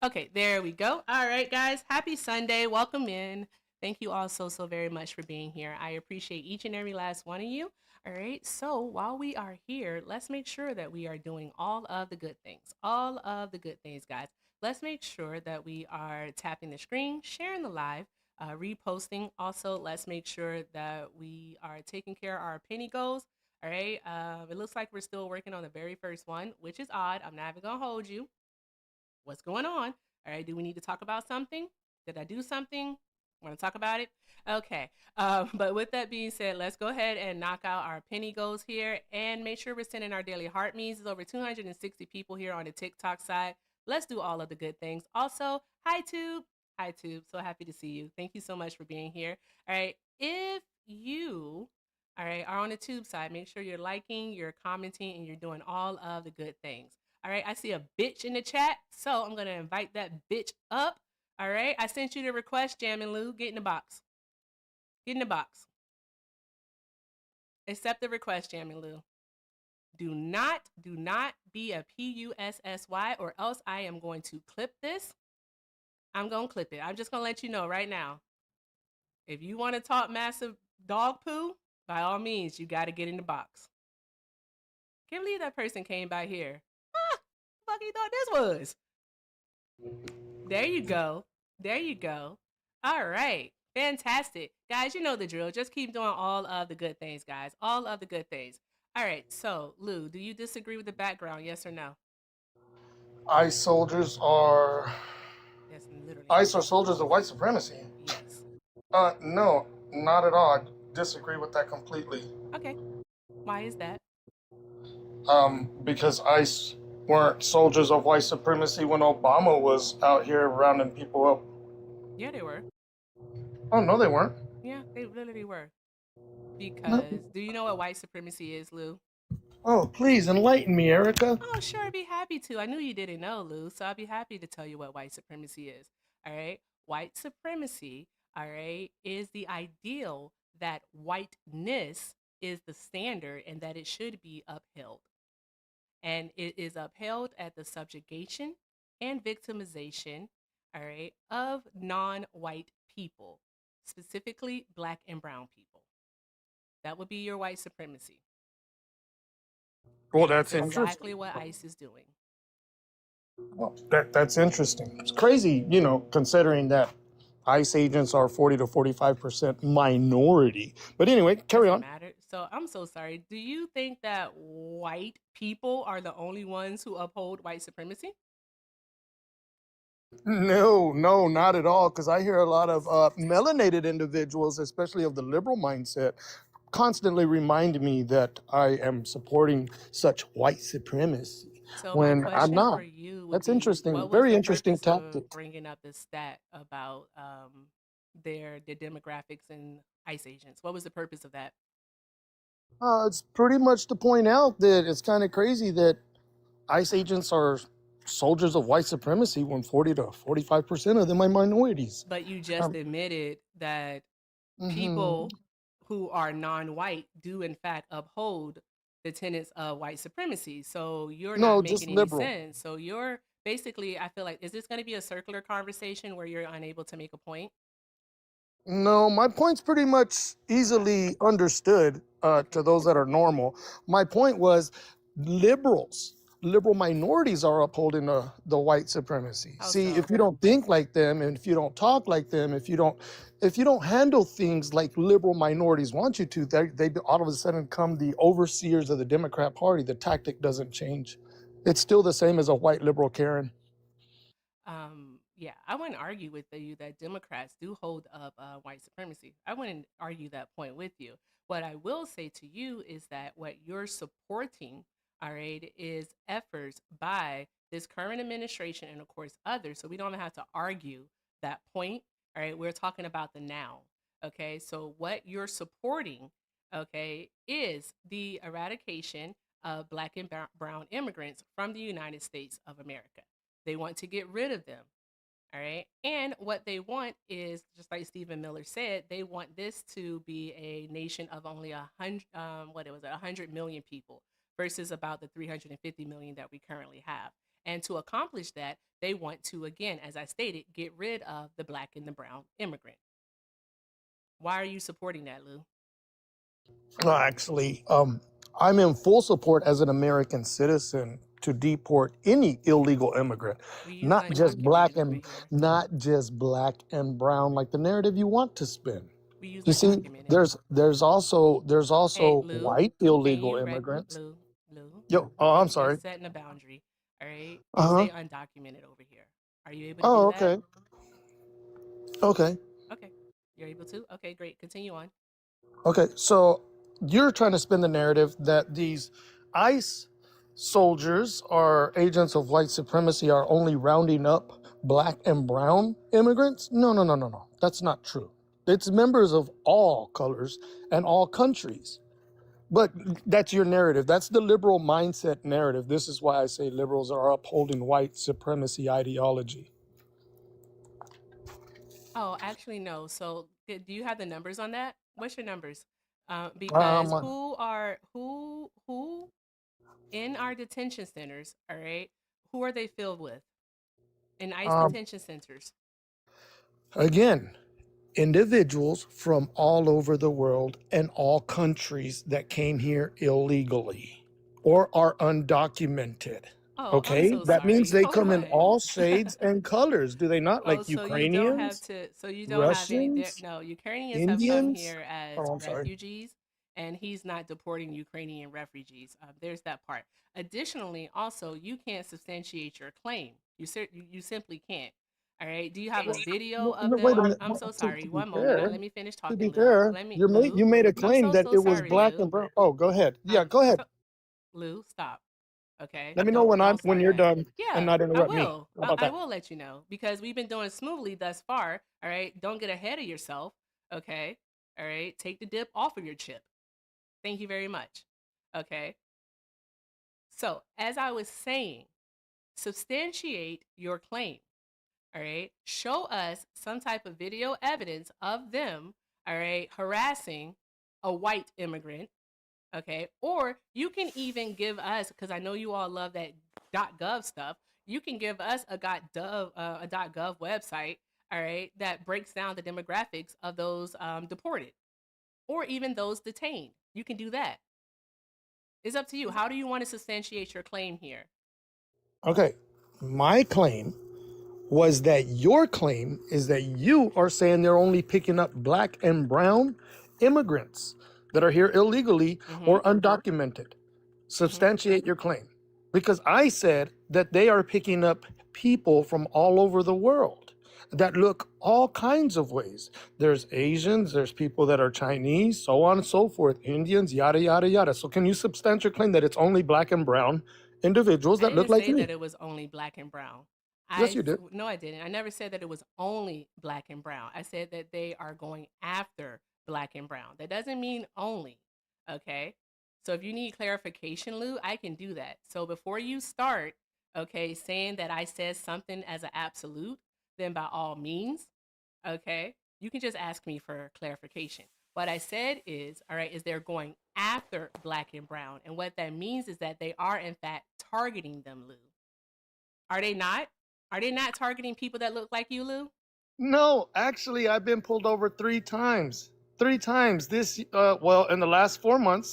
Okay, there we go. All right, guys. Happy Sunday. Welcome in. Thank you all so very much for being here. I appreciate each and every last one of you. All right. So while we are here, let's make sure that we are doing all of the good things. All of the good things, guys. Let's make sure that we are tapping the screen, sharing the live, reposting. Also, let's make sure that we are taking care of our penny goals. All right. It looks like we're still working on the very first one, which is odd. I'm not even going to hold you. What's going on? All right, do we need to talk about something? Did I do something? Want to talk about it? Okay. But with that being said, let's go ahead and knock out our penny goals here and make sure we're sending our daily heart means. There's over 260 people here on the TikTok side. Let's do all of the good things. Also, hi, Tube. Hi, Tube. So happy to see you. Thank you so much for being here. All right. If you, all right, are on the Tube side, make sure you're liking, you're commenting, and you're doing all of the good things. All right, I see a bitch in the chat, so I'm gonna invite that bitch up. All right, I sent you the request, Jam and Lou. Get in the box. Get in the box. Accept the request, Jam and Lou. Do not be a PUSSY, or else I am going to clip this. I'm gonna clip it. I'm just gonna let you know right now. If you want to talk massive dog poo, by all means, you got to get in the box. Can't believe that person came by here. Ah, fuck you thought this was. There you go. There you go. All right. Fantastic. Guys, you know the drill. Just keep doing all of the good things, guys. All of the good things. All right. So, Lou, do you disagree with the background? Yes or no? ICE soldiers are Yes, literally ICE no. are soldiers of white supremacy. Yes. No, not at all. I disagree with that completely. Okay. Why is that? Because ICE weren't soldiers of white supremacy when Obama was out here rounding people up. Yeah, they were. Oh no, they weren't. Yeah, they literally were. No. Because do you know what white supremacy is, Lou? Oh, please enlighten me, Erica. Oh, sure, I'd be happy to. I knew you didn't know, Lou, so I'd be happy to tell you what white supremacy is. All right. White supremacy, all right, is the ideal that whiteness is the standard and that it should be upheld. And it is upheld at the subjugation and victimization, all right, of non white people, specifically black and brown people. That would be your white supremacy. Well, And that's that's interesting. exactly what ICE is doing. Well, that's interesting. It's crazy, considering that ICE agents are 40 to 45% minority. But anyway, carry Doesn't on. matter. So I'm so sorry. Do you think that white people are the only ones who uphold white supremacy? No, no, not at all. Because I hear a lot of melanated individuals, especially of the liberal mindset, constantly remind me that I am supporting such white supremacy So my when I'm question for not. you would That's be, interesting. what was Very the interesting purpose of tactic. bringing up this stat about their demographics and ICE agents? What was the purpose of that? It's pretty much to point out that it's kind of crazy that ICE agents are soldiers of white supremacy when 40 to 45% of them are minorities. But you just Um, admitted that mhm. people who are non-white do in fact uphold the tenets of white supremacy. So you're not No, just making any liberal. sense. So you're basically, I feel like, is this going to be a circular conversation where you're unable to make a point? No, my point's pretty much Okay. easily understood Okay. to those that are normal. My point was liberal minorities are upholding the white supremacy. How See, if so? you don't think like them and if you don't talk like them, if you don't handle things like liberal minorities want you to, they all of a sudden come the overseers of the Democrat Party. The tactic doesn't change. It's still the same as a white liberal Karen. Yeah, I wouldn't argue with you that Democrats do hold up white supremacy. I wouldn't argue that point with you. What I will say to you is that what you're supporting, all right, is efforts by this current administration and, of course, others. So we don't have to argue that point. All right, we're talking about the now. Okay, so what you're supporting, okay, is the eradication of black and brown immigrants from the United States of America. They want to get rid of them. All right. And what they want is, just like Stephen Miller said, they want this to be a nation of only 100 million people versus about the 350 million that we currently have. And to accomplish that, they want to, again, as I stated, get rid of the black and the brown immigrant. Why are you supporting that, Lou? Actually, I'm in full support as an American citizen to deport any illegal immigrant, We use not just black undocumented over and here. not just black and brown, like the narrative you want to spin. We use You see, undocumented. there's also Hey, Lou, white can illegal you immigrants. Lou, Yo, oh, I'm you're sorry. just setting a boundary. All right. Uh You huh. say undocumented over here. Are you able to do Oh, that? okay, okay, Okay. You're able to? Okay, great. Continue on. okay. So you're trying to spin the narrative that these ICE soldiers or agents of white supremacy are only rounding up black and brown immigrants. No, no, no, no, no. That's not true. It's members of all colors and all countries. But that's your narrative. That's the liberal mindset narrative. This is why I say liberals are upholding white supremacy ideology. Oh, actually, no. So, do you have the numbers on that? What's your numbers? Because Um, who in our detention centers, all right, who are they filled with? In ICE um, detention centers. again, individuals from all over the world and all countries that came here illegally or are undocumented. Oh, I'm Okay, so that means sorry. they Hold come in on. all shades and colors, do they not? Oh, Like so you don't have Ukrainians, to, so you don't have any there. Russians, No, Ukrainians have come Indians. here as Oh, I'm sorry. refugees, and he's not deporting Ukrainian refugees. There's that part. Additionally, also, you can't substantiate your claim. You simply can't. All right. Do you have a video No, of no, wait a them? minute. I'm so To sorry. be One moment. fair, Let me finish to talking, be Lou. fair, Let me, you Lou. made a I'm claim so that so it was sorry, black Lou. and brown. Oh, go ahead. Yeah, I'm go ahead. so Lou. Stop. Okay. Let me know Don't when start you're now. done and Yeah, not I interrupt me. will. How about I that? will let you know because we've been doing smoothly thus far. All right. Don't get ahead of yourself. Okay. All right. Take the dip off of your chip. Thank you very much. Okay. So, as I was saying, substantiate your claim. All right. Show us some type of video evidence of them, all right, harassing a white immigrant. Okay. Or you can even give us, because I know you all love that .gov stuff. You can give us a .gov website, all right, that breaks down the demographics of those deported or even those detained. You can do that. It's up to you. How do you want to substantiate your claim here? Okay. My claim was that your claim is that you are saying they're only picking up black and brown immigrants that are here illegally Mm-hmm. or undocumented. Mm-hmm. Substantiate your claim. Because I said that they are picking up people from all over the world that look all kinds of ways. There's Asians, there's people that are Chinese, so on and so forth, Indians, yada, yada, yada. So can you substantiate your claim that it's only black and brown individuals I that look didn't like say me? that it was only black and brown. Yes, you did. No, I didn't. I never said that it was only black and brown. I said that they are going after black and brown. That doesn't mean only. Okay. So if you need clarification, Lou, I can do that. So before you start, okay, saying that I said something as an absolute, then by all means, okay, you can just ask me for clarification. What I said is, all right, is they're going after black and brown. And what that means is that they are, in fact, targeting them, Lou. Are they not? Are they not targeting people that look like you, Lou? No, actually, I've been pulled over 3 times. 3 times well, in the last 4 months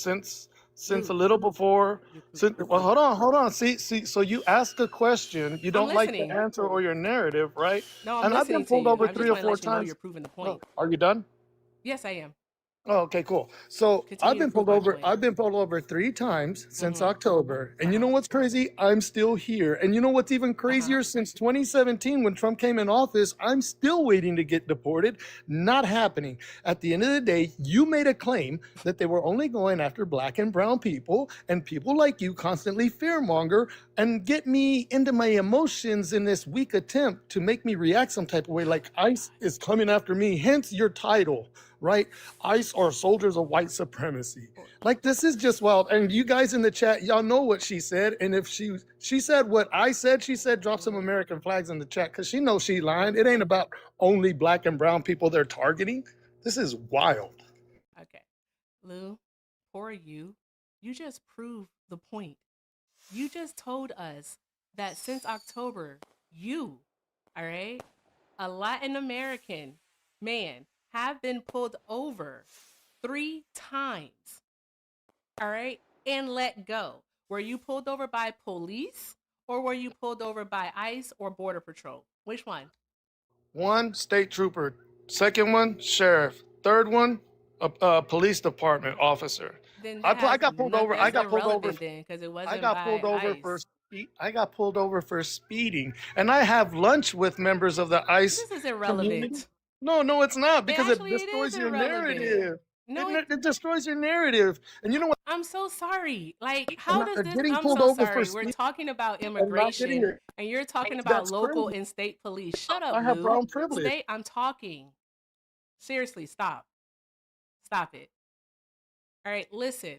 since a Lou, little before. Well, Lou. hold on. See. So you ask a question, you I'm don't like the listening. answer or your narrative, right? No, I'm And I've been listening to pulled you. over I three just or want to four let you know you're times. proving the Oh, point. are you done? Yes, I am. Oh, okay, cool. So Continue to prove my point. I've been pulled over 3 times since Mm-hmm. October. And you know Uh-huh. what's crazy? I'm still here. And you know what's even Uh-huh. crazier? Since 2017, when Trump came in office, I'm still waiting to get deported. Not happening. At the end of the day, you made a claim that they were only going after black and brown people, and people like you constantly fearmonger and get me into my emotions in this weak attempt to make me react some type of way, Oh like my ICE God. is coming after me. Hence your title, right? ICE are soldiers of white supremacy. Or- Like this is just wild. And you guys in the chat, y'all know what she said. And if she said what I said, she said drop some American flags in the chat because she knows she lying. It ain't about only black and brown people they're targeting. This is wild. Okay. Lou, poor you. You just proved the point. You just told us that since October, you, all right, a Latin American man, have been pulled over 3 times, all right, and let go. Were you pulled over by police or were you pulled over by ICE or Border Patrol? Which one? One, state trooper. Second one, sheriff. Third one, a police department officer. Then I got pulled over. that's irrelevant then because it I wasn't got by pulled over for ICE. I got pulled over for speeding, and I have lunch with members of the ICE This is community. irrelevant. No, no, it's not because it Actually, it is destroys your irrelevant. narrative. No, it. It destroys your narrative, and you know what? I'm so sorry. Like, And how does this? getting I'm pulled so over for sorry. We're speeding talking about and not getting immigration, your and you're talking about that's local crazy. and state police. Shut up, I have Lou. brown privilege. Stay. I'm talking. Seriously, stop. Stop it. All right, listen.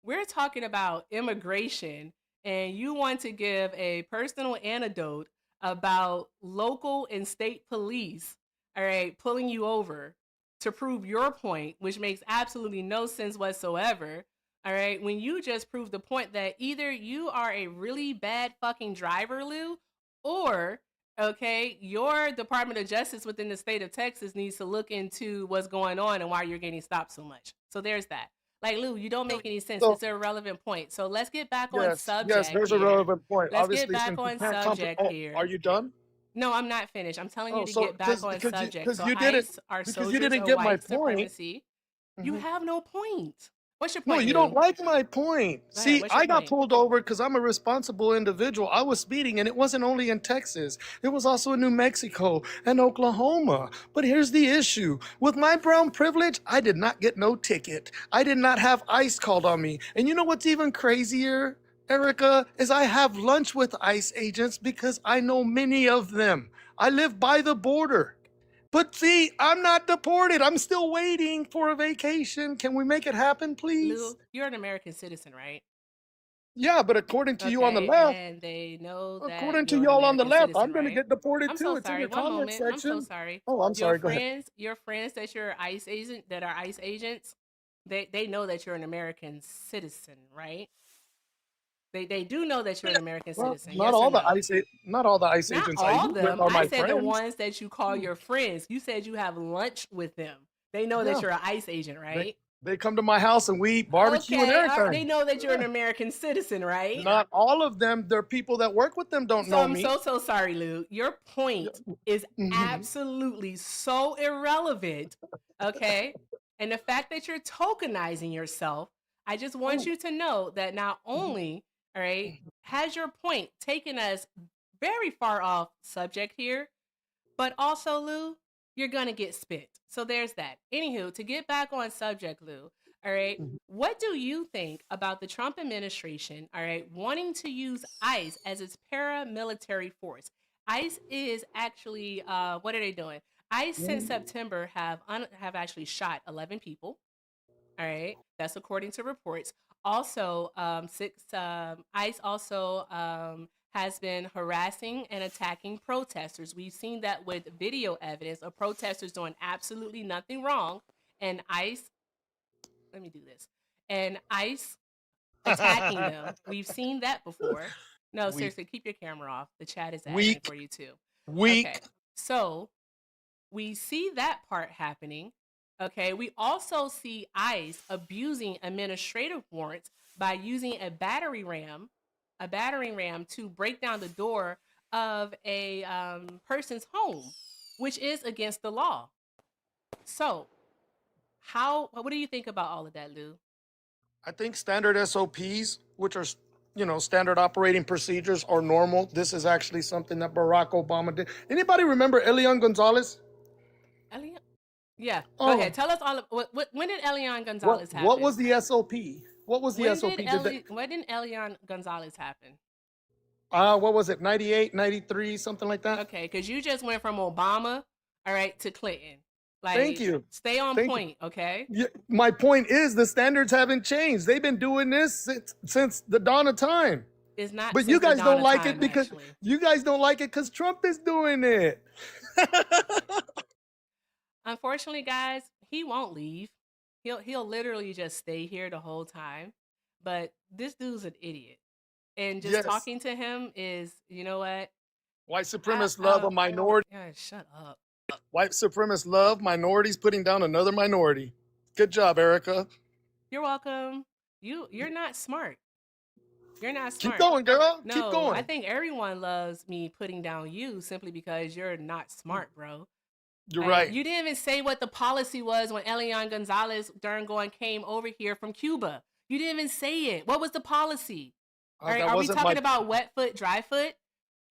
We're talking about immigration, and you want to give a personal anecdote about local and state police, all right, pulling you over to prove your point, which makes absolutely no sense whatsoever. All right, when you just proved the point that either you are a really bad fucking driver, Lou, or okay, your Department of Justice within the state of Texas needs to look into what's going on and why you're getting stopped so much. So there's that. Like, Lou, you don't make any sense. So It's an irrelevant point. So let's get back on yes, subject there's a here. relevant point. Let's get Obviously, back since you on can't subject oh, are here. you done? No, I'm not finished. I'm telling you Oh, to so get back on you subject. because So you didn't ICE are because you soldiers didn't of get my white point. supremacy. You Mhm. have no point. What's your No, point, you don't Lou? like my point. Go ahead. See, What's your I got point? pulled over because I'm a responsible individual. I was speeding, and it wasn't only in Texas, it was also in New Mexico and Oklahoma. But here's the issue with my brown privilege, I did not get no ticket. I did not have ICE called on me. And you know what's even crazier, Erica, is I have lunch with ICE agents because I know many of them. I live by the border. But see, I'm not deported. I'm still waiting for a vacation. Can we make it happen, please? Lou, you're an American citizen, right? Yeah, but according to you on the Okay, left, and they know that according to you're an y'all on the American left, citizen, I'm going to right? get deported I'm so too. It's in sorry. your One comment moment. I'm so section. sorry. Oh, I'm sorry. Go ahead. Your friends that you're ICE agent that are ICE agents, they know that you're an American citizen, right? They do know that you're an American Well, citizen. Yes or no? not all the ICE Not agents I all eat of with them. are I my said the friends. ones that you call your friends. You said you have lunch with them. They know that Yeah, you're an ICE agent, they right? they come to my house and we eat barbecue and Okay. All right. They everything. know that you're an Yeah. American citizen, right? Not all of them. There are people that work with them don't So know I'm me. so sorry, Lou. Your point is Mhm. absolutely so irrelevant. Okay. And the fact that you're tokenizing yourself, I just want Oh, you to know that not mhm. only, all right, has your point taken us very far off subject here, but also, Lou, you're gonna get spit. So there's that. Anywho, to get back on subject, Lou, all right, what do you think about the Trump administration, all right, wanting to use ICE as its paramilitary force? ICE is actually, what are they doing? ICE since September have actually shot 11 people. All right, that's according to reports. Also, ICE also has been harassing and attacking protesters. We've seen that with video evidence of protesters doing absolutely nothing wrong, and ICE. Let me do this. And ICE attacking them. We've seen that before. No, weak, seriously, keep your camera off. The chat is asking weak, for you too. weak. Okay, so we see that part happening. Okay, we also see ICE abusing administrative warrants by using a battering ram to break down the door of a person's home, which is against the law. So, what do you think about all of that, Lou? I think standard SOPs, which are standard operating procedures, are normal. This is actually something that Barack Obama did. Anybody remember Elian Gonzalez? Elian? Yeah, go ahead. Oh, Tell us all. When did Elian Gonzalez what happen? was the SOP? What was the SOP? When did Elian Gonzalez happen? What was it? 98, 93, something like that. Okay, because you just went from Obama, all right, to Clinton. Thank Like, you. stay on Thank you. point, okay? Yeah, my point is the standards haven't changed. They've been doing this since the dawn of time. It's not But you since the guys dawn don't of like it time, because actually. Trump is doing it. Unfortunately, guys, he won't leave. He'll literally just stay here the whole time. But this dude's an idiot. and just Yes. talking to him is, you know what? White supremacists love a minority. Yeah, shut up. White supremacists love minorities putting down another minority. Good job, Erica. You're welcome. You're not smart. You're not Keep smart. going, girl. Keep No, I going. think everyone loves me putting down you simply because you're not smart, bro. You're All right. right. You didn't even say what the policy was when Elian Gonzalez Durangoan came over here from Cuba. You didn't even say it. What was the policy? All right. That Are we wasn't my. talking about wet foot, dry foot?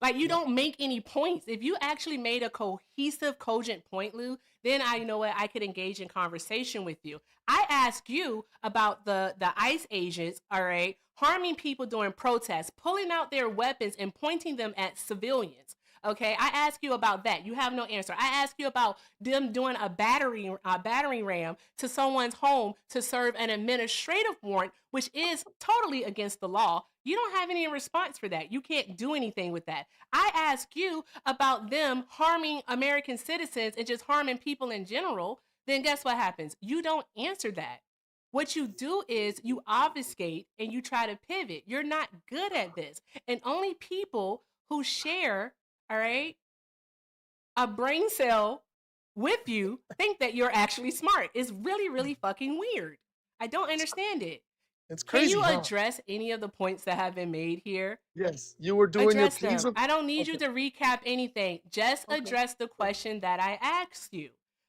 Like, you don't make any points. If you actually made a cohesive, cogent point, Lou, then I know what I could engage in conversation with you. I ask you about the ICE agents, all right, harming people during protests, pulling out their weapons and pointing them at civilians. Okay, I ask you about that. You have no answer. I ask you about them doing a battering ram to someone's home to serve an administrative warrant, which is totally against the law. You don't have any response for that. You can't do anything with that. I ask you about them harming American citizens and just harming people in general. Then guess what happens? You don't answer that. What you do is you obfuscate and you try to pivot. You're not good at this. And only people who share, all right, a brain cell with you think that you're actually smart. It's really, really fucking weird. I don't understand it. It's Can crazy, you huh? address any of the points that have been made here? Yes. You were doing your Address pleas them. of. I don't need you Okay. to recap anything. Just Okay. address the question that I asked you.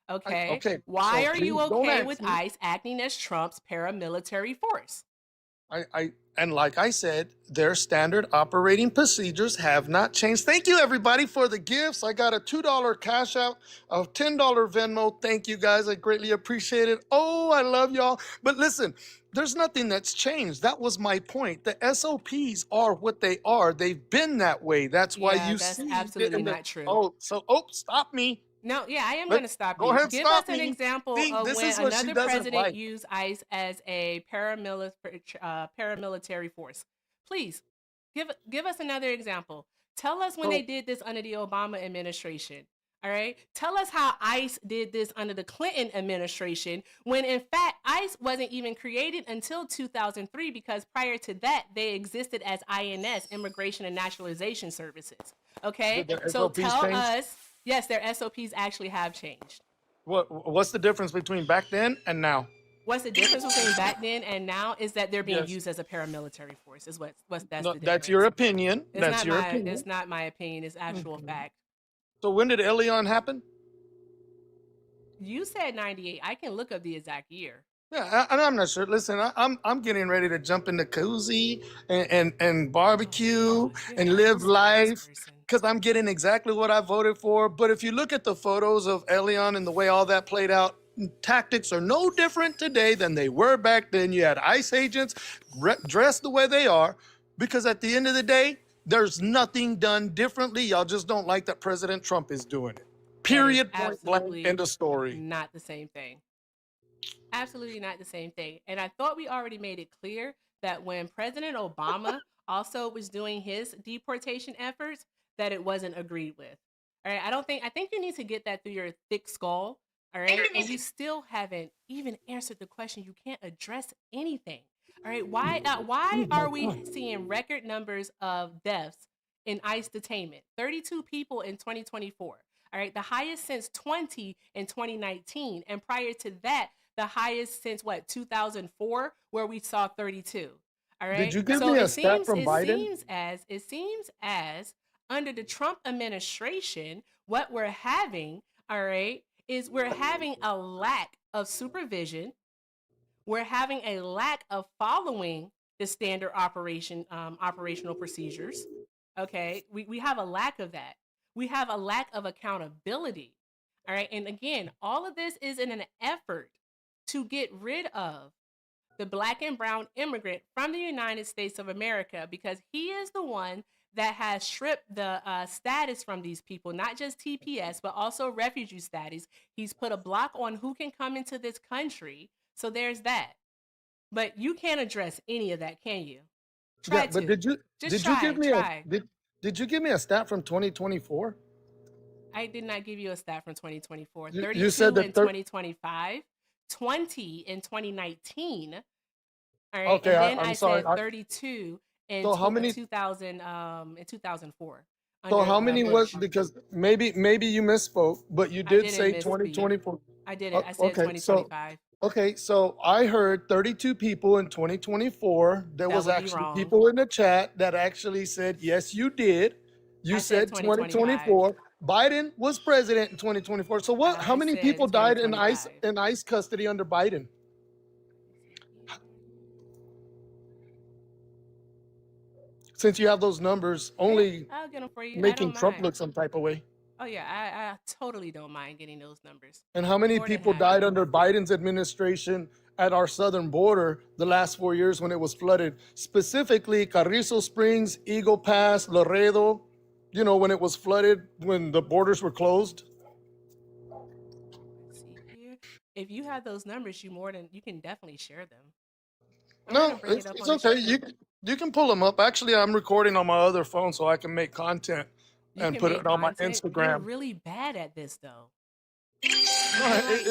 Okay? Okay. Why So are please you don't okay with ask me. ICE acting as Trump's paramilitary force? And like I said, their standard operating procedures have not changed. Thank you, everybody, for the gifts. I got a $2 cash out, a $10 Venmo. Thank you, guys. I greatly appreciate it. Oh, I love y'all. But listen, there's nothing that's changed. That was my point. The SOPs are what they are. They've been that way. That's why Yeah, you that's see absolutely in the. not true. Oh, stop me. No, yeah, I am Let going to stop Go you. ahead, Give us stop an me. example See, of this when is what she another doesn't president like. used ICE as a paramilitary force. Please, give us another example. Tell us when they So did this under the Obama administration. All right. Tell us how ICE did this under the Clinton administration, when in fact ICE wasn't even created until 2003, because prior to that they existed as INS, Immigration and Naturalization Services. Okay. did the So SOPs tell change? us, yes, their SOPs actually have changed. What's the difference between back then and now? What's the difference between back then and now is that they're being Yes. used as a paramilitary force. Is what's that's No, the that's your difference. opinion. That's your opinion. It's not my opinion, it's actual Mhm. fact. So when did Elion happen? You said 98. I can look up the exact year. Yeah, I'm not sure. Listen, I'm getting ready to jump in the koozie and Oh barbecue God, you're and not live listening to this life person. because I'm getting exactly what I voted for. But if you look at the photos of Elion and the way all that played out, tactics are no different today than they were back then. You had ICE agents dressed the way they are because at the end of the day, there's nothing done differently. Y'all just don't like that President Trump is doing it. That is Period. Point blank. absolutely End of story. not the same thing. Absolutely not the same thing. And I thought we already made it clear that when President Obama also was doing his deportation efforts, that it wasn't agreed with. All right. I think you need to get that through your thick skull. All right. And you still haven't even answered the question. You can't address anything. All right. Why Prove my are we point. seeing record numbers of deaths in ICE detainment? 32 people in 2024. All right. The highest since 20 in 2019. And prior to that, the highest since what, 2004, where we saw 32. All Did right. you give So me a stat from Biden? it seems as under the Trump administration, what we're having, all right, is we're having a lack of supervision. We're having a lack of following the standard operational procedures. Okay. We have a lack of that. We have a lack of accountability. All right. And again, all of this is in an effort to get rid of the black and brown immigrant from the United States of America, because he is the one that has stripped the status from these people, not just TPS, but also refugee status. He's put a block on who can come into this country. So there's that. But you can't address any of that, can you? Yeah, Try but to. Just did you give try. me a Try. did you give me a stat from 2024? I did not give you a stat from 2024. You said 32 in that 2025, 20 in 2019. All right. okay, And then I I'm sorry. said 32 in, So how tw- many? 2000, in 2004 So under how many was, Bush. because maybe you misspoke, but you I did didn't say misspeak. 2024. I didn't. I said Okay, so 2025. I heard 32 people in 2024. There That was would be actually wrong. people in the chat that actually said, yes, you did. You I said said 2025. 2024. Biden was president in 2024. So what? How I many said people died in 2025. ICE custody under Biden? Let me see here. Since you have those numbers, Yeah, only I'll get them for you. I making don't Trump mind. look some type of way. Oh yeah, I totally don't mind getting those numbers. And how many More than people died happy. under Biden's administration at our southern border the last 4 years when it was flooded? Specifically, Carrizo Springs, Eagle Pass, Laredo, when it was flooded, when the borders were closed. Let's see here. If you have those numbers, you can definitely share them. I'm gonna No, bring it it's, up it's on the okay. screen. You can pull them up. Actually, I'm recording on my other phone so I can make content You and can put it make on my content. You're Instagram. really bad at this though. No, You're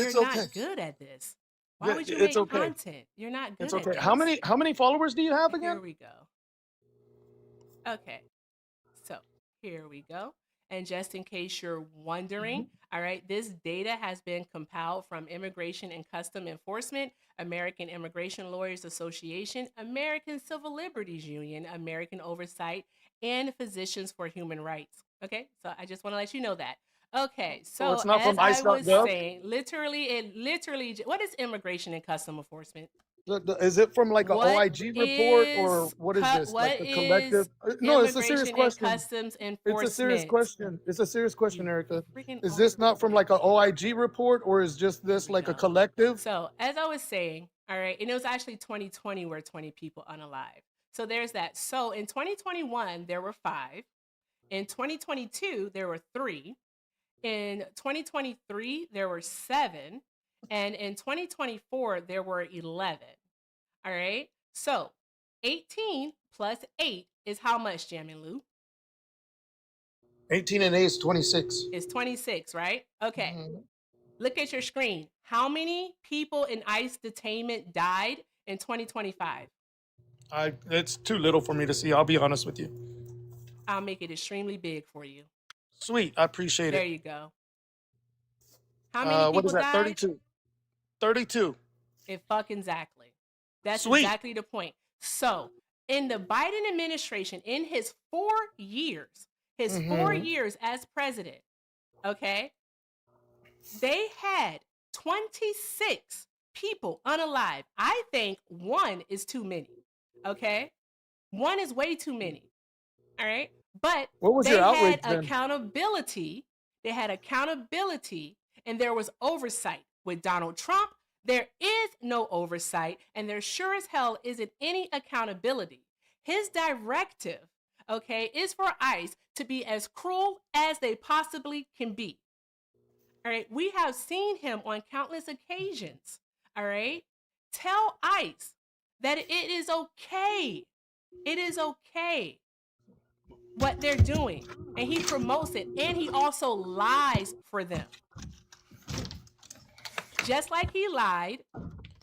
it's okay. not good at this. Why would you It's make okay. content? You're not It's good at okay. How this. many followers do you have Here again? we go. Okay. So here we go. And just in case you're wondering, all right, this data has been compiled from Immigration and Custom Enforcement, American Immigration Lawyers Association, American Civil Liberties Union, American Oversight, and Physicians for Human Rights. Okay, so I just want to let you know that. Okay, So so it's not as from I was ICE.gov. saying, what is Immigration and Custom Enforcement? Is it from like a What OIG report, or what is this? Like what a collective? is No, it's a serious Immigration and question. Customs It's a serious Enforcement? question. It's a serious question, You Erica. freaking Is this not from like a OIG report, or is just Here this we like a go. collective? So, as I was saying, all right, and it was actually 2020 where 20 people unalive. So, there's that. So, in 2021, there were 5. In 2022, there were 3. In 2023, there were 7. And in 2024, there were 11. All right. So, 18 plus 8 is how much, Jammin Lou? 18 and 8 is 26. It's 26, right? Okay. Mhm. Look at your screen. How many people in ICE detainment died in 2025? It's too little for me to see. I'll be honest with you. I'll make it extremely big for you. Sweet, I appreciate There it. you go. How many What is people that? died? 32. 32. It fucking exactly. That's Sweet. exactly the point. So, in the Biden administration, in his 4 years, Hmm. as president, okay, they had 26 people unalive. I think 1 is too many. Okay? 1 is way too many. All right? But What was your they had outrage then? accountability. And there was oversight. With Donald Trump, there is no oversight, and there sure as hell isn't any accountability. His directive, okay, is for ICE to be as cruel as they possibly can be. All right. We have seen him on countless occasions. All right. Tell ICE that it is okay. It is okay what they're doing. And he promotes it. And he also lies for them. Just like he lied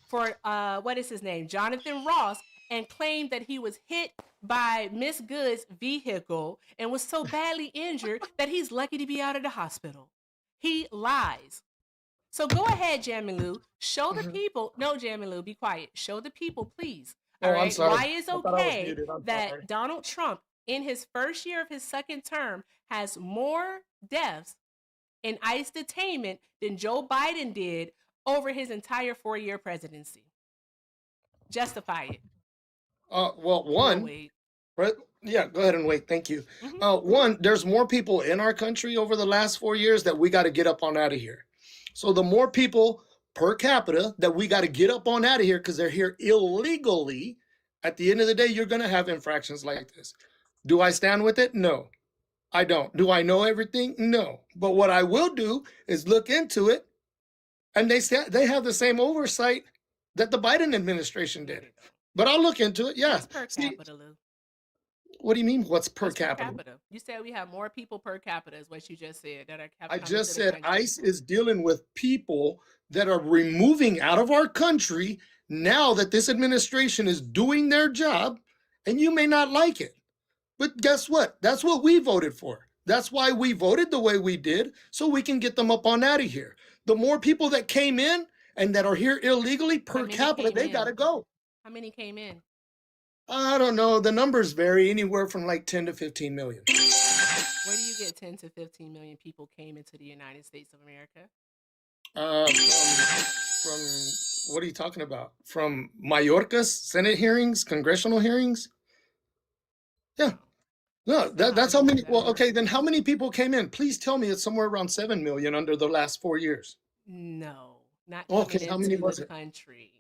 for, what is his name? Jonathan Ross, and claimed that he was hit by Miss Good's vehicle and was so badly injured that he's lucky to be out of the hospital. He lies. So go ahead, Jamilu. Show the people. No, Jamilu, be quiet. Show the people, please. All Oh, I'm right. sorry. Why it's I thought I was okay muted. I'm sorry. that Donald Trump, in his first year of his second term, has more deaths in ICE detainment than Joe Biden did over his entire 4-year presidency. Justify it. Well, I'm gonna one, wait. right? Yeah, go ahead and wait. Thank you. Mm-hmm. One, there's more people in our country over the last 4 years that we got to get up on out of here. So the more people per capita that we got to get up on out of here because they're here illegally, at the end of the day, you're going to have infractions like this. Do I stand with it? No, I don't. Do I know everything? No. But what I will do is look into it, and they have the same oversight that the Biden administration There did. you go. But I'll look into it. Yeah. What's per See, capita, Lou? what do you mean? What's per What's per capita? capita? You said we have more people per capita, is what you just said, that have I come into just the said country. ICE is dealing with people that are removing out of our country now that this administration is doing their job, And you may not like it. But guess what? That's what we voted for. That's why we voted the way we did, so we can get them up on out of here. The more people that came in and that are here illegally How per many capita, came they got in? to go. How many came in? I don't know. The numbers vary anywhere from like 10 to 15 million. Where do you get 10 to 15 million people came into the United States of America? From what are you talking about? From Mayorkas Senate hearings, congressional hearings? Yeah. Oh, No, that's not how that's how many. that Well, okay, works. then how many people came in? Please tell me it's somewhere around 7 million under the last 4 years. No, not Okay, coming how many into the was it? country.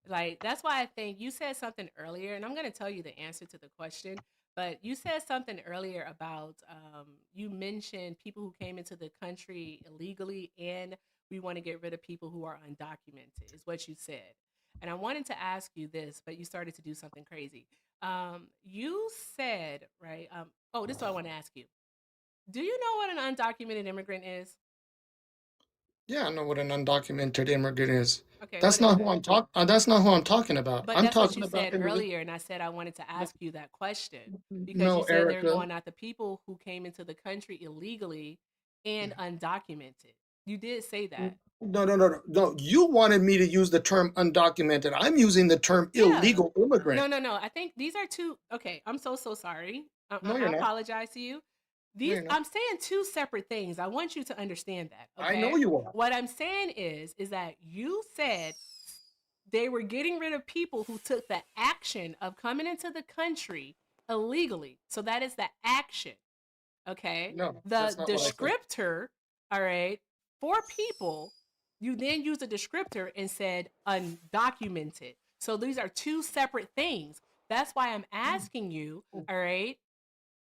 Like, that's why I think you said something earlier, and I'm going to tell you the answer to the question. But you said something earlier about you mentioned people who came into the country illegally, and we want to get rid of people who are undocumented, is what you said. And I wanted to ask you this, but you started to do something crazy. You said, right? Oh, this is what I want to ask you. Do you know what an undocumented immigrant is? Yeah, I know what an undocumented immigrant is. Okay, what That's is not who it? I'm talking. That's not who I'm talking about. But I'm that's what talking you about said individuals. earlier, and I said I wanted to ask you that question because you No, said they're Erica. going after people who came into the country illegally and undocumented. You did say that. No. You wanted me to use the term undocumented. I'm using the term Yeah. illegal immigrant. No. I think these are two. Okay, I'm so sorry. No, I you're not. apologize to you. No, These you're not. I'm saying two separate things. I want you to understand that. I know Okay. you are. What I'm saying is that you said they were getting rid of people who took the action of coming into the country illegally. So that is the action. Okay. No, The that's not what I said. descriptor, all right, for people, you then use a descriptor and said undocumented. So these are two separate things. That's why I'm asking you, all right,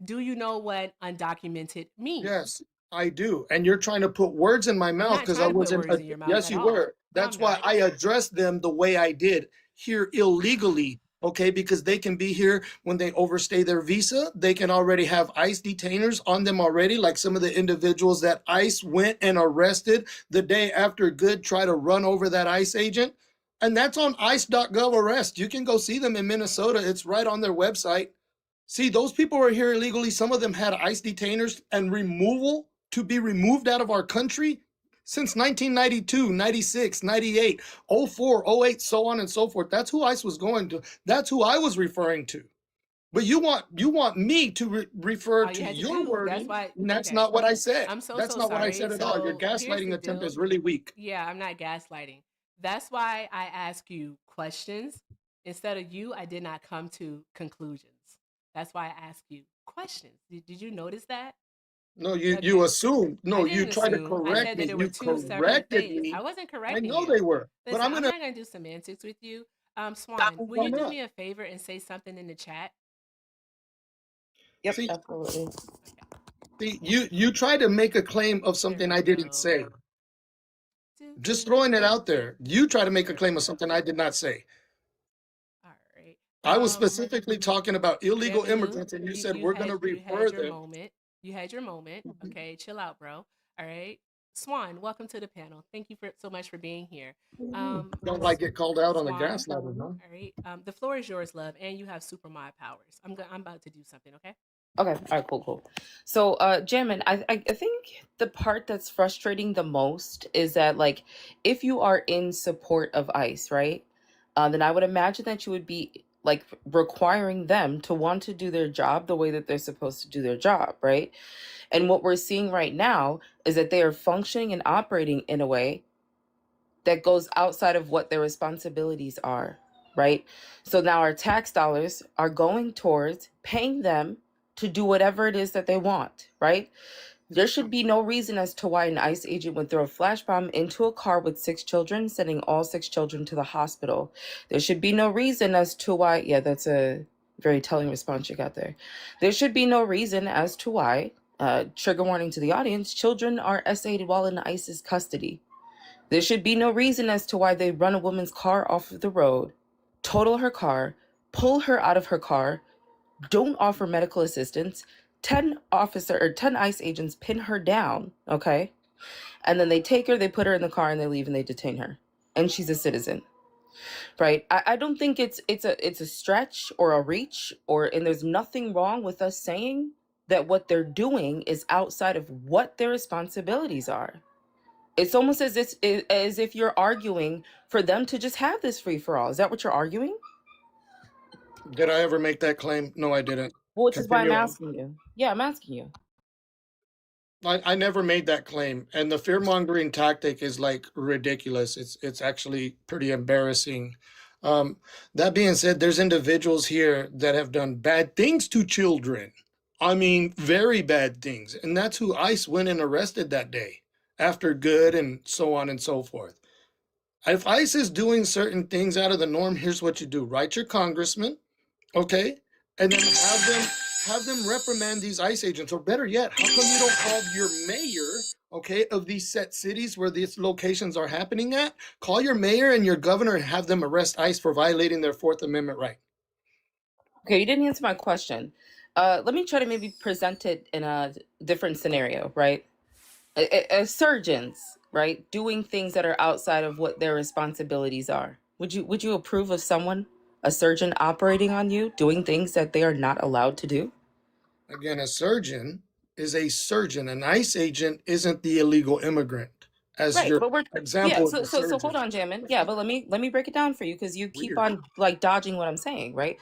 do you know what undocumented means? Yes, I do. And you're trying to put words in my I'm mouth not because I trying to put wasn't. words in your mouth Yes, at you all. were. No, That's I'm why not. I addressed them the way I did here illegally. Okay, because they can be here when they overstay their visa. They can already have ICE detainers on them already, like some of the individuals that ICE went and arrested the day after Good tried to run over that ICE agent. And that's on ice.gov arrest. You can go see them in Minnesota. It's right on their website. See, those people were here illegally. Some of them had ICE detainers and removal to be removed out of our country since 1992, 96, 98, 04, 08, so on and so forth. That's who ICE was going to. That's who I was referring to. But you want me to refer All you to had to your do, that's wording, why, and that's okay. not what I said. I'm That's so not what I sorry. said at all. Your So here's gaslighting the attempt deal. is really weak. Yeah, I'm not gaslighting. That's why I ask you questions. Instead of you, I did not come to conclusions. That's why I ask you questions. Did you notice that? No, you Okay. assumed. I No, you didn't tried to assume. I correct said that me. there were You two separate corrected things. me. I wasn't I correcting know you. they were, but Listen, I'm I'm gonna. not going to do semantics with you. Swan, will Why you do not? me a favor and say something in the chat? Yep, See, absolutely. Okay. you tried to make a claim of There something we I didn't go. say. Do, Just do, throwing it do. out there. You try to make a There we claim of go. something I did not say. All right. I was specifically talking about illegal Develu, immigrants, and you you said you we're going had to you had refer your them. moment. You had your moment. Okay, chill out, bro. All right. Swan, welcome to the panel. Thank you for so much for being here. Don't like get called out on the Swan, gaslighting, huh? all right. The floor is yours, love, and you have super mod powers. I'm about to do something, okay? Okay, all right, cool. So, Jamin, I think the part that's frustrating the most is that, like, if you are in support of ICE, right, then I would imagine that you would be, like, requiring them to want to do their job the way that they're supposed to do their job, right? And what we're seeing right now is that they are functioning and operating in a way that goes outside of what their responsibilities are, right? So now our tax dollars are going towards paying them to do whatever it is that they want, right? There should be no reason as to why an ICE agent would throw a flash bomb into a car with 6 children, sending all 6 children to the hospital. There should be no reason as to why, yeah, that's a very telling response you got there. There should be no reason as to why, trigger warning to the audience, children are SA'd while in ICE's custody. There should be no reason as to why they run a woman's car off of the road, total her car, pull her out of her car, don't offer medical assistance. 10 ICE agents pin her down, okay? And then they take her, they put her in the car, and they leave and they detain her. And she's a citizen. right? I don't think it's a stretch or a reach, and there's nothing wrong with us saying that what they're doing is outside of what their responsibilities are. It's almost as if you're arguing for them to just have this free for all. Is that what you're arguing? Did I ever make that claim? No, I didn't. Well, which is why I'm Continue on. asking you. Yeah, I'm asking you. I never made that claim, and the fear mongering tactic is like ridiculous. It's actually pretty embarrassing. Um, that being said, there's individuals here that have done bad things to children. I mean, very bad things, and that's who ICE went and arrested that day after good and so on and so forth. If ICE is doing certain things out of the norm, here's what you do: write your congressman, okay, and then have them reprimand these ICE agents. Or better yet, how come you don't call your mayor, okay, of these set cities where these locations are happening at? Call your mayor and your governor and have them arrest ICE for violating their Fourth Amendment right. Okay, you didn't answer my question. Let me try to maybe present it in a different scenario, right? Surgeons, right, doing things that are outside of what their responsibilities are. Would you approve of someone, a surgeon, operating on you, doing things that they are not allowed to do? Again, a surgeon is a surgeon. An ICE agent isn't the illegal immigrant, as Right, your but we're example of the so hold surgeon. on, Jamin. Yeah, but let me break it down for you because you keep Weird. on like dodging what I'm saying, right?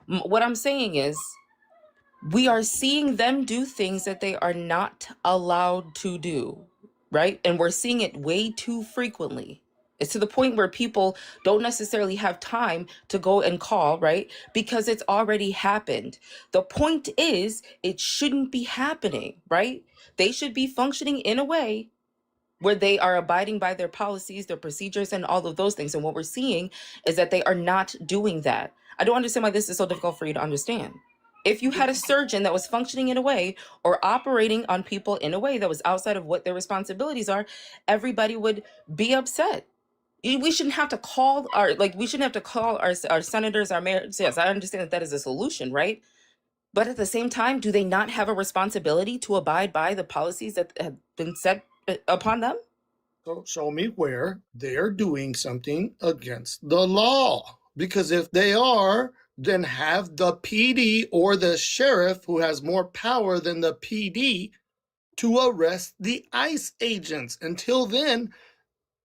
What I'm saying is we are seeing them do things that they are not allowed to do, right? And we're seeing it way too frequently. It's to the point where people don't necessarily have time to go and call, right? Because it's already happened. The point is, it shouldn't be happening, right? They should be functioning in a way where they are abiding by their policies, their procedures, and all of those things. And what we're seeing is that they are not doing that. I don't understand why this is so difficult for you to understand. If you had a surgeon that was functioning in a way or operating on people in a way that was outside of what their responsibilities are, everybody would be upset. We shouldn't have to call our senators, our mayors. Yes, I understand that is a solution, right? But at the same time, do they not have a responsibility to abide by the policies that have been set upon them? So show me where they're doing something against the law. Because if they are, then have the PD or the sheriff, who has more power than the PD, to arrest the ICE agents. Until then,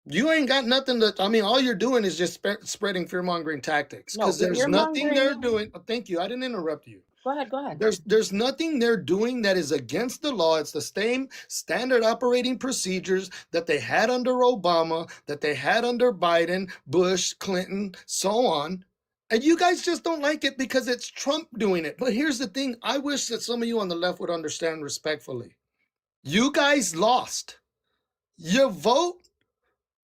you ain't got nothing to. I mean, all you're doing is just spreading fear mongering tactics. No, Because there's fear nothing they're mongering. doing. Oh, thank you. I didn't interrupt you. Go ahead, go ahead. There's nothing they're doing that is against the law. It's the same standard operating procedures that they had under Obama, that they had under Biden, Bush, Clinton, so on. And you guys just don't like it because it's Trump doing it. But here's the thing: I wish that some of you on the left would understand respectfully. You guys lost. Your vote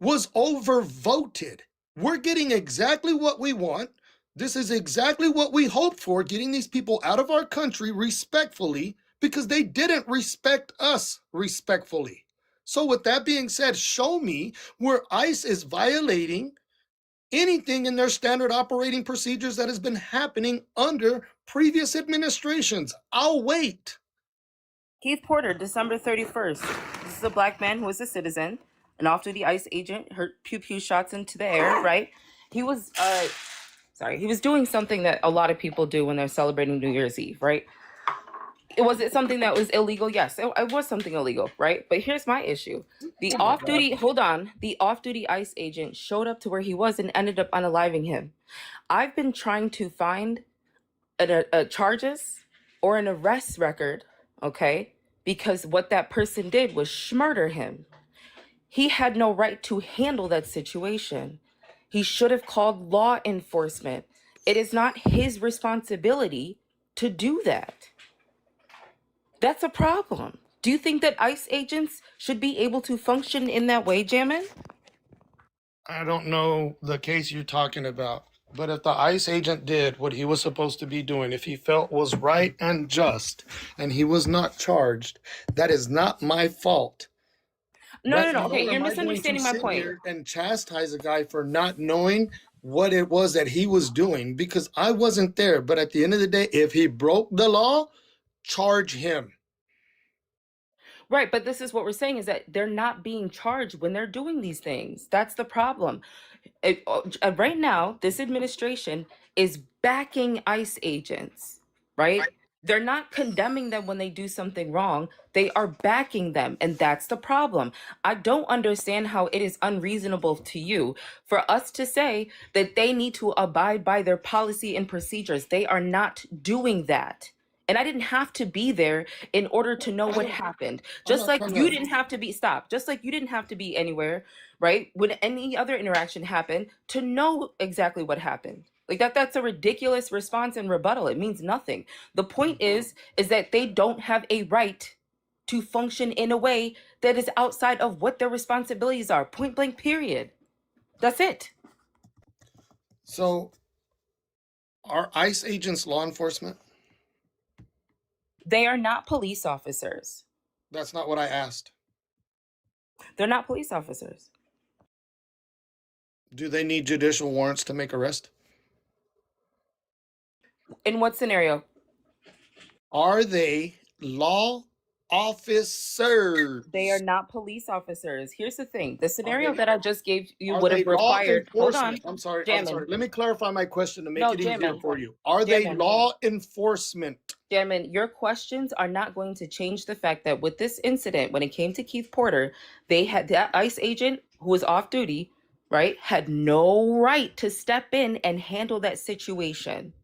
was overvoted. We're getting exactly what we want. This is exactly what we hoped for, getting these people out of our country respectfully, because they didn't respect us respectfully. So with that being said, show me where ICE is violating anything in their standard operating procedures that has been happening under previous administrations. I'll wait. Keith Porter, December 31st. This is a black man who was a citizen, an off-duty ICE agent, heard pew pew shots into the air, right? He was he was doing something that a lot of people do when they're celebrating New Year's Eve, right? Was it something that was illegal? Yes, it was something illegal, right? But here's my issue. The Oh my God. the off-duty ICE agent showed up to where he was and ended up unaliving him. I've been trying to find a charges or an arrest record, okay? Because what that person did was murder him. He had no right to handle that situation. He should have called law enforcement. It is not his responsibility to do that. That's a problem. Do you think that ICE agents should be able to function in that way, Jamin? I don't know the case you're talking about, but if the ICE agent did what he was supposed to be doing, if he felt was right and just, and he was not charged, that is not my fault. No, no, no. Okay, Nor you're am I going to misunderstanding my sit point. here and chastise a guy for not knowing what it was that he was doing, because I wasn't there. But at the end of the day, if he broke the law, charge him. Right, but this is what we're saying is that they're not being charged when they're doing these things. That's the problem. Right now, this administration is backing ICE agents, right? They're not condemning them when they do something wrong. They are backing them. And that's the problem. I don't understand how it is unreasonable to you for us to say that they need to abide by their policy and procedures. They are not doing that. And I didn't have to be there in order to know what happened. I'm Just not like trying you to. didn't have to be, stop. Just like you didn't have to be anywhere, right? When any other interaction happened to know exactly what happened. Like that's a ridiculous response and rebuttal. It means nothing. The point is that they don't have a right to function in a way that is outside of what their responsibilities are. Point blank, period. That's it. So, are ICE agents law enforcement? They are not police officers. That's not what I asked. They're not police officers. Do they need judicial warrants to make arrest? In what scenario? Are they law officers? They are not police officers. Here's the thing. The scenario they- that I just gave you Are would they have law required. Hold on. enforcement? I'm sorry. Jamin. Let me clarify my question to make No, it easier Jamin. for you. Are they Jamin. law enforcement? Gentlemen, your questions are not going to change the fact that with this incident, when it came to Keith Porter, they had that ICE agent who was off duty, right, had no right to step in and handle that situation.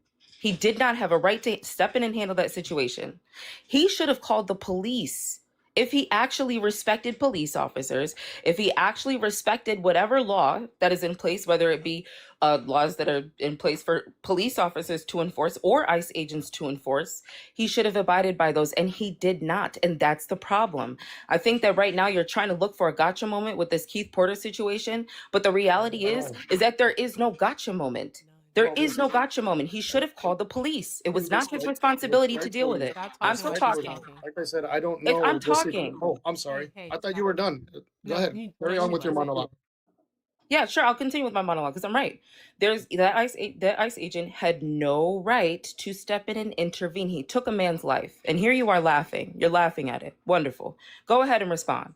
He did not have a right to step in and handle that situation. He should have called the police. If he actually respected police officers, if he actually respected whatever law that is in place, whether it be laws that are in place for police officers to enforce or ICE agents to enforce, he should have abided by those, and he did not. And that's the problem. I think that right now you're trying to look for a gotcha moment with this Keith Porter situation, but the reality is that there is no gotcha moment. There is no gotcha moment. He should have called the police. It was not his responsibility to deal with it. I'm still talking. Like I said, I don't know. I'm talking. Oh, I'm sorry. Hey, I thought stop. you were done. Go No, ahead. Carry on with your monologue. Yeah, sure. I'll continue with my monologue because I'm right. There's that ICE agent had no right to step in and intervene. He took a man's life, and here you are laughing. You're laughing at it. Wonderful. Go ahead and respond.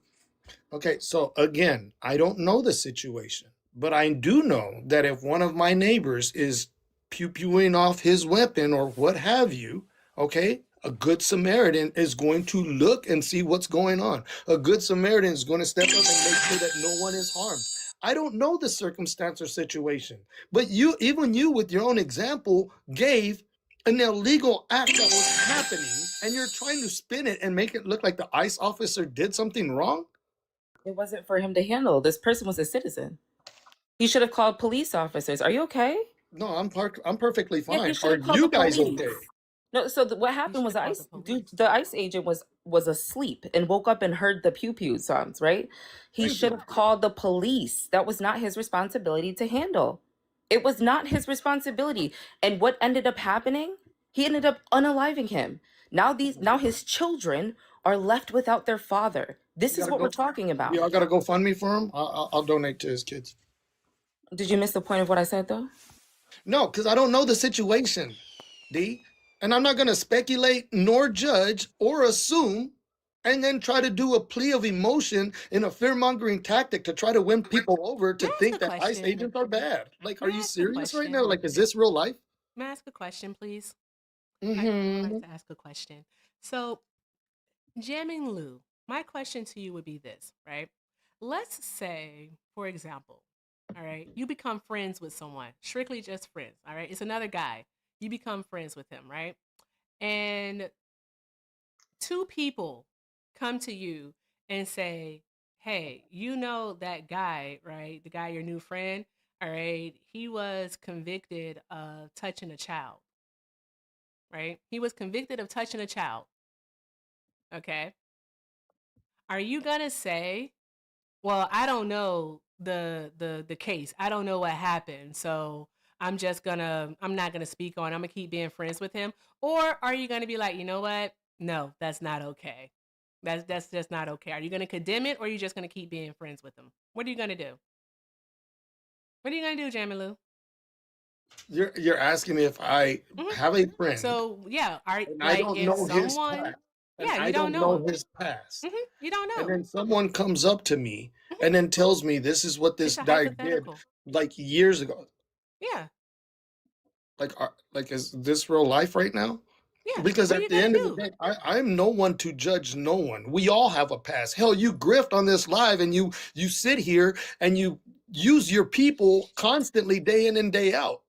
Okay, so again, I don't know the situation, but I do know that if one of my neighbors is pew-pewing off his weapon or what have you, okay, a good Samaritan is going to look and see what's going on. A good Samaritan is going to step up and make sure that no one is harmed. I don't know the circumstance or situation, but even you with your own example, gave an illegal act that was happening, and you're trying to spin it and make it look like the ICE officer did something wrong? It wasn't for him to handle. This person was a citizen. He should have called police officers. Are you okay? No, I'm perfectly Yeah, fine. he should Are have called you the guys police. okay? No, so what happened was should have ICE called the police. the ICE agent was asleep and woke up and heard the pew pew sounds, right? He Thank should you. have called the police. That was not his responsibility to handle. It was not his responsibility. And what ended up happening? He ended up unaliving him. Now his children are left without their father. This You is gotta what go- we're talking about. Y'all got to go fund me for him. I'll donate to his kids. Did you miss the point of what I said though? No, because I don't know the situation, D. And I'm not going to speculate nor judge or assume and then try to do a plea of emotion in a fear-mongering tactic to try to win people over to May I ask think a that ICE question? agents are bad. Like, are May I you ask a serious right now? question? Like, is this real life? May I ask a question, please? Mm-hmm. I would like to ask a question. So, Jamming Lou, my question to you would be this, right? Let's say, for example, all right, you become friends with someone, strictly just friends, all right? It's another guy. You become friends with him, right? And two people come to you and say, hey, you know that guy, right? The guy, your new friend, all right? He was convicted of touching a child, right? He was convicted of touching a child. Okay. Are you gonna say, well, I don't know the case. I don't know what happened. So I'm not gonna speak on. I'm gonna keep being friends with him. Or are you gonna be like, you know what? No, that's not okay. That's just not okay. Are you gonna condemn it or are you just gonna keep being friends with him? What are you gonna do? What are you gonna do, Jamilu? You're asking me if I have a friend. So yeah, and I don't know his past. Yeah, I you don't know know his past. You don't know. And then someone comes up to me and then tells me this is what It's this a guy did hypothetical. like years ago. Yeah. Like is this real life right now? Yeah. Because What are at you the gonna end of the do? day, I'm no one to judge no one. We all have a past. Hell, you grift on this live and you sit here and you use your people constantly day in and day out.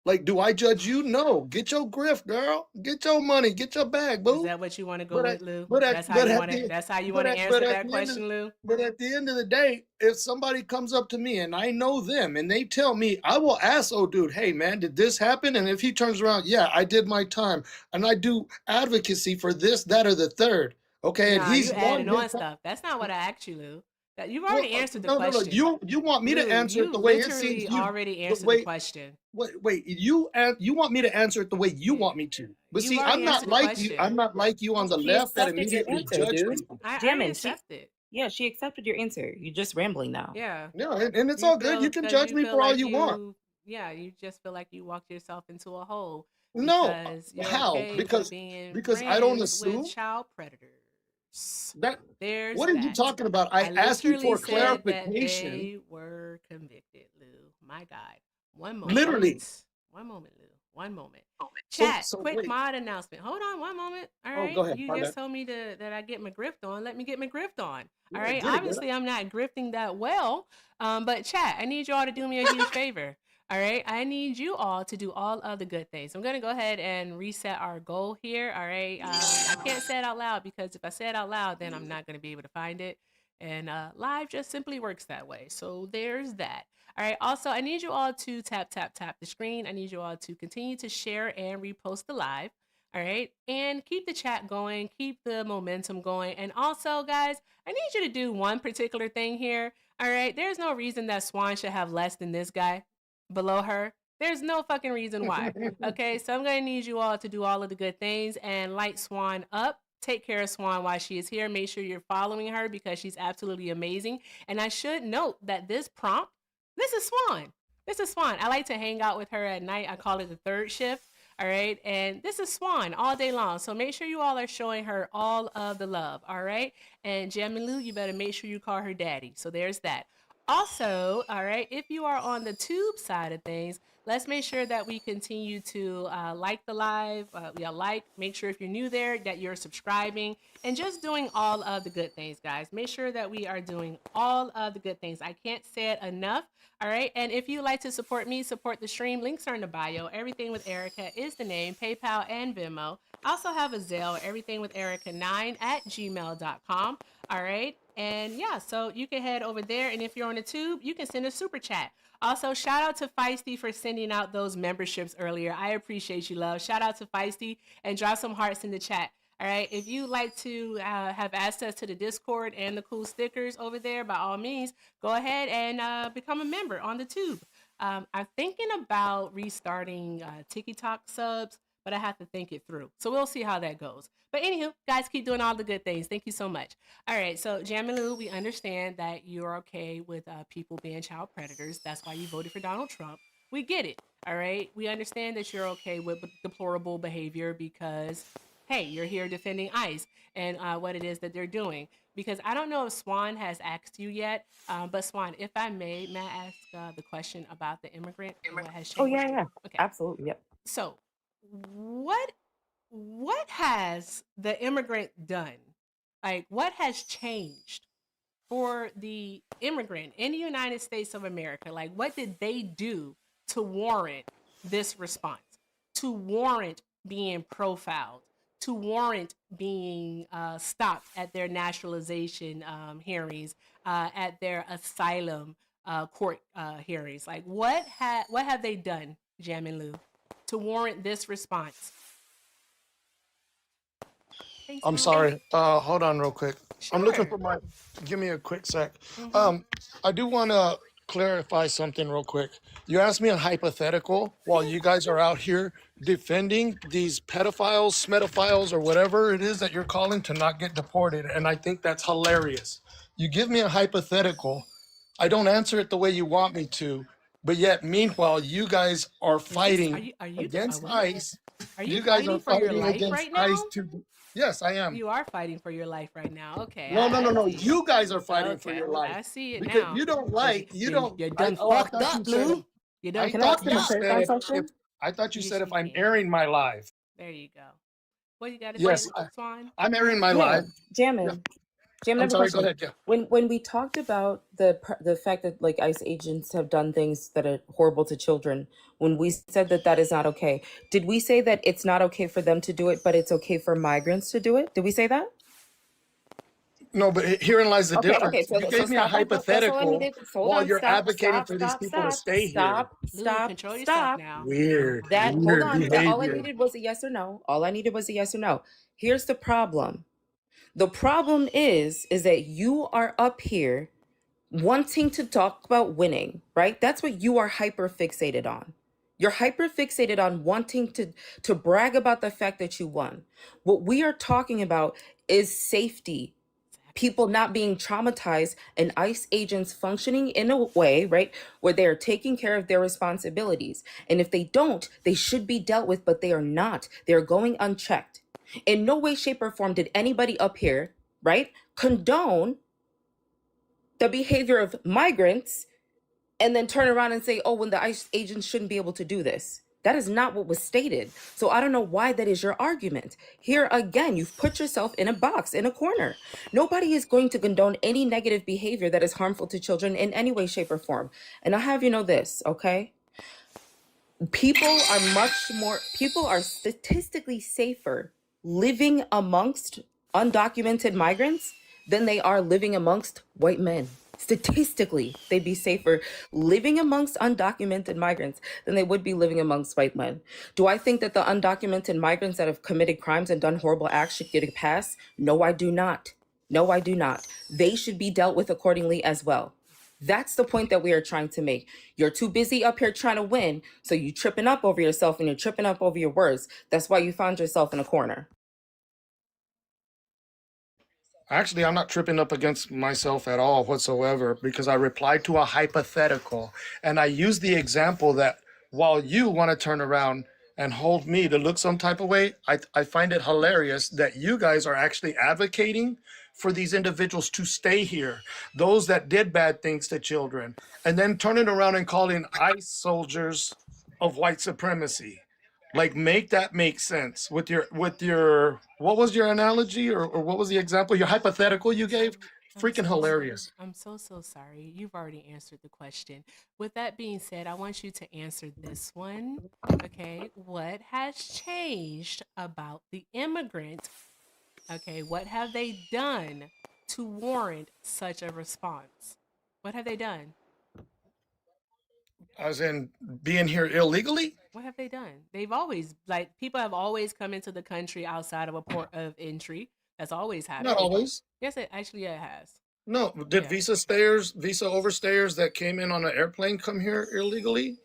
Like, do I judge you? No. Get your grift, girl. Get your money. Get your bag, Is boo. that what you want to go But with, Lou? at That's how you but want to at but answer at that the end of question, Lou? but at the end of the day, if somebody comes up to me and I know them and they tell me, I will ask, oh dude, hey man, did this happen? And if he turns around, yeah, I did my time and I do advocacy for this, that, or the third. Okay, and Nah, you he's adding done his on time. stuff. That's not what I asked you, Lou. That you've Well, already answered the no. question. You want me to Lou, answer it you the way it seems literally you already the answered the way question. wait, you want me to answer it the way you Yeah. want me to. But You've see, already answered the I'm question. not like you on the She left that accepted your immediately answer, judge dude. people. I already Jamin, accepted. she accepted your answer. You're just rambling now. Yeah. Yeah, and it's You all good. You feel can because judge you me feel for all like you want. you just feel like you walked yourself into a hole No, because you're how? okay with being Because I don't friends with assume child predators. that. There's What are you that. talking about? I I asked you literally for said that clarification. they were convicted, Lou. My God. One Literally. moment. One moment, Lou. One moment. So Chat, so quick wait. mod announcement. Hold on one moment. All Oh, go right. ahead. You My just bad. told me that I get my grift on. Let me get my grift on. All Yeah, right. get it, get it. Obviously, I'm not grifting that well. But chat, I need you all to do me a huge favor. All right. I need you all to do all of the good things. I'm going to go ahead and reset our goal here. All right. I can't say it out loud because if I say it out loud, then I'm not going to be able to find it. And live just simply works that way. So there's that. All right. Also, I need you all to tap the screen. I need you all to continue to share and repost the live. All right. And keep the chat going, keep the momentum going. And also, guys, I need you to do one particular thing here. All right. There's no reason that Swan should have less than this guy below her. There's no fucking reason why. Okay. So I'm going to need you all to do all of the good things and light Swan up. Take care of Swan while she is here. Make sure you're following her because she's absolutely amazing. And I should note that this prompt, this is Swan. This is Swan. I like to hang out with her at night. I call it the third shift. All right. And this is Swan all day long. So make sure you all are showing her all of the love. All right. And Jamilu, you better make sure you call her daddy. So there's that. Also, all right, if you are on the tube side of things, let's make sure that we continue to like the live. Make sure if you're new there that you're subscribing and just doing all of the good things, guys. Make sure that we are doing all of the good things. I can't say it enough. All right. And if you like to support me, support the stream, links are in the bio. Everything with Erica is the name, PayPal and Venmo. I also have a Zelle, everything with Erica9 at gmail.com. All right. And yeah, so you can head over there. And if you're on the tube, you can send a super chat. Also, shout out to Feisty for sending out those memberships earlier. I appreciate you, love. Shout out to Feisty and drop some hearts in the chat. All right. If you like to have access to the Discord and the cool stickers over there, by all means, go ahead and become a member on the tube. I'm thinking about restarting TikTok subs, but I have to think it through. So we'll see how that goes. But anywho, guys, keep doing all the good things. Thank you so much. All right, so Jamilu, we understand that you're okay with people being child predators. That's why you voted for Donald Trump. We get it. All right, we understand that you're okay with deplorable behavior because, hey, you're here defending ICE and what it is that they're doing. Because I don't know if Swan has asked you yet, but Swan, if I may I ask the question about the immigrant and what has Oh changed? yeah. Okay, Absolutely. Yep. so what has the immigrant done? Like, what has changed for the immigrant in the United States of America? Like, what did they do to warrant this response, to warrant being profiled, to warrant being stopped at their naturalization hearings, at their asylum court hearings? Like, what have they done, Jamin Lou, to warrant this response? Thanks, I'm Mom. sorry. Hold on real quick. I'm looking Sure. for my. Give me a quick sec. Mm-hmm. I do want to clarify something real quick. You asked me a hypothetical while Yeah. you guys are out here defending these pedophiles, smedophiles, or whatever it is that you're calling to not get deported, and I think that's hilarious. You give me a hypothetical. I don't answer it the way you want me to, but yet meanwhile you guys are Is this? fighting Are you? Are against we? ICE. Are you You guys are fighting for your fighting life against right ICE now? to. Yes, I am. You are fighting for your life right now. Okay, No, no, no, I no. see it. You guys are fighting for Okay, your life I see it because now. you don't Cause like, you you don't, you done I fucked thought up, you said, Lou. You done I Can I ask thought fucked you you a up. clarifying said, if, question? I thought you You said if you I'm can. airing my life. There you go. What you got to say, Yes, Swan? I'm airing my Yeah, life. Yeah. Jamin. Jamin, I I'm have a sorry. Go question. ahead. Yeah. When we talked about the fact that like ICE agents have done things that are horrible to children, when we said that that is not okay, did we say that it's not okay for them to do it, but it's okay for migrants to do it? Did we say that? No, but herein lies the Okay, okay. difference. So You so gave me a stop that. That's all I hypothetical needed. Hold while on. you're Stop. advocating Stop. for these Stop. people to Stop. stay here. Stop. Lou, Stop. control yourself Stop. now. That hold Weird on. That all I behavior. needed was a yes or no. All I needed was a yes or no. Here's the problem. The problem is that you are up here wanting to talk about winning, right? That's what you are hyper fixated on. You're hyper fixated on wanting to brag about the fact that you won. What we are talking about is safety, Exactly. people not being traumatized, and ICE agents functioning in a way, right, where they are taking care of their responsibilities. And if they don't, they should be dealt with, but they are not. They're going unchecked. In no way, shape, or form did anybody up here, right, condone the behavior of migrants and then turn around and say, oh, when the ICE agents shouldn't be able to do this. That is not what was stated. So I don't know why that is your argument. Here again, you've put yourself in a box, in a corner. Nobody is going to condone any negative behavior that is harmful to children in any way, shape, or form. And I'll have you know this, okay? People are statistically safer living amongst undocumented migrants than they are living amongst white men. Statistically, they'd be safer living amongst undocumented migrants than they would be living amongst white men. Do I think that the undocumented migrants that have committed crimes and done horrible acts should get a pass? No, I do not. No, I do not. They should be dealt with accordingly as well. That's the point that we are trying to make. You're too busy up here trying to win, so you tripping up over yourself and you're tripping up over your words. That's why you found yourself in a corner. Actually, I'm not tripping up against myself at all whatsoever because I replied to a hypothetical and I used the example that while you want to turn around and hold me to look some type of way, I find it hilarious that you guys are actually advocating for these individuals to stay here, those that did bad things to children, and then turning around and calling ICE soldiers of white supremacy. Like make that make sense with your what was your analogy or what was the example, your hypothetical you gave? I'm Freaking so hilarious. I'm so sorry. You've already answered the question. With that being said, I want you to answer this one. Okay, what has changed about the immigrant? Okay, what have they done to warrant such a response? What have they done? As in being here illegally? What have they done? They've always, like, people have always come into the country outside of a port of entry. That's always Not happened. always. Yes, it actually, yeah, it has. No. Did Yeah. visa overstayers that came in on an airplane come here illegally?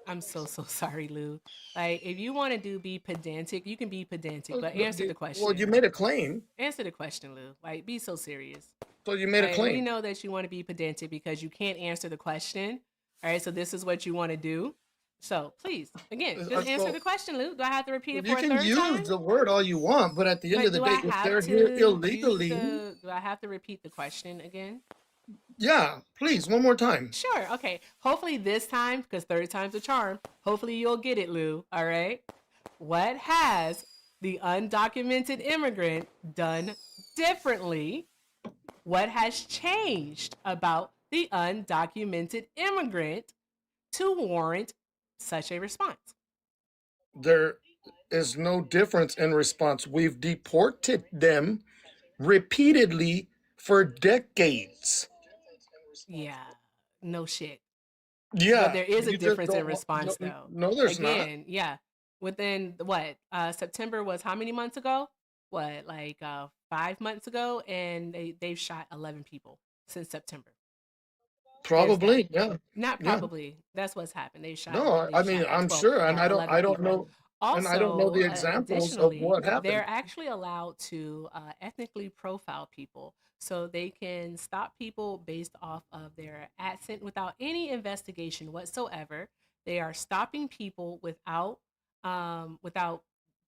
I'm so sorry, Lou. Like, if you want to be pedantic, you can be pedantic, Well, but answer the well, you question. made a claim. Answer the question, Lou. Like, be so serious. So you made a Like, we claim. know that you want to be pedantic because you can't answer the question. All right, so this is what you want to do. So please, again, just answer So the question, Lou. Do I have to repeat it you for a can third use time? the word all you want, but at the end of But the do day, I if have they're here to use illegally, the? Do I have to repeat the question again? yeah, please, one more time. Sure. Okay. Hopefully this time, because third time's a charm. Hopefully you'll get it, Lou. All right. What has the undocumented immigrant done differently? What has changed about the undocumented immigrant to warrant such a response? There is no difference in response. We've deported them repeatedly for decades. Yeah, no shit. But Yeah, there is a you just difference in don't. response, though. No, there's not. Again, yeah. Within what? September was how many months ago? What, like 5 months ago? And they've shot 11 people since September. There's that. Probably, yeah, Not yeah. probably. That's what's happened. No, I They've mean, shot like I'm 12. sure, and Yeah, 11 I don't people. know, and I don't know Also, the examples of additionally, what happened. they're actually allowed to ethnically profile people, so they can stop people based off of their accent without any investigation whatsoever. They are stopping people without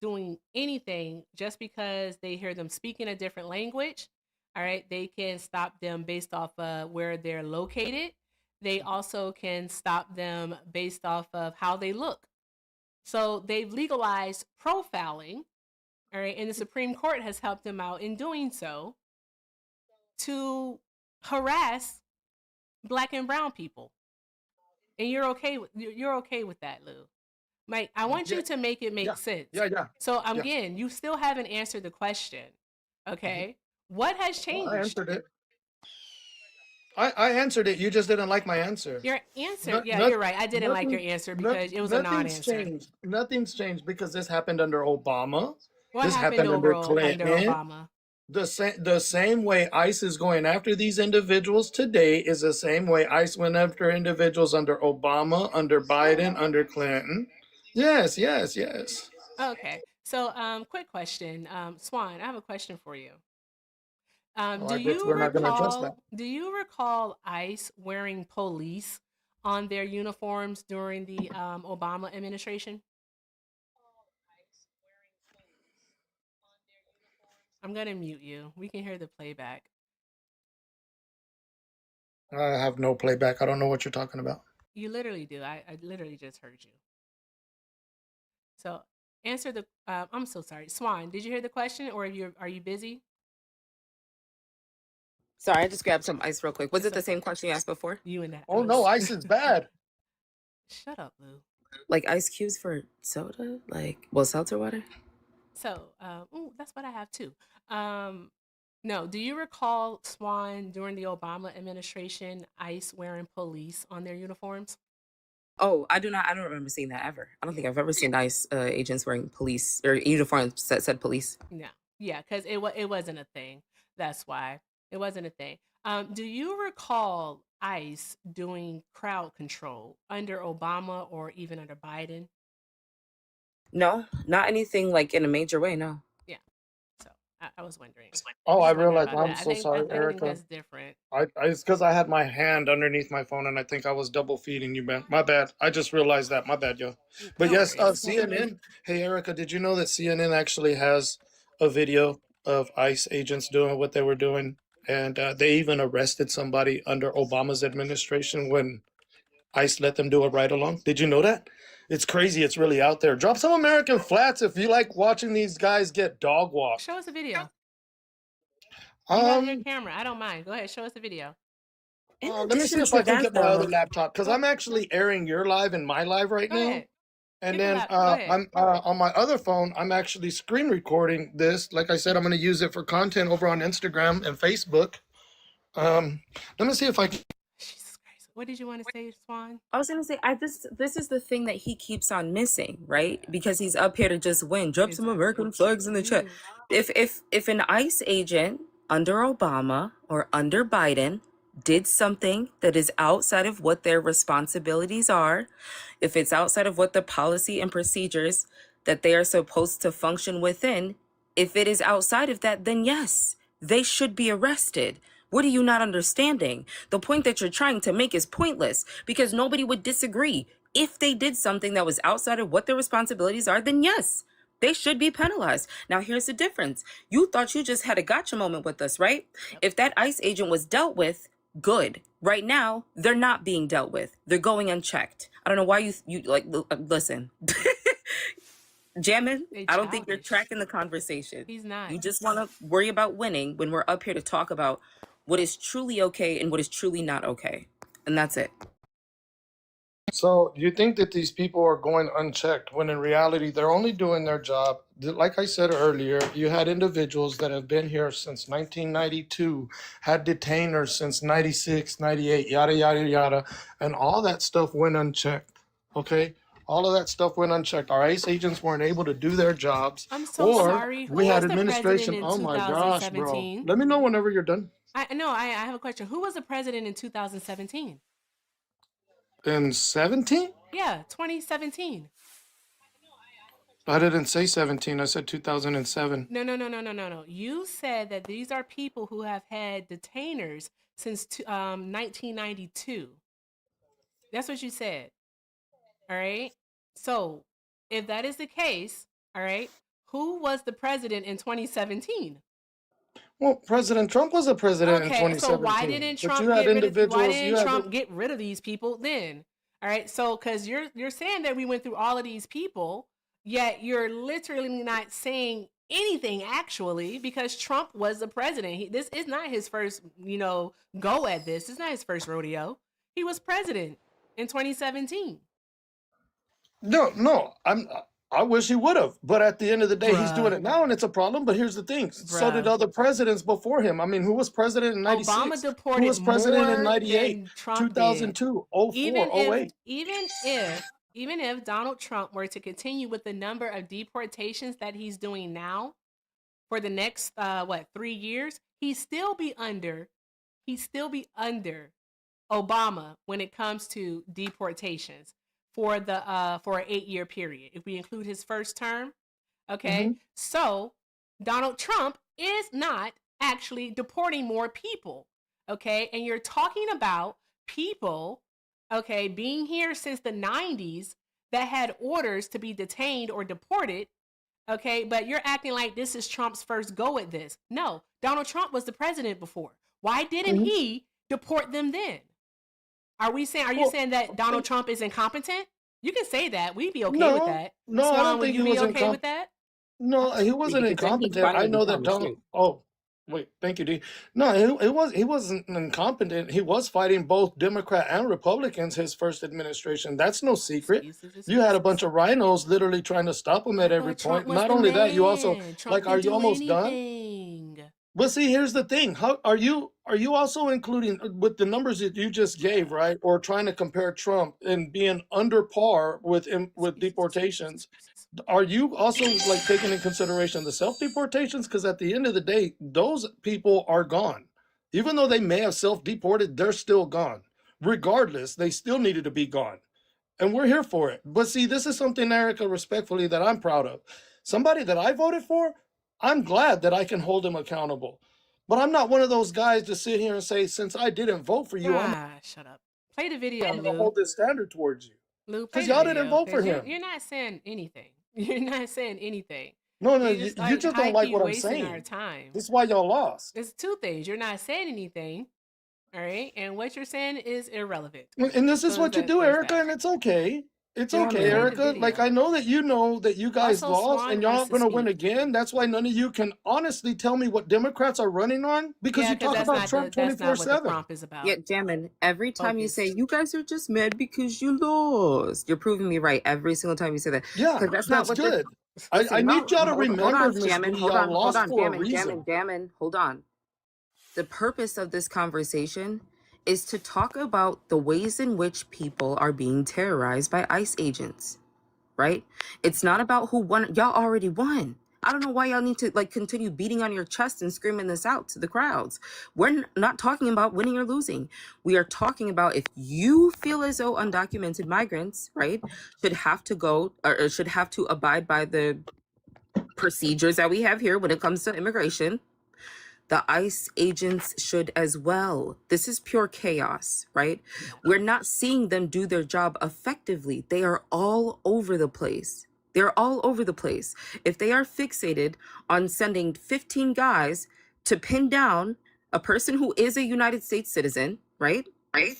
doing anything just because they hear them speaking a different language. All right, they can stop them based off where they're located. They also can stop them based off of how they look. So they've legalized profiling, all right, and the Supreme Court has helped them out in doing so to harass black and brown people. And you're okay with that, Lou. Mike, I want Yeah, you to make it make yeah, sense. yeah, yeah, So yeah. again, you still haven't answered the question. Mhm. Okay. What has Well, I changed? answered it. I answered it. You just didn't like my answer. Your answer, Not, yeah, not, you're right. I didn't like your nothing, answer not, because it was a nothing's non-answer. changed. Nothing's changed because this happened under Obama. What This happened happened under under Clinton. Obama? The same way ICE is going after these individuals today is the same way ICE went after individuals under Obama, under Biden, under Clinton. Yes, yes, yes. Okay. So quick question. Swan, I have a question for you. Oh, I guess we're not going to address that. Do you recall ICE wearing police on their uniforms during the Obama administration? I'm gonna mute you. We can hear the playback. I have no playback. I don't know what you're talking about. You literally do. I literally just heard you. So answer the. I'm so sorry, Swan. Did you hear the question, or are you busy? Sorry, I just grabbed some ice real quick. Was It's it the okay. same question you asked before? You and that Oh no, ice. ICE is bad. Shut up, Lou. Like ice cubes for soda? Like, well, seltzer water? So, ooh, that's what I have too. Um, no, do you recall Swan during the Obama administration, ICE wearing police on their uniforms? Oh, I do not. I don't remember seeing that ever. I don't think I've ever seen ICE agents wearing police or uniforms that said police. No, yeah, because it wasn't a thing. That's why it wasn't a thing. Do you recall ICE doing crowd control under Obama or even under Biden? No, not anything like in a major way. No. Yeah. So I was wondering. I Oh, was I just wondering realized. about I'm that. so sorry, I think Erica. that's different. It's because I had my hand underneath my phone and I think I was double feeding you, man. My bad. I just realized that. My bad, yo. But No yes, worries. CNN. Hey, Erica, did you know that CNN actually has a video of ICE agents doing what they were doing? And they even arrested somebody under Obama's administration when ICE let them do a ride along. Did you know that? It's crazy. It's really out there. Drop some American flats if you like watching these guys get dog walked. Show us a video. You have your Um, camera. I don't mind. Go ahead. Show us the video. In let me see addition if I to can that, get my other though, laptop because Go I'm actually airing your live and my live right go now. ahead. And Get the then lap. Go ahead. I'm on my other phone. I'm actually screen recording this. Like I said, I'm going to use it for content over on Instagram and Facebook. Let me see if I can. Jesus Christ. What did you want to say, Swan? I was gonna say, this is the thing that he keeps on missing, right? Because he's up here to just win. Drop some Exactly. American flags in the chat. If an ICE agent under Obama or under Biden did something that is outside of what their responsibilities are, if it's outside of what the policy and procedures that they are supposed to function within, if it is outside of that, then yes, they should be arrested. What are you not understanding? The point that you're trying to make is pointless because nobody would disagree. If they did something that was outside of what their responsibilities are, then yes, they should be penalized. Now, here's the difference. You thought you just had a gotcha moment with us, right? Yep. If that ICE agent was dealt with, good. Right now, they're not being dealt with. They're going unchecked. I don't know why you like, listen. Jamming, They I don't think you're childish. tracking the conversation. He's not. You just want to worry about winning when we're up here to talk about what is truly okay and what is truly not okay. And that's it. So, do you think that these people are going unchecked when in reality they're only doing their job? Like I said earlier, you had individuals that have been here since 1992, had detainers since 96, 98, yada, yada, yada, and all that stuff went unchecked. Okay? All of that stuff went unchecked. Our ICE agents weren't able to do their jobs, I'm so or sorry. we Who had was the president administration. in Oh my gosh, bro. 2017? Let me know whenever you're done. I have a question. Who was the president in 2017? In 17? Yeah, 2017. I didn't say 17. I said 2007. No. You said that these are people who have had detainers since 1992. That's what you said. All right. So if that is the case, all right, Who was the president in 2017? Well, President Trump was a president in Okay, so why 2017, didn't but you Trump had get rid of individuals. You had these people then? All right, so because you're saying that we went through all of these people, yet you're literally not saying anything actually because Trump was the president. This is not his first, go at this. It's not his first rodeo. He was president in 2017. no. I wish he would have, but at the end of the day, he's doing Bruh, it now, and it's a problem. But here's the thing: so did bruh. other presidents before him. I mean, who was president in Obama '96? Who deported was president in more '98, than Trump did. 2002, oh even 04, oh if 08? even if even if Donald Trump were to continue with the number of deportations that he's doing now for the next 3 years, he'd still be under Obama when it comes to deportations for an 8-year period if we include his first term. Okay, Mm-hmm. so Donald Trump is not actually deporting more people. Okay, and you're talking about people, okay, being here since the 90s that had orders to be detained or deported. Okay, but you're acting like this is Trump's first go at this. No, Donald Trump was the president before. Why didn't Mm-hmm. he deport them then? Are you Well, saying that Donald Trump is incompetent? You can say that. We'd be okay with no, that. no, I Swan, don't would think you he be was okay with incompetent. that? No, he Absolutely, wasn't because then he'd incompetent. I finally know that become Donald. strict. Oh, wait, thank you, D. No, he wasn't incompetent. He was fighting both Democrat and Republicans his first administration. That's no secret. Excuses, You had a bunch excuses. of rhinos literally trying to stop him I at every thought Trump point. was Not the only that, you also man. Trump like, can are you do almost done? anything. But see, here's the thing. How are you also including with the numbers that you just gave, right? Or trying to compare Trump and being under par with Excuses, excuses, deportations? excuses. Are you also like taking in consideration the self deportations? Because at the end of the day, those people are gone. Even though they may have self deported, they're still gone. Regardless, they still needed to be gone. And we're here for it. But see, this is something, Erica, respectfully, that I'm proud of. Somebody that I voted for, I'm glad that I can hold him accountable. But I'm not one of those guys to sit here and say, since I didn't vote for you, I'm Shut up. Play the video, going to Lou. hold this standard towards you. Lou, play Because the y'all didn't video vote for because you're him. you're not saying anything. You're not saying anything. No, no, You you, just you like just high don't like key what I'm wasting our saying. time. This is why y'all lost. It's two things. You're not saying anything, all right, and what you're saying is irrelevant. And this is So what you do, there's Erica, that. and it's okay. It's okay, Play Jamming. the Erica. Like, I video. know that you guys Also, lost Swan and y'all wants not to going to win speak. again. That's why none of you can honestly tell me what Democrats are running on, because Yeah, you because talk about Trump that's not what the 24/7. prompt is Yeah, about. Jamming. Every time you say Focus. you guys are just mad because you lost, you're proving me right every single time you say that. Yeah, Because that's not that's what this. good. I Listen, need no, y'all to hold remember, on, Miss D, Jamming. y'all Hold lost on, for a Jamming, reason. Jamming. Hold on. The purpose of this conversation is to talk about the ways in which people are being terrorized by ICE agents, right? It's not about who won. Y'all already won. I don't know why y'all need to like continue beating on your chest and screaming this out to the crowds. We're not talking about winning or losing. We are talking about if you feel as though undocumented migrants, right, should have to go or should have to abide by the procedures that we have here when it comes to immigration, the ICE agents should as well. This is pure chaos, right? We're not seeing them do their job effectively. They are all over the place. They're all over the place. If they are fixated on sending 15 guys to pin down a person who is a United States citizen, right? Right.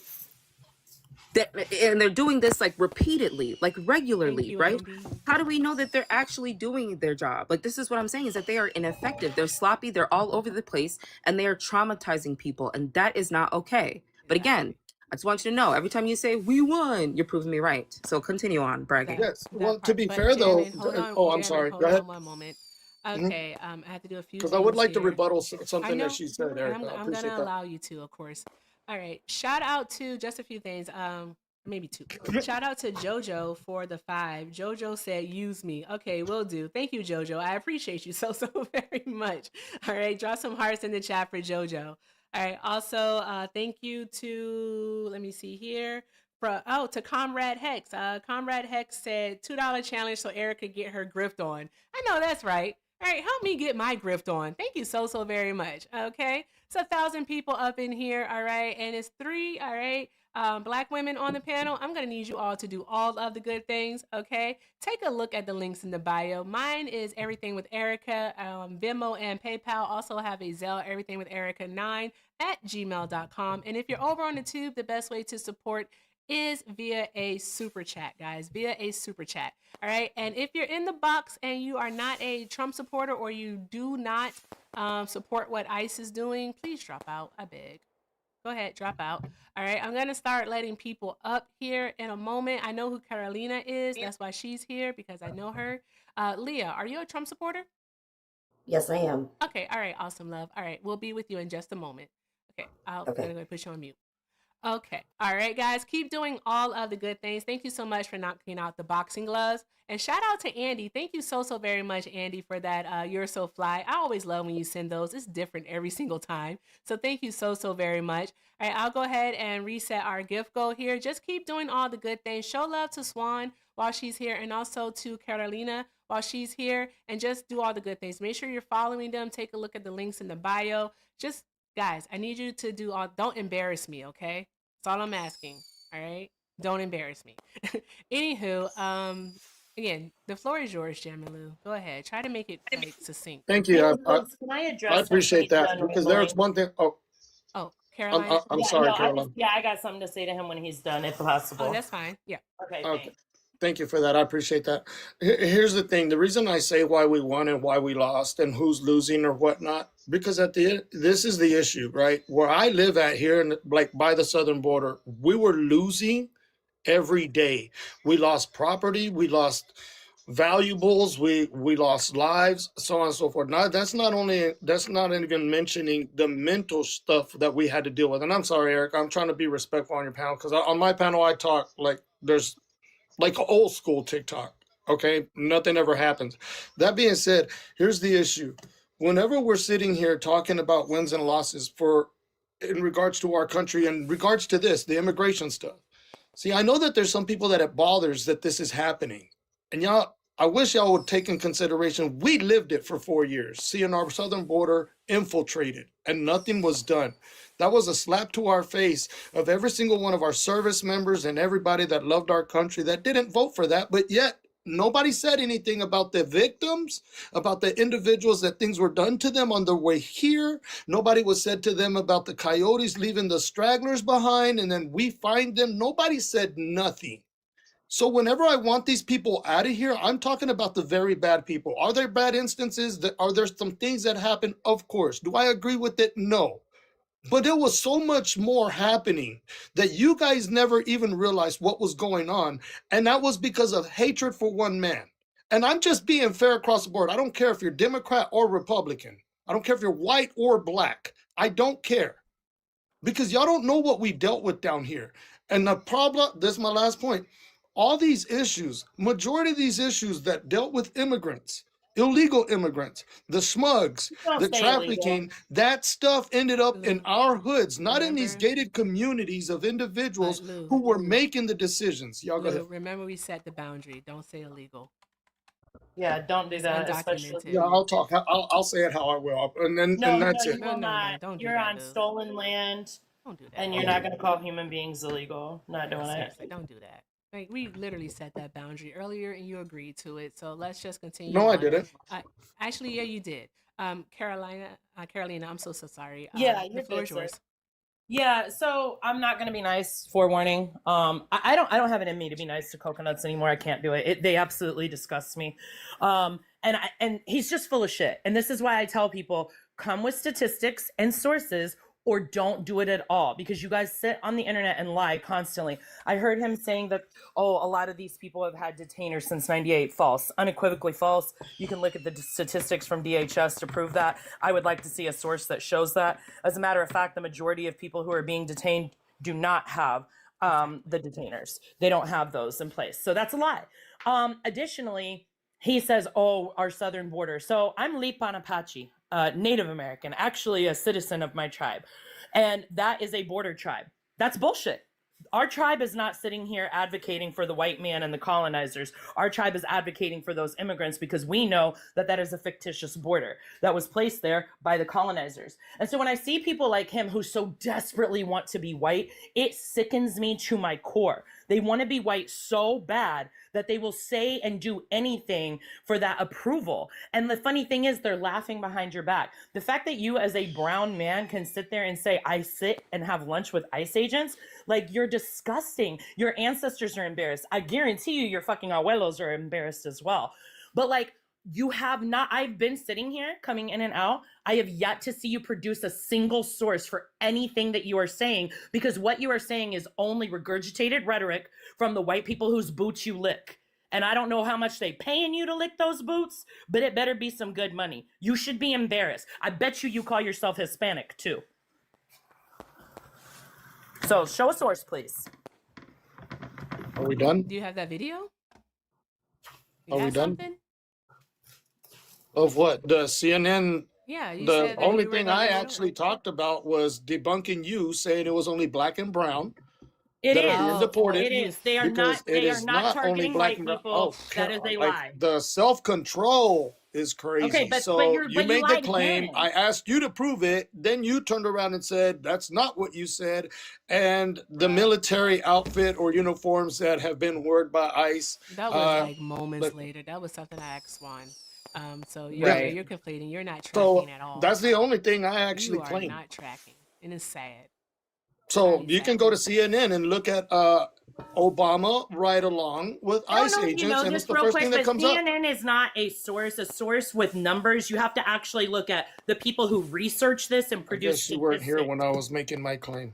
And they're doing this like repeatedly, like Thank regularly, you, right? Andy. How do we know that they're actually doing their job? Like, this is what I'm saying, is that they are ineffective, they're sloppy, they're all over the place, and they are traumatizing people, and that is not okay. But again, Exactly. I just want you to know, every time you say we won, you're proving me right. So continue on bragging. Yes. Well, That to part. be But fair, though, I'm Jamming, sorry. Go hold ahead. on one moment. Because Okay, I have to do a few I would things like to here. rebuttal I something that know, she said, and Erica. I I'm gonna appreciate that. allow you to, of course. All right. Shout out to just a few things. Maybe two. Shout out to JoJo for the 5. JoJo said, "Use me." Okay, will do. Thank you, JoJo. I appreciate you so very much. All right, drop some hearts in the chat for JoJo. All right. Also, thank you to let me see here. To Comrade Hex. Comrade Hex said $2 challenge so Eric could get her grift on. I know that's right. All right, help me get my grift on. Thank you so very much. Okay, it's 1,000 people up in here. All right, and it's three. All right, black women on the panel. I'm gonna need you all to do all of the good things. Okay, take a look at the links in the bio. Mine is Everything with Erica. Venmo and PayPal also have a Zelle, Everything with Erica 9 at gmail.com. And if you're over on the tube, the best way to support is via a super chat, guys, via a super chat. All right. And if you're in the box and you are not a Trump supporter or you do not support what ICE is doing, please drop out. I beg. Go ahead, drop out. All right. I'm going to start letting people up here in a moment. I know who Carolina is. That's why she's here, because I know her. Leah, are you a Trump supporter? Yes, I am. Okay. All right. Awesome, love. All right. We'll be with you in just a moment. Okay. I'm going to go put you on mute. Okay. All right, guys. Keep doing all of the good things. Thank you so much for knocking out the boxing gloves. And shout out to Andy. Thank you so very much, Andy, for that. You're so fly. I always love when you send those. It's different every single time. So thank you so very much. All right, I'll go ahead and reset our gift goal here. Just keep doing all the good things. Show love to Swan while she's here, and also to Carolina while she's here. And just do all the good things. Make sure you're following them. Take a look at the links in the bio. Just guys, I need you to do all, don't embarrass me, okay? That's all I'm asking. All right? Don't embarrass me. Anywho, again, the floor is yours, Jamilu. Go ahead. Try to make it like succinct. Thank Hey, you. Luke, can I address I something appreciate he's that done because recently? there's one thing. Oh, Carolina. I'm Yeah, sorry, no, Caroline. I got something to say to him when he's done, if possible. Oh, that's fine. Yeah. Okay, Okay. thanks. Thank you for that. I appreciate that. Here's the thing. The reason I say why we won and why we lost and who's losing or whatnot, because at the end, this is the issue, right? Where I live at here, and like by the southern border, we were losing every day. We lost property. We lost valuables. We lost lives, so on and so forth. Now that's not even mentioning the mental stuff that we had to deal with. And I'm sorry, Eric, I'm trying to be respectful on your panel, because on my panel I talk like there's like old school TikTok. Okay, nothing ever happens. That being said, here's the issue. Whenever we're sitting here talking about wins and losses in regards to our country, in regards to this, the immigration stuff. See, I know that there's some people that it bothers that this is happening. And y'all, I wish y'all would take in consideration, we lived it for 4 years, seeing our southern border infiltrated, and nothing was done. That was a slap to our face of every single one of our service members and everybody that loved our country that didn't vote for that, but yet nobody said anything about the victims, about the individuals that things were done to them on their way here. Nobody was said to them about the coyotes leaving the stragglers behind, and then we find them. Nobody said nothing. So whenever I want these people out of here, I'm talking about the very bad people. Are there bad instances? Are there some things that happen? Of course. Do I agree with it? No. But there was so much more happening that you guys never even realized what was going on. And that was because of hatred for one man. And I'm just being fair across the board. I don't care if you're Democrat or Republican. I don't care if you're white or black. I don't care. Because y'all don't know what we dealt with down here. And the problem, this is my last point. All these issues, majority of these issues that dealt with immigrants, illegal immigrants, the smugs, the trafficking, that stuff ended up in our hoods, not in these gated communities of individuals who were making the decisions. Y'all go ahead. Remember, we set the boundary. Don't say illegal. Yeah, don't do that. Undocumented. Yeah, I'll talk. I'll say it how I will, and that's it. You will not. Don't do you're that, on stolen land. Don't do that. And you're not going to call human beings illegal. Not doing it. Don't do that. Like, we literally set that boundary earlier, and you agreed to it. So let's just continue. No, I didn't. Actually, yeah, you did. Carolina, I'm so sorry. Yeah, the floor is yours. Yeah, so I'm not gonna be nice. Forewarning. I don't have it in me to be nice to coconuts anymore. I can't do it. They absolutely disgust me. And he's just full of shit. And this is why I tell people, come with statistics and sources, or don't do it at all, because you guys sit on the internet and lie constantly. I heard him saying that, a lot of these people have had detainers since 98. False, unequivocally false. You can look at the statistics from DHS to prove that. I would like to see a source that shows that. As a matter of fact, the majority of people who are being detained do not have the detainers. They don't have those in place. So that's a lie. Additionally, he says, our southern border. So I'm Lipan Apache, Native American, actually a citizen of my tribe. And that is a border tribe. That's bullshit. Our tribe is not sitting here advocating for the white man and the colonizers. Our tribe is advocating for those immigrants because we know that that is a fictitious border that was placed there by the colonizers. And so when I see people like him who so desperately want to be white, it sickens me to my core. They want to be white so bad that they will say and do anything for that approval. And the funny thing is, they're laughing behind your back. The fact that you, as a brown man, can sit there and say, I sit and have lunch with ICE agents, like, you're disgusting. Your ancestors are embarrassed. I guarantee you, your fucking abuelos are embarrassed as well. But like, you have not, I've been sitting here coming in and out. I have yet to see you produce a single source for anything that you are saying, because what you are saying is only regurgitated rhetoric from the white people whose boots you lick. And I don't know how much they paying you to lick those boots, but it better be some good money. You should be embarrassed. I bet you call yourself Hispanic too. So show a source, please. Are we done? Do you have that video? You Are got we done? something? Of what? The CNN. Yeah, you The said that only you were thing gonna I do it. actually talked about was debunking you saying it was only black and brown It that is. are being Oh, deported. It is. They are Because not. it They are is not not only targeting black white and brown. people. That is a Like lie. the self-control is crazy. Okay, but So you're you but you made the lied claim. again. I asked you to prove it. Then you turned around and said that's not what you said. And the military outfit or uniforms that have been worn by ICE. that was like moments but later. That was something I asked Swan. So Yeah. yeah, Right. you're conflating. You're not So tracking at all. that's the only thing I actually You are claimed. not tracking, and it's sad. So Very you sad. can go to CNN and look at Obama ride along with I ICE don't know if you agents, know and it's this the real first quick, thing that but comes up. CNN is not a source with numbers. You have to actually look at the people who research this and I produce guess you weren't here statistics. when I was making my claim.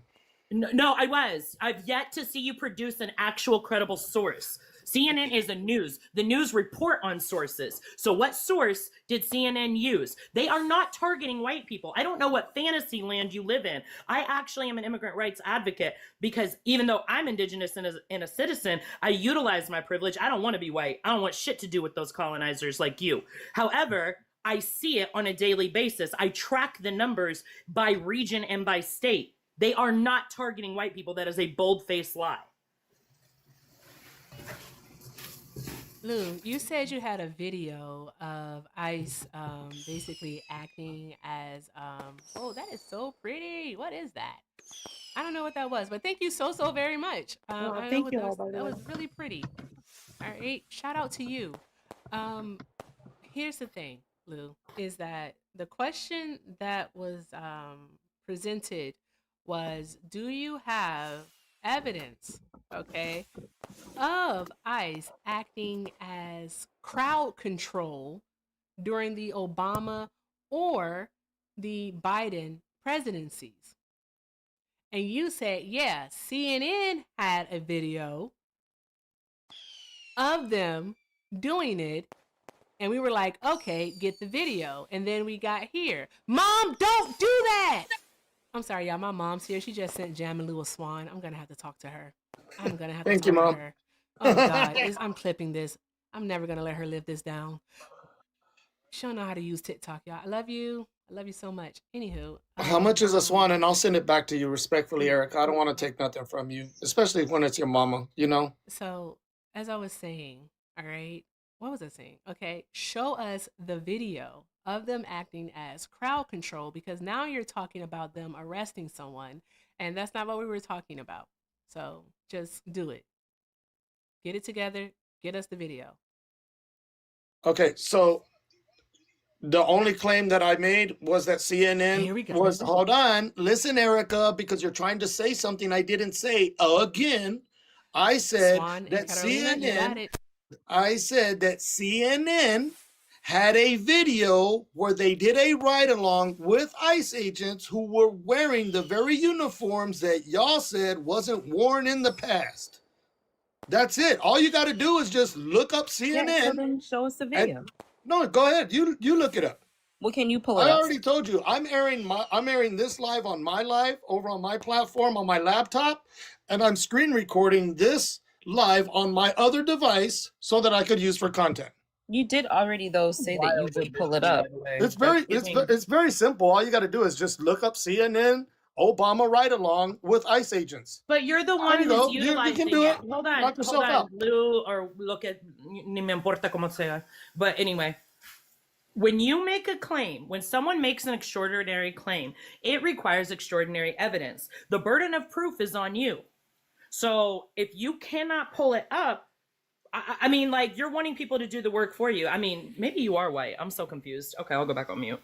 No, I was. I've yet to see you produce an actual credible source. CNN is the news report on sources. So what source did CNN use? They are not targeting white people. I don't know what fantasy land you live in. I actually am an immigrant rights advocate because even though I'm indigenous and a citizen, I utilize my privilege. I don't want to be white. I don't want shit to do with those colonizers like you. However, I see it on a daily basis. I track the numbers by region and by state. They are not targeting white people. That is a bold-faced lie. Lou, you said you had a video of ICE basically acting as oh, that is so pretty. What is that? I don't know what that was, but thank you so very much. I know thank you all, by the that way. was really pretty. All right, shout out to you. Here's the thing, Lou, is that the question that was presented was, do you have evidence, okay, of ICE acting as crowd control during the Obama or the Biden presidencies? And you said, yeah, CNN had a video of them doing it. And we were like, okay, get the video. And then we got here. Mom, don't do that. I'm sorry, y'all. My mom's here. She just sent Jam and Lou a Swan. I'm going to have to talk to her. I'm going to have Thank to you, talk Mom. to her. Oh, God. I'm clipping this. I'm never going to let her live this down. She don't know how to use TikTok, y'all. I love you. I love you so much. Anywho. How much is a swan? And I'll send it back to you respectfully, Eric. I don't want to take nothing from you, especially when it's your mama, you know? So, as I was saying, all right, what was I saying? Okay, show us the video of them acting as crowd control, because now you're talking about them arresting someone, and that's not what we were talking about. So just do it. Get it together. Get us the video. Okay, so the only claim that I made was that Here we CNN go. was, hold on, listen, Erica, because you're trying to say something I didn't say again. I said Swan and that Carolina, you got CNN, it. I said that CNN had a video where they did a ride along with ICE agents who were wearing the very uniforms that y'all said wasn't worn in the past. That's it. All you got to do is just look up CNN. Yeah, so then show us the video. No, go ahead. You look it up. Well, can you pull it I up? already told you. I'm airing this live on my live over on my platform on my laptop, and I'm screen recording this live on my other device so that I could use for content. You did already though say that you would pull it up. It's very simple. All you got to do is just look up CNN Obama ride-along with ICE agents. But you're the There one you who's go. You utilizing can do it. Hold on, Knock yourself out. Lou, or look at, ni me importa como sea. But anyway, when you make a claim, when someone makes an extraordinary claim, it requires extraordinary evidence. The burden of proof is on you. So if you cannot pull it up, I mean, like, you're wanting people to do the work for you. I mean, maybe you are white. I'm so confused. Okay, I'll go back on mute.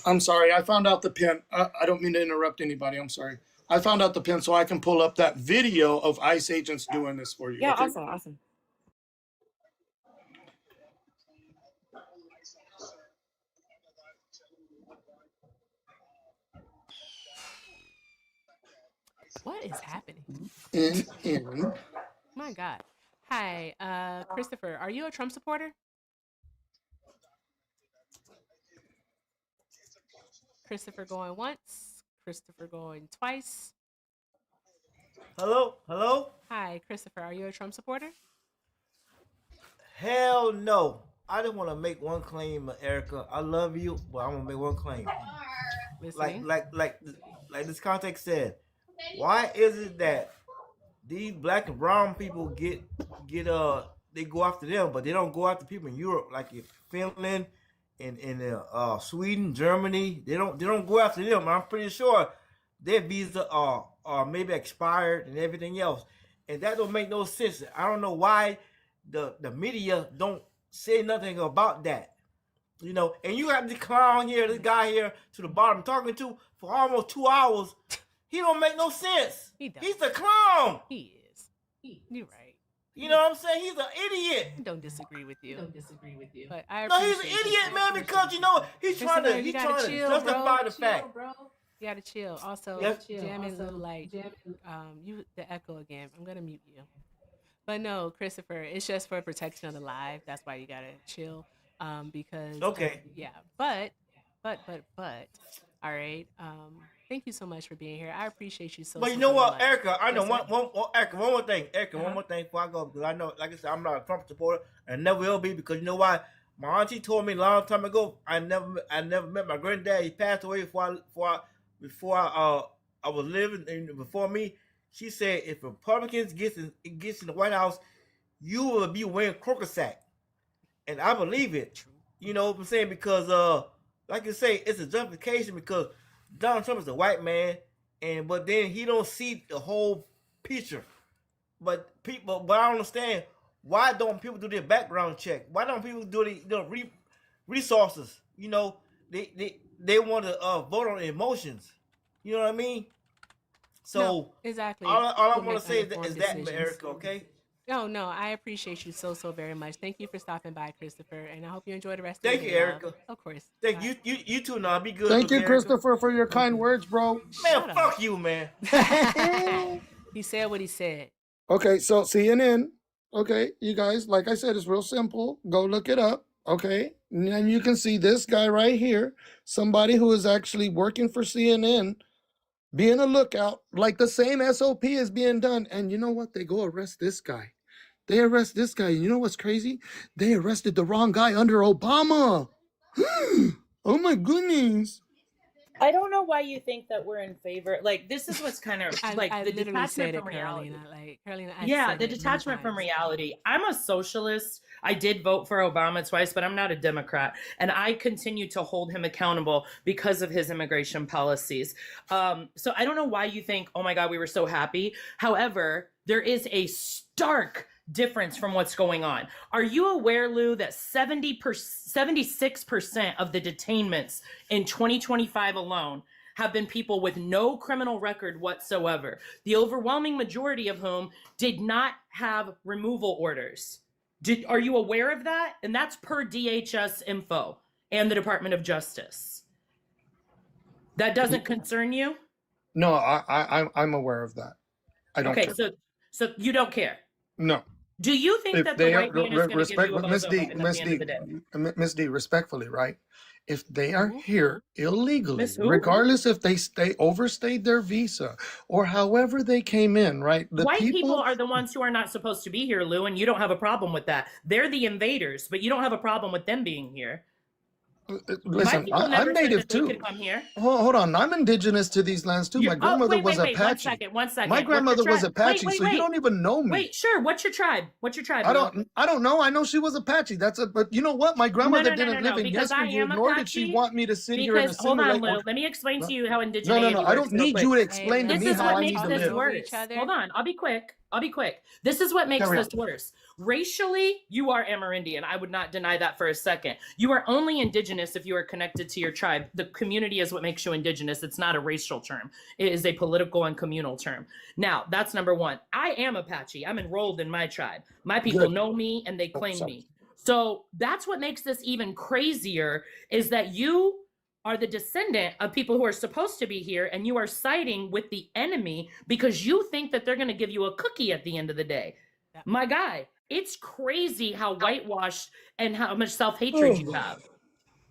I'm sorry. I found out the pin. I don't mean to interrupt anybody. I'm sorry. I found out the pin so I can pull up that video of ICE agents doing this for you. Yeah, okay? awesome. What is happening? In. My God. Hi, Christopher. Are you a Trump supporter? Christopher going once. Christopher going twice. Hello? Hello? Hi, Christopher. Are you a Trump supporter? Hell no. I just want to make one claim, Erica. I love you, but I'm gonna make one claim. Listening. Like this context said. Why is it that these black and brown people get they go after them, but they don't go after people in Europe, like in Finland, in Sweden, Germany? They don't go after them. I'm pretty sure their visa are maybe expired and everything else, and that don't make no sense. I don't know why the media don't say nothing about that. You know, and you have this clown here, this guy here to the bottom talking to for almost 2 hours. He don't make no sense. He does. He's a clown. He is. You're right. You know what I'm saying? He's an idiot. I don't disagree with you. But No, he's an idiot, man, because you know he's trying to justify the fact. Bro. You gotta chill. Also, Yep. jamming Lou like you the echo again. I'm gonna mute you. But no, Christopher, it's just for protection of the live. That's why you gotta chill. Because Okay. yeah. But all right. Thank you so much for being here. I appreciate you so. But you know what, much. Erica? I know Yes, one more thing. Erica, one more thing before I go, because I know, like I said, I'm not a Trump supporter and never will be, because you know why? My auntie told me a long time ago. I never met my granddad. He passed away before I was living, and before me. She said if Republicans gets in the White House, you will be wearing croaker sack, and I believe it. You know what I'm saying? Because like you say, it's a justification because Donald Trump is a white man, but then he don't see the whole picture. But I don't understand, why don't people do their background check? Why don't people do the resources? You know, they want to vote on emotions. You know what I mean? So no, exactly. All I We'll want to say is make that, decisions. Erica, okay? No, I appreciate you so very much. Thank you for stopping by, Christopher, and I hope you enjoy the rest Thank of your you, day. Erica. Of course. Thank you. You too. Now be good. Thank you, Erica. Christopher, for your kind words, bro. Man, Shut fuck up. you, man. He said what he said. Okay, so CNN. Okay, you guys, like I said, it's real simple. Go look it up. Okay, and you can see this guy right here, somebody who is actually working for CNN, being a lookout, like the same SOP is being done. And you know what? They go arrest this guy. They arrest this guy. And you know what's crazy? They arrested the wrong guy under Obama. Oh my goodness. I don't know why you think that we're in favor. Like, this is what's kind of like I the literally said detachment it, from reality. Carolina. Like Carolina, I Yeah, said the it many detachment from times. reality. I'm a socialist. I did vote for Obama twice, but I'm not a Democrat. And I continue to hold him accountable because of his immigration policies. So I don't know why you think, oh my God, we were so happy. However, there is a stark difference from what's going on. Are you aware, Lou, that 76% of the detainments in 2025 alone have been people with no criminal record whatsoever, the overwhelming majority of whom did not have removal orders? Are you aware of that? And that's per DHS info and the Department of Justice. That doesn't concern you? No, I'm aware of that. I don't Okay, care. so you don't care. No. Do you think If that the they white are man is going to give respect, you a Miss bozo D, at the end of the day? Miss D, respectfully, right? If they are here illegally, Miss who? regardless if they overstayed their visa or however they came in, right? The White people are the ones who are not supposed to be here, Lou, and you don't have a problem with that. They're the invaders, but you don't have a problem with them being here. My Listen, people I'm never said native that they could too. come here. Hold on, I'm indigenous to these lands too. My grandmother Wait, was wait, wait. One Apache. second. One second. My What's your grandmother was tribe? Wait, Apache, wait, so you wait. don't even know me. Wait, sure. What's your tribe? What's your tribe, I Lou? don't know. I know she was Apache. But you know what? My grandmother didn't live in Because I yesteryear, am nor did she Apache. want me to sit here and Because hold on, assimilate. Lou. Let me explain No, to you how no, indigeneity I works don't real need quick. you to Hey, explain to let's This me is how what not I makes need to talk this live. over each worse. other. Hold on, I'll be quick. This is what makes Carry on. this worse. Racially, you are Amerindian. I would not deny that for a second. You are only indigenous if you are connected to your tribe. The community is what makes you indigenous. It's not a racial term. It is a political and communal term. Now, that's number one. I am Apache. I'm enrolled in my tribe. My people Good. know me and they Oh, claim sorry. me. So that's what makes this even crazier is that you are the descendant of people who are supposed to be here and you are siding with the enemy because you think that they're going to give you a cookie at the end of the day. Yeah. My guy, it's crazy how whitewashed and how much self-hatred you have.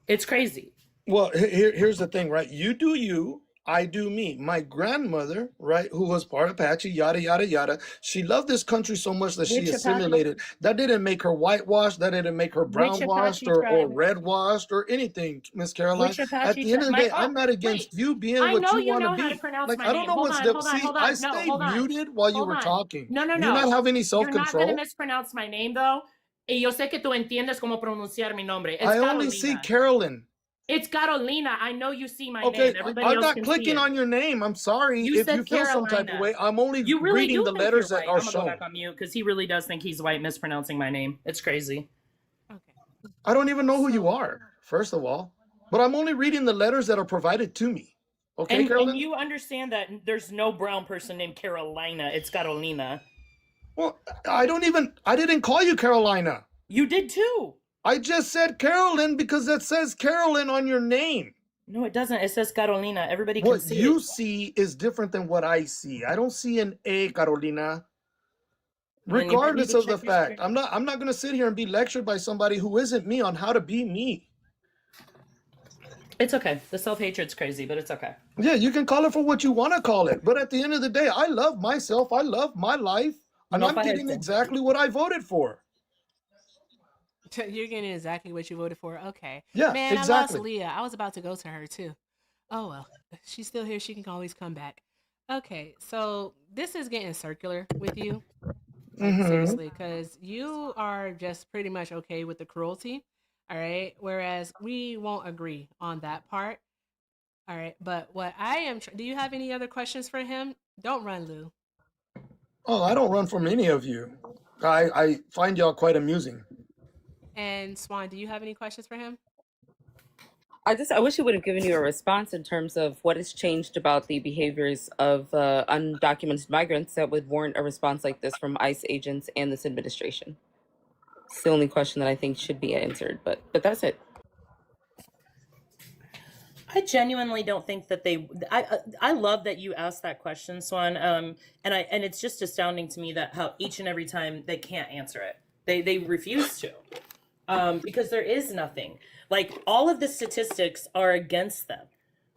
It's crazy. Well, here's the thing, right? You do you, I do me. My grandmother, right, who was part Apache, yada, yada, yada, she loved this country so much that she Which Apache? assimilated. That didn't make her whitewashed. That didn't make her Which brownwashed Apache or tribe? redwashed or anything, Miss Caroline. Which At Apache the end of tribe? the day, I'm not against you being I what know you you want to know how to be. pronounce Like, my I don't name. know Hold what's on, the. hold on, See, hold I on. No, stayed hold on. muted while you Hold were on. talking. No, Do you not have any You're not going to self-control? mispronounce my name, though. Y yo sé que tú entiendes cómo pronunciar mi nombre. It's I only see Carolina. Carolyn. It's Carolina. I know you see my Okay, name. Everybody I'm else not can see clicking it. on your name. I'm sorry You if said you feel some type of Carolina. way. I'm only You really reading do the think you're letters that white. are I'm gonna go shown. back on mute because he really does think he's white, mispronouncing my name. It's crazy. Okay. I don't even know who you So- are, first of all. But I'm only reading the letters that are provided to me. Okay, And Carolyn? you understand that there's no brown person named Carolina. It's Carolina. Well, I didn't call you Carolina. You did too. I just said Carolyn because it says Carolyn on your name. No, it doesn't. It says Carolina. Everybody can What see you it. see is different than what I see. I don't see an A, Carolina. Then you might need Regardless to of the check your fact, screen. I'm not going to sit here and be lectured by somebody who isn't me on how to be me. It's okay. The self-hatred's crazy, but it's okay. Yeah, you can call it for what you want to call it. But at the end of the day, I love myself. I love my life. And No I'm getting parece. exactly what I voted for. You're getting exactly what you voted for. Okay. Yeah, Man, I lost exactly. Leah. I was about to go to her too. Oh well. If she's still here. She can always come back. Okay. So this is getting circular with you. Like Mm-hmm. seriously, because you are just pretty much okay with the cruelty. All right. Whereas we won't agree on that part. All right. But what I am do you have any other questions for him? Don't run, Lou. Oh, I don't run from any of you. I find y'all quite amusing. And Swan, do you have any questions for him? I wish he would have given you a response in terms of what has changed about the behaviors of undocumented migrants that would warrant a response like this from ICE agents and this administration. It's the only question that I think should be answered, but that's it. I genuinely don't think that they. I love that you asked that question, Swan. And it's just astounding to me that how each and every time they can't answer it. They refuse to, because there is nothing. Like all of the statistics are against them.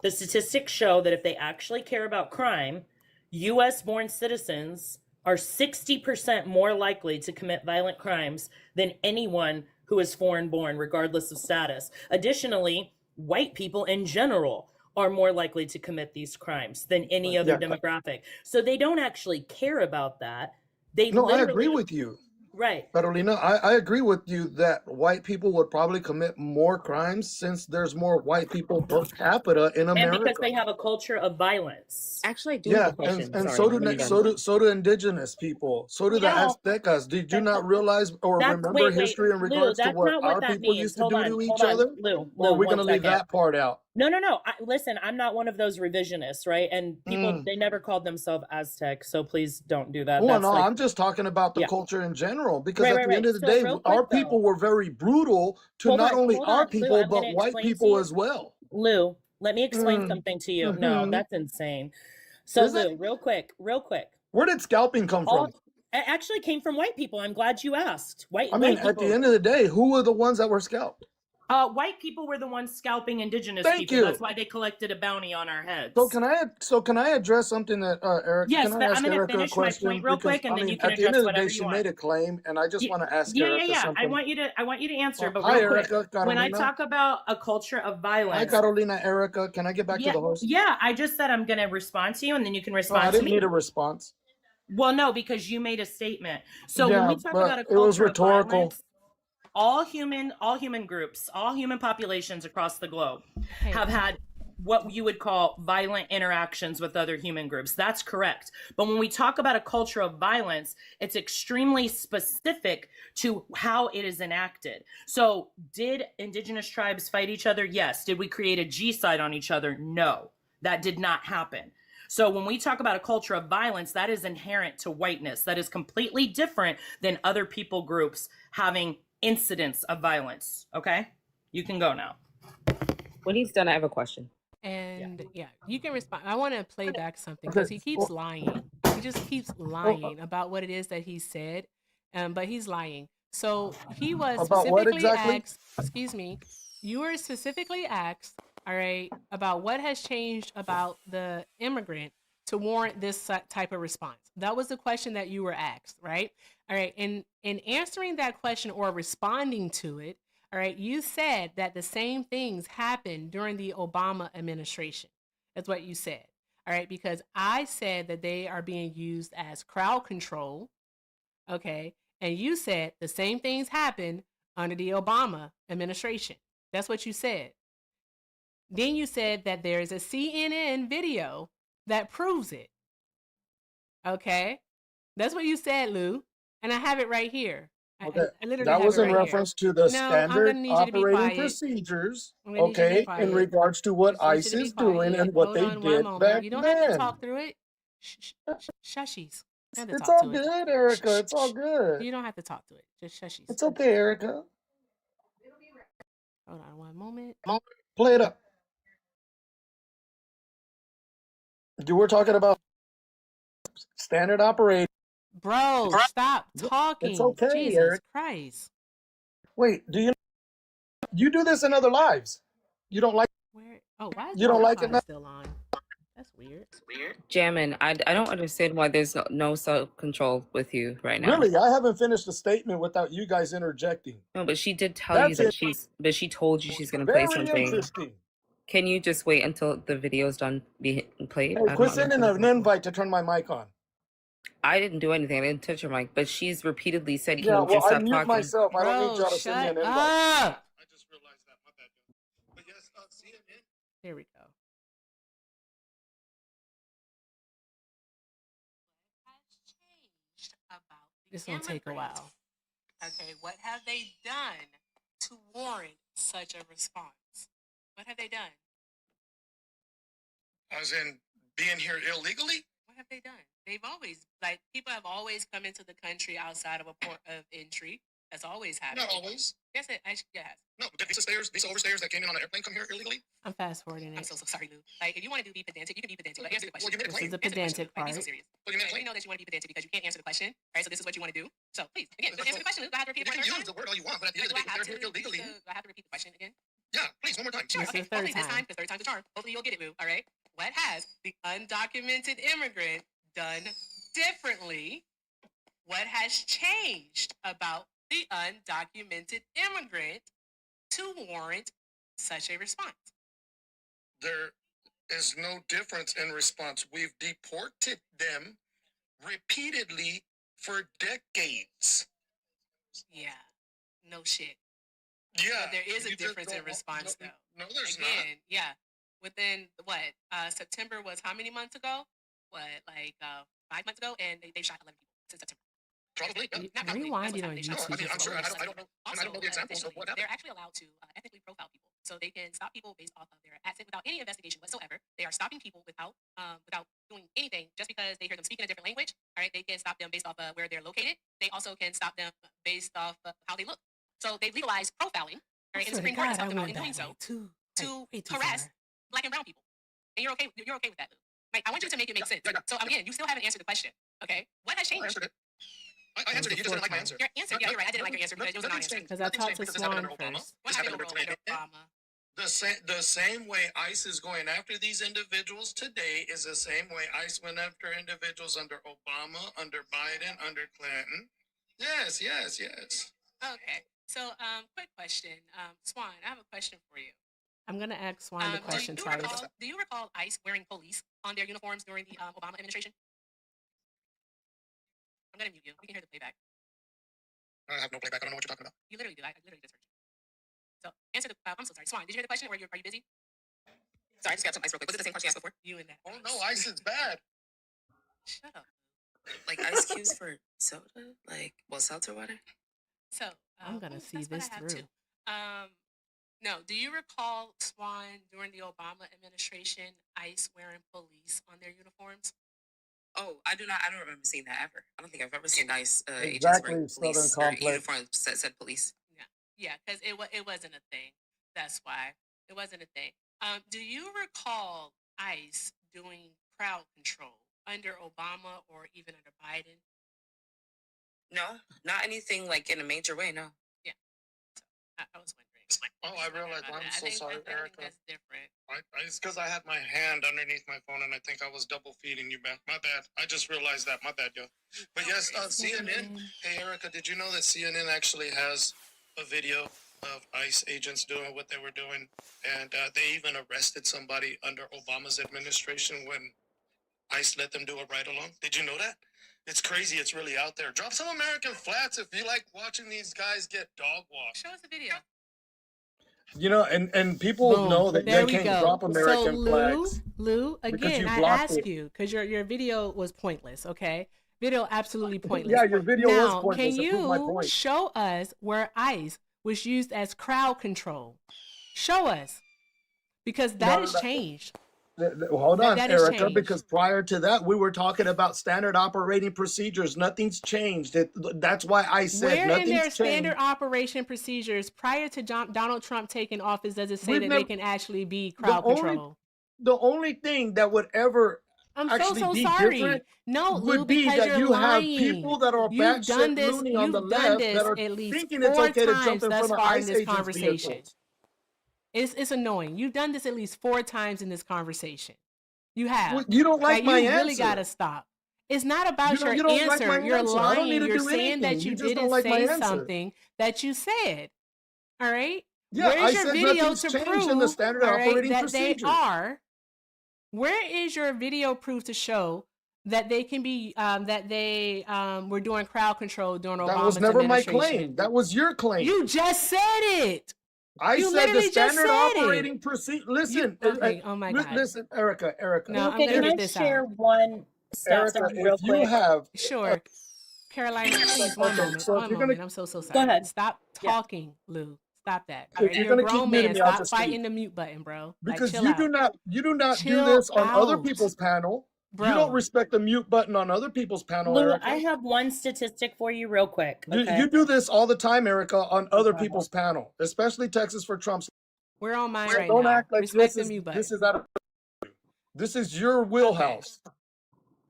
The statistics show that if they actually care about crime, U.S. born citizens are 60% more likely to commit violent crimes than anyone who is foreign born, regardless of status. Additionally, white people in general are more likely to commit these crimes than any other demographic. So they don't actually care about that. They No, I literally agree with you. Right. Carolina, I agree with you that white people would probably commit more crimes since there's more white people per capita in And because America. they have a culture of violence. Actually, I do Yeah, have a question. and Sorry, so do indigenous people. So do the Yeah. Aztecas. Did you That's not realize or remember wait, history in Lou, regards to that's what not what our that people means. used to do to each hold on, other? Lou, Or are we one going to leave second. that part out? No. Listen, I'm not one of those revisionists, right? And people, they never called themselves Aztec, so please don't do that. Well, That's no, like, I'm just talking about the Yeah. culture in general, because Right, at right, the end right. of the So day, real quick, our people though. were very brutal to Hold not on, only hold our on, Lou, people, I'm but gonna white explain to people you. as well. Lou, let me explain something to you. No, Mhm. that's insane. So Is it? Lou, real quick. Where did scalping come All from? it actually came from white people. I'm glad you asked. I mean, White at the people. end of the day, who were the ones that were scalped? White people were the ones scalping indigenous Thank people. you. That's why they collected a bounty on our heads. So can I address something that Erica? Yes, can I but I'm ask going to Erica a finish my question? point real Because quick, and then you can at the end address of the whatever day, you she want. made a claim, and I just want to ask Erica something. I want you to answer, but Hi, real quick. Erica, When I Carolina. talk about a culture of violence. Hi, Carolina, Erica. Can I get back to the host? Yeah, I just said I'm going to respond to you, and then you can No, respond I to didn't me. need a response. Well, no, because you made a statement. So Yeah, when we talk but about a it was culture of rhetorical. violence, all human groups, all human populations across the globe have had what you would call violent interactions with other human groups. That's correct. But when we talk about a culture of violence, it's extremely specific to how it is enacted. So did indigenous tribes fight each other? Yes. Did we create a G-side on each other? No, that did not happen. So when we talk about a culture of violence, that is inherent to whiteness. That is completely different than other people groups having incidents of violence. Okay? You can go now. When he's done, I have a question. And yeah, you can respond. I want to play back something because he keeps lying. He just keeps lying about what it is that he said, but he's lying. So he was About what specifically exactly? asked, excuse me, you were specifically asked, all right, about what has changed about the immigrant to warrant this type of response. That was the question that you were asked, right? All right, and in answering that question or responding to it, all right, you said that the same things happened during the Obama administration. That's what you said. All right, because I said that they are being used as crowd control. Okay, and you said the same things happened under the Obama administration. That's what you said. Then you said that there is a CNN video that proves it. Okay, that's what you said, Lou, and I have it right here. Okay, I literally that have was it in right here. reference to the No, I'm standard gonna need you to be operating quiet. procedures, I'm gonna need you to be okay, in quiet. regards to what I just ICE need you to be is doing quiet. and what Hold they on one did moment. back You don't have to then. talk through it. Shushies. You don't have to It's talk all to it. good, Erica. It's all good. You don't have to talk to it. Just shushies. It's okay, Erica. Hold on one moment. Play it up. You were talking about standard operating. Bro, stop talking. It's okay, Jesus Eric. Christ. Wait, you do this in other lives? You don't like? Where? Oh, why is You my don't like it Wi-Fi now? still on? That's weird. Jammin, I don't understand why there's no self-control with you right now. Really, I haven't finished a statement without you guys interjecting. No, but she did tell you that she told you she's going to play Very something. interesting. Can you just wait until the video's done being played? Hey, quit sending an invite to turn my mic on. I didn't do anything. I didn't touch your mic, but she's repeatedly said, "Can Yeah, you well, just I stop mute talking?" myself. I don't need Bro, y'all to send me an shut invite. up. I just realized that. My bad. But yes, CNN. Here we go. This will take a while. Okay, what have they done to warrant such a response? What have they done? As in being here illegally? What have they done? They've always, like, people have always come into the country outside of a port of entry. That's always happened. Not always. Yes, it actually has. No, did visa overstayers that came in on an airplane come here illegally? I'm fast forwarding it. I'm so sorry, Lou. Like, if you want to be pedantic, you can be pedantic. But answer the question. Well, you made a This claim. is the pedantic part. Like, be so serious. Well, you made a claim. You know that you want to be pedantic because you can't answer the question, right? So this is what you want to do. So please, again, just answer the question, Lou. Do I have to repeat it? You can use the word all you want, but at the end of the day, if they're here illegally. Do I have to repeat the question again? Yeah, please, one more time. Sure. Okay. Hopefully this time, because third time's a charm. Hopefully you'll get it, Lou. All right. What has the undocumented immigrant done differently? What has changed about the undocumented immigrant to warrant such a response? There is no difference in response. We've deported them repeatedly for decades. Yeah. No shit. Yeah. But there is a difference in response, though. No, there's Again, yeah. Within what? September was how many months ago? What, like 5 months ago? And they shot 11 people since September. Probably. Not probably. Rewinding on YouTube. No, I mean, I'm sure. I don't know. I don't know the examples of what happened. They're actually allowed to ethically profile people, so they can stop people based off of their accent without any investigation whatsoever. They are stopping people without doing anything just because they hear them speaking a different language. All right, they can stop them based off of where they're located. They also can stop them based off of how they look. So they've legalized profiling. All right, and the Supreme Court has talked about in doing so to harass Black and brown people. And you're okay with that, Lou. Like, I want you to make it make sense. So again, you still haven't answered the question. Okay, what has changed? I answered it. You just didn't like my answer. Your answer, yeah, you're right. I didn't like your answer because it was a non-answer. Because I talked to Swan first. What happened under Obama? The same way ICE is going after these individuals today is the same way ICE went after individuals under Obama, under Biden, under Clinton. Yes. Okay. So, quick question. Swan, I have a question for you. I'm going to ask Swan the question twice. Do you recall ICE wearing police on their uniforms during the Obama administration? I'm going to mute you. We can hear the playback. I have no playback. I don't know what you're talking about. You literally do. I literally just heard you. So, answer the. I'm so sorry. Swan, did you hear the question, or are you busy? Sorry, I just got some ice real quick. Was it the same question you asked before? You and that. Oh no, ICE is bad. Shut up. Like ice cubes for soda, like seltzer water. So I'm gonna see this through. No, do you recall, Swan, during the Obama administration, ICE wearing police on their uniforms? Oh, I do not. I don't remember seeing that ever. I don't think I've ever seen ICE agents Exactly, wearing Southern police or Complex. uniforms that said police. Yeah, because it wasn't a thing. That's why it wasn't a thing. Do you recall ICE doing crowd control under Obama or even under Biden? No, not anything like in a major way. No. Yeah, so I was wondering. Oh, I realized. I'm so sorry, Erica. That's different. It's because I had my hand underneath my phone and I think I was double feeding you back. My bad. I just realized that. My bad, yo. But yes, CNN. Hey, Erica, did you know that CNN actually has a video of ICE agents doing what they were doing? And they even arrested somebody under Obama's administration when ICE let them do a ride-along. Did you know that? It's crazy. It's really out there. Drop some American flats if you like watching these guys get dog walked. Show us the video. You know, and people know that they can't drop American so, flags. Lou, again, I ask you, because your video was pointless, okay? Video absolutely pointless. Yeah, your video was pointless. Can you show us where ICE was used as crowd control? Show us. Because that has changed. Hold on, Erica, because prior to that, we were talking about standard operating procedures. Nothing's changed. That's why I said nothing's changed. Where in their standard operation procedures prior to Donald Trump taking office does it say that they can actually be crowd control? The only thing that would ever be sorry. Different no, Lou, would be that you have people that are batshit loony on the left that are thinking it's okay to jump in front of ICE agents' vehicles. It's annoying. You've done this at least 4 times in this conversation. You have. Well, you don't like my answer. You really got to stop. It's not about your answer. Like You're lying. You're saying that you didn't say something that you said. All right? Yeah, Where's your video to prove in the standard operating that procedure? They are? Where is your video proof to show that they can be that they were doing crowd control during Obama's That was never my administration? claim. That was your claim. You just said it. I said the standard operating procedure. Listen, oh my God. Listen, Erica. No, okay, can I share one step real quick? You have sure, Carolina, please one moment. So one moment. I'm so sorry. Go ahead. Stop talking, Lou. Stop that. If you're a grown man. Stop fighting the mute button, bro. Because you do not do this on other people's panel. Bro. You don't respect the mute button on other people's panel, Lou, Erica. I have one statistic for you real quick. Okay? You do this all the time, Erica, on other people's panel, especially Texas for Trump's. We're on mine right don't now. Act like respect this the mute button. This is your wheelhouse. Okay.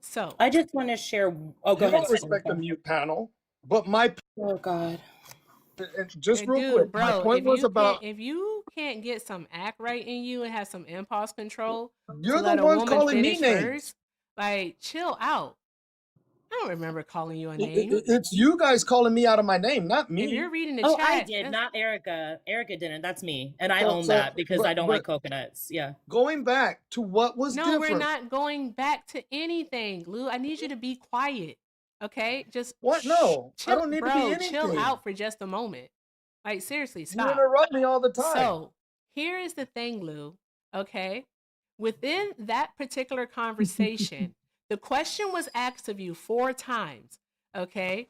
So I just want to share. Oh, go ahead. I don't respect the mute panel, but my. Oh God. Just real quick, bro, my point was about if you can't get some act right in you and have some impulse control, you're the one calling me names. First, like, chill out. I don't remember calling you a name. It's you guys calling me out of my name, not me. If you're reading the chat. Oh, I did, not Erica. Erica didn't. That's me. And I own that because I don't like coconuts. Yeah. Going back to what was different. No, we're not going back to anything, Lou. I need you to be quiet. Okay? Just what? No, chill, I don't need to be anything. Chill out for just a moment. Like, seriously, stop. You interrupt me all the time. So, here is the thing, Lou. Okay? Within that particular conversation, the question was asked of you 4 times, okay?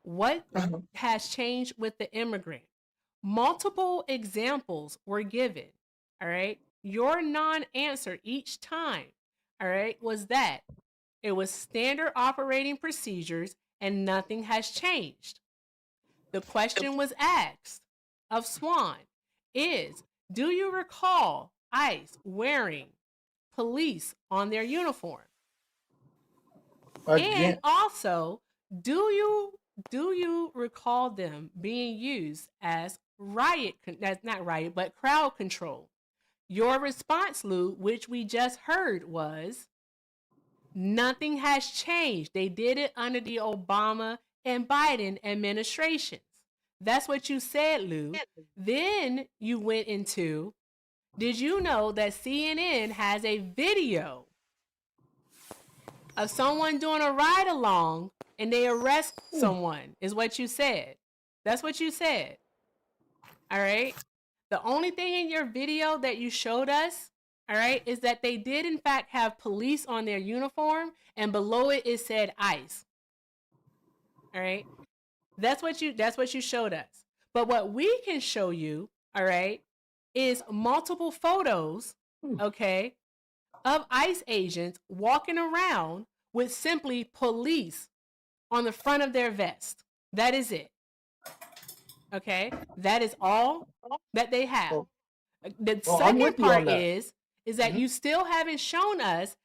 What has changed with the immigrant? Multiple examples were given, all right? Your non-answer each time, all right, was that it was standard operating procedures and nothing has changed. The question was asked of Swan is, do you recall ICE wearing police on their uniform? And also, do you do you recall them being used as that's not riot, but crowd control? Your response, Lou, which we just heard, was nothing has changed. They did it under the Obama and Biden administrations. That's what you said, Lou. Then you went into, did you know that CNN has a video of someone doing a ride along and they arrest someone, is what you said. That's what you said. All right. The only thing in your video that you showed us, all right, is that they did in fact have police on their uniform, and below it said ICE. All right. That's what you showed us. But what we can show you, all right, is multiple photos, okay, of ICE agents walking around with simply police on the front of their vest. That is it. Okay? That is all that they have. The second part is that you still haven't shown us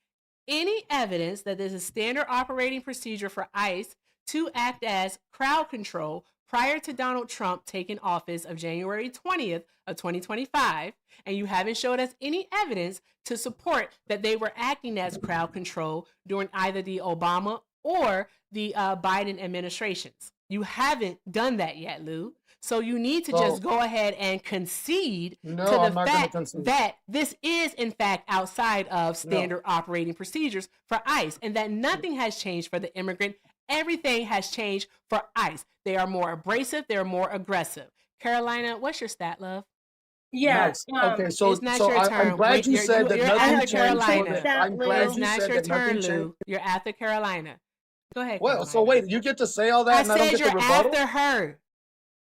any evidence that there's a standard operating procedure for ICE to act as crowd control prior to Donald Trump taking office of January 20th of 2025, and you haven't showed us any evidence to support that they were acting as crowd control during either the Obama or the Biden administrations. You haven't done that yet, Lou. So you need to just go ahead and concede to the fact that this is, in fact, outside of standard operating procedures for ICE, and that nothing has changed for the immigrant. Everything has changed for ICE. They are more abrasive. They're more aggressive. Carolina, what's your stat, love? Yeah. Nice. Okay, so it's not your turn. I'm glad you said that nothing changed. I'm glad you said that nothing changed. You're after Carolina. Go ahead. Well, Carolina. So wait, you get to say all that, I and I don't said get the you're rebuttal? after her.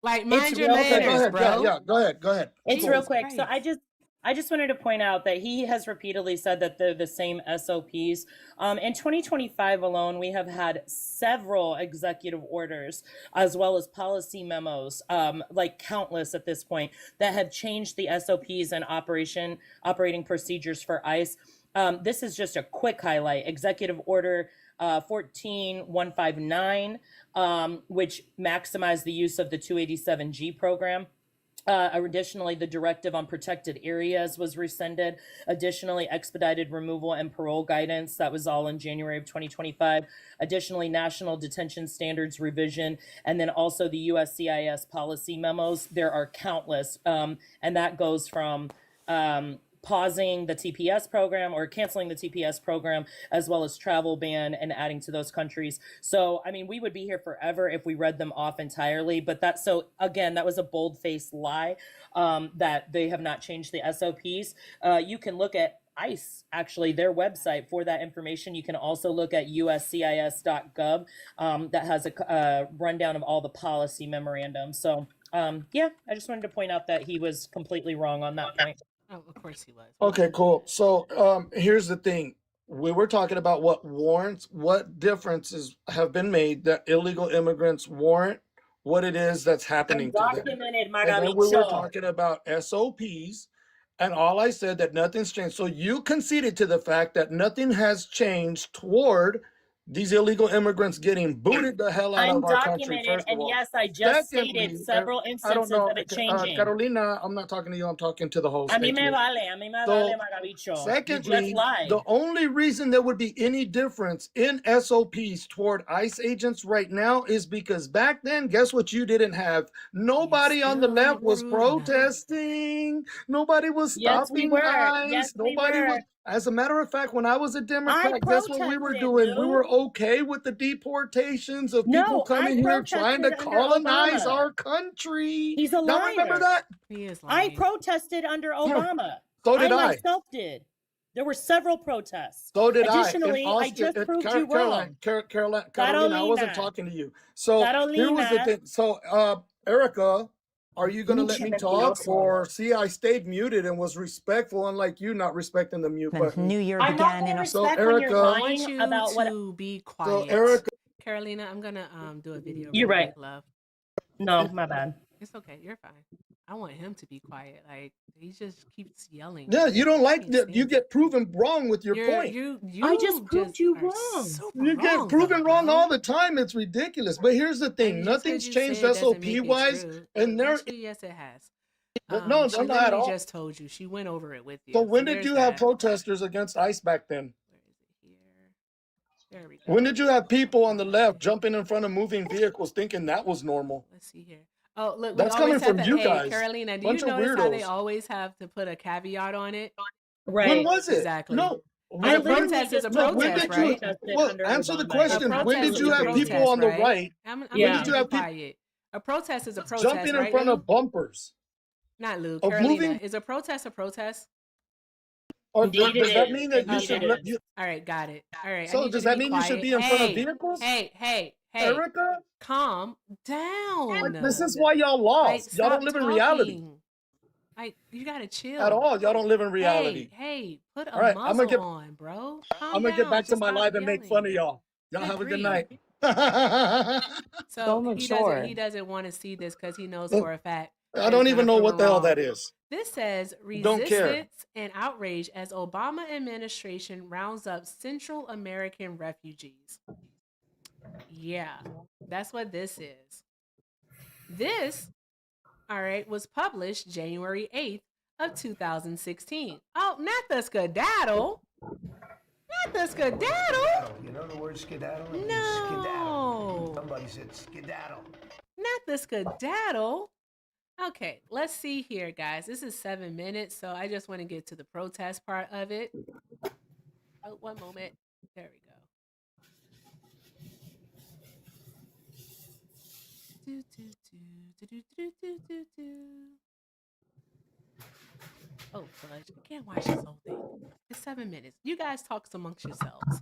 Like, mind your manners, bro. Yeah, go ahead. It's real quick. So I just wanted to point out that he has repeatedly said that they're the same SOPs. In 2025 alone, we have had several executive orders as well as policy memos, like countless at this point, that have changed the SOPs and operating procedures for ICE. This is just a quick highlight. Executive Order 14159, which maximized the use of the 287G program. Additionally, the directive on protected areas was rescinded. Additionally, expedited removal and parole guidance, that was all in January of 2025. Additionally, national detention standards revision, and then also the USCIS policy memos. There are countless, and that goes from pausing the TPS program or canceling the TPS program, as well as travel ban and adding to those countries. So, I mean, we would be here forever if we read them off entirely. But again, that was a bold-faced lie, that they have not changed the SOPs. You can look at ICE, actually, their website for that information. You can also look at uscis.gov, that has a rundown of all the policy memorandums. So, yeah, I just wanted to point out that he was completely wrong on that point. Oh, of course he was. Okay, cool. So here's the thing. We were talking about what differences have been made that illegal immigrants warrant what it is that's happening to them. And then we were talking about SOPs, and all I said that nothing's changed. So you conceded to the fact that nothing has changed toward these illegal immigrants getting booted the hell out of our country, first of all. Yes, I just stated several instances of it changing. Carolina, I'm not talking to you, I'm talking to the host. A mí me vale, Magabicho. Secondly, the only reason there would be any difference in SOPs toward ICE agents right now is because back then, guess what you didn't have? Nobody on the left was protesting. Nobody was stopping ICE. Nobody was. As a matter of fact, when I was a Democrat, guess what we were doing? We were okay with the deportations of people coming here trying to colonize our country. He's a liar. Now remember that? He is lying. I protested under Obama. So did I. Myself did. There were several protests. So did Additionally, I just proved you wrong. Carolina, I wasn't talking to you. So here was the thing. So Erica, are you going to let me talk? Or see, I stayed muted and was respectful, unlike you not respecting the mute button. New year I'm began not in a So Erica, I want you about to be quiet. so Erica, Carolina, I'm gonna do a video. You're real right. quick, love. No, my bad. It's okay. You're fine. I want him to be quiet. Like he just keeps yelling. Yeah, you don't like Can't that. You stand it. get proven wrong with your point. You I just proved you are wrong. super You get wrong, proven though, wrong bro. all the time. It's ridiculous. But here's the I thing: mean, just because nothing's you changed say it doesn't SOP make it wise, true. and there. Actually, yes, it has. No, She not at literally all. just told you. She went over it with you. So when did there's you have that. protesters against ICE back then? Where is it here? There we go. When did you have people on the left jumping in front of moving vehicles thinking that was normal? Let's see here. Oh, look, we That's always coming have from to. you Hey, guys. Carolina, do Bunch you of notice how they weirdos. always have to put a caveat on it? Right. When was it? Exactly. No. Because I a literally protest is a just No, told you when protest, did you? right? protested Well, under answer the Obama. A question. When protest did is you a have people protest, on the right? right? I'm When Yeah. gonna did you be have people quiet. A protest is a protest, jumping in right, front Lou? of bumpers Not Lou. of Carolina, moving? is a protest a protest? Or Indeed does it that is. mean that you Indeed should it let is. you? All right, got it. All right, I So need you does to that be mean you should quiet. be in front of Hey, vehicles, hey, Erica? calm down. This is why y'all Like, lost. Y'all don't stop live in reality talking. Like, you gotta at chill. all. Y'all don't live in reality. Hey, put a All right, muzzle on, bro. I'm Calm gonna get down. back to Just my stop live and make fun of yelling. y'all. Y'all Good have a good grief. night. So mature. he doesn't want to see this because he knows Well, for a fact I that don't it's even gonna know prove what him the hell wrong. that is. This says Don't care. resistance and outrage as Obama administration rounds up Central American refugees. Yeah, that's what this is. This, all right, was published January 8th of 2016. Oh, not the skedaddle. Not the skedaddle. You know the word skedaddle? It means skedaddle. No. Somebody said skedaddle. Not the skedaddle. Okay, let's see here, guys. This is 7 minutes, so I just want to get to the protest part of it. Oh, one moment. There we go. Do, do, do, do, do, do, do, do, do. Oh, fudge. I can't watch this whole thing. It's 7 minutes. You guys talk amongst yourselves.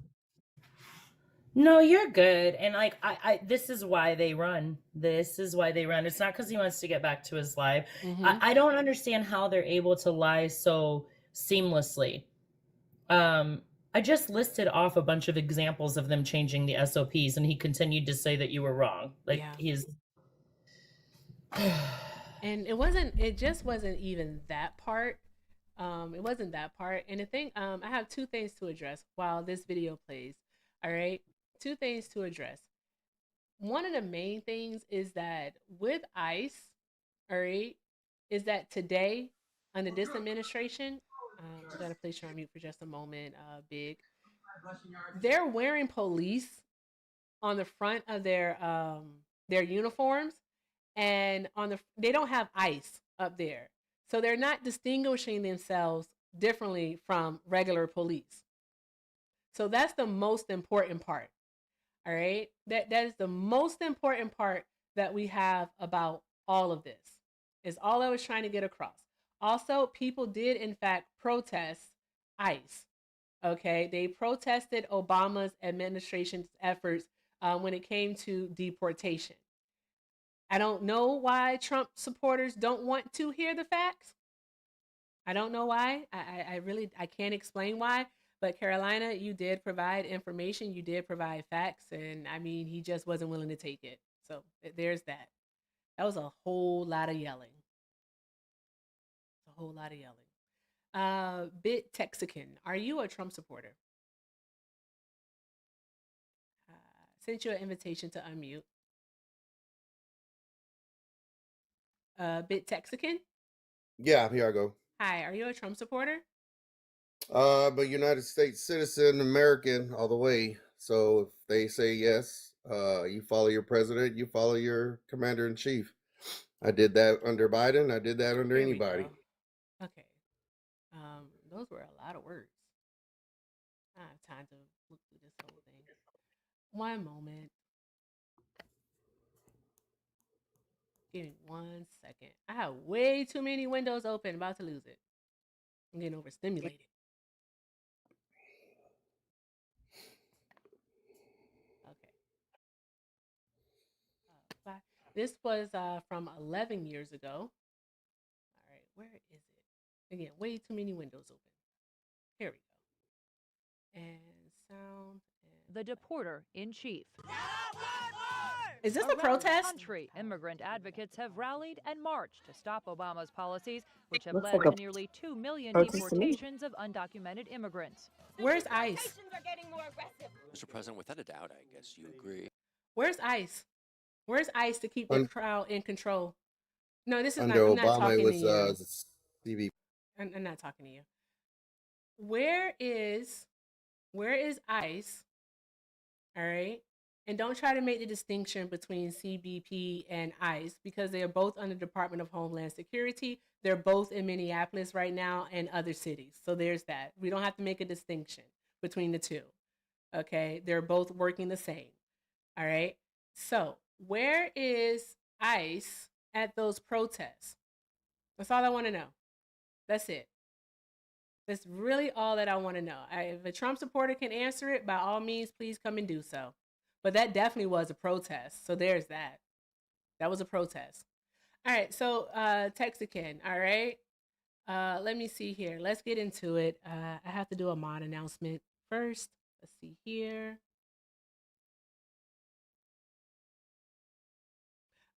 No, you're good. And like I this is why they run. This is why they run. It's not because he wants to get back to his life. I don't understand how they're able to lie so seamlessly. I just listed off a bunch of examples of them changing the SOPs, and he continued to say that you were wrong. Like Yeah. he's And it just wasn't even that part. It wasn't that part. And the thing, I have two things to address while this video plays. All right. Two things to address. One of the main things is that with ICE, all right, is that today under this administration, I'm gonna place you on mute for just a moment, Big. They're wearing police on the front of their uniforms, and they don't have ICE up there, so they're not distinguishing themselves differently from regular police. So that's the most important part. All right. That is the most important part that we have about all of this. Is all I was trying to get across. Also, people did in fact protest ICE. Okay. They protested Obama's administration's efforts when it came to deportation. I don't know why Trump supporters don't want to hear the facts. I don't know why. I really can't explain why. But Carolina, you did provide information, you did provide facts, and I mean, he just wasn't willing to take it. So there's that. That was a whole lot of yelling. A whole lot of yelling. Bit Texican, are you a Trump supporter? Sent you an invitation to unmute. Bit Texican, Yeah, here I go. hi, are you a Trump supporter? But United States citizen, American, all the way. So if they say yes, you follow your president, you follow your commander in chief. I did that under Biden. I did that under There we anybody. go. Okay. Those were a lot of words. I don't have time to look through this whole thing. One moment. Give me 1 second. I have way too many windows open. About to lose it. I'm getting overstimulated. Okay. This was from 11 years ago. All right, where is it? Again, way too many windows open. Here we go. And sound. And the deporter in chief. Is this a Around the protest? country, immigrant advocates have rallied and marched to stop Obama's policies, which have Looks led like to a nearly 2 million protest to me. deportations of undocumented immigrants. Where's ICE? Mr. President, without a doubt, I guess you agree. Where's ICE? Where's ICE to keep the crowd in control? No, this is Under not. I'm not Obama, it talking to you. was CBP. I'm not talking to you. Where is ICE? All right. And don't try to make the distinction between CBP and ICE because they are both under the Department of Homeland Security. They're both in Minneapolis right now and other cities. So there's that. We don't have to make a distinction between the two. Okay. They're both working the same. All right. So where is ICE at those protests? That's all I want to know. That's it. That's really all that I want to know. If a Trump supporter can answer it, by all means, please come and do so. But that definitely was a protest. So there's that. That was a protest. All right. So Texican. All right. Let me see here. Let's get into it. I have to do a mod announcement first. Let's see here.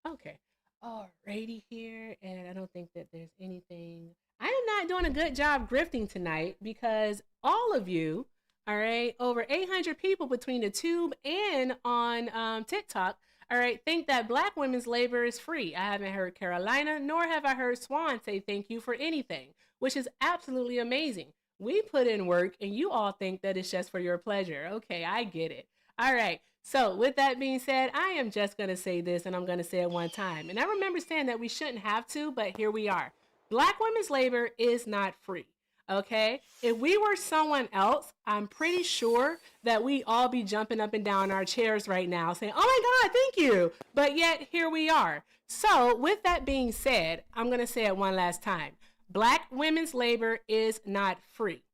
Okay. Alrighty here. And I don't think that there's anything. I am not doing a good job grifting tonight because all of you, all right, over 800 people between the tube and on TikTok, all right, think that Black women's labor is free. I haven't heard Carolina, nor have I heard Swan say thank you for anything, which is absolutely amazing. We put in work and you all think that it's just for your pleasure. Okay, I get it. All right. So with that being said, I am just going to say this and I'm going to say it one time. And I remember saying that we shouldn't have to, but here we are. Black women's labor is not free. Okay. If we were someone else, I'm pretty sure that we all be jumping up and down our chairs right now saying, oh my God, thank you. But yet here we are. So with that being said, I'm going to say it one last time. Black women's labor is not free.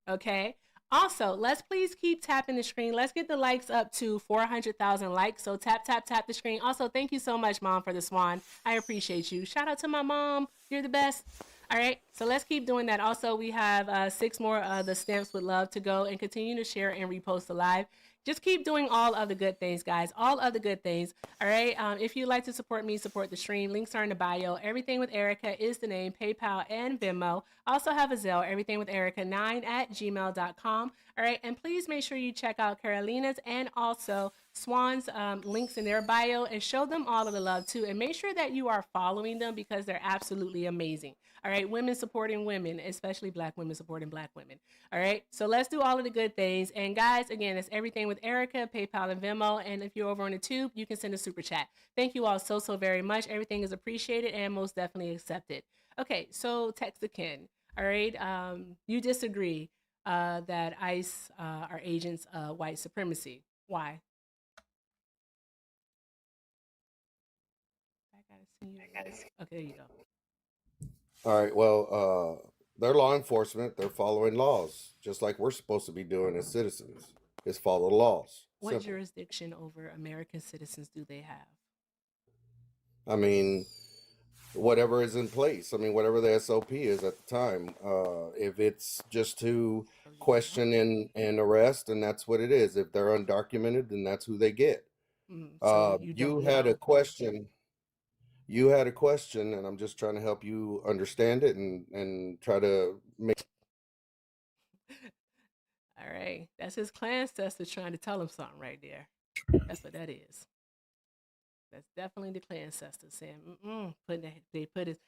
Okay. Also, let's please keep tapping the screen. Let's get the likes up to 400,000 likes. So tap, tap, tap the screen. Also, thank you so much, Mom, for the swan. I appreciate you. Shout out to my mom. You're the best. All right, so let's keep doing that. Also, we have 6 more of the stamps with love to go and continue to share and repost the live. Just keep doing all of the good things, guys. All of the good things. All right. If you'd like to support me, support the stream. Links are in the bio. Everything with Erica is the name, PayPal and Venmo. Also have a Zelle, everythingwitherica9@gmail.com. All right. And please make sure you check out Carolina's and also Swan's links in their bio and show them all of the love too. And make sure that you are following them because they're absolutely amazing. All right. Women supporting women, especially Black women supporting Black women. All right. So let's do all of the good things. And guys, again, it's Everything with Erica, PayPal and Venmo. And if you're over on the tube, you can send a super chat. Thank you all so very much. Everything is appreciated and most definitely accepted. Okay. So Texican. All right. You disagree that ICE are agents of white supremacy. Why? Okay, there you go. All right. Well, they're law enforcement. They're following laws, just like we're supposed to be doing as citizens. Is follow the laws. What Simple. jurisdiction over American citizens do they have? I mean, whatever is in place. I mean, whatever the SOP is at the time. If it's just to question and arrest, and that's what it is. If they're undocumented, then that's who they get. So you had a question. You had a question, and I'm just trying to help you understand it and try to make. All right, that's his clan ancestor trying to tell him something right there. That's what that is. That's definitely the clan ancestor saying, They put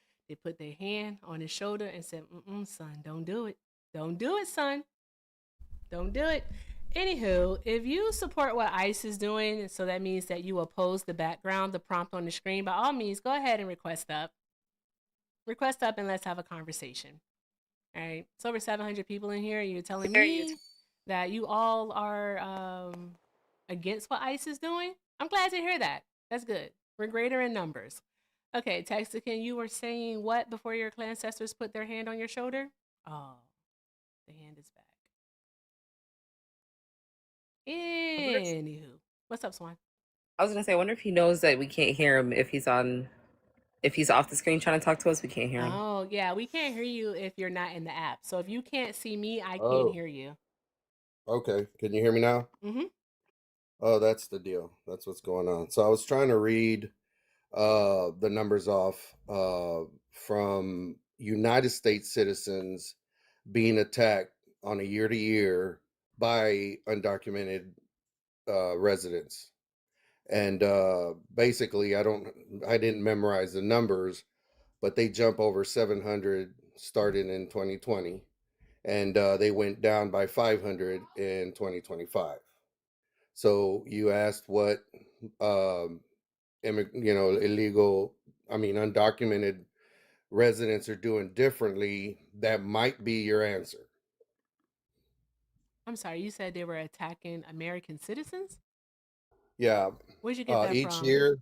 their hand on his shoulder and said, son, don't do it. Don't do it, son. Don't do it. Anywho, if you support what ICE is doing, so that means that you oppose the background, the prompt on the screen, by all means, go ahead and request up. Request up and let's have a conversation. All right. It's over 700 people in here. You're telling me that you all are against what ICE is doing? I'm glad to hear that. That's good. We're greater in numbers. Okay, Texican, you were saying what before your clan ancestors put their hand on your shoulder? Oh, the hand is back. Anywho, what's up, Swan? I was gonna say, I wonder if he knows that we can't hear him if he's off the screen trying to talk to us. We can't hear him. Oh yeah, we can't hear you if you're not in the app. So if you can't see me, I can't hear you. Okay, can you hear me now? Mm-hmm. Oh, that's the deal. That's what's going on. So I was trying to read the numbers off from United States citizens being attacked on a year to year by undocumented residents. And basically, I didn't memorize the numbers, but they jump over 700 starting in 2020, and they went down by 500 in 2025. So you asked what illegal, I mean, undocumented residents are doing differently. That might be your answer. I'm sorry, you said they were attacking American citizens? Yeah. Where'd you get that Each from? year,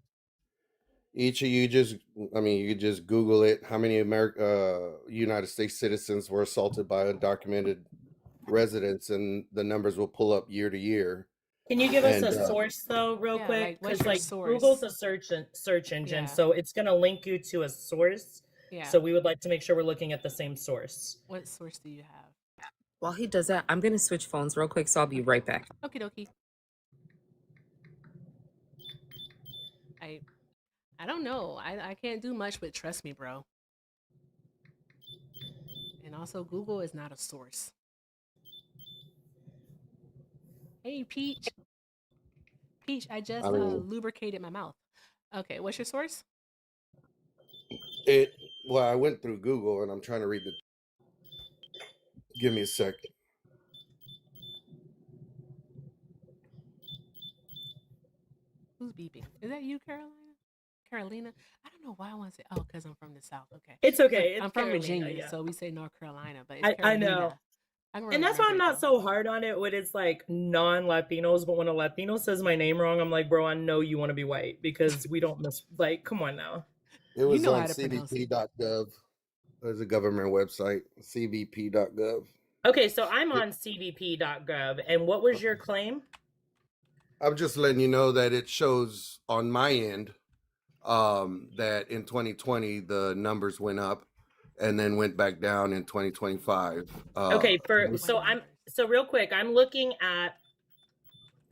each of you just, I mean, you could just Google it. How many United States citizens were assaulted by undocumented residents, and the numbers will pull up year to year. Can you give us And a source though, real Yeah, quick? like what's Because your like source? Google's a search engine, Yeah. so it's gonna link you to a source. Yeah. So we would like to make sure we're looking at the same source. What source do you have? While he does that, I'm gonna switch phones real quick, so I'll be right back. Okie dokie. I don't know. I can't do much with trust me, bro. And also, Google is not a source. Hey, Peach. Peach, I just lubricated my mouth. Okay, what's your source? Well, I went through Google and I'm trying to read the. Give me a sec. Who's beeping? Is that you, Carolina? I don't know why I want to say, oh, because I'm from the South. Okay. It's okay. I'm It's from Carolina, Virginia, yeah. so we say North Carolina, but it's I know. Carolina. And that's why I'm not so hard on it when it's like non-Latinos, but when a Latino says my name wrong, I'm like, bro, I know you want to be white because we don't miss, like, come on now. It was on cbp.gov. There's a government website, cbp.gov. Okay, so I'm on cbp.gov. And what was your claim? I'm just letting you know that it shows on my end that in 2020 the numbers went up and then went back down in 2025. Okay, so real quick, I'm looking at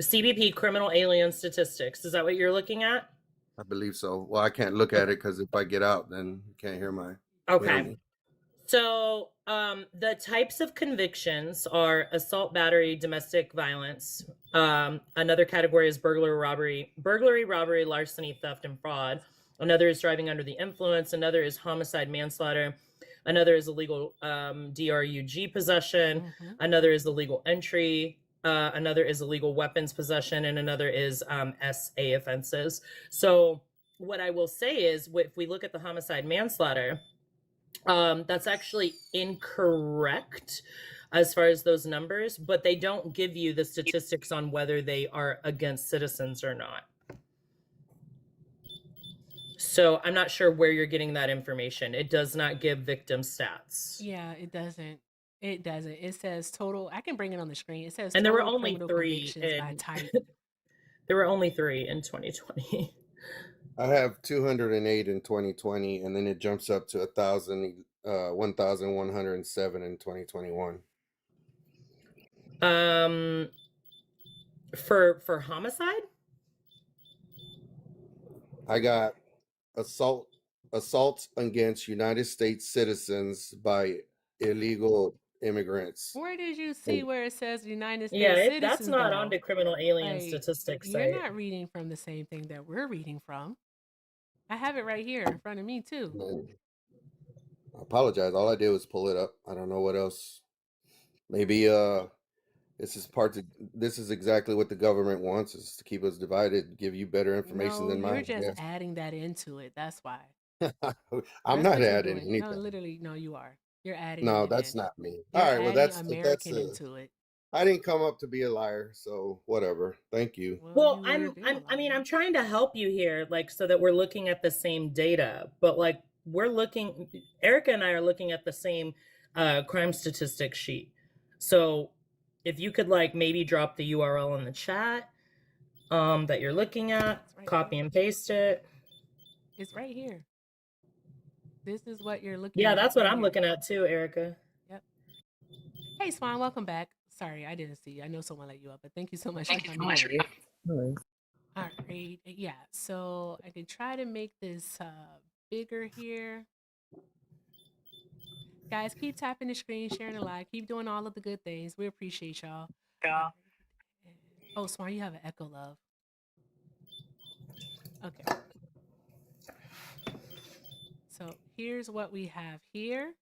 CBP criminal alien statistics. Is that what you're looking at? I believe so. Well, I can't look at it because if I get out, then you can't hear my. Okay. So the types of convictions are assault, battery, domestic violence. Another category is burglary, robbery, larceny, theft, and fraud. Another is driving under the influence. Another is homicide, manslaughter. Another is illegal DRUG possession. Mm-hmm. Another is illegal entry. Another is illegal weapons possession. And another is SA offenses. So what I will say is, if we look at the homicide, manslaughter, that's actually incorrect as far as those numbers, but they don't give you the statistics on whether they are against citizens or not. So I'm not sure where you're getting that information. It does not give victim stats. Yeah, it doesn't. It doesn't. It says total. I can bring it on the screen. It says, and there were only 3 by type. There were only 3 in 2020. I have 208 in 2020, and then it jumps up to 1,107 in 2021. For homicide, I got assaults against United States citizens by illegal immigrants. Where did you see where it says United States citizens? That's not on the criminal alien statistics site. You're not reading from the same thing that we're reading from. I have it right here in front of me too. I apologize. All I did was pull it up. I don't know what else. Maybe this is exactly what the government wants, is to keep us divided, give you better information than mine. You're just adding that into it. That's why. I'm not adding anything. No, literally, no, you are. You're adding. No, that's not me. You're all right, well, that's American into it. I didn't come up to be a liar, so whatever. Thank you. Well, I'm trying to help you here, like, so that we're looking at the same data, but like Erica and I are looking at the same crime statistics sheet. So if you could like maybe drop the URL in the chat that you're looking at, copy and paste it. It's right here. This is what you're looking at. Yeah, that's what I'm looking at too, Erica. Yep. Hey, Swan, welcome back. Sorry, I didn't see you. I know someone let you up, but thank you so much for coming. All right. Yeah. So I can try to make this bigger here. Guys, keep tapping the screen, sharing the live, keep doing all of the good things. We appreciate y'all. Yeah. Oh, Swan, you have an echo, love. Okay. So here's what we have here.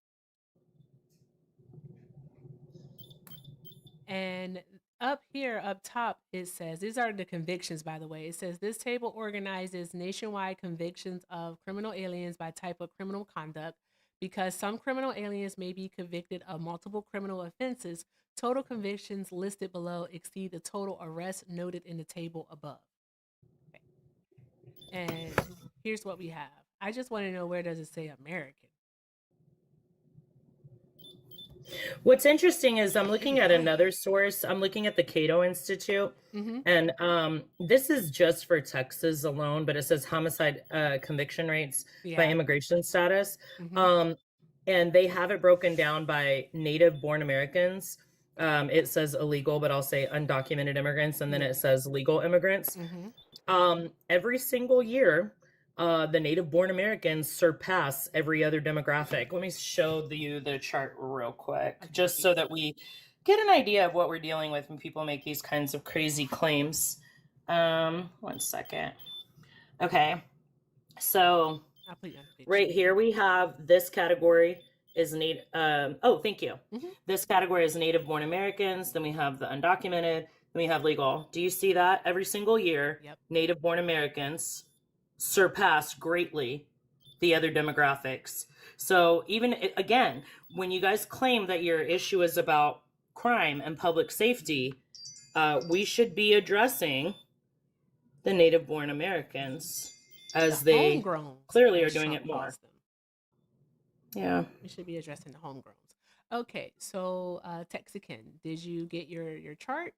And up here, up top, it says, these are the convictions, by the way. It says, this table organizes nationwide convictions of criminal aliens by type of criminal conduct. Because some criminal aliens may be convicted of multiple criminal offenses, total convictions listed below exceed the total arrests noted in the table above. Okay. And here's what we have. I just want to know, where does it say American? What's interesting is I'm looking at another source. I'm looking at the Cato Institute, and this is just for Texas alone, but it says homicide conviction rates by immigration status. And they have it broken down by native born Americans. It says illegal, but I'll say undocumented immigrants, and then it says legal immigrants. Every single year, the native born Americans surpass every other demographic. Let me show you the chart real quick, just so that we get an idea of what we're dealing with when people make these kinds of crazy claims. 1 second. Okay. So right here we have this category is native. Thank you. This category is native born Americans. Then we have the undocumented. Then we have legal. Do you see that? Every single year, native born Americans surpass greatly the other demographics. So even again, when you guys claim that your issue is about crime and public safety, we should be addressing the native born Americans as they clearly are doing it more. Yeah. We should be addressing the homegrowns. Okay, so Texican, did you get your chart?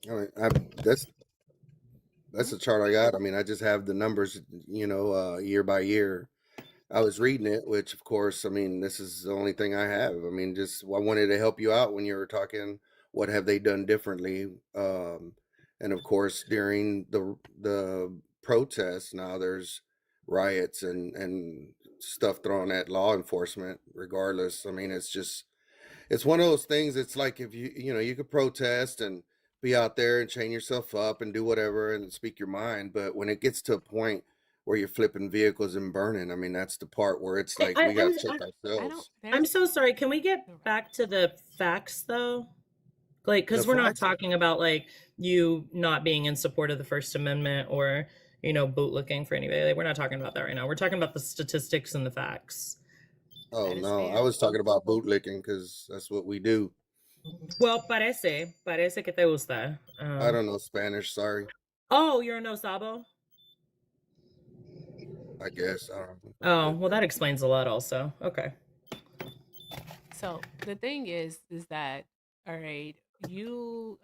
All right, that's the chart I got. I mean, I just have the numbers, year by year. I was reading it, which of course, I mean, this is the only thing I have. I mean, just I wanted to help you out when you were talking. What have they done differently? And of course, during the protests, now there's riots and stuff thrown at law enforcement. Regardless, I mean, it's one of those things. It's like if you could protest and be out there and chain yourself up and do whatever and speak your mind, but when it gets to a point where you're flipping vehicles and burning, I mean, that's the part where it's like we got to check ourselves. I'm so sorry. Can we get back to the facts though? Like, because we're not talking about like you not being in support of the First Amendment or bootlicking for anybody. Like, we're not talking about that right now. We're talking about the statistics and the facts. Oh no, I was talking about bootlicking because that's what we do. Well, parece que te gusta. I don't know Spanish. Sorry. Oh, you're a no sabo? I guess. I don't know. Oh, well, that explains a lot also. Okay. So the thing is that, all right, you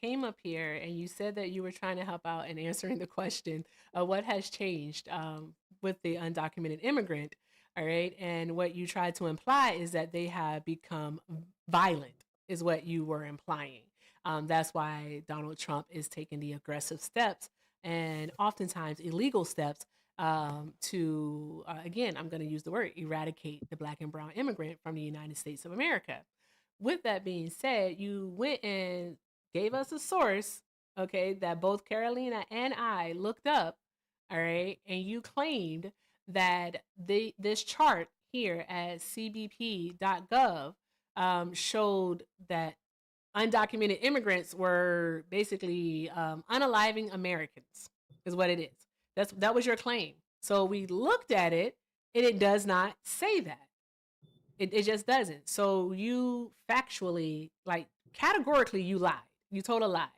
came up here and you said that you were trying to help out in answering the question of what has changed with the undocumented immigrant. All right. And what you tried to imply is that they have become violent, is what you were implying. That's why Donald Trump is taking the aggressive steps and oftentimes illegal steps to, again, I'm going to use the word, eradicate the Black and brown immigrant from the United States of America. With that being said, you went and gave us a source, okay, that both Carolina and I looked up, all right, and you claimed that this chart here at cbp.gov showed that undocumented immigrants were basically unaliving Americans, is what it is. That was your claim. So we looked at it, and it does not say that. It just doesn't. So you factually, like categorically, you lied. You told a lie.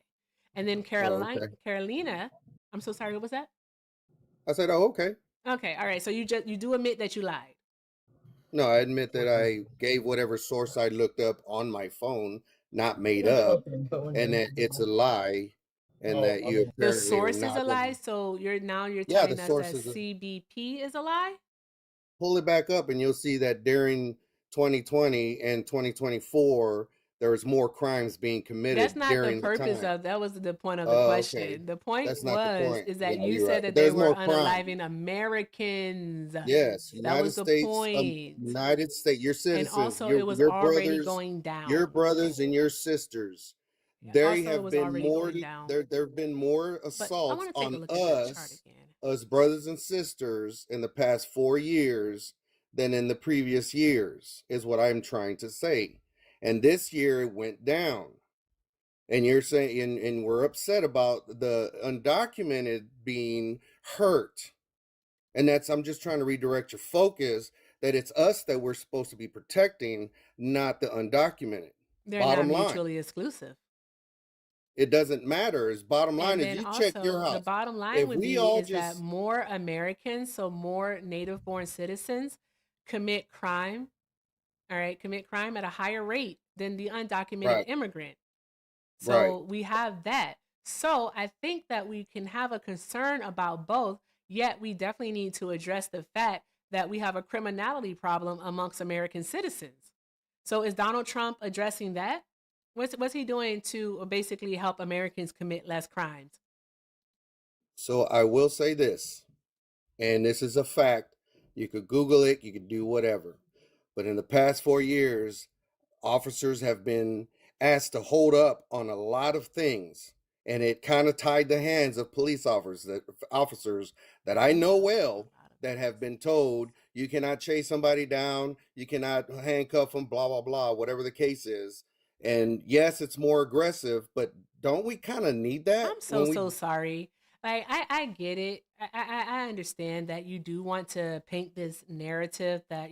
And then Carolina, I'm so sorry. What was that? I said, oh, okay. Okay. All right. So you do admit that you lied. No, I admit that I gave whatever source I looked up on my phone, not made up, and that it's a lie, and that you apparently the source is a lie. So you're telling us that CBP is a lie. Pull it back up, and you'll see that during 2020 and 2024, there's more crimes being That's committed not the during the purpose time. of that was the point of the Oh, okay. question. The point That's not the point. is that Yeah, you you're right. said But that they there's were more crime. unaliving Americans. Yes, That United was the States, point. United States, your And citizens, also it was already going your down. brothers and your sisters. Yeah, There also it have was been already more. going down. There have been more But I assaults want to take a on look at that chart again. us brothers and sisters in the past 4 years than in the previous years. Is what I'm trying to say. And this year it went down. And you're saying, and we're upset about the undocumented being hurt. And I'm just trying to redirect your focus that it's us that we're supposed to be protecting, not the undocumented. They're not Bottom line, mutually exclusive. it doesn't matter. Bottom line And is then you check your also the house. bottom line If would we be all is that just more Americans, so more native born citizens commit crime, all right, commit crime at a higher rate than the undocumented right, immigrant. right. So we have that. So I think that we can have a concern about both, yet we definitely need to address the fact that we have a criminality problem amongst American citizens. So is Donald Trump addressing that? What's he doing to basically help Americans commit less crimes? So I will say this, and this is a fact. You could Google it, you could do whatever. But in the past 4 years, officers have been asked to hold up on a lot of things, and it kind of tied the hands of police officers that I know well that have been told you cannot chase somebody down, you cannot handcuff them, blah blah blah, whatever the case is. And yes, it's more aggressive, but don't we kind of need that I'm when so we? sorry. Like I get it. I understand that you do want to paint this narrative that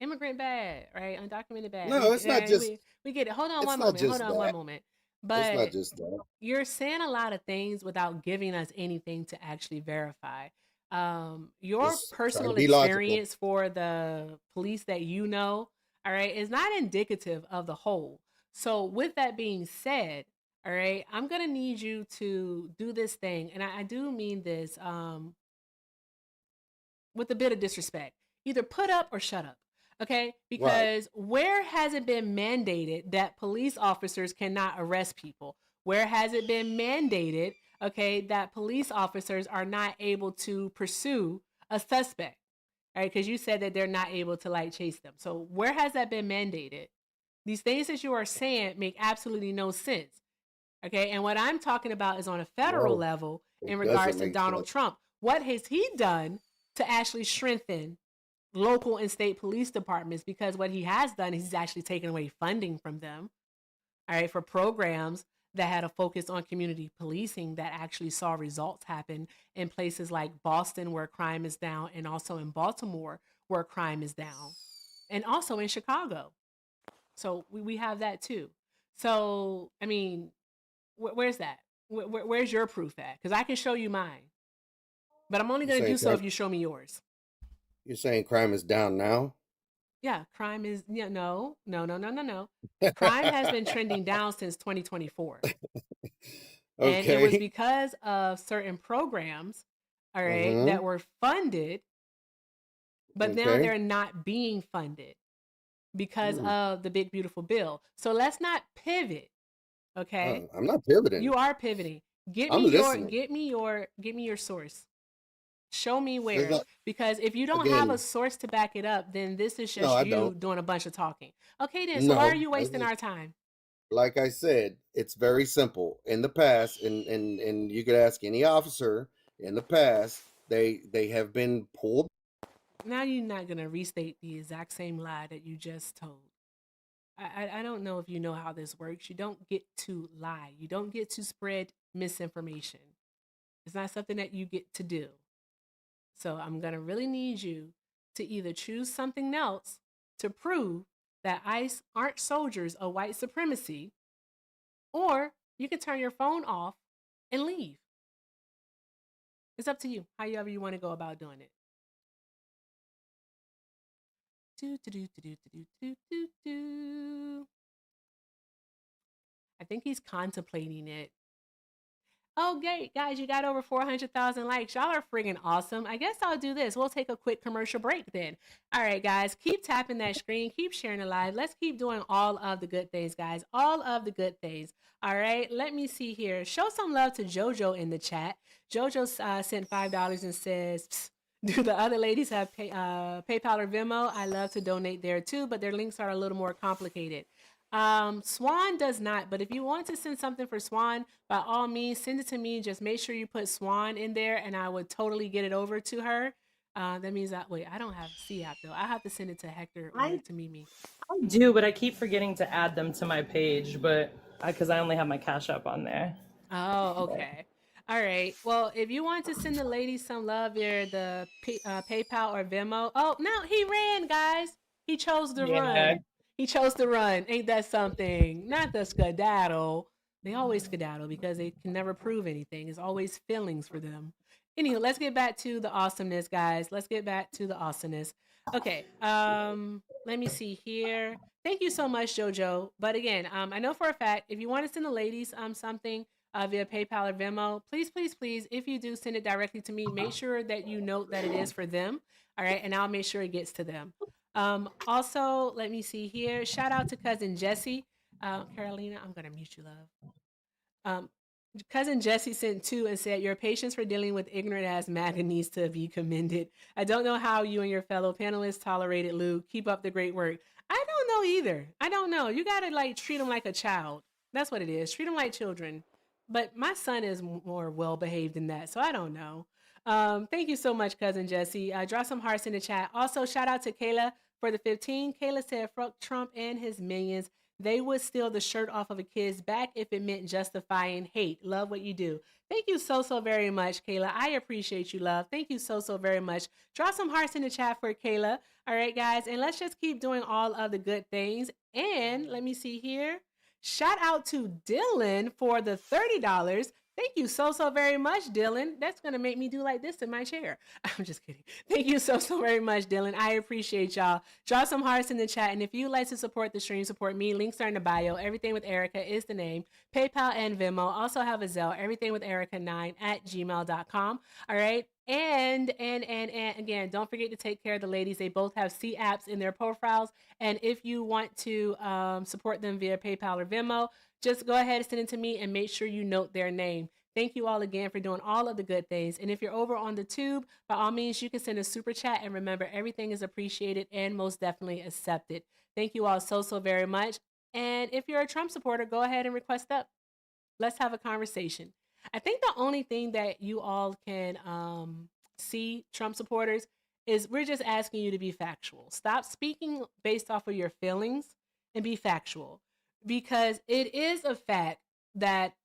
immigrant bad, right? Undocumented bad. No, it's not just. We get it. Hold on It's one not moment. Hold just on one that. moment. It's not But just that. you're saying a lot of things without giving us anything to actually verify. Your Just trying to personal be logical. experience for the police that all right, is not indicative of the whole. So, with that being said, all right, I'm gonna need you to do this thing, and I do mean this with a bit of disrespect. Either put up or shut up. Okay? Right. Because where has it been mandated that police officers cannot arrest people? Where has it been mandated, okay, that police officers are not able to pursue a suspect? All right, because you said that they're not able to like chase them. So where has that been mandated? These things that you are saying make absolutely no sense. Okay, and what I'm talking about is on a federal No, level in it regards doesn't to make Donald sense. Trump. What has he done to actually strengthen local and state police departments? Because what he has done is he's actually taken away funding from them, all right, for programs that had a focus on community policing that actually saw results happen in places like Boston, where crime is down, and also in Baltimore, where crime is down, and also in Chicago. So we have that too. So, I mean, where's that? Where's your proof at? Because I can show you mine, but I'm only You're going to saying do so crime. if you show me yours. You're saying crime is down now. Yeah, crime is no, no, no, no, no, no. Crime has been trending down since 2024. And it was Okay. because of certain programs, all right, Mm-hmm. that were funded, but now Okay. they're not being funded because Hmm. of the big beautiful bill. So let's not pivot, okay? I'm not pivoting. You are pivoting. I'm listening. Get me your source. Show me There's where. not, Because if you don't have a again, source to back it up, then this is no, just I you don't. doing a bunch of talking. Okay, then. So why are No, you wasting our time? like I said, it's very simple. In the past, and you could ask any officer in the past, they have been pulled. Now you're not gonna restate the exact same lie that you just told. I don't know if you know how this works. You don't get to lie. You don't get to spread misinformation. It's not something that you get to do. So I'm gonna really need you to either choose something else to prove that ICE aren't soldiers of white supremacy, or you can turn your phone off and leave. It's up to you, however you want to go about doing it. Do, do, do, do, do, do, do, do. I think he's contemplating it. Oh, great, guys, you got over 400,000 likes. Y'all are friggin' awesome. I guess I'll do this. We'll take a quick commercial break then. All right, guys, keep tapping that screen, keep sharing it live. Let's keep doing all of the good things, guys. All of the good things. All right, let me see here. Show some love to JoJo in the chat. JoJo sent $5 and says, "Psst, do the other ladies have PayPal or Venmo? I love to donate there too, but their links are a little more complicated. Swan does not, but if you want to send something for Swan, by all means, send it to me. Just make sure you put Swan in there and I would totally get it over to her. That means that, wait, I don't have C app though. I have to send it to Hector or to Mimi. I do, but I keep forgetting to add them to my page, but because I only have my Cash App on there. Oh, okay. All right. Well, if you want to send the ladies some love via the PayPal or Venmo. Oh, no, he ran, guys. He chose to Yeah. run. He chose to run. Ain't that something? Not the skedaddle. They always skedaddle because they can never prove anything. It's always feelings for them. Anyway, let's get back to the awesomeness, guys. Let's get back to the awesomeness. Okay. Let me see here. Thank you so much, JoJo. But again, I know for a fact if you want to send the ladies something via PayPal or Venmo, please, please, please, if you do send it directly to me, make sure that you note that it is for them. All right, and I'll make sure it gets to them. Also, let me see here. Shout out to cousin Jesse. Carolina, I'm gonna mute you, love. Cousin Jesse sent 2 and said, your patience for dealing with ignorant ass MAGA needs to be commended. I don't know how you and your fellow panelists tolerated Lou. Keep up the great work. I don't know either. I don't know. You gotta like treat him like a child. That's what it is. Treat them like children. But my son is more well behaved than that, so I don't know. Thank you so much, cousin Jesse. Draw some hearts in the chat. Also, shout out to Kayla for the 15. Kayla said, "Fuck Trump and his minions. They would steal the shirt off of a kid's back if it meant justifying hate. Love what you do." Thank you so, so very much, Kayla. I appreciate you, love. Thank you so, so very much. Draw some hearts in the chat for Kayla. All right, guys. And let's just keep doing all of the good things. And let me see here. Shout out to Dylan for the $30. Thank you so, so very much, Dylan. That's going to make me do like this in my chair. I'm just kidding. Thank you so, so very much, Dylan. I appreciate y'all. Draw some hearts in the chat. And if you'd like to support the stream, support me, links are in the bio. Everything with Erica is the name. PayPal and Venmo. Also have a Zelle, everythingwitherica9@gmail.com. All right. And again, don't forget to take care of the ladies. They both have C apps in their profiles. And if you want to support them via PayPal or Venmo, just go ahead and send it to me and make sure you note their name. Thank you all again for doing all of the good things. And if you're over on the tube, by all means, you can send a super chat. And remember, everything is appreciated and most definitely accepted. Thank you all so, so very much. And if you're a Trump supporter, go ahead and request up. Let's have a conversation. I think the only thing that you all can see, Trump supporters, is we're just asking you to be factual. Stop speaking based off of your feelings and be factual. Because it is a fact that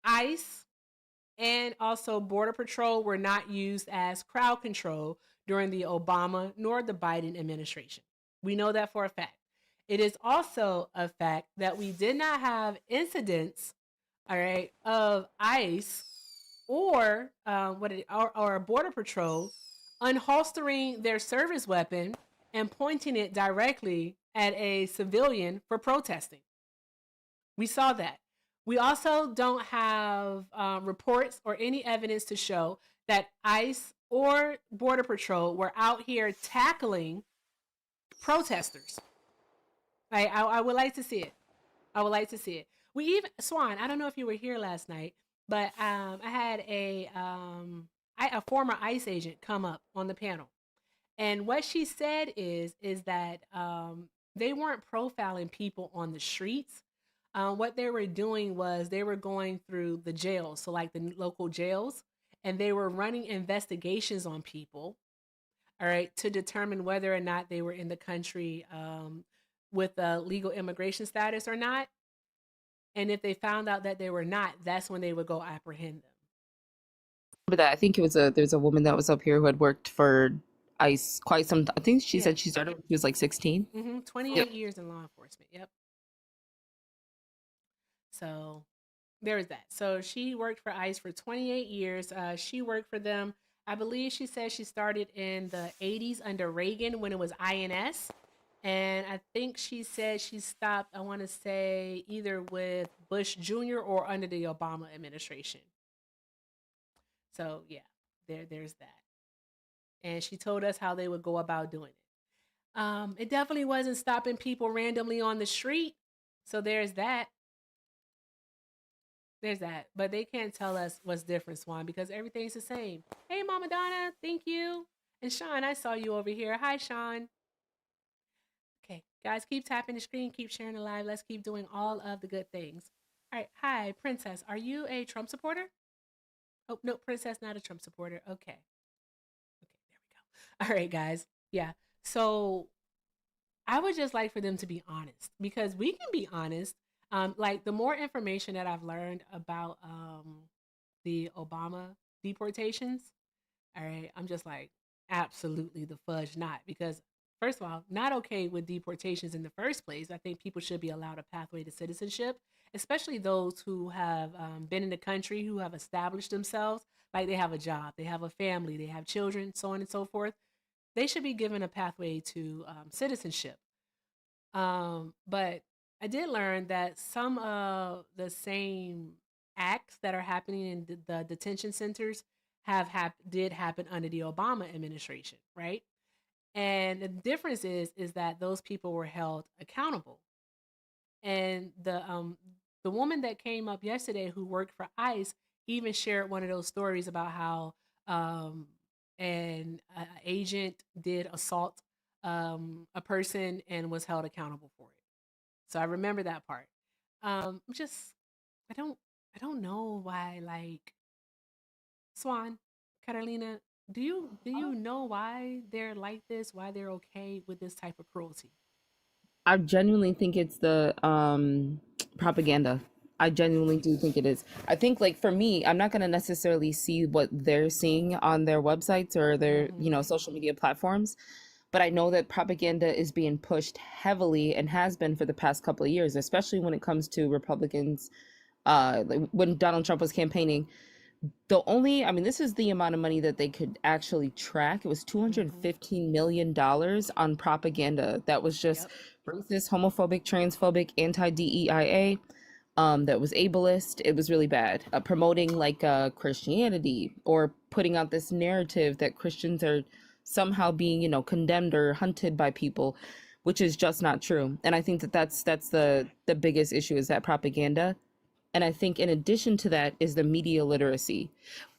ICE and also Border Patrol were not used as crowd control during the Obama nor the Biden administration. We know that for a fact. It is also a fact that we did not have incidents, all right, of ICE or Border Patrol unholstering their service weapon and pointing it directly at a civilian for protesting. We saw that. We also don't have reports or any evidence to show that ICE or Border Patrol were out here tackling protesters. I would like to see it. I would like to see it. We even, Swan, I don't know if you were here last night, but I had a former ICE agent come up on the panel. And what she said is that they weren't profiling people on the streets. What they were doing was they were going through the jails, so like the local jails, and they were running investigations on people, all right, to determine whether or not they were in the country with a legal immigration status or not. And if they found out that they were not, that's when they would go apprehend them. But that I think there's a woman that was up here who had worked for ICE quite some. I think she said she started when she was like 16. 28 years in law enforcement. Yep. So there is that. So she worked for ICE for 28 years. She worked for them. I believe she said she started in the 80s under Reagan when it was INS. And I think she said she stopped, I want to say, either with Bush Jr. or under the Obama administration. So yeah, there's that. And she told us how they would go about doing it. It definitely wasn't stopping people randomly on the street. So there's that. There's that. But they can't tell us what's different, Swan, because everything's the same. Hey, Mama Donna, thank you. And Sean, I saw you over here. Hi, Sean. Okay, guys, keep tapping the screen, keep sharing the live. Let's keep doing all of the good things. All right, hi, Princess. Are you a Trump supporter? Oh, no, Princess, not a Trump supporter. Okay. Okay, there we go. All right, guys. Yeah. So I would just like for them to be honest because we can be honest. Like the more information that I've learned about the Obama deportations, all right, I'm just like, absolutely the fudge not. Because, first of all, not okay with deportations in the first place. I think people should be allowed a pathway to citizenship, especially those who have been in the country, who have established themselves, like they have a job, they have a family, they have children, so on and so forth. They should be given a pathway to citizenship. But I did learn that some of the same acts that are happening in the detention centers did happen under the Obama administration, right? And the difference is that those people were held accountable. And the woman that came up yesterday who worked for ICE even shared one of those stories about how um, an agent did assault a person and was held accountable for it. So I remember that part. Just I don't I don't know why, like, Swan, Carolina, do you know why they're like this? Why they're okay with this type of cruelty? I genuinely think it's the propaganda. I genuinely do think it is. I think, like, for me, I'm not going to necessarily see what they're seeing on their websites or their, Mm-hmm. social media platforms, but I know that propaganda is being pushed heavily and has been for the past couple of years, especially when it comes to Republicans. Like when Donald Trump was campaigning, I mean, this is the amount of money that they could actually track. It was Mm-hmm. $215 million on propaganda that was just Yep. racist, homophobic, transphobic, anti-DEIA, that was ableist. It was really bad. Promoting like Christianity, or putting out this narrative that Christians are somehow being, condemned or hunted by people, which is just not true. And I think that that's the biggest issue, is that propaganda. And I think in addition to that is the media literacy.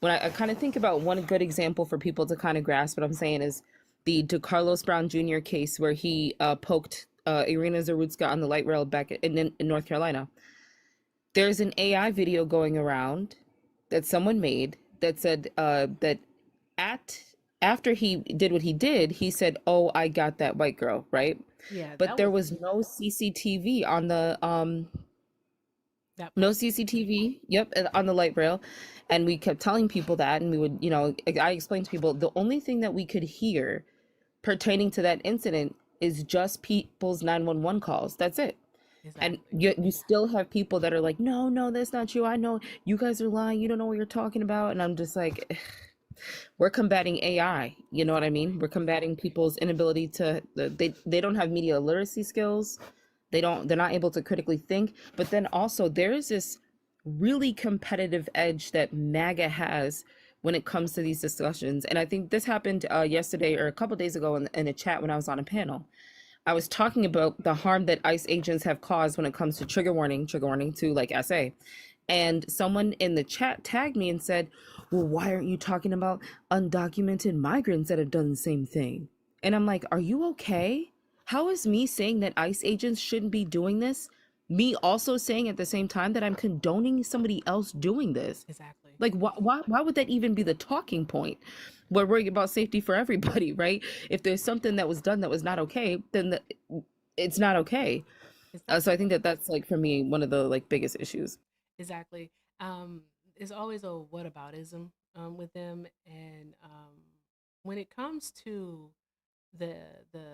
When I kind of think about one good example for people to kind of grasp what I'm saying is the DeCarlos Brown Jr. case, where he poked Irina Zarutska on the light rail back in North Carolina. There's an AI video going around that someone made that said that at after he did what he did, he said, "Oh, I got that white girl," right? Yeah, But that there was was no CCTV on the that no part. CCTV, yep, on the light rail. And we kept telling people that, and we would, I explained to people the only thing that we could hear pertaining to that incident is just people's 911 calls. That's it. And Exactly. you still have people that are like, no, no, that's not you. I know you guys are lying. You don't know what you're talking about. And I'm just like, we're combating AI. You know what I Exactly. mean? We're combating people's inability to, they don't have media literacy skills. They're not able to critically think. But then also there is this really competitive edge that MAGA has when it comes to these discussions. And I think this happened yesterday or a couple days ago in a chat when I was on a panel. I was talking about the harm that ICE agents have caused when it comes to trigger warning to like SA. And someone in the chat tagged me and said, well, why aren't you talking about undocumented migrants that have done the same thing? And I'm like, are you okay? How is me saying that ICE agents shouldn't be doing this, me also saying at the same time that I'm condoning somebody else doing this? Exactly. Like, why would that even be the talking point? We're worried about safety for everybody, right? If there's something that was done that was not okay, then it's not okay. So I Exactly. think that that's like for me one of the like biggest issues. Exactly. There's always a whataboutism with them, and when it comes to the the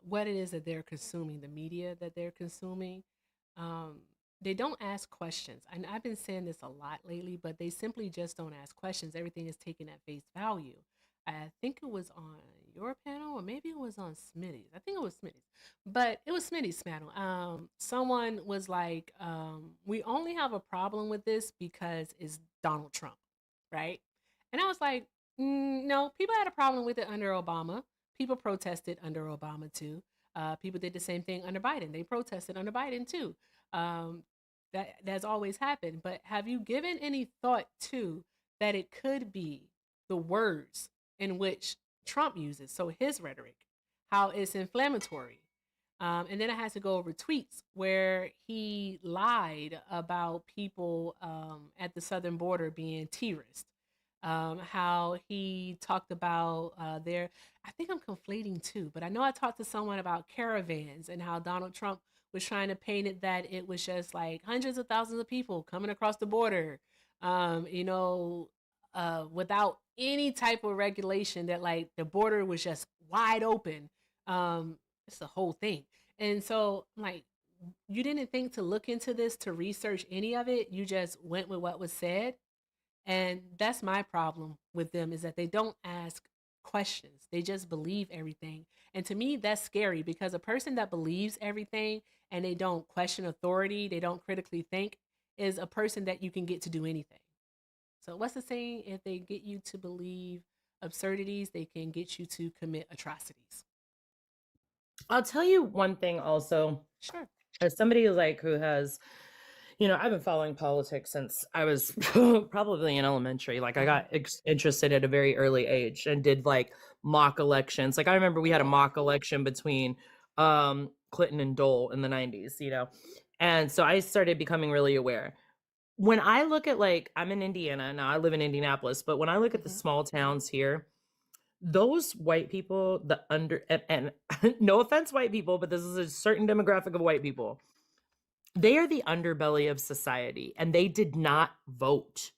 what it is that they're consuming, the media that they're consuming, um, they don't ask questions. And I've been saying this a lot lately, but they simply just don't ask questions. Everything is taken at face value. I think it was on your panel, or maybe it was on Smitty's. I think it was Smitty's, but it was Smitty's panel. Someone was like, "We only have a problem with this because it's Donald Trump, right?" And I was like, no, people had a problem with it under Obama. People protested under Obama too. People did the same thing under Biden. They protested under Biden too. Um, that's always happened. But have you given any thought to that it could be the words in which Trump uses, so his rhetoric, how it's inflammatory? And then I had to go over tweets where he lied about people at the southern border being terrorists. How he talked about their, I think I'm conflating too, but I know I talked to someone about caravans and how Donald Trump was trying to paint it that it was just like hundreds of thousands of people coming across the border, you know, without any type of regulation, that like the border was just wide open. It's the whole thing. And so, like, you didn't think to look into this, to research any of it. You just went with what was said. And that's my problem with them, is that they don't ask questions. They just believe everything. And to me, that's scary, because a person that believes everything and they don't question authority, they don't critically think, is a person that you can get to do anything. So what's the saying? If they get you to believe absurdities, they can get you to commit atrocities. I'll tell you one thing also. Sure. As somebody who has, I've been following politics since I was probably in elementary. Like I got interested at a very early age and did like mock elections. Like I remember we had a mock election between Clinton and Dole in the 90s, And so I started becoming really aware. When I look at, like, I'm in Indiana now, I live in Indianapolis, but when I look at the small towns here, those white people, and no offense, white people, but this is a certain demographic of white people. They are the underbelly of society, and they did not vote.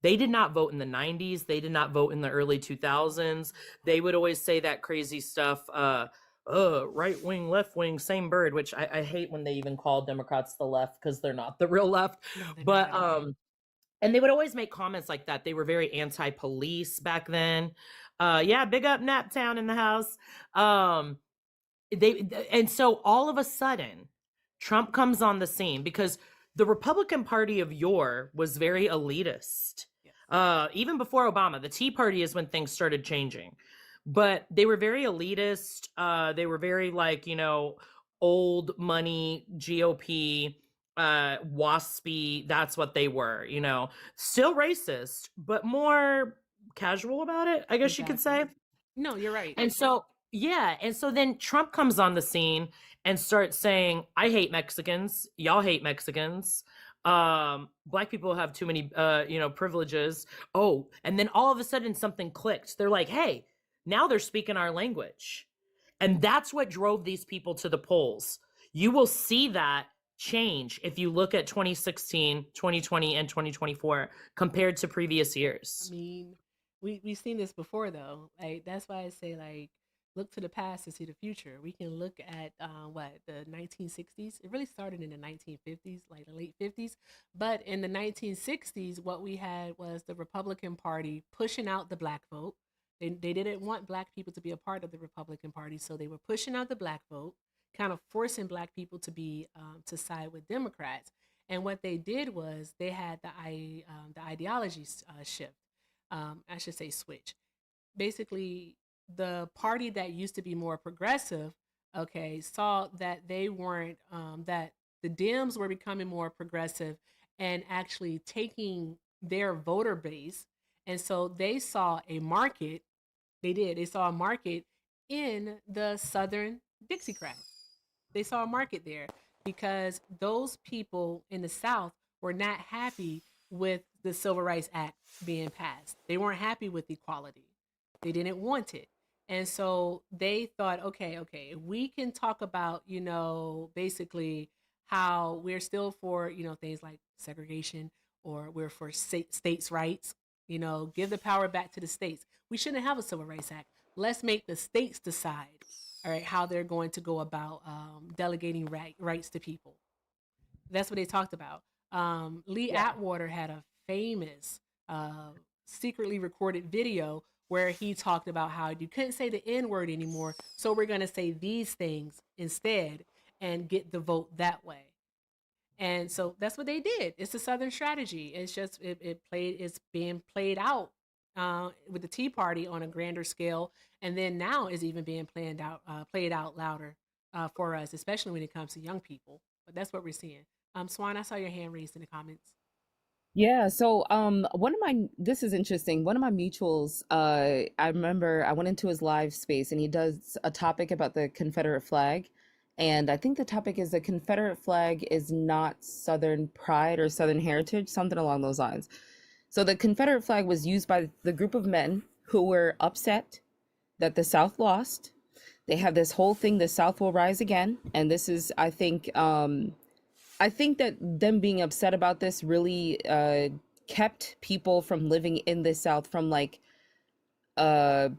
They did not vote in the 90s. They did not vote in the early 2000s. They would always say that crazy stuff, right wing, left wing, same bird, which I hate when they even call Democrats the left, because they're not the real left. No, they're But not. and they would always make comments like that. They were very anti-police back then. Yeah, big up Naptown in the house. And so all of a sudden, Trump comes on the scene because the Republican Party of yore was very elitist. Even before Obama, the Tea Party is when things started changing. But they were very elitist. They were very old money GOP, waspy. That's what they were, still racist, but more casual about it, I guess you could say. No, you're right. And so, yeah. And so then Trump comes on the scene and starts saying, I hate Mexicans. Y'all hate Mexicans. Black people have too many, privileges. Oh, and then all of a sudden something clicked. They're like, hey, now they're speaking our language. And that's what drove these people to the polls. You will see that change if you look at 2016, 2020, and 2024 compared to previous years. I mean, we've seen this before, though. Like, that's why I say, like, look to the past to see the future. We can look at the 1960s. It really started in the 1950s, like the late 50s. But in the 1960s, what we had was the Republican Party pushing out the black vote. They didn't want black people to be a part of the Republican Party, so they were pushing out the black vote, kind of forcing black people to be to side with Democrats. And what they did was they had the ideology shift. I should say switch. Basically, the party that used to be more progressive, okay, saw that they weren't that the Dems were becoming more progressive and actually taking their voter base, and so they saw a market. They saw a market in the Southern Dixiecrats. They saw a market there because those people in the South were not happy with the Civil Rights Act being passed. They weren't happy with equality. They didn't want it. And so they thought, okay, if we can talk about, basically how we're still for, things like segregation, or we're for states' rights, give the power back to the states. We shouldn't have a Civil Rights Act. Let's make the states decide, all right, how they're going to go about delegating rights to people. That's what they talked about. Lee Atwater had a famous, secretly recorded video where he talked about how you couldn't say the N word anymore, so we're going to say these things instead and get the vote that way. And so that's what they did. It's a Southern strategy. It's just it's being played out with the Tea Party on a grander scale, and then now is even being played out louder for us, especially when it comes to young people. But that's what we're seeing. Swan, I saw your hand raised in the comments. Yeah, so one of my this is interesting. One of my mutuals, I remember I went into his live space and he does a topic about the Confederate flag. And I think the topic is the Confederate flag is not Southern pride or Southern heritage, something along those lines. So the Confederate flag was used by the group of men who were upset that the South lost. They have this whole thing, the South will rise again. And this is, I think that them being upset about this really kept people from living in the South from like uh,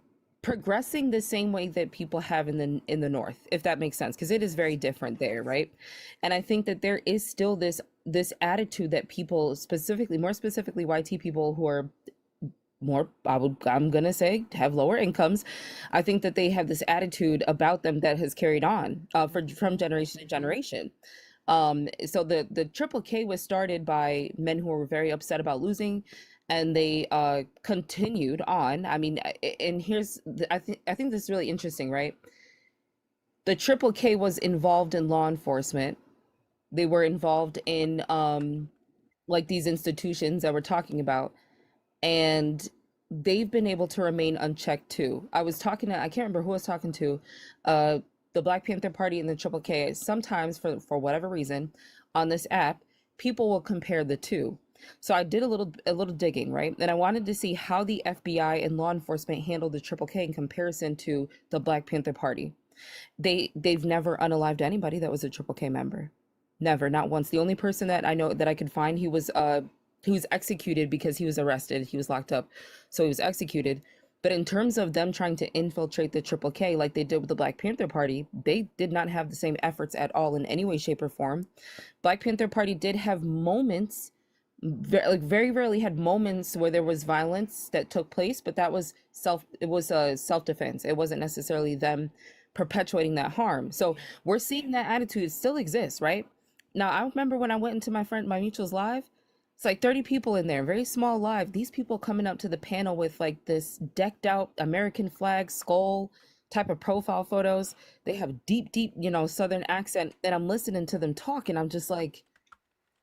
progressing the same way that people have in the North, if that makes sense, because it is very different there, right? And I think that there is still this attitude that people specifically, more specifically YT people who are more, I'm gonna say, have lower incomes. I think that they have this attitude about them that has carried on from generation to generation. So the Triple K was started by men who were very upset about losing, and they continued on. I mean, and I think this is really interesting, right? The Triple K was involved in law enforcement. They were involved in like these institutions that we're talking about, and they've been able to remain unchecked too. I can't remember who I was talking to, the Black Panther Party and the Triple K. Sometimes for whatever reason on this app, people will compare the two. So I did a little digging, right? And I wanted to see how the FBI and law enforcement handled the Triple K in comparison to the Black Panther Party. They've never unalived anybody that was a Triple K member. Never, not once. The only person that I know that I could find, he was executed because he was arrested. He was locked up, so he was executed. But in terms of them trying to infiltrate the Triple K like they did with the Black Panther Party, they did not have the same efforts at all in any way, shape, or form. Black Panther Party did have moments, very rarely had moments where there was violence that took place, but that was self-defense. It wasn't necessarily them perpetuating that harm. So we're seeing that attitude still exists, right? Now, I remember when I went into my mutual's live, it's like 30 people in there, very small live. These people coming up to the panel with like this decked out American flag skull type of profile photos. They have deep, Southern accent. And I'm listening to them talk and I'm just like,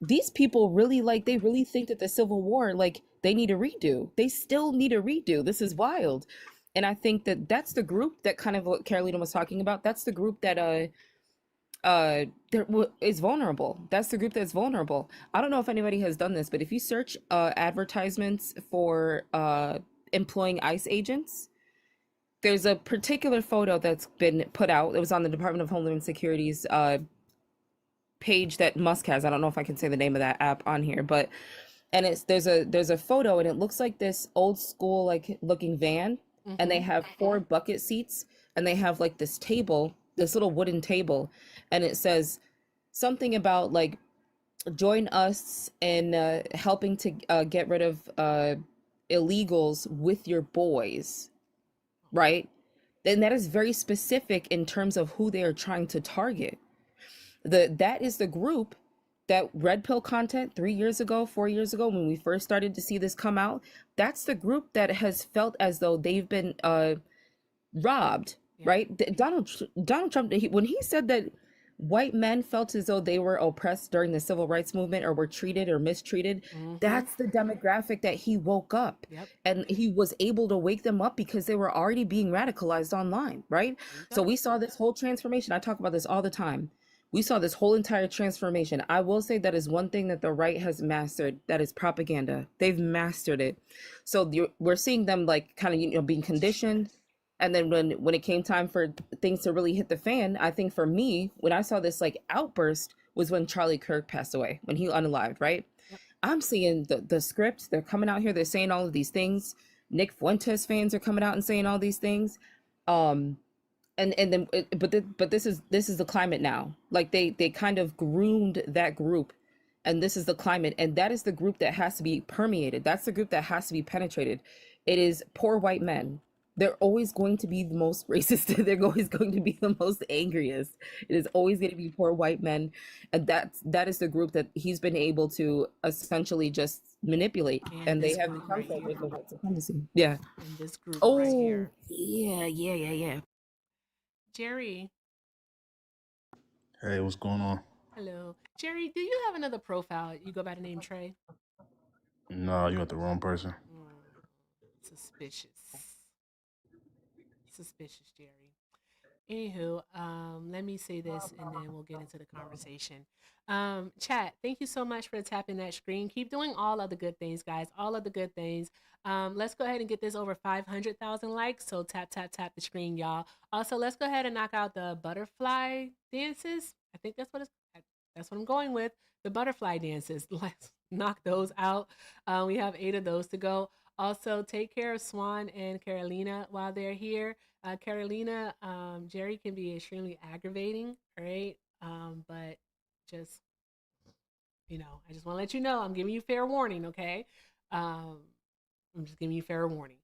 these people really they really think that the Civil War, like they need a redo. They still need a redo. This is wild. And I think that that's the group that kind of what Carolina was talking about. That's the group that is vulnerable. That's the group that's vulnerable. I don't know if anybody has done this, but if you search advertisements for employing ICE agents, there's a particular photo that's been put out. It was on the Department of Homeland Security's page that Musk has. I don't know if I can say the name of that app on here, but there's a photo and it looks like this old school like looking van, and they have 4 bucket seats, and they have like this table, this little wooden table, and it says something about like join us in helping to get rid of illegals with your boys, right? And that is very specific in terms of who they are trying to target. That is the group that red pill content 3 years ago, 4 years ago, when we first started to see this come out, that's the group that has felt as though they've been robbed, right? Donald Trump, when he said that white men felt as though they were oppressed during the civil rights movement or were treated or mistreated, that's the demographic that he woke up. And he was able to wake them up because they were already being radicalized online, right? So we saw this whole transformation. I talk about this all the time. We saw this whole entire transformation. I will say that is one thing that the right has mastered. That is propaganda. They've mastered it. So we're seeing them like kind of, being conditioned. And then when it came time for things to really hit the fan, I think for me, when I saw this like outburst was when Charlie Kirk passed away, when he unalived, right? I'm seeing the script. They're coming out here. They're saying all of these things. Nick Fuentes fans are coming out and saying all these things. But this is the climate now. Like they kind of groomed that group, and this is the climate, and that is the group that has to be permeated. That's the group that has to be penetrated. It is poor white men they're always going to be the most racist. They're always going to be the most angriest. It is always going to be poor white men, and that is the group that he's been able to essentially just manipulate, and they have become so with the white supremacy. Yeah. In this group right Oh, here. yeah. Jerry. Hey, what's going on? Hello. Jerry, do you have another profile? You go by the name Trey? No, you got the wrong person. Suspicious. Suspicious, Jerry. Anywho, let me say this and then we'll get into the conversation. Chat, thank you so much for tapping that screen. Keep doing all of the good things, guys. All of the good things. Let's go ahead and get this over 500,000 likes. So tap the screen, y'all. Also, let's go ahead and knock out the butterfly dances. I think that's what I'm going with. The butterfly dances. Let's knock those out. We have 8 of those to go. Also, take care of Swan and Carolina while they're here. Carolina, Jerry can be extremely aggravating, right? But just, I just want to let you know, I'm giving you fair warning, okay? I'm just giving you fair warning.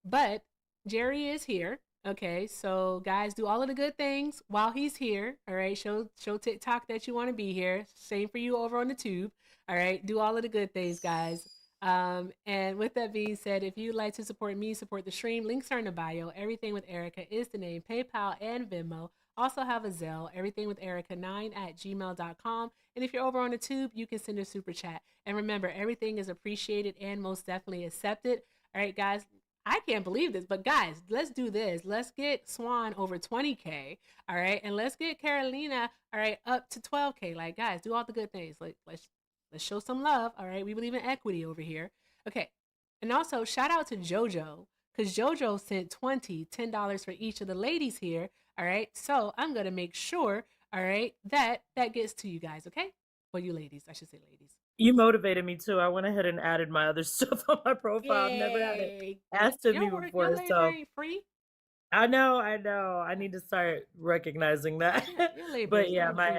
But Jerry is here, okay? So guys, do all of the good things while he's here, all right? Show TikTok that you want to be here. Same for you over on the tube, all right? Do all of the good things, guys. And with that being said, if you'd like to support me, support the stream, links are in the bio. Everything with Erica is the name, PayPal and Venmo. Also have a Zelle, everythingwitherica9@gmail.com. And if you're over on the tube, you can send a super chat. And remember, everything is appreciated and most definitely accepted. All right, guys, I can't believe this, but guys, let's do this. Let's get Swan over 20K, all right? And let's get Carolina, all right, up to 12K. Like, guys, do all the good things. Like, let's show some love, all right? We believe in equity over here. Okay, and also shout out to JoJo, because JoJo sent $10 for each of the ladies here, all right? So I'm going to make sure, all right, that gets to you guys, okay? Well, you ladies, I should say ladies. You motivated me too. I went ahead and added my other stuff on my profile. I've never had it asked of me before. Your labor ain't free. I know. I need to start recognizing that. But yeah, I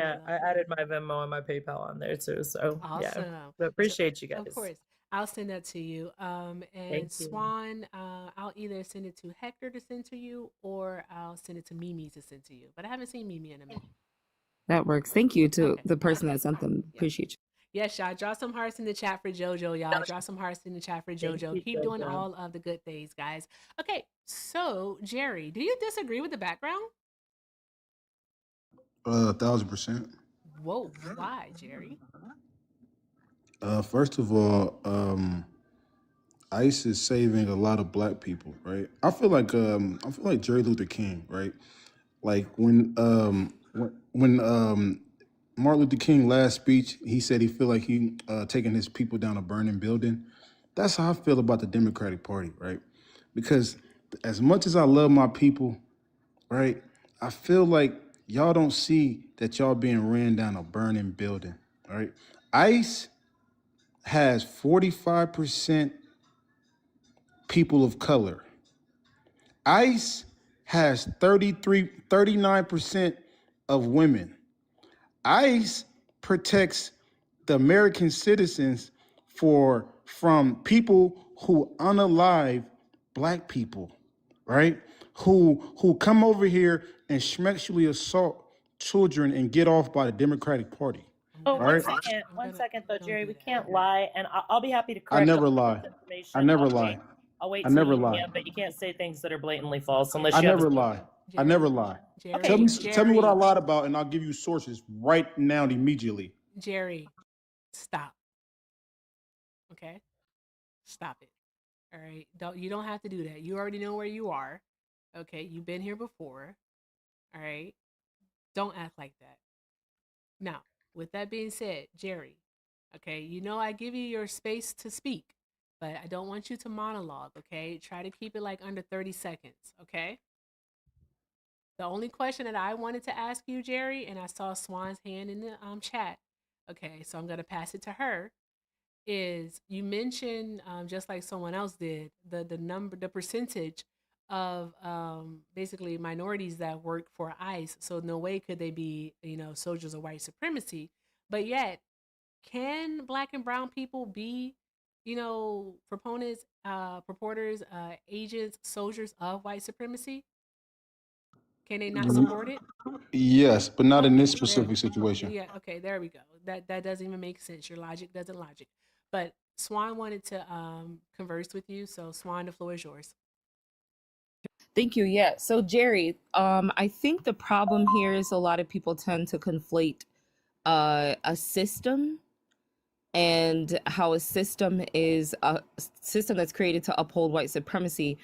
added my Venmo and my PayPal on there too. So awesome. Yeah, but appreciate you guys. Of course. I'll send that to you. And Swan, I'll either send it to Hector to send to you, or I'll send it to Mimi to send to you. But I haven't seen Mimi in a minute. That works. Thank you to the person that sent them. Appreciate you. Yes, y'all. Draw some hearts in the chat for JoJo, y'all. Draw some hearts in the chat for JoJo. Keep doing all of the good things, guys. Okay, so Jerry, do you disagree with the background? 1,000%. Whoa, why, Jerry? First of all, ICE is saving a lot of black people, right? I feel like Jerry Luther King, right? Like when Martin Luther King last speech, he said he feel like he taking his people down a burning building. That's how I feel about the Democratic Party, right? Because as much as I love my people, right, I feel like y'all don't see that y'all being ran down a burning building, right? ICE has 45% people of color. ICE has 39% of women. ICE protects the American citizens from people who unalive black people, right? Who come over here and sexually assault children and get off by the Democratic Party. Oh, right? one second though, Jerry. We can't lie, and I'll be happy to I correct. never lie. I never lie. I'll wait. I never lie. But you can't say things that are blatantly false unless I you never lie. I never lie. Jerry, Tell me what I lied about, and I'll give you sources right now and immediately. Jerry, stop. Okay, stop it. All right, you don't have to do that. You already know where you are. Okay, you've been here before. All right, don't act like that. Now, with that being said, Jerry, okay, you know I give you your space to speak, but I don't want you to monologue, okay? Try to keep it like under 30 seconds, okay? The only question that I wanted to ask you, Jerry, and I saw Swan's hand in the chat, okay, so I'm going to pass it to her, is you mentioned, just like someone else did, the percentage of basically minorities that work for ICE. So no way could they be, soldiers of white supremacy. But yet, can black and brown people be, proponents, purporters, agents, soldiers of white supremacy? Can they not support it? Yes, but not in this Okay, there. specific situation. Yeah, okay, there we go. That doesn't even make sense. Your logic doesn't logic. But Swan wanted to converse with you, so Swan, the floor is yours. Thank you. Yeah. So Jerry, I think the problem here is a lot of people tend to conflate a system and how a system is a system that's created to uphold white supremacy.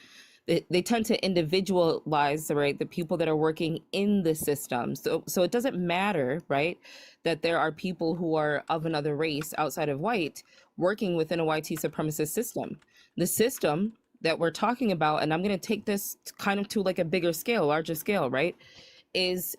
They tend to individualize, right, the people that are working in the system. So it doesn't matter, right, that there are people who are of another race outside of white working within a white supremacist system. The system that we're talking about, and I'm going to take this kind of to like a bigger scale, larger scale, right, is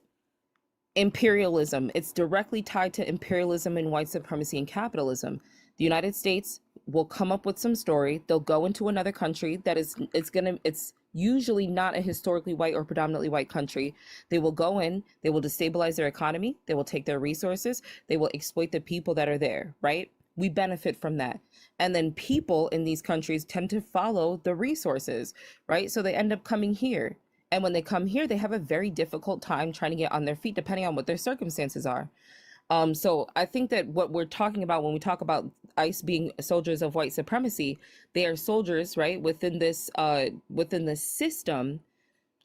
imperialism. It's directly tied to imperialism and white supremacy and capitalism. The United States will come up with some story. They'll go into another country that it's usually not a historically white or predominantly white country. They will go in, they will destabilize their economy, they will take their resources, they will exploit the people that are there, right? We benefit from that. And then people in these countries tend to follow the resources, right? So they end up coming here. And when they come here, they have a very difficult time trying to get on their feet, depending on what their circumstances are. So I think that what we're talking about when we talk about ICE being soldiers of white supremacy, they are soldiers, right, within this system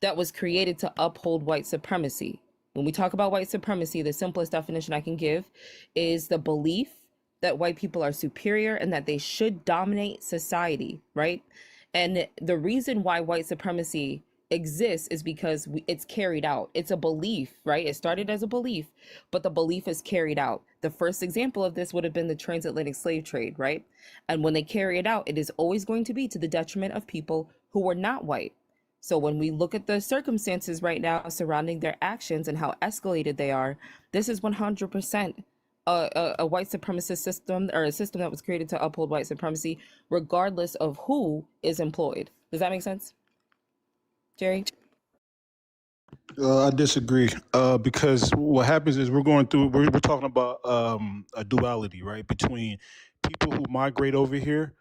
that was created to uphold white supremacy. When we talk about white supremacy, the simplest definition I can give is the belief that white people are superior and that they should dominate society, right? And the reason why white supremacy exists is because it's carried out. It's a belief, right? It started as a belief, but the belief is carried out. The first example of this would have been the transatlantic slave trade, right? And when they carry it out, it is always going to be to the detriment of people who were not white. So when we look at the circumstances right now surrounding their actions and how escalated they are, this is 100% a white supremacist system, or a system that was created to uphold white supremacy, regardless of who is employed. Does that make sense, Jerry? I disagree because what happens is we're talking about a duality, right, between people who migrate over here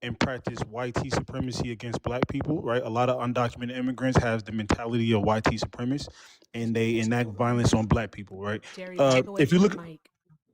and practice white supremacy against black people, right? A lot of undocumented immigrants have the mentality of white supremacists, and they enact violence on black people, right? Jerry, back away If you from look, the mic.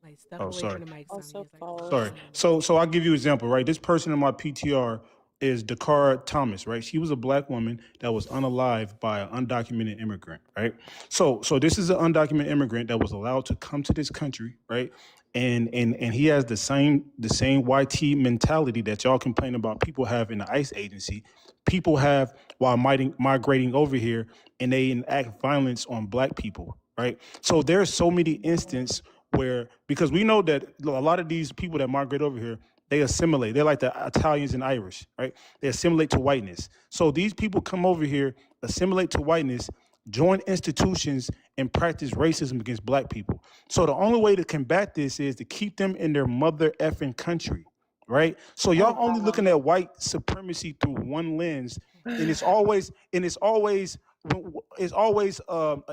Like step oh, away sorry. from the mic. Also Sorry. So I'll give you an example, right? This person in my PTR is Dakara Thomas, right? She was a black woman that was unalived by an undocumented immigrant, right? So this is an undocumented immigrant that was allowed to come to this country, right? And he has the same YT mentality that y'all complain about people have in the ICE agency. People have while migrating over here, and they enact violence on black people, right? So there's so many instances where, because we know that a lot of these people that migrate over here, they assimilate. They're like the Italians and Irish, right? They assimilate to whiteness. So these people come over here, assimilate to whiteness, join institutions, and practice racism against black people. So the only way to combat this is to keep them in their mother effing country, right? So y'all only looking at white supremacy through one lens, and it's always an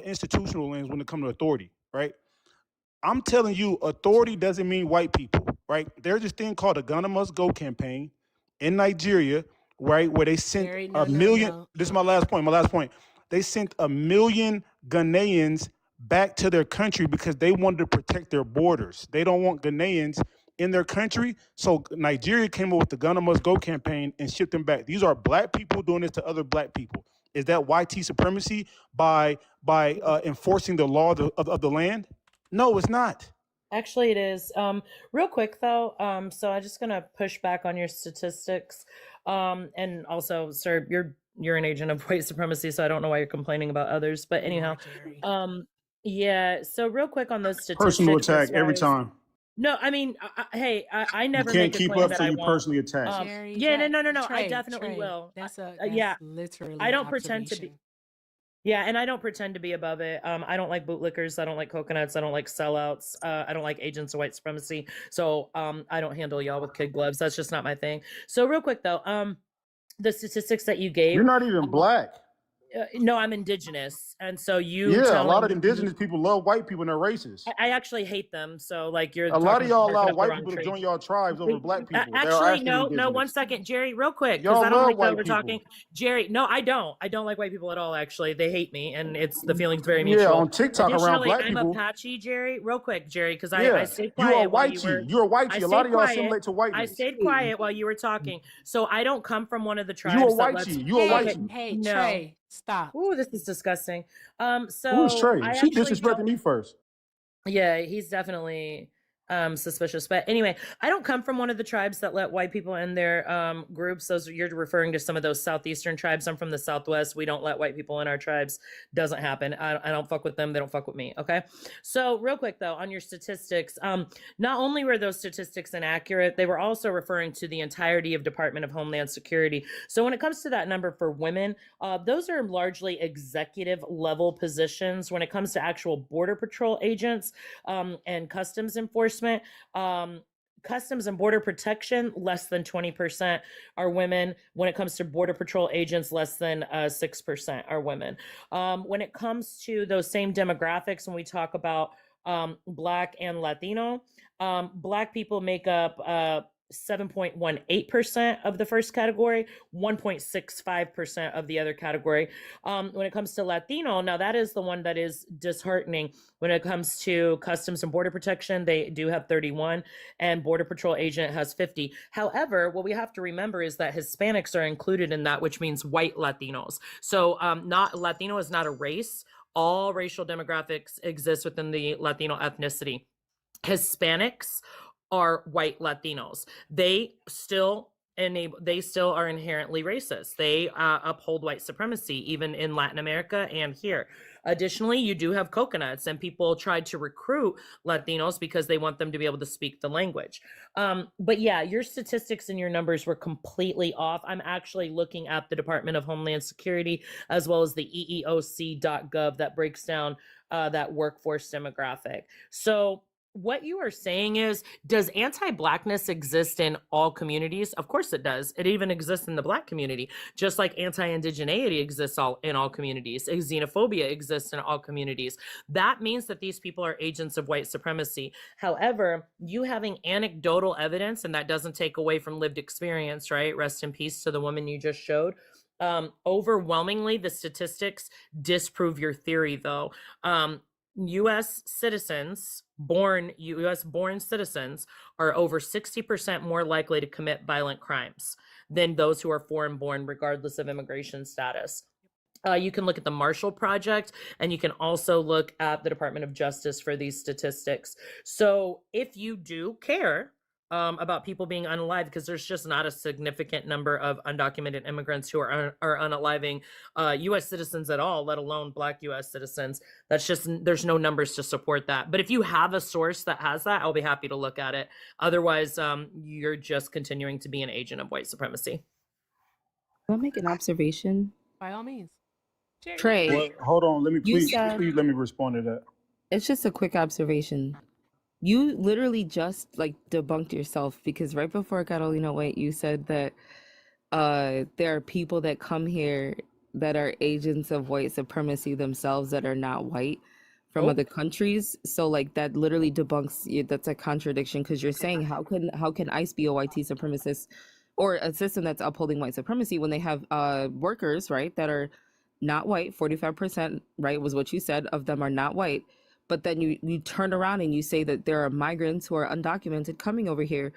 institutional lens when it comes to authority, right? I'm telling you, authority doesn't mean white people, right? There's this thing called the Ghana Must Go campaign in Nigeria, right, where they sent Jerry, a million. This is my last point. They sent 1 million Ghanaians back to their country because they wanted to protect their borders. They don't want Ghanaians in their country. So Nigeria came up with the Ghana Must Go campaign and shipped them back. These are black people doing this to other black people. Is that YT supremacy by enforcing the law of the land? No, it's not. Actually, it is. Real quick though, so I'm just gonna push back on your statistics. And also, sir, you're an agent of white supremacy, so I don't know why you're complaining about others. But anyhow, yeah. So real quick on those statistics. Personal attack every time. No, I mean, hey, I never You can't make a keep claim up, that so I you won't. personally attack. Jerry, Yeah, no. I Trey, definitely will. That's yeah, literally. I don't pretend to be. Yeah, and I don't pretend to be above it. I don't like bootlickers. I don't like coconuts. I don't like sellouts. I don't like agents of white supremacy. So I don't handle y'all with kid gloves. That's just not my thing. So real quick though, the statistics that you gave. You're not even black. No, I'm indigenous, and so you Yeah, a telling lot of me indigenous people love white people and they're racist. I actually hate them. So like you're A lot talking of y'all barking allow up the white wrong people to tree. join y'all tribes over black people. They are Actually, actually no, 1 indigenous. second, Jerry, real quick, because Y'all I don't love like that white we're people. talking. Jerry, no, I don't. I don't like white people at all. Actually, they hate me, and the feeling's very Yeah, mutual. on TikTok around Additionally, black I'm people. Apache, Jerry. Real quick, Jerry, because I Yeah, stayed you are quiet while you whitey. were. You're I whitey. A lot stayed of y'all quiet. assimilate to I whiteness. stayed quiet while you were talking. So I don't come from one of the You a tribes that lets. whitey. You a Hey, whitey. hey, No. Trey, stop. Ooh, this is disgusting. Who is So Trey? I She actually don't. disrespected me first. Yeah, he's definitely suspicious. But anyway, I don't come from one of the tribes that let white people in their groups. Those you're referring to some of those southeastern tribes. I'm from the Southwest. We don't let white people in our tribes. Doesn't happen. I don't fuck with them. They don't fuck with me. Okay. So real quick though, on your statistics, not only were those statistics inaccurate, they were also referring to the entirety of Department of Homeland Security. So when it comes to that number for women, those are largely executive level positions. When it comes to actual Border Patrol agents and customs enforcement, Customs and Border Protection, less than 20% are women. When it comes to Border Patrol agents, less than 6% are women. When it comes to those same demographics, when we talk about Black and Latino, Black people make up 7.18% of the first category, 1.65% of the other category. When it comes to Latino, now that is the one that is disheartening. When it comes to Customs and Border Protection, they do have 31, and Border Patrol agent has 50. However, what we have to remember is that Hispanics are included in that, which means white Latinos. So not Latino is not a race. All racial demographics exist within the Latino ethnicity. Hispanics are white Latinos. They still are inherently racist. They uphold white supremacy, even in Latin America and here. Additionally, you do have coconuts, and people tried to recruit Latinos because they want them to be able to speak the language. But yeah, your statistics and your numbers were completely off. I'm actually looking at the Department of Homeland Security as well as the EEOC.gov that breaks down that workforce demographic. So what you are saying is, does anti-Blackness exist in all communities? Of course it does. It even exists in the Black community, just like anti-indigeneity exists in all communities. Xenophobia exists in all communities. That means that these people are agents of white supremacy. However, you having anecdotal evidence, and that doesn't take away from lived experience, right? Rest in peace to the woman you just showed. Overwhelmingly, the statistics disprove your theory, though. U.S. citizens, U.S.-born citizens, are over 60% more likely to commit violent crimes than those who are foreign-born, regardless of immigration status. You can look at the Marshall Project, and you can also look at the Department of Justice for these statistics. So if you do care about people being unalived, because there's just not a significant number of undocumented immigrants who are unaliving U.S. citizens at all, let alone Black U.S. citizens. That's just, there's no numbers to support that. But if you have a source that has that, I'll be happy to look at it. Otherwise, you're just continuing to be an agent of white supremacy. Can I make an observation? By all means. Jerry. Trey, Well, hold on. Let me you please said let me respond to that. it's just a quick observation. You literally just like debunked yourself, because right before Carolina went, you said that there are people that come here that are agents of white supremacy themselves that are not white from other countries. So like that literally debunks you. That's a contradiction, because you're saying how can ICE be a white supremacist or a system that's upholding white supremacy when they have workers, right, that are not white. 45%, right, was what you said, of them are not white. But then you turn around and you say that there are migrants who are undocumented coming over here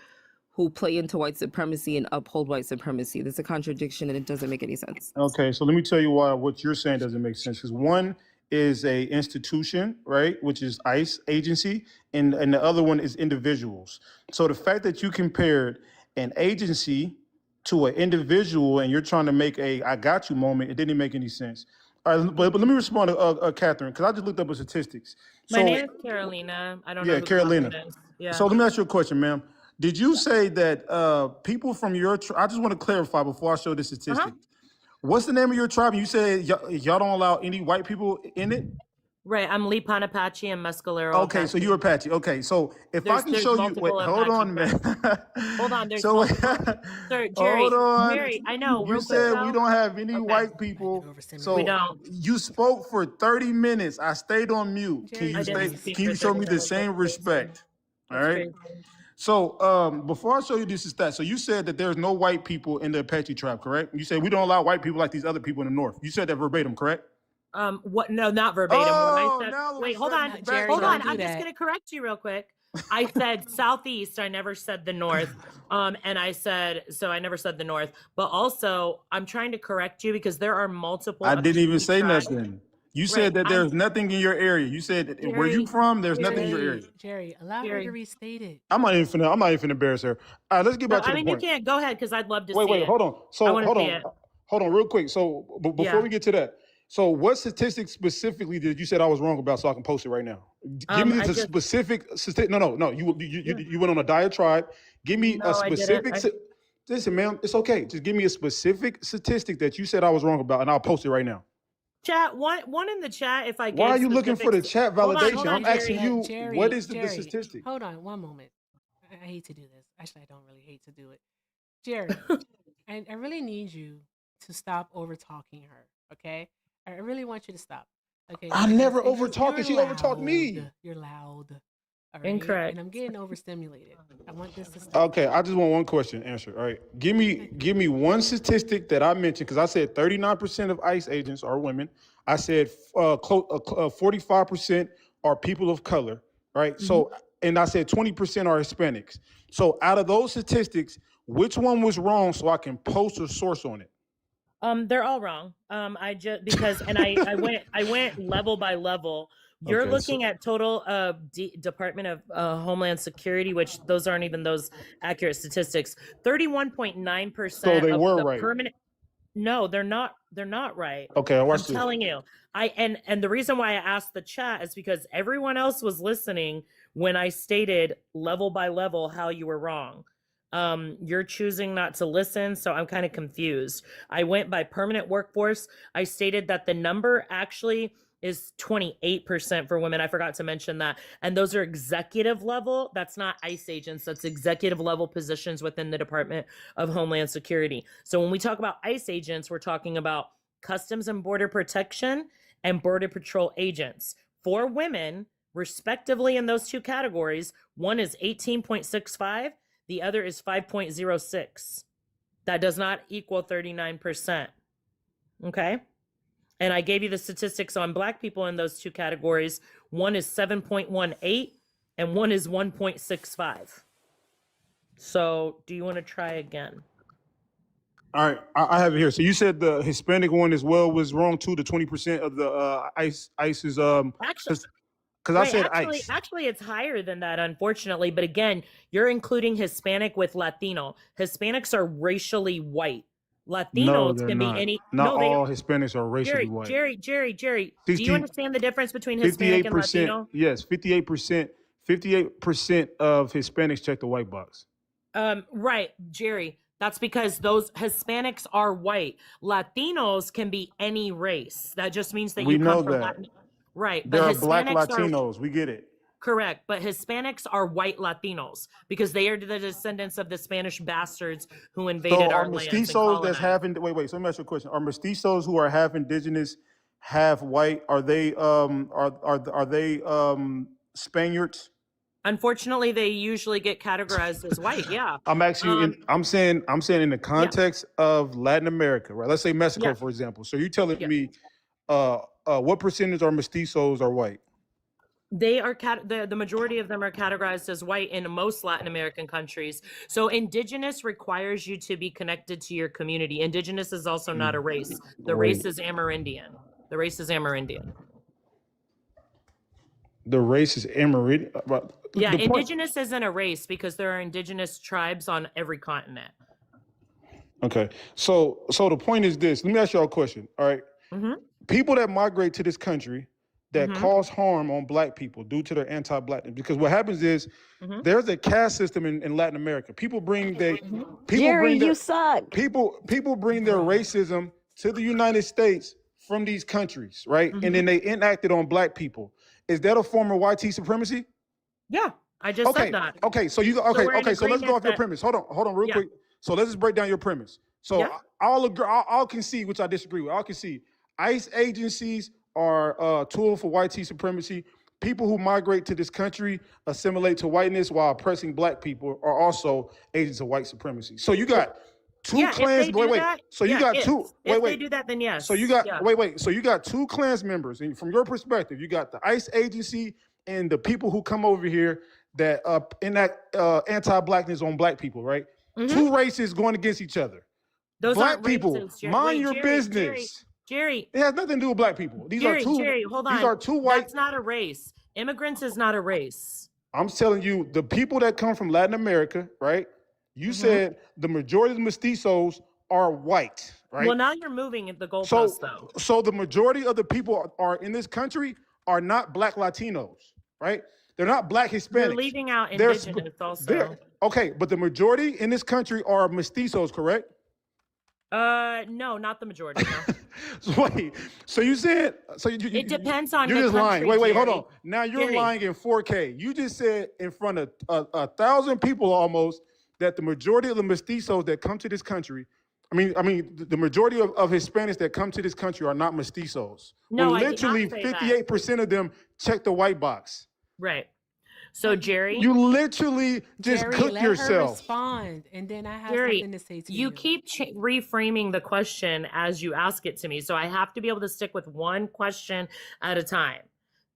who play into white supremacy and uphold white supremacy. That's a contradiction, and it doesn't make any sense. Okay, so let me tell you why what you're saying doesn't make sense. Because one is a institution, right, which is ICE agency, and the other one is individuals. So the fact that you compared an agency to an individual and you're trying to make a "I got you" moment, it didn't make any sense. All right, but let me respond to Catherine, because I just looked up her statistics. My name is Carolina. I don't know Yeah, who the Carolina. person is. Yeah. So let me ask you a question, ma'am. Did you say that people from your tribe, I just want to clarify before I show the statistic. What's the name of your tribe? You said y'all don't allow any white people in it? Right. I'm Lipan Apache and Mescalero Okay, Apache. so you're Apache. Okay, so if I can There's show you, wait, multiple hold Apache on, man. Hold on. There's So multiple. Sir, hold Jerry, on. Jerry, I know. You Real quick, said we though. don't have any Okay. white people. We So don't. you spoke for 30 minutes. I stayed on mute. Jerry, I didn't please. speak Can for you show 30 me the minutes. same That's crazy. respect? All That's right. crazy. So before I show you this is that. So you said that there's no white people in the Apache tribe, correct? You said we don't allow white people like these other people in the north. You said that verbatim, correct? What? No, not verbatim. What Oh, I said. now Wait, we're hold on. back Jerry, Hold don't on. do I'm just that. gonna correct you real quick. I said southeast. I never said the north. And I said so. I never said the north. But also, I'm trying to correct you because there are multiple. I didn't even Apache say tribes. nothing. You Right. said that there's nothing in your area. You said that where you Jerry, from, there's nothing in your area. Jerry, allow her to restate it. I'm not even finna embarrass her. All right, let's get No, back to I the mean point. you can't. Go ahead, because I'd love to see Wait, it. hold on. So I want to hold see on, it. hold on, real quick. So before Yeah. we get to that, so what statistics specifically did you said I was wrong about, so I can post it right now? Give me the specific. No. You went on a diatribe. Give me a specific. Listen, ma'am, it's okay. Just give me a specific statistic that you said I was wrong about, and I'll post it right now. Chat, one in the chat. If I Why are you looking for the chat validation? Hold on, I'm asking you, Jerry, what is the Jerry, statistic? Hold on one moment. I hate to do this. Actually, I don't really hate to do it. Jerry, I really need you to stop over talking her, okay? I really want you to stop. Okay. I never over talked her. She over talked me. You're loud. All right? Incorrect. And I'm getting overstimulated. I want this to stop. Okay, I just want one question answered. All right, give me one statistic that I mentioned because I said 39% of ICE agents are women. I said 45% are people of color. Right. So, and I said 20% are Hispanics. So, out of those statistics, which one was wrong? So I can post a source on it. They're all wrong. I just because and I went level by level. You're Okay, looking at total Department of Homeland Security, which those aren't even those accurate statistics. 31.9%. So they of were the right. Permanent. No, they're not. They're not right. Okay, I I'm watched this. telling you. And the reason why I asked the chat is because everyone else was listening when I stated level by level how you were wrong. You're choosing not to listen, so I'm kind of confused. I went by permanent workforce. I stated that the number actually is 28% for women. I forgot to mention that. And those are executive level. That's not ICE agents. That's executive level positions within the Department of Homeland Security. So when we talk about ICE agents, we're talking about Customs and Border Protection and Border Patrol agents. For women, respectively in those two categories, one is 18.65, the other is 5.06. That does not equal 39%. Okay? And I gave you the statistics on Black people in those two categories. One is 7.18 and one is 1.65. So do you want to try again? All right, I have it here. So you said the Hispanic one as well was wrong too. The 20% of the ICE's Actually, because I said ICE. Actually, it's higher than that, unfortunately. But again, you're including Hispanic with Latino. Hispanics are racially white. Latinos can be any. Not all Hispanics are racially white. Jerry. 50, Do you understand the difference between Hispanic and Latino? Yes, 58%. 58% of Hispanics check the white box. Right, Jerry. That's because those Hispanics are white. Latinos can be any race. That just means that you come from Latin. Right. There but are Black Hispanics Latinos. We get it. Correct. But Hispanics are white Latinos because they are the descendants of the Spanish bastards who invaded our lands. Mestizos that's half wait, so let me ask you a question. Are mestizos who are half indigenous, half white, are they Spaniards? Unfortunately, they usually get categorized as white. Yeah. I'm actually I'm saying in the context of Latin America, right? Let's say Mexico, for example. So you're telling me what percentage are mestizos are white? They are the majority of them are categorized as white in most Latin American countries. So indigenous requires you to be connected to your community. Indigenous is also not a race. The race is Amerindian. The race is Amerindian. The race is Amerindian. Yeah, indigenous isn't a race because there are indigenous tribes on every continent. Okay, so the point is this. Let me ask y'all a question. All right, people that migrate to this country that cause harm on Black people due to their anti-Blackness, because what happens is there's a caste system in Latin America. People bring their Jerry, you suck. People bring their racism to the United States from these countries, right? And Mhm. then they enacted on black people. Is that a form of white supremacy? Yeah, I just Okay, said that. okay. So you So okay, we're in okay. So let's go agreement off your that premise. Hold on, real yeah, quick. So let's just break down your premise. So yeah. I'll agree. I'll concede, which I disagree with. I'll concede. ICE agencies are a tool for white supremacy. People who migrate to this country assimilate to whiteness while oppressing black people are also agents of white supremacy. So you got two Yeah, if clans. they do Wait. that, So you yeah, got two. if they Wait. do that, then yes. So you got Yeah. wait. So you got two clans members, and from your perspective, you got the ICE agency and the people who come over here that enact anti-blackness on black people, right? Mhm. Two races going against each other. Those Black aren't people, races. mind Wait, your business. Jerry, It has nothing to do with black people. These are Jerry, hold on. These are two white. That's not a race. Immigrants is not a race. I'm telling you, the people that come from Latin America, right? You said the majority of the mestizos are white, right? Well, now you're moving the goalposts, though. So the majority of the people are in this country are not black Latinos, right? They're not black Hispanics. You're leaving out indigenous also. Okay, but the majority in this country are mestizos, correct? No, not the majority. No. Wait, so you said It depends on you're the just lying. country, Wait, hold Jerry. on. Now you're Jerry. lying in 4K. You just said in front of 1,000 people almost that the majority of the mestizos that come to this country, the majority of Hispanics that come to this country are not mestizos. No, When I did not literally say that. 58% of them check the white box. Right. So, Jerry, You literally just Jerry, cook let her yourself. respond, and then I have Jerry, something to say to you. you keep reframing the question as you ask it to me. So I have to be able to stick with one question at a time.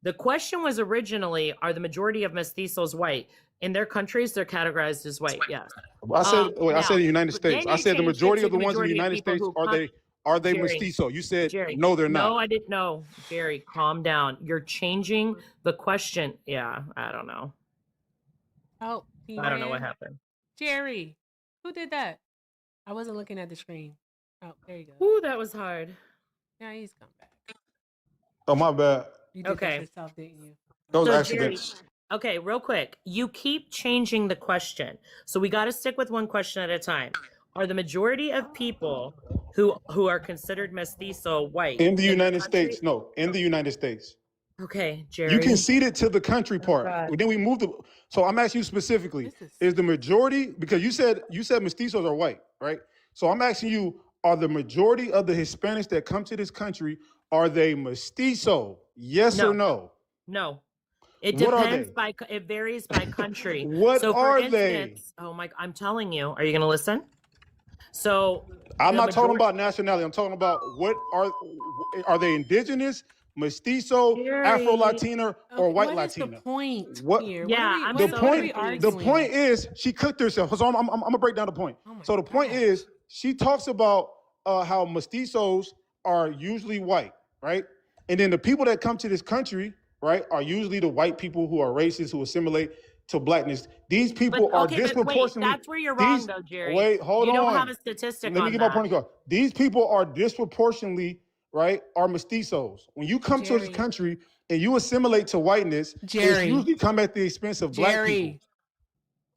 The question was originally, are the majority of mestizos white? In their countries, they're categorized as white, yes. I said in the United States. then I you said the changed it majority to of the ones in the majority of United people States who are they Jerry, mestizo? You said Jerry, no, they're not. No, I didn't know. Jerry, calm down. You're changing the question. Yeah, I don't know. Oh, I don't know what happened. Jerry, who did that? I wasn't looking at the screen. Oh, there you go. Ooh, that was hard. Now he's come back. Oh, my bad. You did Okay. that yourself, didn't you? Those So, accidents. Okay, real quick. You keep changing the question. So we got to stick with one question at a time. Are the majority of people who are considered mestizo white? In the United country? States. No, in the United States. Okay, Jerry. You conceded to the country part. God. Then we moved to, so I'm asking you specifically, is the majority, because you said mestizos are white, right? So I'm asking you, are the majority of the Hispanics that come to this country, are they mestizo? Yes or no? No. It What are depends they? it varies by country. What so for are instance, oh my, I'm telling you, are you going to listen? So I'm the not talking majority- about nationality. I'm talking about what are they indigenous, mestizo, Jerry. Afro-Latina, or white What is Latina? the point What- here? Yeah, what are I'm we, The so what are we point, the arguing? point is she cooked herself. So I'm gonna break down the point. Oh my So the point gosh. is she talks about how mestizos are usually white, right? And then the people that come to this country, right, are usually the white people who are racist, who assimilate to blackness. These people But, are okay, but wait, disproportionately. that's where you're wrong, though, Jerry. Wait, hold you on. don't have a statistic Let me on get my that. point across. These people are disproportionately, right, are mestizos. When you come to this Jerry. country and you assimilate to whiteness, it's Jerry. usually come at the expense of black people. Jerry,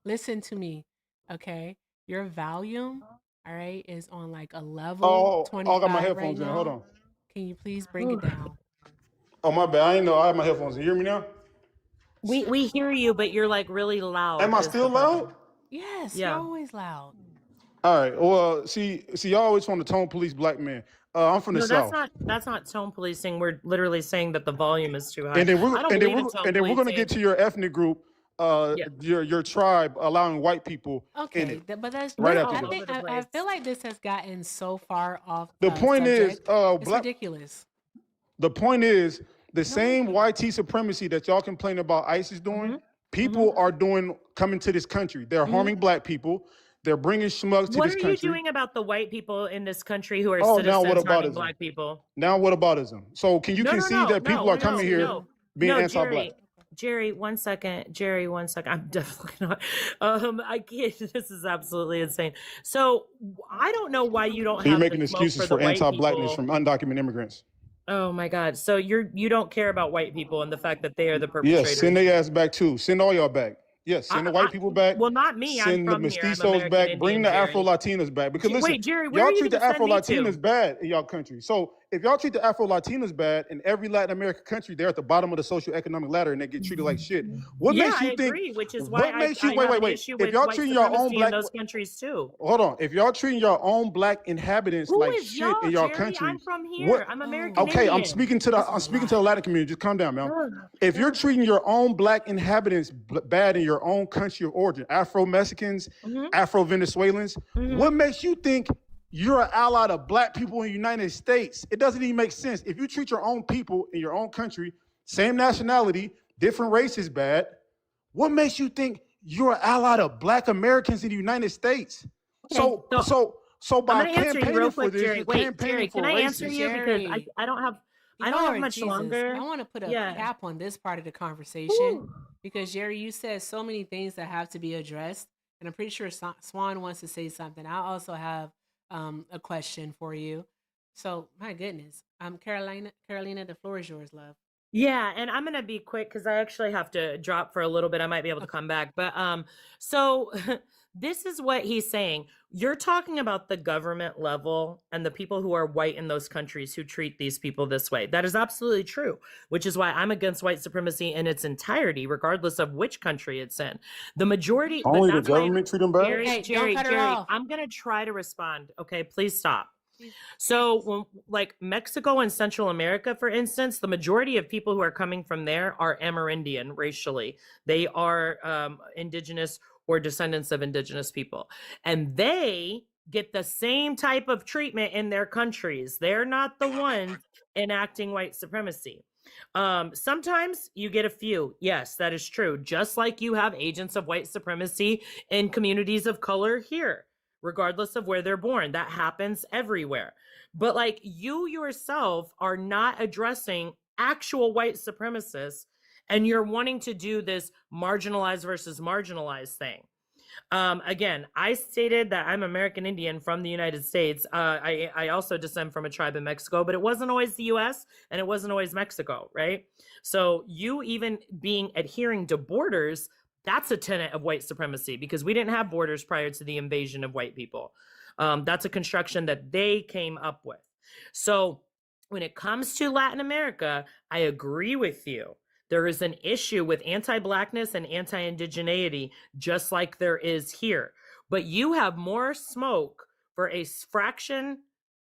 listen to me, okay? Your volume, all right, is on like a level 25 I got my right headphones in. now. Hold on. Can you please bring it down? Oh, my bad. I didn't know I have my headphones. You hear me now? We hear you, but you're like really loud. Am I is still the problem. loud? Yes, Yeah. you're always loud. All right. Well, see, y'all always want to tone police black men. I'm from the No, South. that's not tone policing. We're literally saying that the volume is too high. And then I don't believe in tone we're gonna policing. get to your ethnic group, Yeah. your tribe allowing white people in Okay, it. but that's Right I after this. think All over the I place. feel like this has gotten so far off. The point is, subject. It's black. ridiculous. The point is the same YT supremacy that y'all complain about ICE is doing. People are doing coming to this country. They're harming black people. They're bringing schmucks to What this are country. you doing about the white people in this country who are Oh, now citizens what harming aboutism? black people? Now what aboutism? So can you concede that people are coming here being anti-black? Jerry, one second. Jerry, one second. I'm definitely not. I can't. This is absolutely insane. So I don't know why you don't So you're have making the smoke excuses for for the white anti-blackness people. from undocumented immigrants. Oh my God. So you don't care about white people and the fact that they are the perpetrators. Yes, send their ass back too. Send all y'all back. Yes, send the white people back. Well, not me. I'm Send the from here. I'm mestizos American back. Bring Indian, the Jerry. Afro-Latinas back. Because listen, Wait, Jerry, where are y'all you treat the gonna send me to? Afro-Latinas bad in y'all country. So if y'all treat the Afro-Latinos bad, in every Latin American country, they're at the bottom of the socioeconomic ladder and they get treated like shit. What Yeah, makes I you think? agree, which is why What makes you I have an wait? issue If with y'all white treating your own supremacy in black, those countries too. hold on. If y'all treating your own black inhabitants Who like is shit in y'all, your Jerry? I'm country, from here. what? I'm American Okay, Indian. I'm speaking to the Latin community. Just calm down, man. Ugh, If you're ugh. treating your own black inhabitants bad in your own country of origin, Afro-Mexicans, Mhm. Afro-Venezuelans, Mhm. what makes you think you're an ally of black people in the United States? It doesn't even make sense. If you treat your own people in your own country, same nationality, different races bad, what makes you think you're an ally of black Americans in the United States? Okay, So I'm by going to answer you real campaigning for quick, this, Jerry. you're Wait, campaigning Jerry, can for I answer racism. you because Jerry, I don't have Lord much Jesus, longer. I want to put a Yeah. cap on this part of the conversation Whew. because Jerry, you said so many things that have to be addressed, and I'm pretty sure Swan wants to say something. I also have a question for you. So, my goodness, Carolina, the floor is yours, love. Yeah, and I'm gonna be quick because I actually have to drop for a little bit. I might be able to Okay. come back. But so this is what he's saying. You're talking about the government level and the people who are white in those countries who treat these people this way. That is absolutely true, which is why I'm against white supremacy in its entirety, regardless of which country it's in. The majority, but Only the that's why government treat them bad? Jerry, Hey, don't cut her off. I'm gonna try to respond. Okay, please stop. Please. So, when, like Mexico and Central America, for instance, the majority of people who are coming from there are Amerindian racially. They are indigenous or descendants of indigenous people. And they get the same type of treatment in their countries. They're not the ones enacting white supremacy. Sometimes you get a few. Yes, that is true. Just like you have agents of white supremacy in communities of color here, regardless of where they're born. That happens everywhere. But like you yourself are not addressing actual white supremacists, and you're wanting to do this marginalized versus marginalized thing. Again, I stated that I'm American Indian from the United States. I also descend from a tribe in Mexico, but it wasn't always the US and it wasn't always Mexico, right? So you even adhering to borders, that's a tenet of white supremacy because we didn't have borders prior to the invasion of white people. That's a construction that they came up with. So when it comes to Latin America, I agree with you. There is an issue with anti-Blackness and anti-indigeneity, just like there is here. But you have more smoke for a fraction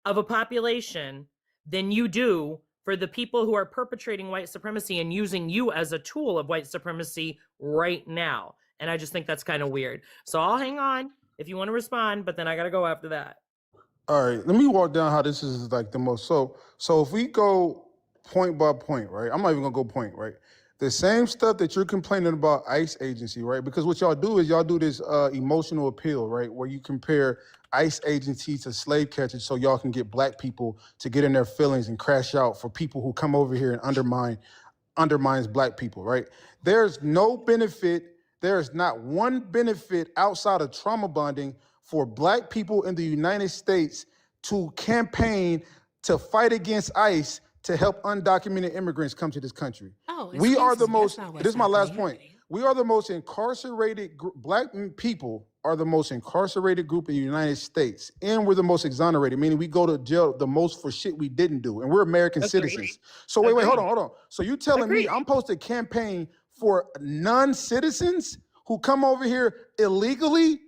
of a population than you do for the people who are perpetrating white supremacy and using you as a tool of white supremacy right now. And I just think that's kind of weird. So I'll hang on if you want to respond, but then I got to go after that. All right, let me walk down how this is like the most. So if we go point by point, right? I'm not even gonna go point, right? The same stuff that you're complaining about ICE agency, right? Because what y'all do is y'all do this emotional appeal, right? Where you compare ICE agency to slave catchers so y'all can get black people to get in their feelings and crash out for people who come over here and undermines black people, right? There's no benefit, there's not one benefit outside of trauma bonding for black people in the United States to campaign to fight against ICE to help undocumented immigrants come to this country. Oh, We are the excuse me, most, that's not what's this is my last happening. point. We are the most incarcerated, black people are the most incarcerated group in the United States. And we're the most exonerated, meaning we go to jail the most for shit we didn't do. And we're American citizens. So wait, hold on. So you telling me I'm supposed to campaign for non-citizens who come over here illegally?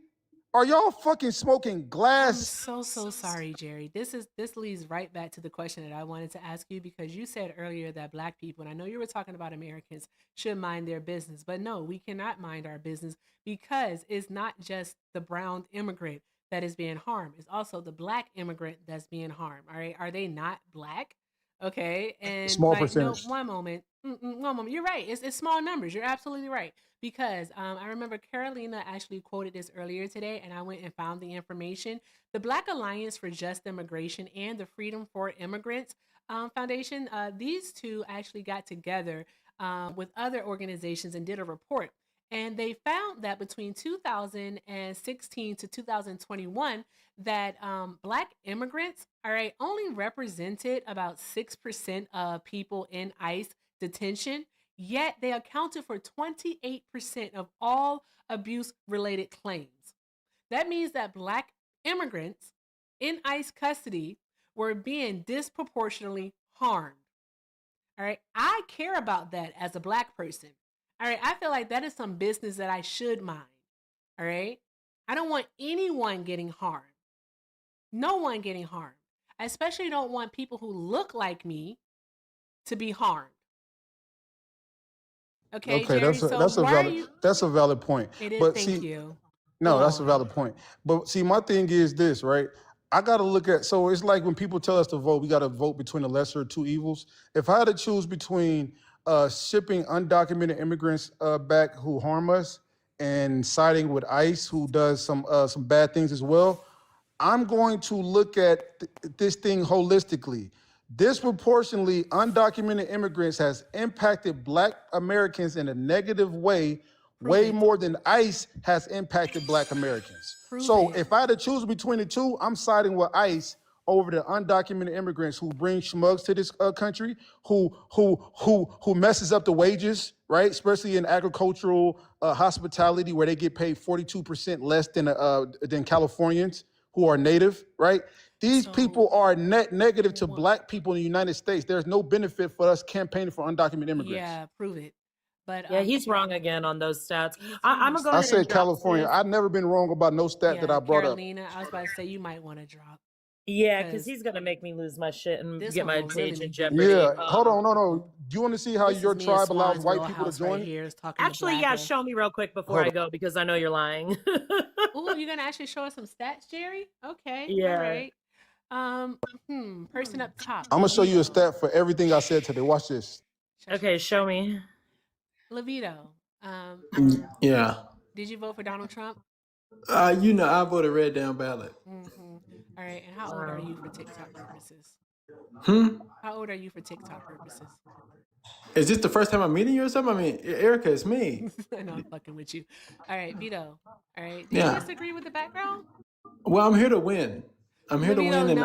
Are y'all fucking smoking glass? I'm so sorry, Jerry. This leads right back to the question that I wanted to ask you because you said earlier that black people, and I know you were talking about Americans, should mind their business. But no, we cannot mind our business because it's not just the brown immigrant that is being harmed. It's also the black immigrant that's being harmed. All right. Are they not black? Okay. And Small like, no, percentage. one moment. One moment. You're right. It's small numbers. You're absolutely right. Because I remember Carolina actually quoted this earlier today, and I went and found the information. The Black Alliance for Just Immigration and the Freedom for Immigrants Foundation, these two actually got together with other organizations and did a report. And they found that between 2016 to 2021, that Black immigrants, all right, only represented about 6% of people in ICE detention. Yet they accounted for 28% of all abuse related claims. That means that Black immigrants in ICE custody were being disproportionately harmed. All right. I care about that as a Black person. All right. I feel like that is some business that I should mind. All right. I don't want anyone getting harmed. No one getting harmed. I especially don't want people who look like me to be harmed. Okay, Okay, Jerry. So why are you? that's a valid point. It is. But Thank see, you. no, Go that's a on. valid point. But see, my thing is this, right? I got to look at, so it's like when people tell us to vote, we got to vote between the lesser of two evils. If I had to choose between shipping undocumented immigrants back who harm us and siding with ICE, who does some bad things as well, I'm going to look at this thing holistically. Disproportionately, undocumented immigrants has impacted Black Americans in a negative way, way more than ICE has impacted Black Americans. So if I had to choose between the two, I'm siding with ICE over the undocumented immigrants who bring schmugs to this country, who messes up the wages, right? Especially in agricultural hospitality, where they get paid 42% less than Californians who are native, right? These people are net negative to Black people in the United States. There's no benefit for us campaigning for undocumented immigrants. Yeah, prove it. But Yeah, he's wrong again on those stats. He's I'm gonna go I ahead and said drop California. this. I've never been wrong about no stat that I brought up. Carolina, I was about to say you might want to drop. Yeah, because he's gonna make me lose my shit and This get one my will page really in make you jeopardy. Yeah, hold on, no. Do you want to see how This your is me and tribe allows Swan's white people to wheelhouse join? right here is talking Actually, to yeah, Black. show me real quick before Hold I on. go because I know you're lying. Oh, you're gonna actually show us some stats, Jerry? Okay, Yeah. all right. Person up top. I'm gonna show you a Levito. stat for everything I said today. Watch this. Okay, show me. Levito. Yeah. Did you vote for Donald Trump? You know, I voted red down ballot. All right. And how old are you for TikTok purposes? How old are you for TikTok purposes? Is this the first time I'm meeting you or something? I mean, Erica, it's me. I know I'm fucking with you. All right, Vito. All right. Do you Yeah. disagree with the background? Well, I'm here to win. I'm here to win. Levito, And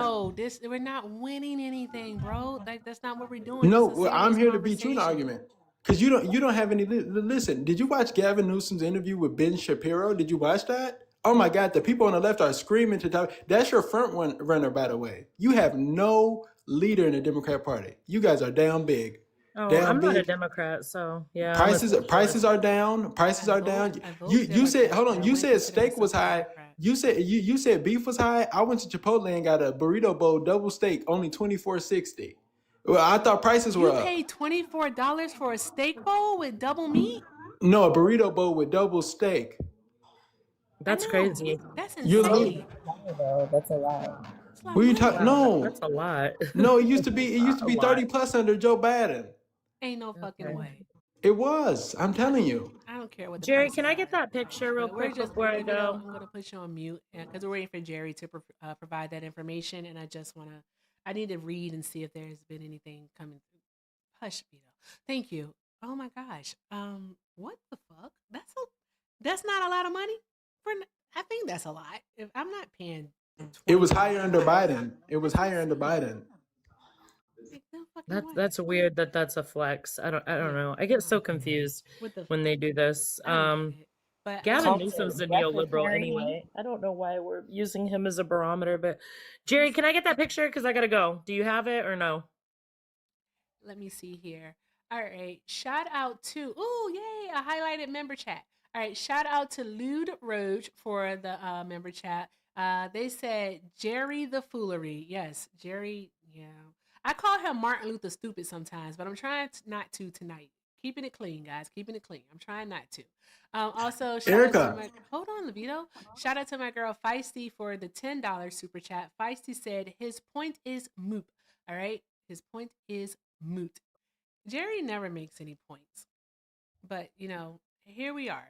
no, we're not winning anything, bro. Like that's not what we're doing. no, This is a well, I'm serious here to beat you in an conversation. argument. Because you don't have any. Listen, did you watch Gavin Newsom's interview with Ben Shapiro? Did you watch that? Oh my God, the people on the left are screaming to talk. That's your front runner, by the way. You have no leader in the Democrat Party. You guys are down big. Oh, Down I'm big. not a Democrat, so yeah. Prices are down. Prices are down. You said, hold on. You said steak was high. You said beef was high. I went to Chipotle and got a burrito bowl double steak, only $24.60. Well, I thought prices were You up. paid $24 for a steak bowl with double meat? No, a burrito bowl with double steak. That's crazy. That's You're insane. That's a lot. What are you talking? No, That's a lot. no. It used to be 30 plus under Joe Biden. Ain't no fucking way. It was. I'm telling you. I don't care what the Jerry, prices can I get are. that picture real But we're quick just, before I Levito, go? I'm gonna put you on mute because we're waiting for Jerry to provide that information, and I need to read and see if there's been anything coming through. Hush, Vito. Thank you. Oh my gosh. What the fuck? That's not a lot of money for. I think that's a lot. If I'm not paying. It was higher under Biden. It was higher under Biden. That's weird that's a flex. I don't know. I get so confused when they do this. But Gavin Newsom's a neoliberal anyway. I don't know why we're using him as a barometer, but Jerry, can I get that picture? Because I gotta go. Do you have it or no? Let me see here. All right. Shout out to yay, a highlighted member chat. All right, shout out to Lude Roach for the member chat. They said Jerry the Foolery. Yes, Jerry. Yeah, I call him Martin Luther Stupid sometimes, but I'm trying not to tonight. Keeping it clean, guys. Keeping it clean. I'm trying not to. Also, shout out to hold on, Levito. Shout out to my girl Feisty for the $10 super chat. Feisty said his point is moot. All right, his point is moot. Jerry never makes any points, but here we are.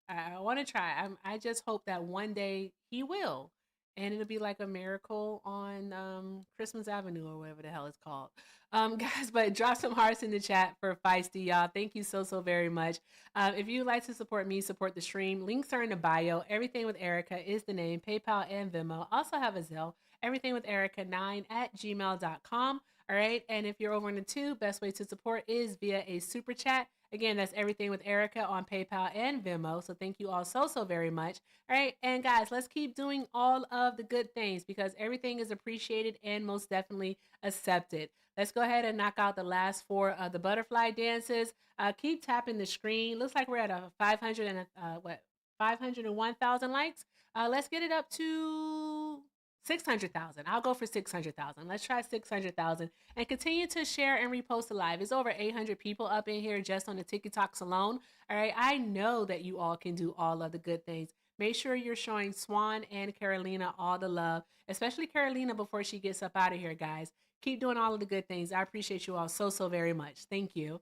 I want to try. I just hope that one day he will, and it'll be like a miracle on Christmas Avenue or whatever the hell it's called. Guys, but drop some hearts in the chat for Feisty, y'all. Thank you so very much. If you'd like to support me, support the stream, links are in the bio. Everything with Erica is the name, PayPal and Venmo. Also have a Zelle, everything with Erica9 at gmail.com. All right. And if you're over in the tube, best way to support is via a super chat. Again, that's everything with Erica on PayPal and Venmo. So thank you all so very much. All right. And guys, let's keep doing all of the good things because everything is appreciated and most definitely accepted. Let's go ahead and knock out the last 4 of the butterfly dances. Keep tapping the screen. Looks like we're at a 501,000 likes. Let's get it up to 600,000. I'll go for 600,000. Let's try 600,000 and continue to share and repost the live. It's over 800 people up in here just on the TikToks alone. All right. I know that you all can do all of the good things. Make sure you're showing Swan and Carolina all the love, especially Carolina before she gets up out of here, guys. Keep doing all of the good things. I appreciate you all so very much. Thank you.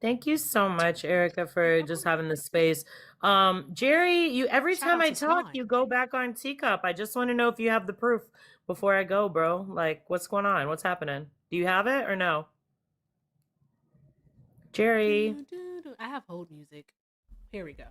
Thank you so much, Erica, for just having the space. Jerry, you every Shout time out I to talk, Swan. you go back on Teacup. I just want to know if you have the proof before I go, bro. Like, what's going on? What's happening? Do you have it or no? Jerry. I have hold music. Here we go.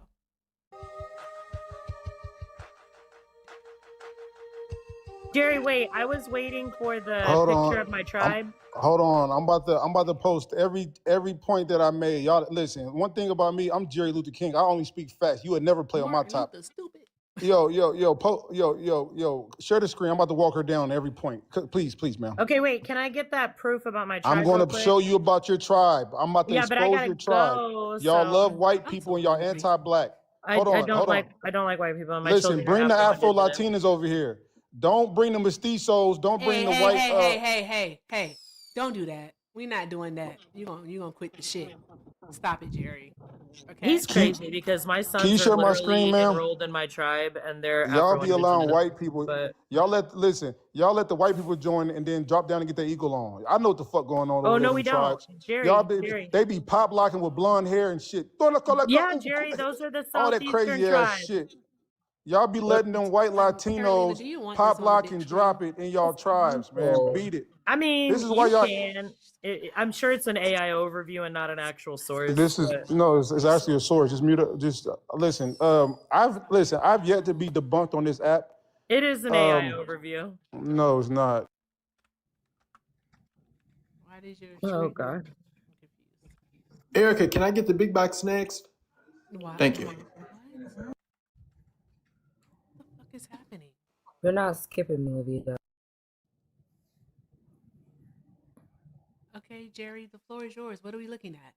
Jerry, wait. I was waiting for the Hold picture on. of my tribe. Hold on. I'm about to post every point that I made. Y'all listen. One thing about me, I'm Jerry Luther King. I only speak facts. You would never play on my top. Luther, stupid. Yo, share the screen. I'm about to walk her down every point. Please, ma'am. Okay, wait. Can I get that proof about my tribe? I'm going real to quick? show you about your tribe. I'm about to Yeah, but I expose gotta your tribe. go. Y'all so love white people and y'all hungry. anti-black. I Hold on. don't like white people. My Listen, children bring are the Afro Afro-Indigenous. Latinas over here. Don't bring the mestizos. Don't bring the white. Hey. Don't do that. We're not doing that. You gonna quit the shit. Stop it, Jerry. Okay. He's crazy because my sons are share my literally screen, ma'am? enrolled in my tribe and they're Y'all be allowing Afro-Indigenous. white people. But Y'all let the white people join and then drop down and get their eagle on. I know what the fuck going on over there. no, we in the don't. tribes. Jerry, Y'all Jerry. they be pop locking with blonde hair and shit. Yeah, Jerry, those are the all that Southeastern crazy ass tribes. shit. Y'all be letting them white Carolina, Latinos do you want pop this on the lock big and screen? drop it in y'all tribes, man. Beat it. I mean, This is why y'all. can. I'm sure it's an AI overview and not an actual source. This is it's actually a source. Just mute up. Just listen. I've yet to be debunked on this app. It is an AI overview. No, it's not. Why did your Oh God. Erica, can I get the big box next? Wow. Thank you. What the fuck is happening? You're not skipping me, Vita. Okay, Jerry, the floor is yours. What are we looking at?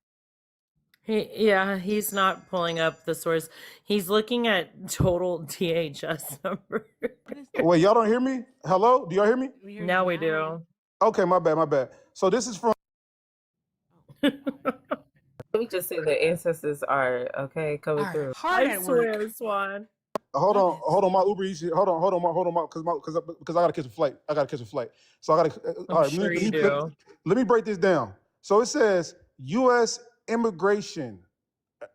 He's not pulling up the source. He's looking at total DHS number. Wait, y'all don't hear me? Hello? Do y'all hear me? Now we do. Okay, my bad. So this is from. Let me just say the ancestors are coming through. I swear, Swan. Hold on, my Uber Eats. Hold on, because I gotta catch a flight. So I gotta. All right, sure you do. Let me break this down. So it says U.S. immigration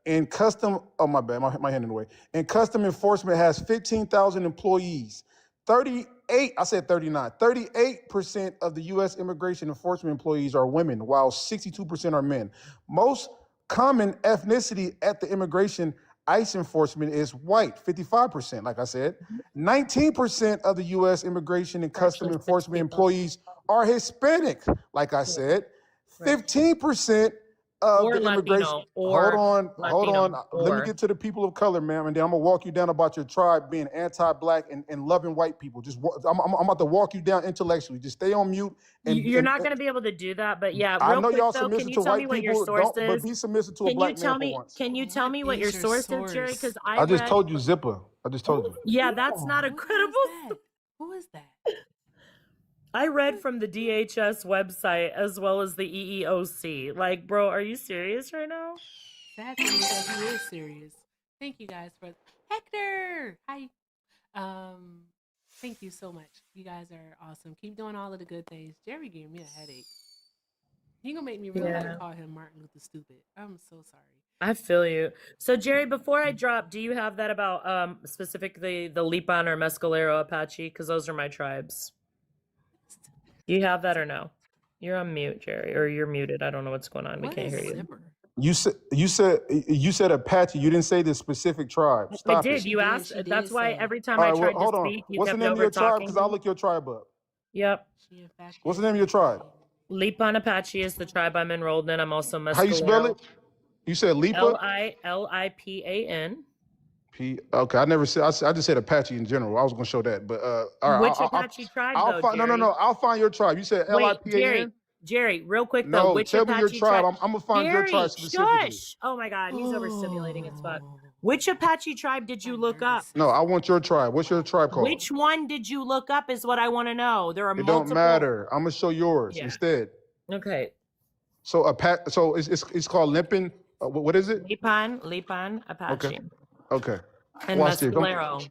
and custom. Oh my bad, my hand in the way. And custom enforcement has 15,000 employees. 38. I said 39. 38% of the U.S. immigration enforcement employees are women, while 62% are men. Most common ethnicity at the immigration ICE enforcement is white, 55%, like I said. 19% of the U.S. immigration and custom enforcement employees are Hispanic, like I said. 15% of the immigration. Hold on. Let me get to the people of color, ma'am, and then I'm gonna walk you down about your tribe being anti-black and loving white people. I'm about to walk you down intellectually. Just stay on mute. You're not going to be able to do that, but yeah. I Real know quick, y'all though, submissive can you to tell me white what your people, source but is? be submissive to a black man for once. Can you tell me what your source is, Jerry? Because I just told you Zipper. I just told you. Yeah, that's not a credible. Who is that? I read from the DHS website as well as the EEOC. Like, bro, are you serious right now? Sad thing is that he is serious. Thank you guys for Hector. Hi. Thank you so much. You guys are awesome. Keep doing all of the good things. Jerry gave me a headache. He gonna make me really want to call him Martin Luther Stupid. I'm so sorry. I feel you. So Jerry, before I drop, do you have that about specifically the Lipan or Mescalero Apache? Because those are my tribes. You have that or no? You're on mute, Jerry, or you're muted. I don't know what's going on. We can't hear you. You said Apache. You didn't say the specific tribe. Stop I did. it. You asked. That's why every time I tried to speak, you What's the kept name of your tribe? over-talking Because I'll me. look your tribe up. Yep. What's the name of your tribe? Lipan Apache is the tribe I'm enrolled in. I'm also How you spell Mescalero. it? You said Lipa? Lipan. Okay, I never said. I just said Apache in general. I was gonna show that, but all right. Which Apache tribe, I'll though, find. No, no, Jerry? no. I'll find your tribe. You said Wait, Lipan. Jerry, real quick though, No, which tell me your Apache tribe. tribe? I'm gonna find your tribe Jerry, specifically. shush! Oh my God, he's overstimulating as fuck. Oh, Which Apache tribe did you my look nervous up? No, I system. want your tribe. What's your tribe called? Which one did you look up? Is what I want to know. There are It multiple. don't matter. I'm gonna show yours Yeah. instead. Okay. So So it's called Limpin. What is it? Lipan Apache. Okay. Okay. And Watch this. Mescalero.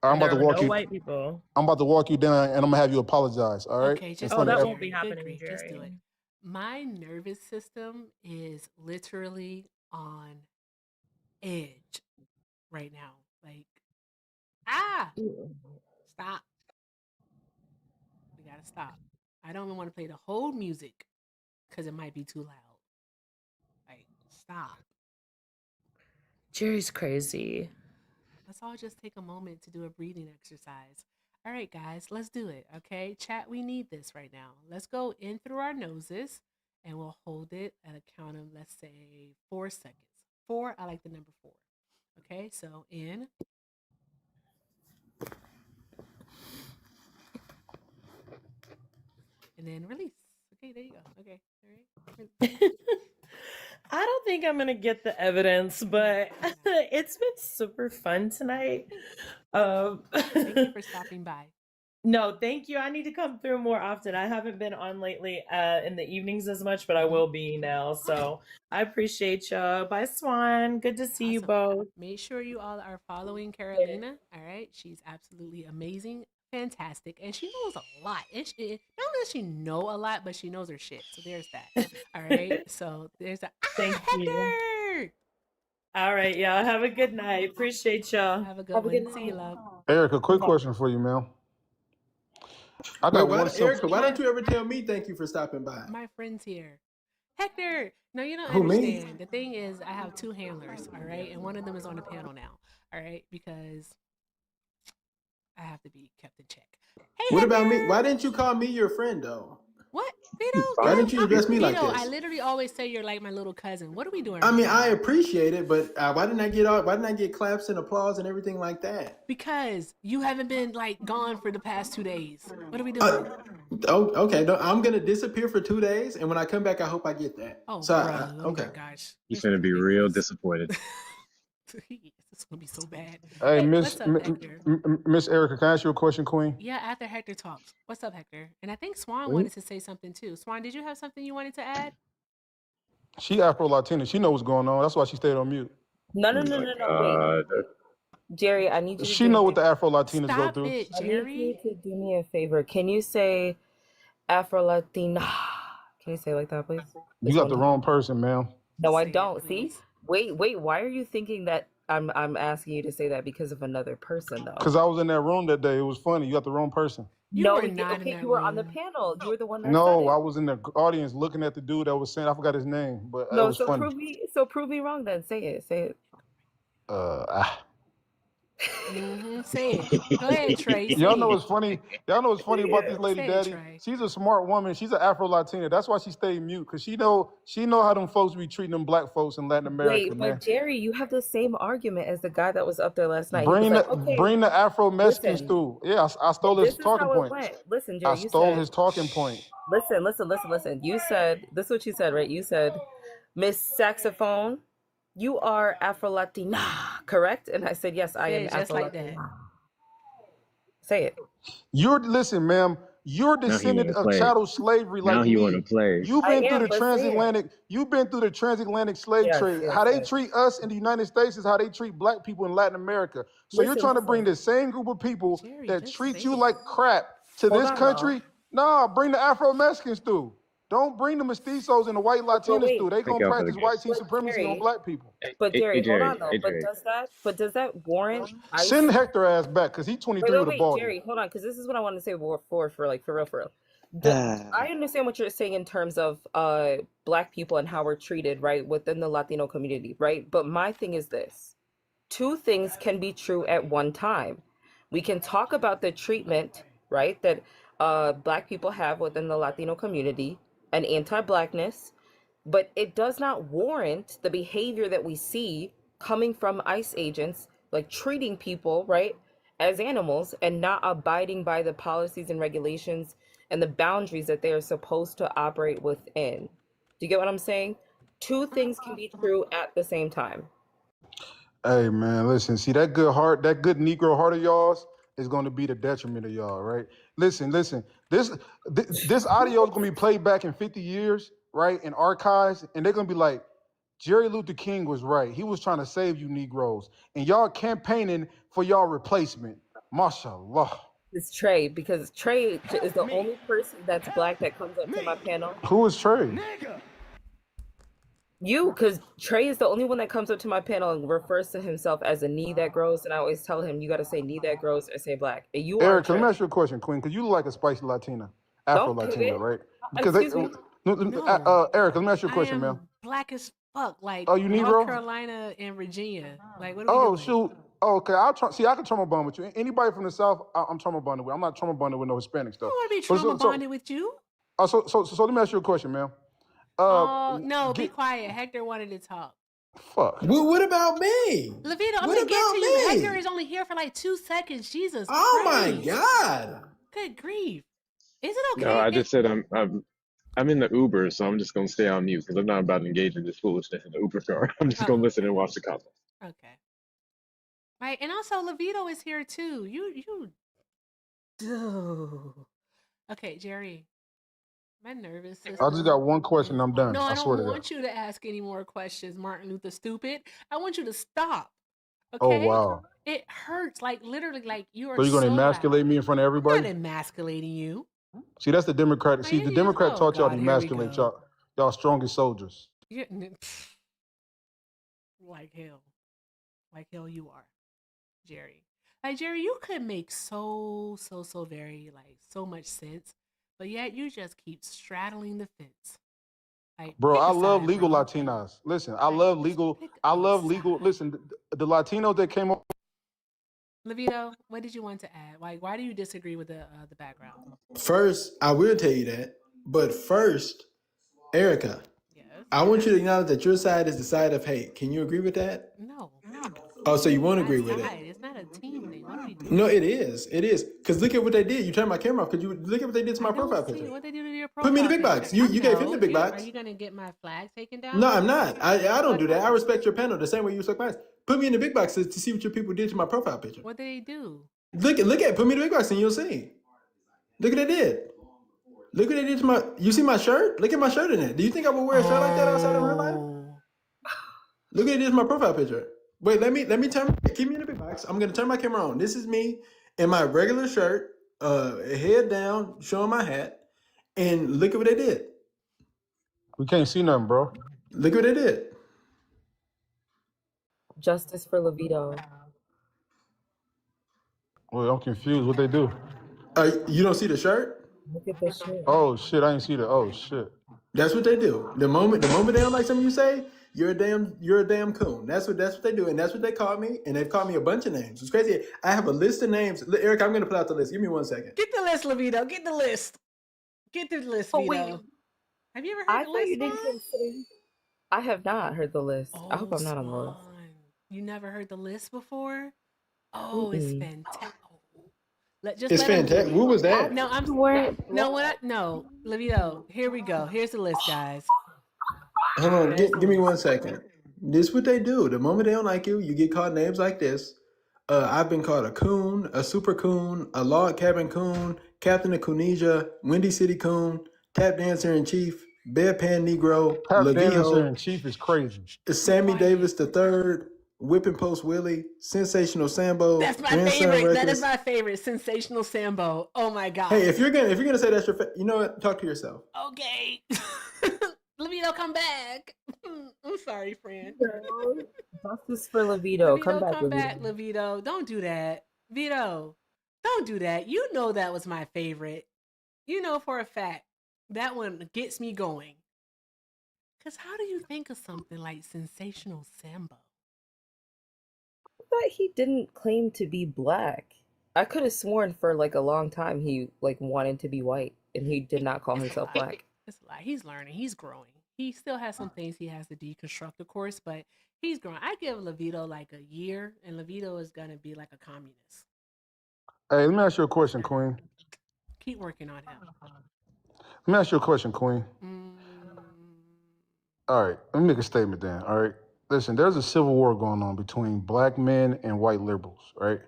I'm about to walk you. White people. I'm about to walk you down, and I'm gonna have you apologize. All right. Okay, just Oh, do it, that won't be Jerry. Good happening, grief, just do Jerry. it. My nervous system is literally on edge right now. Like, stop. We gotta stop. I don't even want to play the whole music because it might be too loud. Like, stop. Jerry's crazy. Let's all just take a moment to do a breathing exercise. All right, guys, let's do it. Okay, chat, we need this right now. Let's go in through our noses and we'll hold it at a count of, let's say, 4 seconds. 4, I like the number 4. Okay, so in. And then release. Okay, there you go. Okay, all right. I don't think I'm gonna get the evidence, but it's been super fun tonight. Thank you for stopping by. No, thank you. I need to come through more often. I haven't been on lately in the evenings as much, but I will be now. So I appreciate you. Bye, Swan. Good to see you both. Make sure you all are following Carolina. All right, she's absolutely amazing, fantastic, and she knows a lot. And she, not only does she know a lot, but she knows her shit. So there's that. All right. So there's that. Thank you. All right, y'all. Have a good night. Appreciate y'all. Have a good one. See you, love. Erica, quick question for you, man. I got one. Erica, why don't you ever tell me thank you for stopping by? My friend's here. Hector, no, you don't Who, me? understand. The thing is, I have 2 handlers, all right? And one of them is on the panel now, all right? Because I have to be kept in check. Hey, What Hector! about me? Why didn't you call me your friend, though? What? Vito? Why didn't you address me like Vito, this? I literally always say you're like my little cousin. What are we doing I right mean, now? I appreciate it, but why didn't I get claps and applause and everything like that? Because you haven't been like gone for the past 2 days. What are we doing? Okay. I'm gonna disappear for 2 days, and when I come back, I hope I get that. Oh, so bruh, oh okay. my gosh. He's gonna be real disappointed. It's gonna be so bad. Hey, what's up, Hector? Miss Erica, can I ask you a question, Queen? Yeah, after Hector talks. What's up, Hector? And I think Swan wanted to say something too. Swan, did you have something you wanted to add? She Afro-Latina. She knows what's going on. That's why she stayed on mute. No. Wait. Jerry, I need you to She know what the Afro-Latinas go Stop through. it, I need Jerry. you to do me a favor. Can you say Afro-Latina? Can you say it like that, please? You got the wrong person, ma'am. No, I Say it, don't. please. See? Wait. Why are you thinking that I'm asking you to say that because of another person, though? Because I was in that room that day. It was funny. You got the wrong person. You were not in that you were on the room. panel. You were the one that No, said I it. was in the audience looking at the dude that was saying, I forgot his name, but it No, was so funny. prove me wrong then. Say it. Say it. Say it. Go ahead, Trey. Say Y'all know it. what's funny? Y'all know what's funny about this lady Say it, daddy? Trey. She's a smart woman. She's an Afro-Latina. That's why she stayed mute, because she know how them folks be treating them black folks in Latin America, Wait, man. but Jerry, you have the same argument as the guy that was up there last night. Bring he was like, okay, bring the Afro-Mexicans listen, through. Yeah, I stole his this is talking how point. it went. Listen, Jerry, I stole his talking point. Listen. You said, this is what you said, right? You said, Miss Saxophone, you are Afro-Latina, correct? And I said, yes, I am just like Afro-Latina. that. Say it. Listen, ma'am, you're descendant of chattel slavery like Now me. he wanna play. You've been through the transatlantic. You've been through the transatlantic slave trade. How they treat us in the United States is how they treat black people in Latin America. So you're trying to bring the same group of people that treat you like crap to this country. Nah, bring the Afro-Mexicans through. Don't bring the mestizos and the white Latinos through. They gonna practice white supremacy on black people. But Jerry, hold on though. Hey, But Jerry. does that warrant? Send Hector ass back because he's 23 with a ball. Jerry, hold on, because this is what I want to say for real. I understand what you're saying in terms of black people and how we're treated, right, within the Latino community, right? But my thing is this: 2 things can be true at one time. We can talk about the treatment, right, that black people have within the Latino community. and anti-blackness, but it does not warrant the behavior that we see coming from ICE agents, like treating people, right, as animals and not abiding by the policies and regulations and the boundaries that they are supposed to operate within. Do you get what I'm saying? Two things can be true at the same time. Hey man, listen. See that good heart, that good Negro heart of y'all's is going to be the detriment of y'all, right? Listen. This audio is going to be played back in 50 years, right, in archives, and they're going to be like, Jerry Luther King was right. He was trying to save you Negroes, and y'all campaigning for y'all replacement. Mashallah. It's Trey, because Trey is the only person that's black that comes up to my panel. Who is Trey? You, because Trey is the only one that comes up to my panel and refers to himself as a knee that grows, and I always tell him, you got to say knee that grows or say black. And you are Erica, let Trey. me ask you a question, Queen, because you look like a spicy Latina, Afro Don't Latina, pivot. right? Excuse me? Erica, let me ask you a question, I am ma'am. black as fuck, like Oh, you North Negro? Carolina and Virginia. Like, what are we Oh, doing? shoot. Oh, okay, I'll try. See, I can trauma bond with you. Anybody from the South, I'm trauma bonded with. I'm not trauma bonded with no Hispanic I stuff. don't want to be So- trauma so- bonded with you. So let me ask you a question, ma'am. Oh, no, be quiet. Hector wanted to talk. Fuck. What about me? Levita, I'm What going to get about to you. me? Hector is only here for like 2 seconds. Jesus Oh Christ. my God. Good grief. Is it okay? No, I just said I'm in the Uber, so I'm just gonna stay on mute because I'm not about to engage in this foolishness in the Uber car. I'm just gonna listen and watch the comments. Okay. Right, and also Levito is here too. You Okay, Jerry. My nervous system. I just got one question. I'm done. No, I swear to don't God. want you to ask any more questions, Martin Luther Stupid. I want you to stop. Oh Okay? wow. It hurts, like literally, like you are So you're gonna so emasculate me in front of loud. everybody? I'm not emasculating you. See, that's the Democratic. See, the Democrat taught y'all to emasculate y'all. Y'all strongest soldiers. Yeah, like hell. Like hell you are, Jerry. Like Jerry, you could make so very like so much sense, but yet you just keep straddling the fence. Like, Bro, pick I a love side, legal bro. Latinas. Listen, I love legal. Listen, the Latinos that came up. Levito, what did you want to add? Like, why do you disagree with the background? First, I will tell you that. But first, Erica, I want you to acknowledge that your side is the side of hate. Can you agree with that? No. Oh, so you won't agree with it? It's not a team thing. What are we doing? No, it is. It is. Because look at what they did. You turned my camera off. Could you look at what they did to my profile picture? What they do to your profile Put me in the big box. picture? You gave him the big box. Are you gonna get my flag taken down? No, I'm not. I don't do that. I respect your panel the same way you respect mine. Put me in the big box to see what your people did to my profile picture. What did they do? Look at put me in the big box and you'll see. Look what they did. Look what they did to my. You see my shirt? Look at my shirt in it. Do you think I would wear a shirt like that outside in real life? Look what they did to my profile picture. Wait, let me turn. Keep me in the big box. I'm gonna turn my camera on. This is me in my regular shirt, head down, showing my hat, and look at what they did. We can't see nothing, bro. Look what they did. Justice for Levito. Well, I'm confused. What they do? You don't see the shirt? Look at this shit. Oh shit! I didn't see that. Oh shit! That's what they do. The moment they don't like something you say, you're a damn coon. That's what they do, and that's what they call me. And they've called me a bunch of names. It's crazy. I have a list of names. Eric, I'm gonna put out the list. Give me 1 second. Get the list, Levito. Get the list. Get the list, Vito. Wait. Have you ever heard the list? You didn't consider. I have not heard the list. I hope I'm not on the list. You never heard the list before? Oh, it's fantastic. It's fantastic. What was that? No, no, Levito. Here we go. Here's the list, guys. Hold on. Give me 1 second. This is what they do. The moment they don't like you, you get called names like this. I've been called a coon, a super coon, a log cabin coon, captain of Coonesia, Windy City coon, tap dancer in chief, bedpan Negro, Tap dancer Levijo, in chief is crazy. Sammy Davis III, whipping post Willie, sensational Sambo. That's my grandson favorite. That Reckless. is my favorite. Sensational Sambo. Oh my god. Hey, if you're gonna say that's your, you know what? Talk to yourself. Okay. Levito, come back. I'm sorry, friend. Justice for Levito. Come back, Levito. Don't do that. Vito, don't do that. You know that was my favorite. You know for a fact that one gets me going. Because how do you think of something like Sensational Sambo? I thought he didn't claim to be black. I could have sworn for like a long time he like wanted to be white and he did not call himself black. It's a lot. He's learning. He's growing. He still has some things he has to deconstruct, of course, but he's growing. I give Levito like a year, and Levito is gonna be like a communist. Hey, let me ask you a question, Queen. Keep working on him. Let me ask you a question, Queen. All right, let me make a statement then. All right, listen, there's a civil war going on between black men and white liberals, right?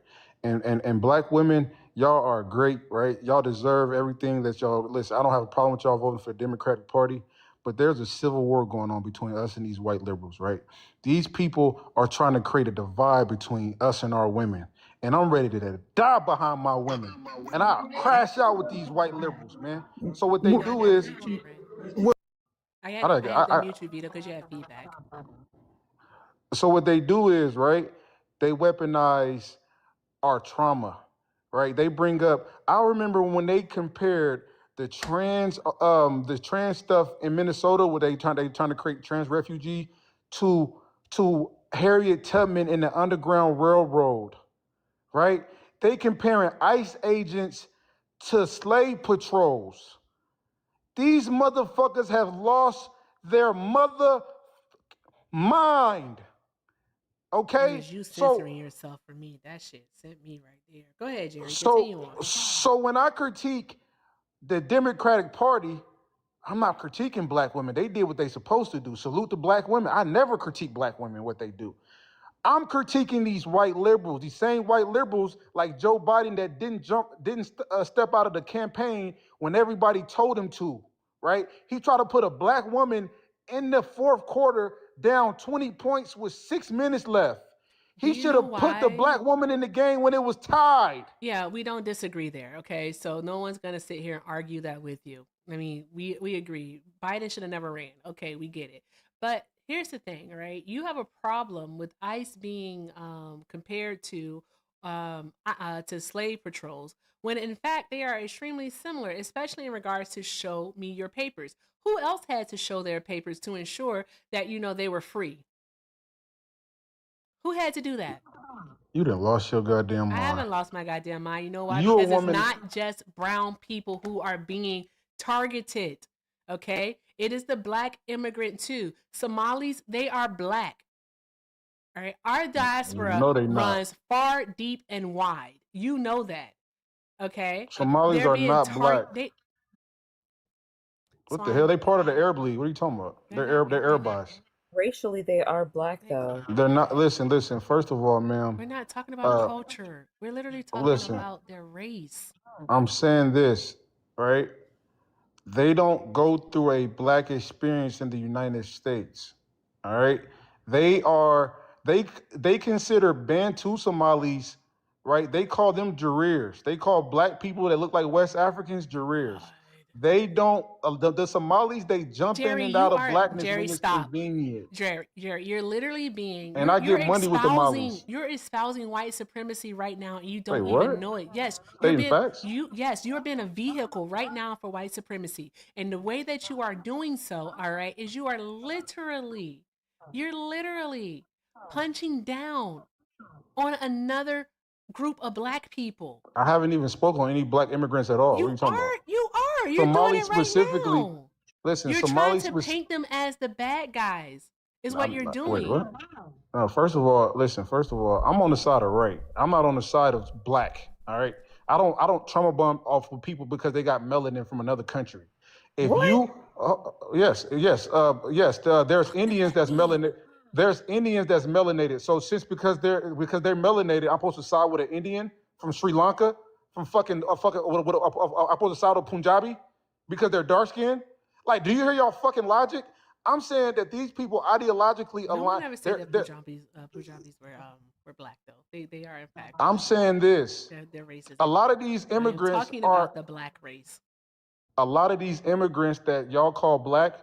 And black women, y'all are great, right? Y'all deserve everything that y'all, listen, I don't have a problem with y'all voting for the Democratic Party, but there's a civil war going on between us and these white liberals, right? These people are trying to create a divide between us and our women. And I'm ready to die behind my women. And I'll crash out with these white liberals, man. So what they do is, I had to mute you, Vito, because you had feedback. so what they do is, right, they weaponize our trauma, right? They bring up, I remember when they compared the trans stuff in Minnesota where they trying to create trans refugee to Harriet Tubman in the Underground Railroad, right? They comparing ICE agents to slave patrols. These motherfuckers have lost their mother mind. Okay? You censoring yourself for me. That shit sent me right there. Go ahead, Jerry. Continue on. So when I critique the Democratic Party, I'm not critiquing black women. They did what they supposed to do. Salute to black women. I never critique black women, what they do. I'm critiquing these white liberals, these same white liberals like Joe Biden that didn't step out of the campaign when everybody told him to, right? He tried to put a black woman in the fourth quarter down 20 points with 6 minutes left. He should have put the black woman in the game when it was tied. Yeah, we don't disagree there, okay? So no one's going to sit here and argue that with you. I mean, we agree. Biden should have never ran. Okay, we get it. But here's the thing, right? You have a problem with ICE being compared to slave patrols, when in fact they are extremely similar, especially in regards to show me your papers. Who else had to show their papers to ensure that they were free? Who had to do that? You done lost your goddamn mind. I haven't lost my goddamn mind. You know why? Because it's not just brown people who are being targeted. Okay? It is the black immigrant too. Somalis, they are black. All right. Our diaspora runs far, deep, and wide. You know that. Okay. Somalis are not black. What the hell? They part of the Arab League. What are you talking about? They're Arabis. Racially, they are black, though. They're not. Listen. First of all, ma'am. We're not talking about culture. We're literally talking about their race. I'm saying this, right? They don't go through a black experience in the United States. All right. They consider Bantu Somalis, right? They call them Jarirs. They call black people that look like West Africans Jarirs. They don't, the Somalis, they jump in and out of blackness when it's convenient. Jerry, you're literally being, and I get money with the Somalis. You're espousing white supremacy right now, and you don't even know it. Yes, you're being a vehicle right now for white supremacy. And the way that you are doing so, all right, is you're literally punching down on another group of black people. I haven't even spoken on any black immigrants at all. What are you talking about? You are. You're doing it right now. Listen, you're trying to paint them as the bad guys. Is what you're doing. Wait, what? First of all, I'm on the side of right. I'm not on the side of black. All right. I don't trauma bomb off of people because they got melanin from another country. If you, yes. There's Indians that's melanated. There's Indians that's melanated. So because they're melanated, I'm supposed to side with an Indian from Sri Lanka, from I'm supposed to side with Punjabi because they're dark skinned. Like, do you hear y'all fucking logic? I'm saying that these people ideologically align. No one ever said that Punjabis were black though. They are in fact. I'm saying this. They're racist. A lot of these immigrants talking about the black race. A lot of these immigrants that y'all call black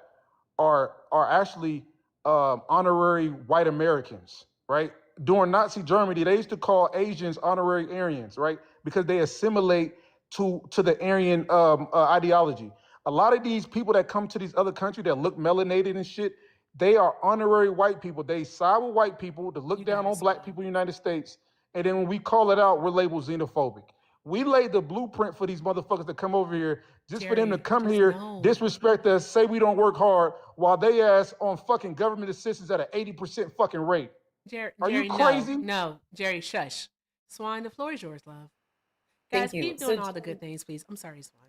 are actually honorary white Americans, right? During Nazi Germany, they used to call Asians honorary Aryans, right? Because they assimilate to the Aryan ideology. A lot of these people that come to these other countries that look melanated and shit, they are honorary white people. They side with white people to look down on black people in the United States. And then when we call it out, we're labeled xenophobic. We laid the blueprint for these motherfuckers to come over here just for them to come just here, no. disrespect us, say we don't work hard, while they ass on fucking government assistance at an 80% fucking rate. Are you Jerry, crazy? no, Jerry, shush. Swan, the floor is yours, love. Thank Guys, you. keep doing all the good things, please. I'm sorry, Swan.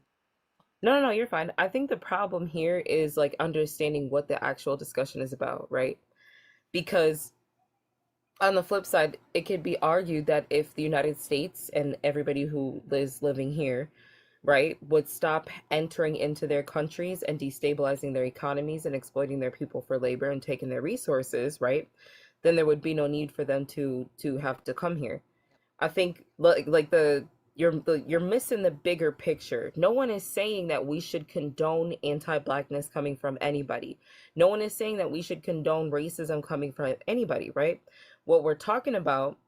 No, you're fine. I think the problem here is like understanding what the actual discussion is about, right? Because on the flip side, it could be argued that if the United States and everybody who is living here, right, would stop entering into their countries and destabilizing their economies and exploiting their people for labor and taking their resources, right, then there would be no need for them to have to come here. I think you're missing the bigger picture. No one is saying that we should condone anti-blackness coming from anybody. No one is saying that we should condone racism coming from anybody, right? What we're talking about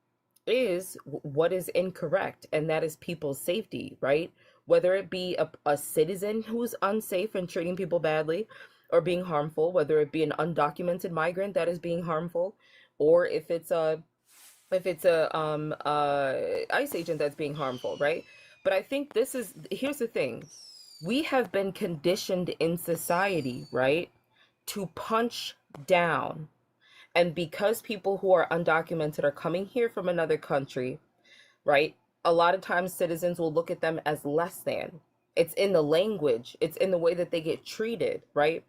is what is incorrect, and that is people's safety, right? Whether it be a citizen who's unsafe and treating people badly or being harmful, whether it be an undocumented migrant that is being harmful, or if it's a ICE agent that's being harmful, right? But I think here's the thing. We have been conditioned in society, right, to punch down. And because people who are undocumented are coming here from another country, right, a lot of times citizens will look at them as less than. It's in the language, it's in the way that they get treated, right?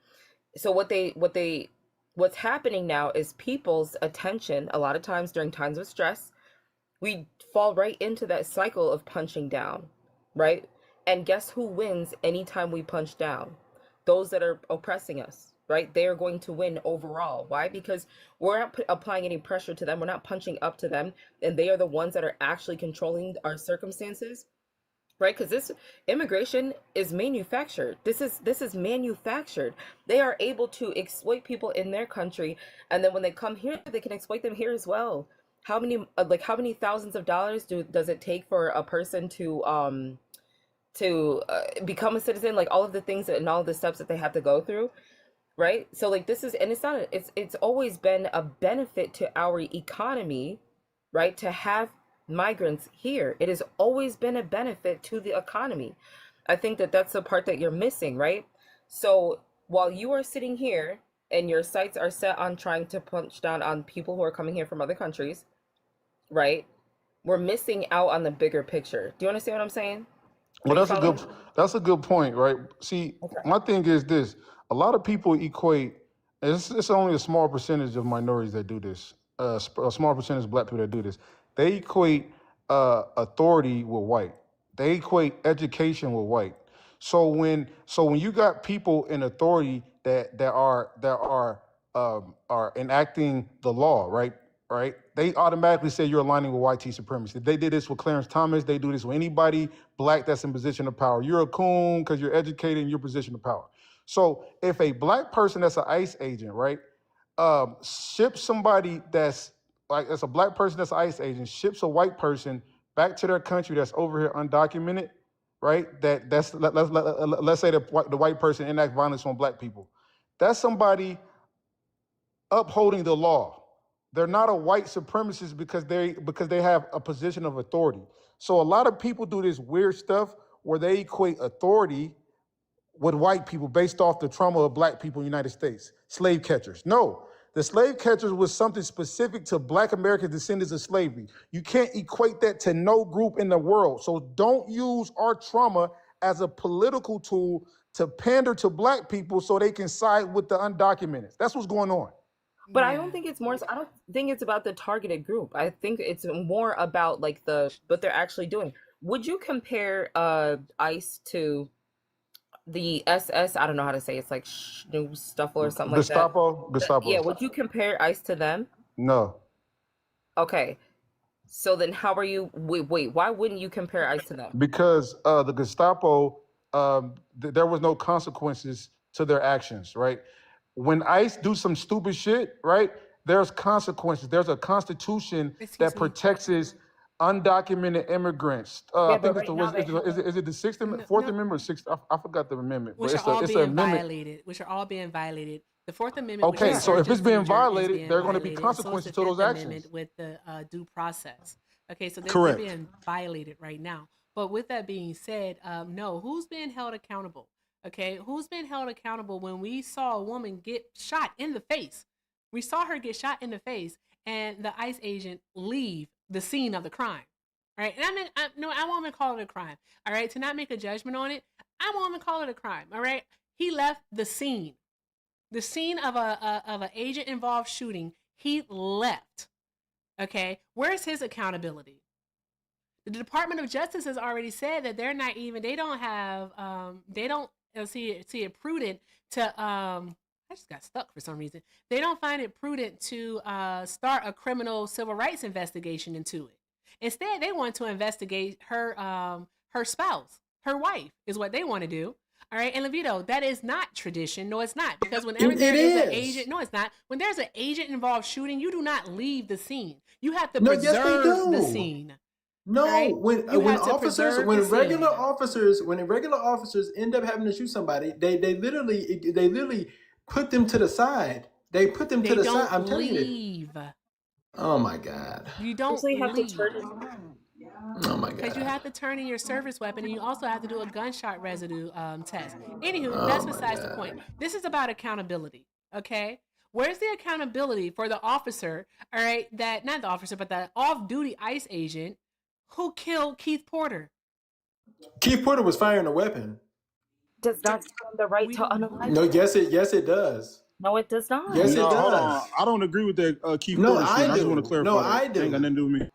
So what's happening now is people's attention, a lot of times during times of stress, we fall right into that cycle of punching down, right? And guess who wins anytime we punch down? Those that are oppressing us, right? They are going to win overall. Why? Because we're not applying any pressure to them. We're not punching up to them. And they are the ones that are actually controlling our circumstances, right? Because this immigration is manufactured. This is manufactured. They are able to exploit people in their country, and then when they come here, they can exploit them here as well. How many thousands of dollars does it take for a person to become a citizen? Like all of the things and all of the steps that they have to go through, right? So like this is, and it's always been a benefit to our economy, right, to have migrants here. It has always been a benefit to the economy. I think that that's the part that you're missing, right? So while you are sitting here and your sights are set on trying to punch down on people who are coming here from other countries, right, we're missing out on the bigger picture. Do you understand what I'm saying? Well, that's a good point, right? See, my thing is this: a lot of people equate. It's only a small percentage of minorities that do this. A small percentage of black people that do this. They equate authority with white. They equate education with white. So when you got people in authority that are enacting the law, right? They automatically say you're aligning with white supremacy. They did this with Clarence Thomas. They do this with anybody black that's in position of power. You're a coon because you're educated and you're in position of power. So if a black person that's an ICE agent, right, ships somebody that's a black person that's an ICE agent, ships a white person back to their country that's over here undocumented, right? Let's say the white person enact violence on black people. That's somebody upholding the law. They're not a white supremacist because they have a position of authority. So a lot of people do this weird stuff where they equate authority with white people based off the trauma of black people in the United States. Slave catchers. No, the slave catchers was something specific to black American descendants of slavery. You can't equate that to no group in the world. So don't use our trauma as a political tool to pander to black people so they can side with the undocumented. That's what's going on. But I don't think it's more. I don't think it's about the targeted group. I think it's more about like what they're actually doing. Would you compare ICE to the SS? I don't know how to say it. It's like Stuffle or something like that. Gestapo. Yeah. Would you compare ICE to them? No. Okay. So then, how are you? Wait. Why wouldn't you compare ICE to them? Because the Gestapo, there was no consequences to their actions, right? When ICE do some stupid shit, right, there's consequences. There's a constitution that protects undocumented immigrants. I think is it the Sixth Amendment, Fourth Amendment, or Sixth? I forgot the amendment. Which are all being violated. Which are all being violated. The Fourth Amendment. Okay, so if it's being violated, there are going to be consequences to those actions. With the due process. Okay, so they're Correct. being violated right now. But with that being said, no, who's being held accountable? Okay, who's been held accountable when we saw a woman get shot in the face? We saw her get shot in the face, and the ICE agent leave the scene of the crime. Right, and I won't even call it a crime. All right, to not make a judgment on it, I won't even call it a crime. All right, he left the scene of a agent involved shooting. He left. Okay, where's his accountability? The Department of Justice has already said that they're not even. They don't have. They don't see it prudent to. I just got stuck for some reason. They don't find it prudent to start a criminal civil rights investigation into it. Instead, they want to investigate her spouse, her wife, is what they want to do. All right, and Levito, that is not tradition. No, it's not, because whenever there is an agent, no, it's not. When there's an agent involved shooting, you do not leave the scene. You have to preserve the scene. No, right? when regular officers end up having to shoot somebody, they literally put them to the side. They put them to the side. I'm telling you. Oh my God. You don't have to turn. Oh my God. Because you have to turn in your service weapon, and you also have to do a gunshot residue test. Anywho, that's besides the point. This is about accountability. Okay. Where's the accountability for the officer? All right, that not the officer, but the off-duty ICE agent who killed Keith Porter. Keith Porter was firing a weapon. Does not stand the right to unalive. No, yes it does. No, it does not. Yes, it does. Hold on. I don't agree with that Keith Porter shit. I just want to clarify. No, I do. Ain't got nothing to do with me.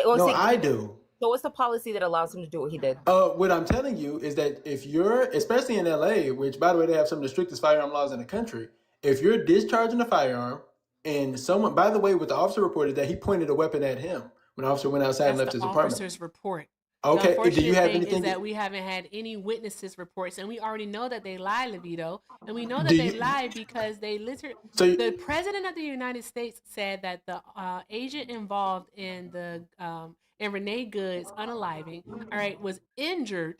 No, I do. So what's the policy that allows him to do what he did? What I'm telling you is that if you're, especially in LA, which by the way, they have some of the strictest firearm laws in the country, if you're discharging a firearm and someone, by the way, what the officer reported that he pointed a weapon at him when the officer went outside and left his apartment. Officer's report. Okay, do you have thing anything? Is that we haven't had any witnesses reports, and we already know that they lie, Levito, and we know that they lie because they literally. The president of the United States said that the agent involved in the in Renee Good's unaliving, all right, was injured,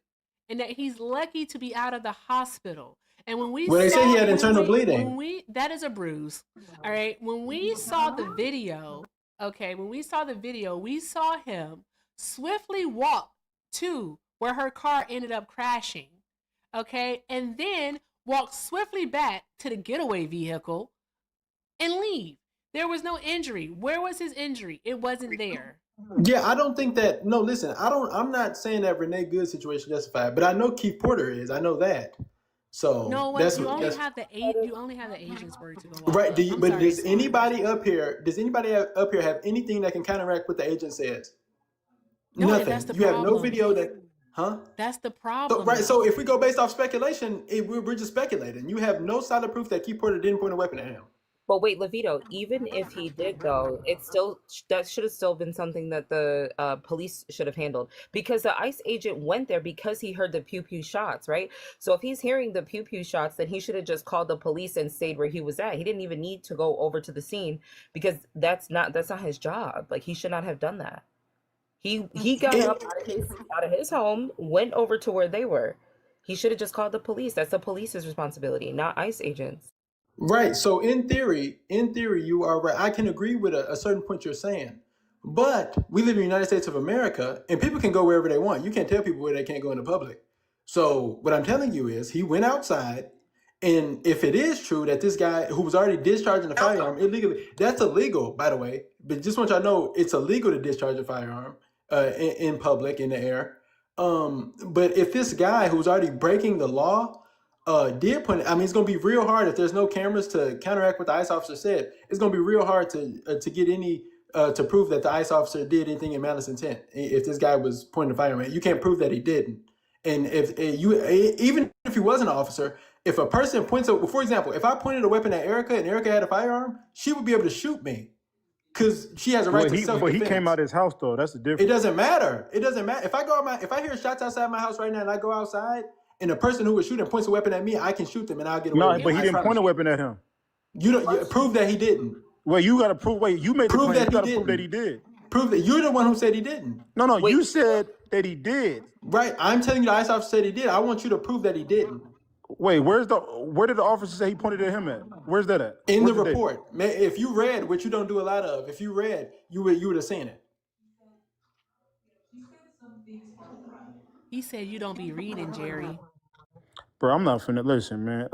and that he's lucky to be out of the hospital. And when they say he had internal bleeding. That is a bruise. All right. When we saw the video, we saw him swiftly walk to where her car ended up crashing. Okay. And then walk swiftly back to the getaway vehicle and leave. There was no injury. Where was his injury? It wasn't there. Yeah, I don't think that. No, listen, I'm not saying that Renee Good's situation justified, but I know Keith Porter is. I know that. So no, you only have the agent's word to go off. Right? Does anybody up here have anything that can counteract what the agent says? No, nothing. That's the you problem. have no video that, huh? That's the problem. So if we go based off speculation, we're just speculating. You have no solid proof that Keith Porter didn't point a weapon at him. But wait, Levito, even if he did, though, that should have still been something that the police should have handled, because the ICE agent went there because he heard the pew pew shots, right? So if he's hearing the pew pew shots, then he should have just called the police and stayed where he was at. He didn't even need to go over to the scene, because that's not his job. Like, he should not have done that. He got up out of his home, went over to where they were. He should have just called the police. That's the police's responsibility, not ICE agents. Right. So in theory, you are right. I can agree with a certain point you're saying, but we live in the United States of America, and people can go wherever they want. You can't tell people where they can't go in the public. So what I'm telling you is he went outside, and if it is true that this guy who was already discharging a firearm illegally, that's illegal, by the way. But just want y'all to know it's illegal to discharge a firearm in public, in the air. But if this guy who's already breaking the law did point it, I mean, it's going to be real hard if there's no cameras to counteract what the ICE officer said. It's going to be real hard to get any to prove that the ICE officer did anything in malice intent. If this guy was pointing a firearm, you can't prove that he didn't. And even if he was an officer, if a person points for example, if I pointed a weapon at Erica and Erica had a firearm, she would be able to shoot me because she has a right to self-defense. But he came out his house though. That's the difference. It doesn't matter. If I hear shots outside my house right now and I go outside, and the person who was shooting points a weapon at me, I can shoot them and I'll get away. No, but he didn't point a weapon at him. You prove that he didn't. Well, you got to prove. Wait, you made the claim. You got to prove that he did. Prove that you're the one who said he didn't. No, you said that he did. Right, I'm telling you, the ICE officer said he did. I want you to prove that he didn't. Wait, where did the officer say he pointed at him at? Where's that at? In the report. If you read, which you don't do a lot of, if you read, you would have seen it. He said you don't be reading, Jerry. Bro, I'm not finna listen, man.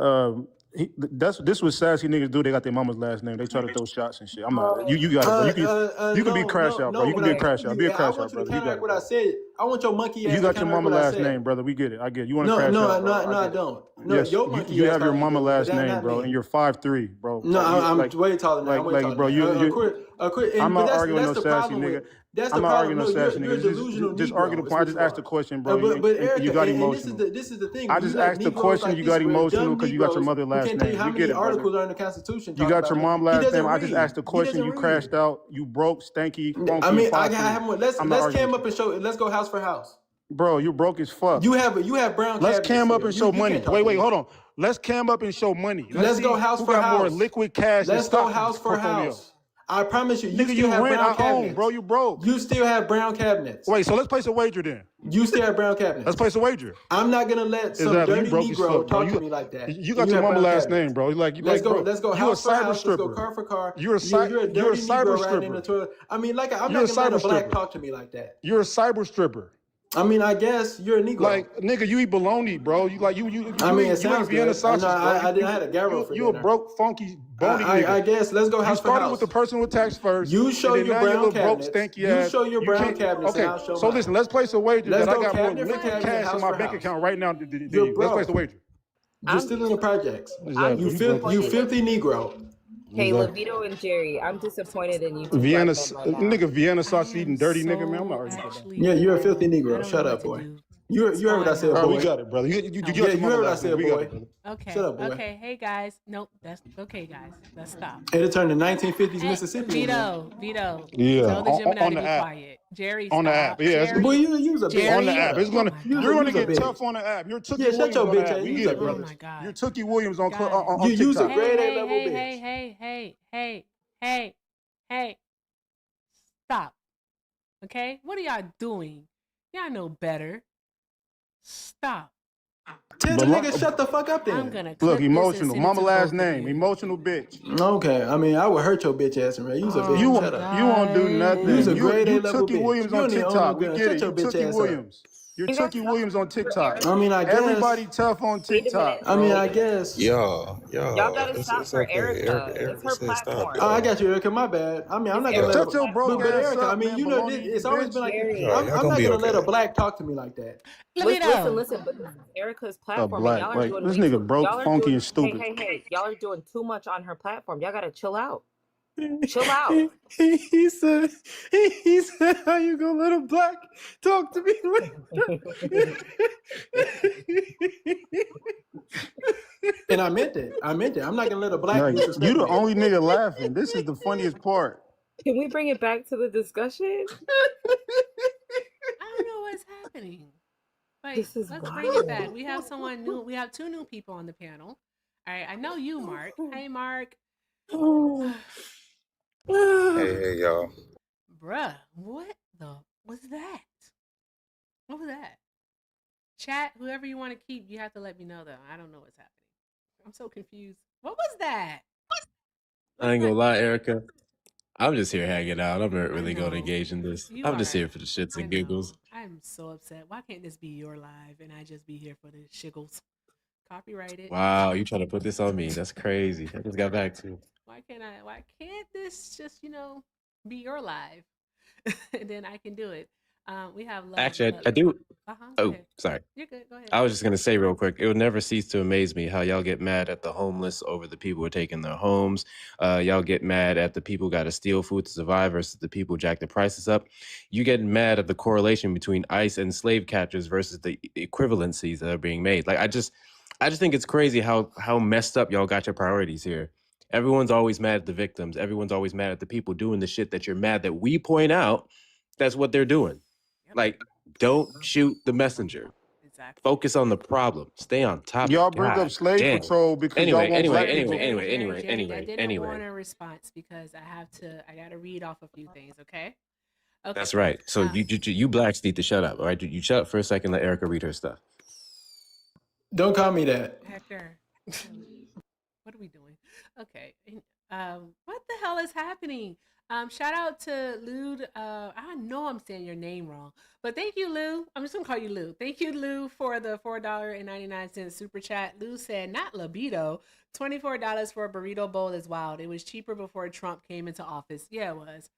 This what sassy niggas do. They got their mama's last name. They try to throw shots and shit. I'm not. You got it, bro. You can be crash out, bro. You can be a crash out. Be a I crash want out, you to brother. You got counteract it, what I bro. said. I want your monkey ass You to got your counteract mama what I last said. name, brother. We get it. I get it. You want to No, crash out, bro. I Get it. don't. No, Yes, your monkey you ass have your probably mama do, but last that's name, not bro, me. and you're 5'3", bro. No, I'm way taller than that. I'm way taller bro. than that. I'm But not arguing that's no the sassy problem nigga. with. That's I'm the not problem. arguing no No, sassy you're a nigga. delusional Just Negro. argue the Is point. I what just you asked the are. question, bro. But And you Erica, got and emotional. this is the thing. I When you just let asked the Negroes question. like You these got emotional dumb because you got your Negroes mother who last can't tell you name. how We get many it, brother. articles are in the Constitution You talk got your about him. mom He last doesn't name. I just read. asked the He question. doesn't You read. crashed out. You broke, stanky, I funky, and mean, I 5'3". have one. I'm not Let's arguing cam with up you, and show. Let's go house for house. bro. You broke as fuck. You have brown Let's cabinets cam up still. and show You money. can't talk to Wait, me. hold on. Let's cam up and show money. Let's Let's go see house who for got more house. liquid cash and Let's go stock house for portfolio. house. I promise you, you Nigga, still you have rent. brown I own, bro. cabinets. You broke. You still have brown cabinets. Wait, so let's place a wager then. You still have brown cabinets. Let's place a wager. I'm not gonna let some Exactly. You dirty broke as Negro fuck, bro. talk to me like that. You And got you your have mama brown last cabinets. name, bro. Let's go. Bro. Let's go You a house for cyber house. Let's go stripper. car for car. You're a You're a dirty cyber Negro riding in the stripper. toilet. I mean, like I'm You're not a gonna let a cyber black stripper. talk to me like that. You're a cyber stripper. I mean, I guess you're a Negro. Like, nigga, you eat bologna, bro. You it sounds eat Vienna good. sausage, bro. I had a gyro for You a dinner. broke, funky, bony nigga. I guess let's go You house for started house. with the person with tax first. You show and then your now brown little broke, cabinets. stanky You ass. show your You brown can't- cabinets, Okay, and I'll show so mine. listen, let's place a wager Let's that I go got more cabinet for liquid cabinet, cash in house my for bank house. account right now than You're you. Let's place the wager. You're still in the projects. I'm You filthy Negro. Hey, Levito and Jerry, I'm disappointed in you two Vienna, black men right now. nigga, Vienna sausage eating dirty nigga, man. I'm not arguing with that. Yeah, you're a filthy Negro. Shut up, boy. You heard what I said, boy. Oh, we got it, brother. You got your you mama heard what I last name. said, We got boy. it, brother. Okay. Shut up, boy. Okay. Hey guys. Nope. That's okay, guys. Let's stop. It turned to 1950s Mississippi. Vito. Yeah, Tell the Gemini on to the be app. quiet. Jerry, On the stop. app, yeah. Jerry, Boy, you's a bitch. Jerry, On the app, it's gonna. You're You're gonna a get bitch. tough on the app. You're Tookie Yeah, shut Williams your on the bitch app. ass. We You's get a it, brother. bitch. Oh my God. You're Tookie Williams on You's a TikTok. grade A level bitch. Hey. Stop. Okay? What are y'all doing? Y'all know better. Stop. Tell the nigga shut the fuck up then. I'm gonna Look, clip this and emotional. send it Mama to last both of name. you. Emotional bitch. Okay, I mean, I would hurt your bitch ass, man. You's a bitch. You Shut up. you won't do nothing. You's a You grade A level Tookie bitch. Williams You on don't even own no TikTok. We gun. get Shut it. your You bitch Tookie ass Williams. You're You guys Tookie Williams on TikTok. I mean, I guess. Everybody tough on Wait a TikTok. minute. I mean, bro. I guess. Y'all gotta stop for okay. Erica. Erica It's her said stop, platform. y'all. Oh, I got you, Erica. My bad. I mean, I'm It's not gonna Erica's let. Shut your broke But platform. ass Erica, I up, mean, man. you know, Baloney it's eating always bitch. been like this. Jerry. Y'all I'm gonna not be gonna okay. let a black talk to me like that. Listen, but this is Erica's A platform, and black. y'all are Like doing this way nigga too. broke, Y'all are funky, doing. and stupid. Hey! Y'all are doing too much on her platform. Y'all gotta chill out. Chill out. He said, how you gonna let a black talk to me like that? And I meant it. I'm not gonna let a black Like, disrespect you the me. only nigga laughing. This is the funniest part. Can we bring it back to the discussion? I don't know what's happening. Wait, This is let's wild. bring it back. We have someone new. We have two new people on the panel. All right, I know you, Mark. Hey, Mark. Hey, y'all. Bruh, what was that? What was that? Chat, whoever you want to keep, you have to let me know, though. I don't know what's happening. I'm so confused. What was that? I ain't gonna lie, Erica. I'm just here hanging out. I'm not really going to engage in this. I'm just here for the shits and giggles. I'm so upset. Why can't this be your live and I just be here for the shiggles? Copyrighted. Wow, you trying to put this on me? That's crazy. I just got back to you. Why can't this just, be your live? And then I can do it. We have love. Actually, I do. Go Oh, ahead. sorry. You're good. Go ahead. I was just gonna say real quick, it would never cease to amaze me how y'all get mad at the homeless over the people who are taking their homes. Y'all get mad at the people who got to steal food to survive versus the people who jack the prices up. You get mad at the correlation between ICE and slave catchers versus the equivalencies that are being made. Like I just think it's crazy how messed up y'all got your priorities here. Everyone's always mad at the victims. Everyone's always mad at the people doing the shit that you're mad that we point out. That's what they're doing. Like, don't shoot the messenger. Exactly. Focus on the problem. Stay on top. Y'all bring up slave patrol because y'all want black people. I didn't want a response because I gotta read off a few things, okay? That's right. So you blacks need to shut up, all right? You shut up for a second, let Erica read her stuff. Don't call me that. Hector. What are we doing? Okay. What the hell is happening? Shout out to Lou. I know I'm saying your name wrong, but thank you, Lou. I'm just gonna call you Lou. Thank you, Lou, for the $4.99 super chat. Lou said, "Not libido. $24 for a burrito bowl is wild. It was cheaper before Trump came into office. Yeah, it was.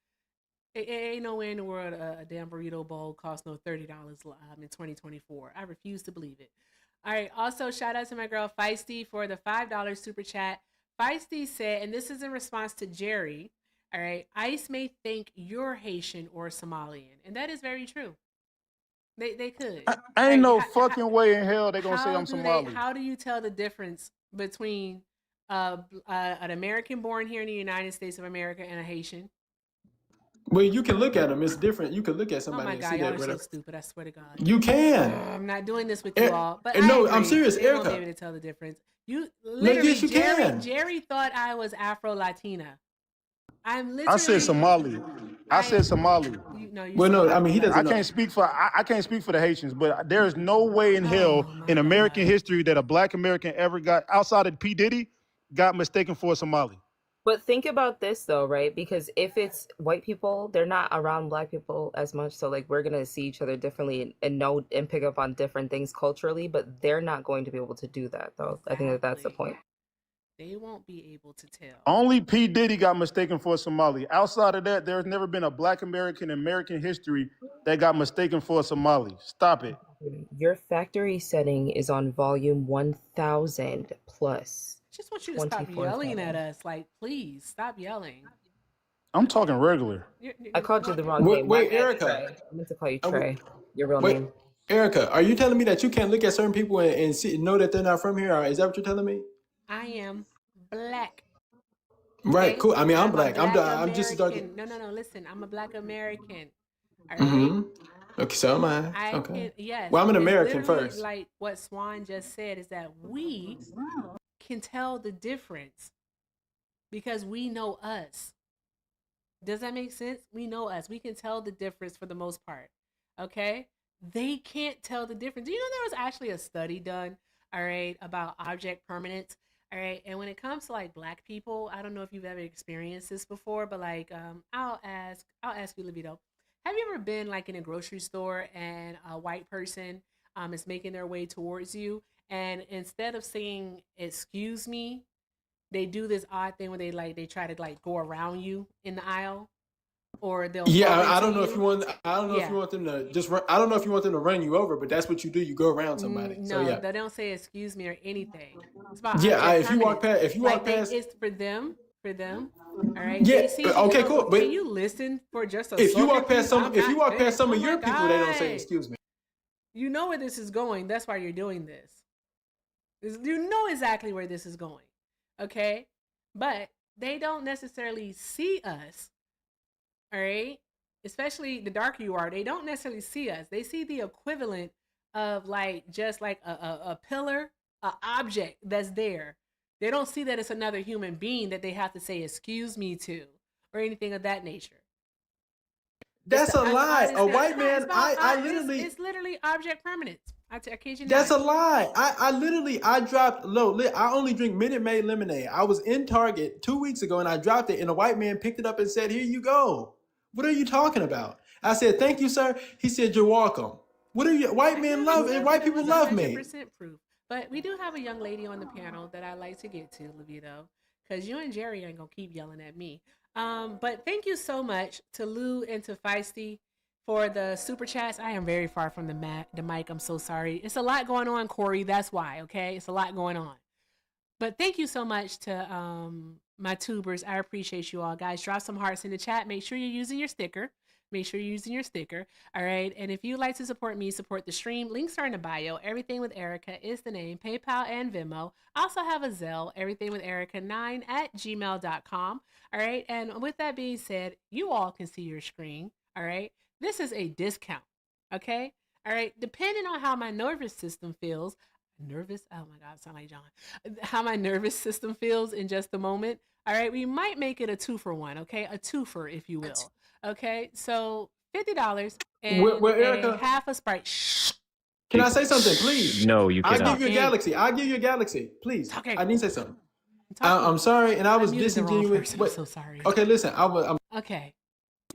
It ain't nowhere in the world a damn burrito bowl cost no $30 in 2024. I refuse to believe it. All right. Also, shout out to my girl Feisty for the $5 super chat. Feisty said, and this is in response to Jerry. All right, ICE may think you're Haitian or Somalian, and that is very true. They could. Ain't no fucking way in hell they gonna say I'm Somali. How do you tell the difference between an American born here in the United States of America and a Haitian? Well, you can look at them. It's different. You can look at somebody. Oh my and God, see y'all that are so stupid. I swear to God. You can. I'm not doing this with you all. But no, I agree. I'm serious, They won't Erica. be able to tell the difference. You literally, yes, you can. Jerry thought I was Afro-Latina. I'm literally. I said Somali. I said Somali. I mean, he doesn't. I can't speak for the Haitians, but there is no way in hell in American history that a Black American ever got outside of P. Diddy got mistaken for a Somali. But think about this though, right? Because if it's white people, they're not around Black people as much. So like we're gonna see each other differently and know and pick up on different things culturally, but they're not going to be able to do that though. Exactly. I think that's the point. They won't be able to tell. Only P. Diddy got mistaken for a Somali. Outside of that, there's never been a Black American in American history that got mistaken for a Somali. Stop it. Your factory setting is on volume 1000 plus. I just want you to stop yelling at us. Like, please stop yelling. I'm talking regular. I called you the wrong name. Wait, Erica. I meant to call you Trey. Your real name. Erica, are you telling me that you can't look at certain people and know that they're not from here? Or is that what you're telling me? I am Black. Right, Okay? cool. I mean, I'm Black. I'm just dark. No. Listen, I'm a Black American. All right? Mm-hmm. Okay, so am I. Okay. Yes. Well, I'm an American first. Like what Swan just said is that we can tell the difference because we know us. Does that make sense? We know us. We can tell the difference for the most part. Okay? They can't tell the difference. Do you know there was actually a study done, all right, about object permanence? All right. And when it comes to like Black people, I don't know if you've ever experienced this before, but like I'll ask you, Levito, have you ever been like in a grocery store and a white person is making their way towards you, and instead of saying excuse me, they do this odd thing where they try to like go around you in the aisle? Or they'll I don't know if you want. I don't know if you want them to just. I don't know if you want them to run you over, but that's what you do. You go around somebody. No, so, they don't say excuse me or anything. It's about if you walk past, it's for them. All right. Yeah. Okay. Cool. But can you listen for just a? If you walk past some of your people, they don't say excuse me. You know where this is going. That's why you're doing this. You know exactly where this is going. Okay, but they don't necessarily see us. All right, especially the darker you are, they don't necessarily see us. They see the equivalent of like just like a pillar, an object that's there. They don't see that it's another human being that they have to say excuse me to or anything of that nature. That's a lie. A white man, it's literally object permanence. I kid you not. That's a lie. I dropped low. I only drink Minute Maid lemonade. I was in Target 2 weeks ago and I dropped it, and a white man picked it up and said, "Here you go." What are you talking about? I said, "Thank you, sir." He said, "You're welcome." What are you? White men love it. White people love me. 100% proof. But we do have a young lady on the panel that I like to get to, Levito, because you and Jerry ain't gonna keep yelling at me. But thank you so much to Lou and to Feisty for the super chats. I am very far from the mic. I'm so sorry. It's a lot going on, Corey. That's why. Okay, it's a lot going on. But thank you so much to my tubers. I appreciate you all, guys. Drop some hearts in the chat. Make sure you're using your sticker. All right. And if you'd like to support me, support the stream, links are in the bio. Everything with Erica is the name, PayPal and Venmo. I also have a Zelle, everythingwitherica9@gmail.com. All right. And with that being said, you all can see your screen. All right. This is a discount. Okay. All right. Depending on how my nervous system feels, nervous. Oh my God, I sound like John. How my nervous system feels in just a moment. All right, we might make it a 2-for-1. Okay, a twofer, if you will. Okay, so $50 and, Erica, and half a Sprite. Shh. Can I say something, please? No, you cannot. I'll give you a galaxy. Please. Okay. I need to say something. I'm sorry, and I was disingenuous. I'm so sorry. Okay, listen. Okay.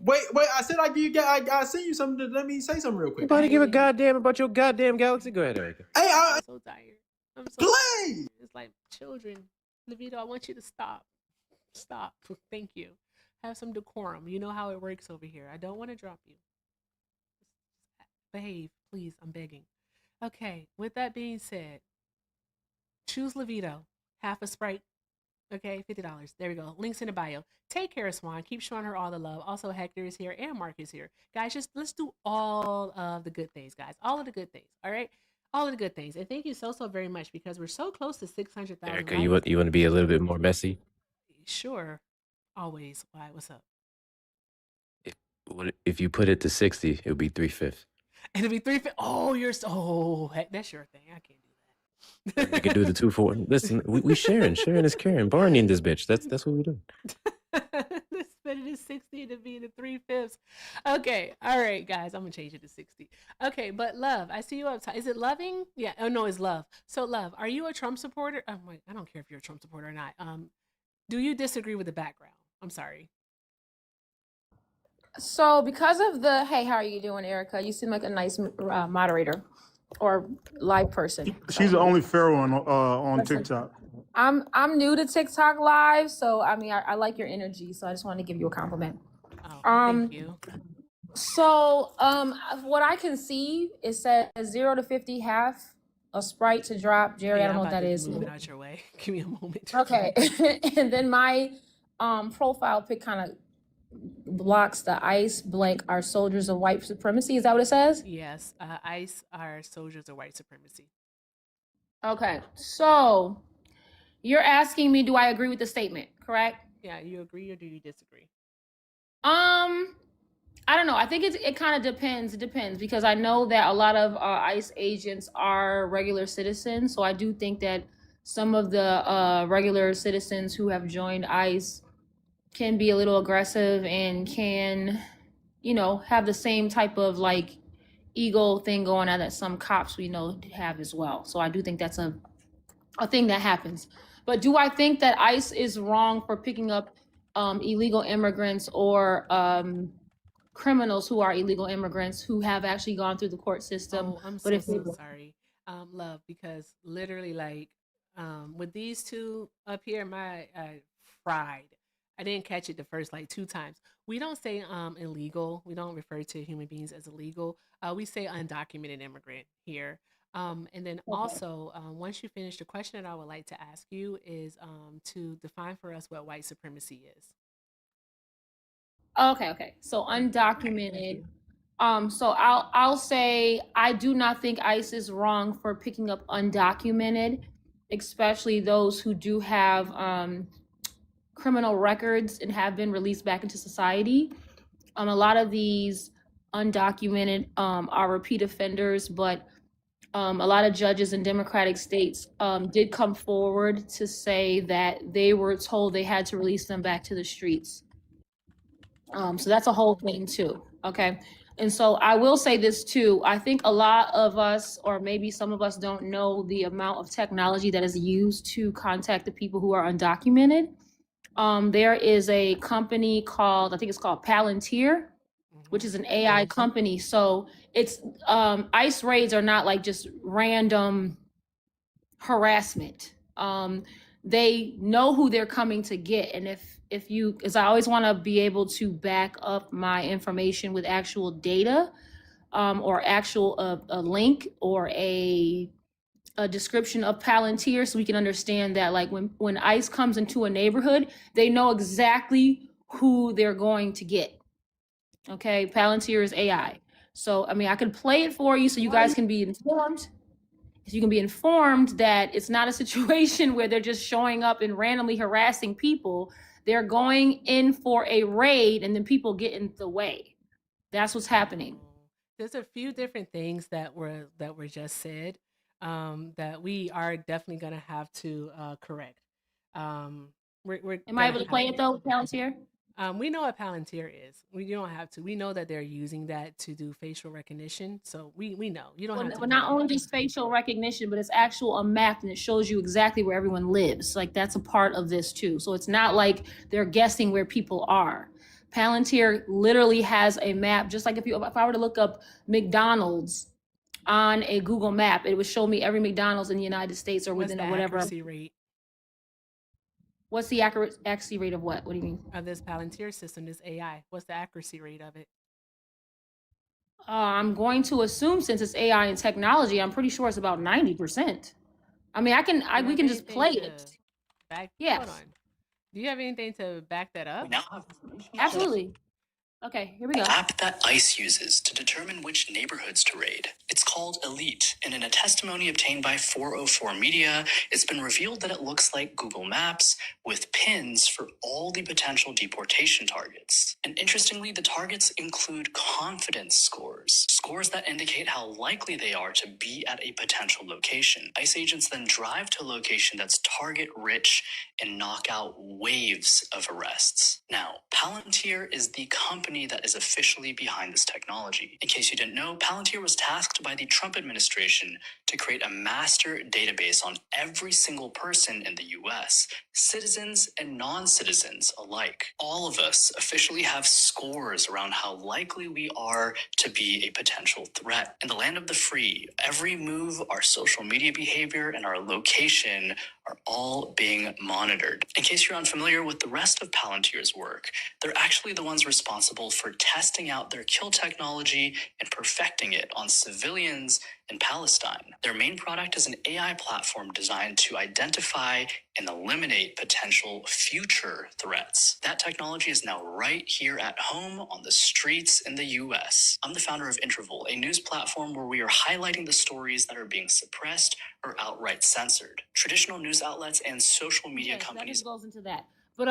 Wait. I said I sent you something. Let me say something real quick. Nobody give a goddamn about your goddamn galaxy. Go ahead, Erica. Hey, I'm so tired. I'm so play. tired. It's like children. Levito, I want you to stop. Stop. Thank you. Have some decorum. You know how it works over here. I don't want to drop you. Behave, please. I'm begging. Okay. With that being said, choose Levito. Half a Sprite. Okay, $50. There we go. Links in the bio. Take care, Swan. Keep showing her all the love. Also, Hector is here and Mark is here. Guys, just let's do all of the good things, guys. All of the good things. All right? All of the good things. And thank you so very much because we're so close to 600,000 Erica, likes. you want to be a little bit more messy? Sure. Always. Why? What's up? If you put it to 60, it would be 3/5. It'll be 350. Oh, you're so. Oh, heck, that's your thing. I can't do that. We can do the 2 4. Listen, we sharing is caring. Barney in this bitch. That's what we do. Let's split it to 60 to be the 3/5. Okay. All right, guys. I'm gonna change it to 60. Okay, but Love, I see you up top. Is it Loving? Yeah. Oh no, it's Love. So Love, are you a Trump supporter? Wait, I don't care if you're a Trump supporter or not. Do you disagree with the background? I'm sorry. So because of the, hey, how are you doing, Erica? You seem like a nice moderator or live person. She's the only fair one on TikTok. I'm new to TikTok live, so I mean I like your energy, so I just wanted to give you a compliment. Oh, thank you. So what I can see, it says 0 to 50, half a Sprite to drop. Jerry, I don't know what that is. Move it out your way. Give me a moment. Okay. And then my profile pic kind of blocks the ICE blank are soldiers of white supremacy. Is that what it says? Yes. ICE are soldiers of white supremacy. Okay. So you're asking me, do I agree with the statement, correct? Yeah, you agree or do you disagree? I don't know. I think it kind of depends. It depends because I know that a lot of ICE agents are regular citizens. So I do think that some of the regular citizens who have joined ICE can be a little aggressive and can, have the same type of like ego thing going on that some cops we know have as well. So I do think that's a thing that happens. But do I think that ICE is wrong for picking up illegal immigrants or criminals who are illegal immigrants who have actually gone through the court system? Oh, I'm so sorry, Love, because literally like with these two up here, my fried. I didn't catch it the first like 2 times. We don't say illegal. We don't refer to human beings as illegal. We say undocumented immigrant here. And then also, once you finish, the question that I would like to ask you is to define for us what white supremacy is. Okay. So undocumented. So I'll say I do not think ICE is wrong for picking up undocumented, especially those who do have criminal records and have been released back into society. A lot of these undocumented are repeat offenders, but a lot of judges in Democratic states did come forward to say that they were told they had to release them back to the streets. So that's a whole thing too, okay? And so I will say this too. I think a lot of us, or maybe some of us, don't know the amount of technology that is used to contact the people who are undocumented. There is a company called, I think it's called Palantir, which is an AI company. So it's ICE raids are not like just random harassment. They know who they're coming to get. And if you, because I always want to be able to back up my information with actual data or actual a link or a description of Palantir, so we can understand that like when ICE comes into a neighborhood, they know exactly who they're going to get. Okay, Palantir is AI. So I mean, I could play it for you so you guys can be informed. So you can be informed that it's not a situation where they're just showing up and randomly harassing people. They're going in for a raid and then people get in the way. That's what's happening. There's a few different things that were just said that we are definitely going to have to correct. Am I able to play it though, Palantir? We know what Palantir is. You don't have to. We know that they're using that to do facial recognition. So we know. You don't have to. Well, not only just facial recognition, but it's actual a map and it shows you exactly where everyone lives. Like that's a part of this too. So it's not like they're guessing where people are. Palantir literally has a map, just like if I were to look up McDonald's on a Google map, it would show me every McDonald's in the United States or What's within the whatever. accuracy rate What's the accuracy rate of what? What do you mean? of this Palantir system, this AI? What's the accuracy rate of it? I'm going to assume since it's AI and technology, I'm pretty sure it's about 90%. I mean, we can just play it. Yes. Hold on. Do you have anything to back that up? Absolutely. Okay, here we go. App that ICE uses to determine which neighborhoods to raid. It's called Elite, and in a testimony obtained by 404 Media, it's been revealed that it looks like Google Maps with pins for all the potential deportation targets. And interestingly, the targets include confidence scores, scores that indicate how likely they are to be at a potential location. ICE agents then drive to a location that's target-rich and knock out waves of arrests. Now, Palantir is the company that is officially behind this technology. In case you didn't know, Palantir was tasked by the Trump administration to create a master database on every single person in the US, citizens and non-citizens alike. All of us officially have scores around how likely we are to be a potential threat. In the land of the free, every move, our social media behavior, and our location are all being monitored. In case you're unfamiliar with the rest of Palantir's work, they're actually the ones responsible for testing out their kill technology and perfecting it on civilians in Palestine. Their main product is an AI platform designed to identify and eliminate potential future threats. That technology is now right here at home on the streets in the US. I'm the founder of Interval, a news platform where we are highlighting the stories that are being suppressed or outright censored. Traditional news outlets and social media companies. That goes into that. But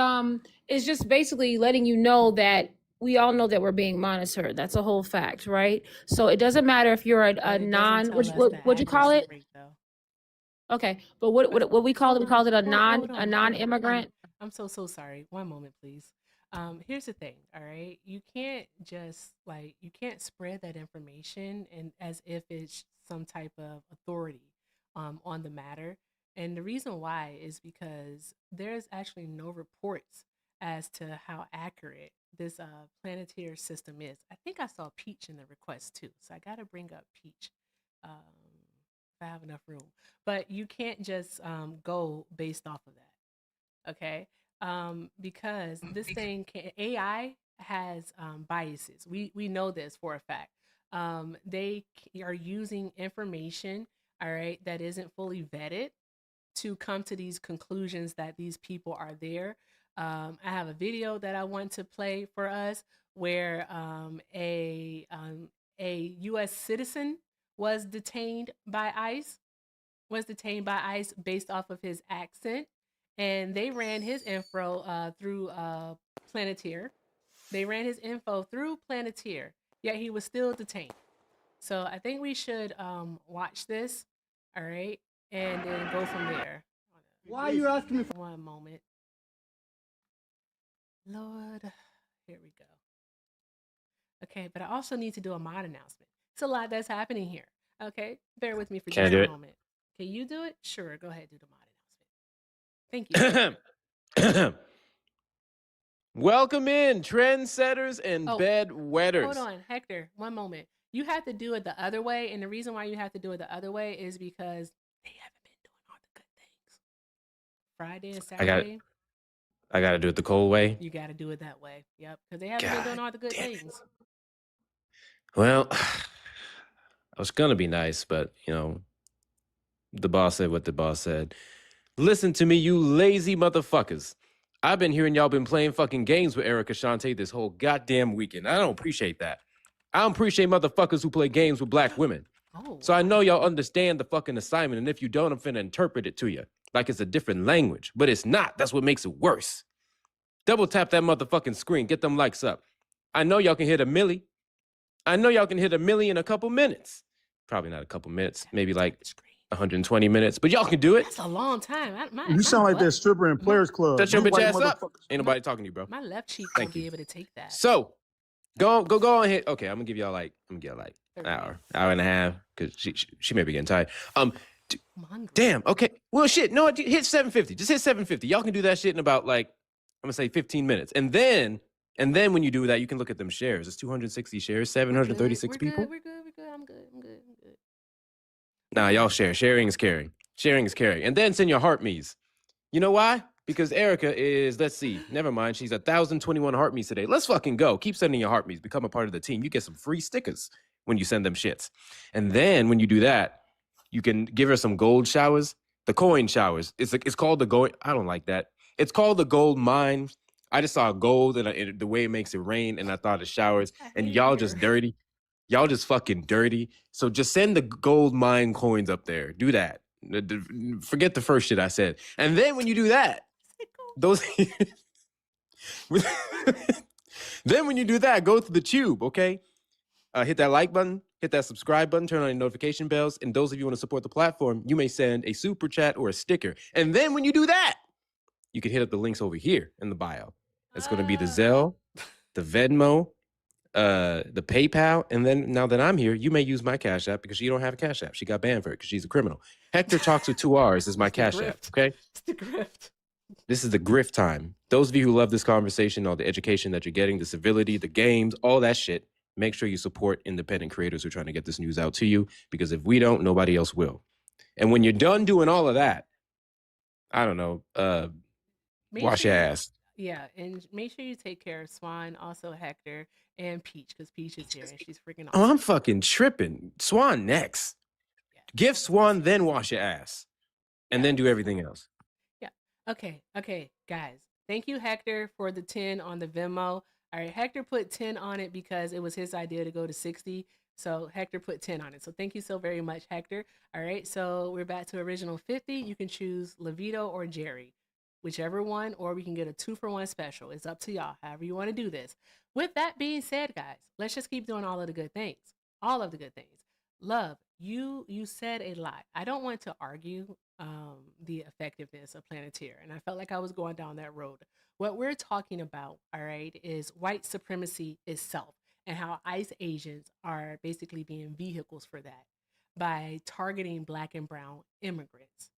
it's just basically letting you know that we all know that we're being monitored. That's a whole fact, right? So it doesn't matter if you're a non, what'd you call it? Okay, but what we call it? We called it a non-immigrant. I'm so sorry. One moment, please. Here's the thing, all right? You can't just you can't spread that information and as if it's some type of authority on the matter. And the reason why is because there's actually no reports as to how accurate this Palantir system is. I think I saw Peach in the request too, so I got to bring up Peach if I have enough room. But you can't just go based off of that, okay? Because this thing AI has biases. We know this for a fact. They are using information, all right, that isn't fully vetted to come to these conclusions that these people are there. I have a video that I want to play for us where a U.S. citizen was detained by ICE based off of his accent, and they ran his info through Palantir. They ran his info through Palantir, yet he was still detained. So I think we should watch this, all right, and then go from there. Why are you asking me for one moment? Lord, here we go. Okay, but I also need to do a mod announcement. It's a lot that's happening here. Okay, bear with me for just a moment. Can you do it? Sure, go ahead, do the mod announcement. Thank you. Welcome in, trendsetters and bedwetters. Hold on, Hector, one moment. You have to do it the other way, and the reason why you have to do it the other way is because they haven't been doing all the good things. Friday and Saturday. I got to do it the cold way. You got to do it that way. Yep, because they haven't been doing all the good things. Well, I was going to be nice, but, you know, the boss said what the boss said. Listen to me, you lazy motherfuckers. I've been hearing y'all been playing fucking games with Erica Shante this whole goddamn weekend. I don't appreciate that. I don't appreciate motherfuckers who play games with black women. So I know y'all understand the fucking assignment, and if you don't, I'm finna interpret it to you like it's a different language, but it's not. That's what makes it worse. Double tap that motherfucking screen. Get them likes up. I know y'all can hit a milli. I know y'all can hit a milli in a couple minutes. Probably not a couple minutes, maybe like 120 minutes, but y'all can do it. That's a long time. You sound like that stripper in Players Club. Shut your bitch ass up. Ain't nobody talking to you, bro. My left cheek won't be able to take that. So, go on ahead. Okay, I'm gonna give y'all like an hour and a half, because she may be getting tired. Damn. Okay. Well, shit. No, hit 750. Just hit 750. Y'all can do that shit in about like, I'm gonna say 15 minutes, and then And then when you do that, you can look at them shares. It's 260 shares, 736 people. We're good. I'm good. Nah, y'all share. Sharing is caring. Sharing is caring. And then send your heart me's. You know why? Because Erica is, let's see, never mind. She's 1,021 heart me's today. Let's fucking go. Keep sending your heart me's. Become a part of the team. You get some free stickers when you send them shits. And then when you do that, you can give her some gold showers, the coin showers. It's called the gold. I don't like that. It's called the gold mine. I just saw gold and the way it makes it rain, and I thought of showers. And y'all just dirty. Y'all just fucking dirty. So just send the gold mine coins up there. Do that. Forget the first shit I said. And then when you do that, then when you do that, go to the tube, okay? Hit that like button, hit that subscribe button, turn on your notification bells. And those of you who want to support the platform, you may send a super chat or a sticker. And then when you do that, you can hit up the links over here in the bio. It's going to be the Zelle, the Venmo, the PayPal, and then now that I'm here, you may use my Cash App because she don't have a Cash App. She got banned for it because she's a criminal. Hector Talks with 2 R's is my Cash App, okay? It's the grift. This is the grift time. Those of you who love this conversation, all the education that you're getting, the civility, the games, all that shit, make sure you support independent creators who are trying to get this news out to you, because if we don't, nobody else will. And when you're done doing all of that, I don't know, wash your ass. Yeah, and make sure you take care of Swan, also Hector, and Peach, because Peach is here and she's freaking awesome. Oh, I'm fucking tripping. Swan next. Give Swan, then wash your ass. And then do everything else. Yeah. Okay, guys. Thank you, Hector, for the 10 on the Venmo. All right, Hector put 10 on it because it was his idea to go to 60. So Hector put 10 on it. So thank you so very much, Hector. All right, so we're back to original 50. You can choose Levito or Jerry, whichever one, or we can get a 2-for-1 special. It's up to y'all, however you want to do this. With that being said, guys, let's just keep doing all of the good things. All of the good things. Love, you said a lot. I don't want to argue the effectiveness of Planeteer, and I felt like I was going down that road. What we're talking about, all right, is white supremacy itself and how ICE agents are basically being vehicles for that by targeting Black and brown immigrants,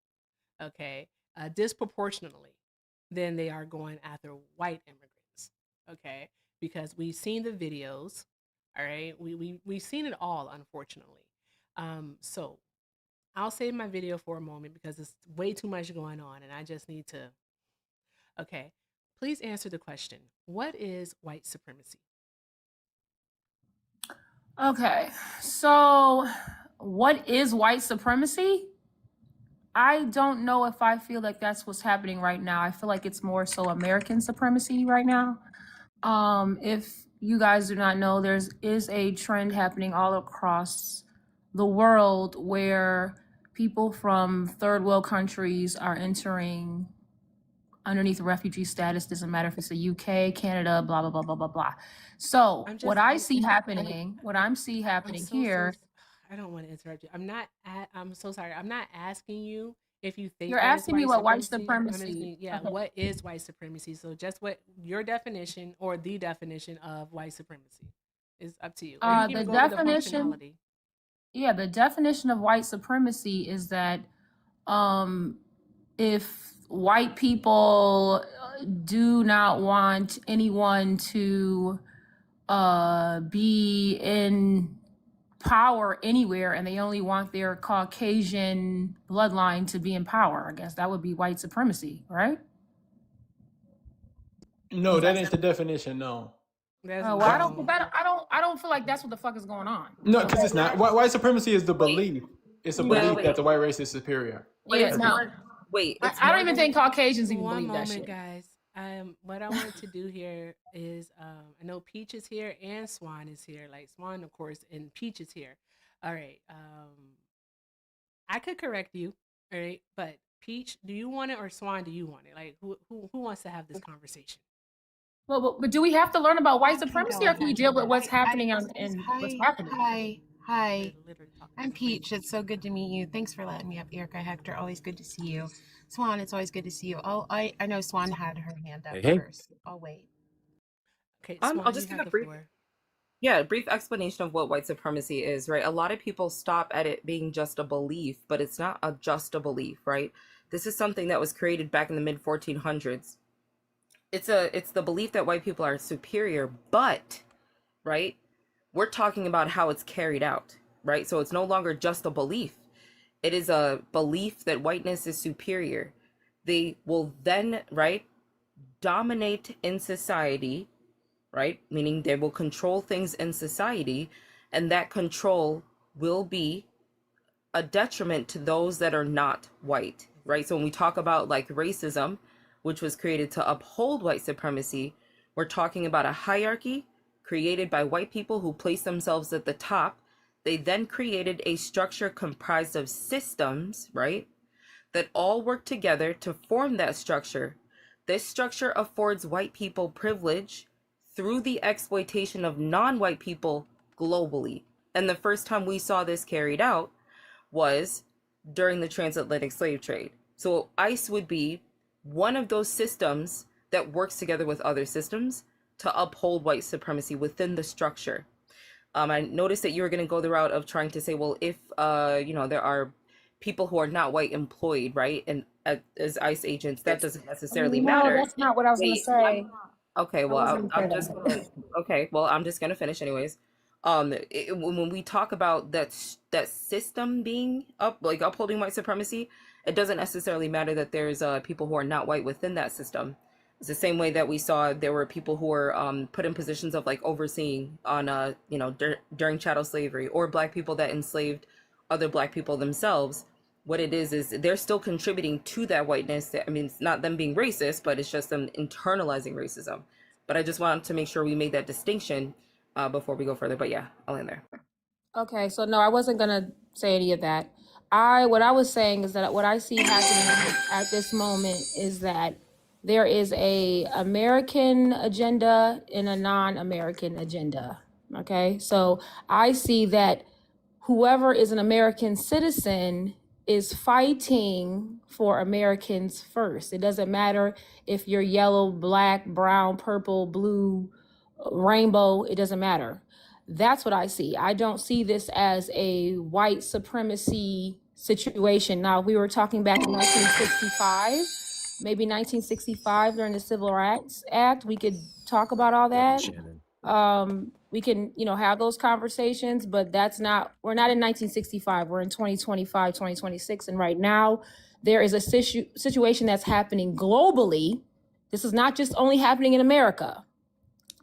okay, disproportionately than they are going after white immigrants, okay, because we've seen the videos, all right, we've seen it all, unfortunately. So I'll save my video for a moment because it's way too much going on and I just need to, okay, please answer the question. What is white supremacy? Okay, so what is white supremacy? I don't know if I feel like that's what's happening right now. I feel like it's more so American supremacy right now. If you guys do not know, is a trend happening all across the world where people from third world countries are entering underneath refugee status. Doesn't matter if it's the UK, Canada, blah, blah, blah, blah, blah, blah. So what I see happening here. I don't want to interrupt you. I'm so sorry. I'm not asking you if you think you're asking me what white supremacy. Yeah, okay. What is white supremacy? So just what your definition or the definition of white supremacy is up to you. Or you can even go over the functionality. Yeah, the definition of white supremacy is that if white people do not want anyone to be in power anywhere and they only want their Caucasian bloodline to be in power, I guess that would be white supremacy, right? No, that ain't the definition. No. Well, I don't feel like that's what the fuck is going on. No, because it's not. White supremacy is the belief. It's a belief that the white race is superior. Wait, I don't even think Caucasians even believe that shit. One moment, guys. What I want to do here is, I know Peach is here and Swan is here. Like Swan, of course, and Peach is here. All right. I could correct you, all right, but Peach, do you want it or Swan, do you want it? Like, who wants to have this conversation? Well, but do we have to learn about white supremacy, or can we deal with what's happening what's happening? Hi. I'm Peach. It's so good to meet you. Thanks for letting me up, Erica. Hector, always good to see you. Swan, it's always good to see you. Oh, I know Swan had her hand up first. I'll wait. Okay, Swan, I'll just give a brief explanation of what white supremacy is, right? A lot of people stop at it being just a belief, but it's not just a belief, right? This is something that was created back in the mid 1400s. it's the belief that white people are superior, but right, we're talking about how it's carried out, right? So it's no longer just a belief. It is a belief that whiteness is superior. They will then, right, dominate in society, right? Meaning they will control things in society, and that control will be a detriment to those that are not white, right? So when we talk about like racism, which was created to uphold white supremacy, we're talking about a hierarchy created by white people who place themselves at the top. They then created a structure comprised of systems, right, that all work together to form that structure. This structure affords white people privilege through the exploitation of non-white people globally. And the first time we saw this carried out was during the transatlantic slave trade. So ICE would be one of those systems that works together with other systems to uphold white supremacy within the structure. I noticed that you were going to go the route of trying to say, well, if there are people who are not white employed, right, and as ICE agents, that doesn't necessarily No, matter. that's not what I was gonna Wait, say. okay, I well, wasn't gonna I'm say just that. gonna, okay, well, I'm just gonna finish anyways. When we talk about that system being upholding white supremacy, it doesn't necessarily matter that there's people who are not white within that system. It's the same way that we saw there were people who were put in positions of like overseeing on during chattel slavery, or black people that enslaved other black people themselves. What it is they're still contributing to that whiteness. I mean, it's not them being racist, but it's just them internalizing racism. But I just wanted to make sure we made that distinction before we go further. But yeah, I'll end there. Okay, so no, I wasn't gonna say any of that. What I was saying is that what I see happening at this moment is that there is a American agenda and a non-American agenda. Okay, so I see that whoever is an American citizen is fighting for Americans first. It doesn't matter if you're yellow, black, brown, purple, blue, rainbow, it doesn't matter. That's what I see. I don't see this as a white supremacy situation. Now, we were talking back in 1965, maybe 1965 during the Civil Rights Act. We could talk about all that. We can, have those conversations, but we're not in 1965. We're in 2025, 2026. And right now, there is a situation that's happening globally. This is not just only happening in America.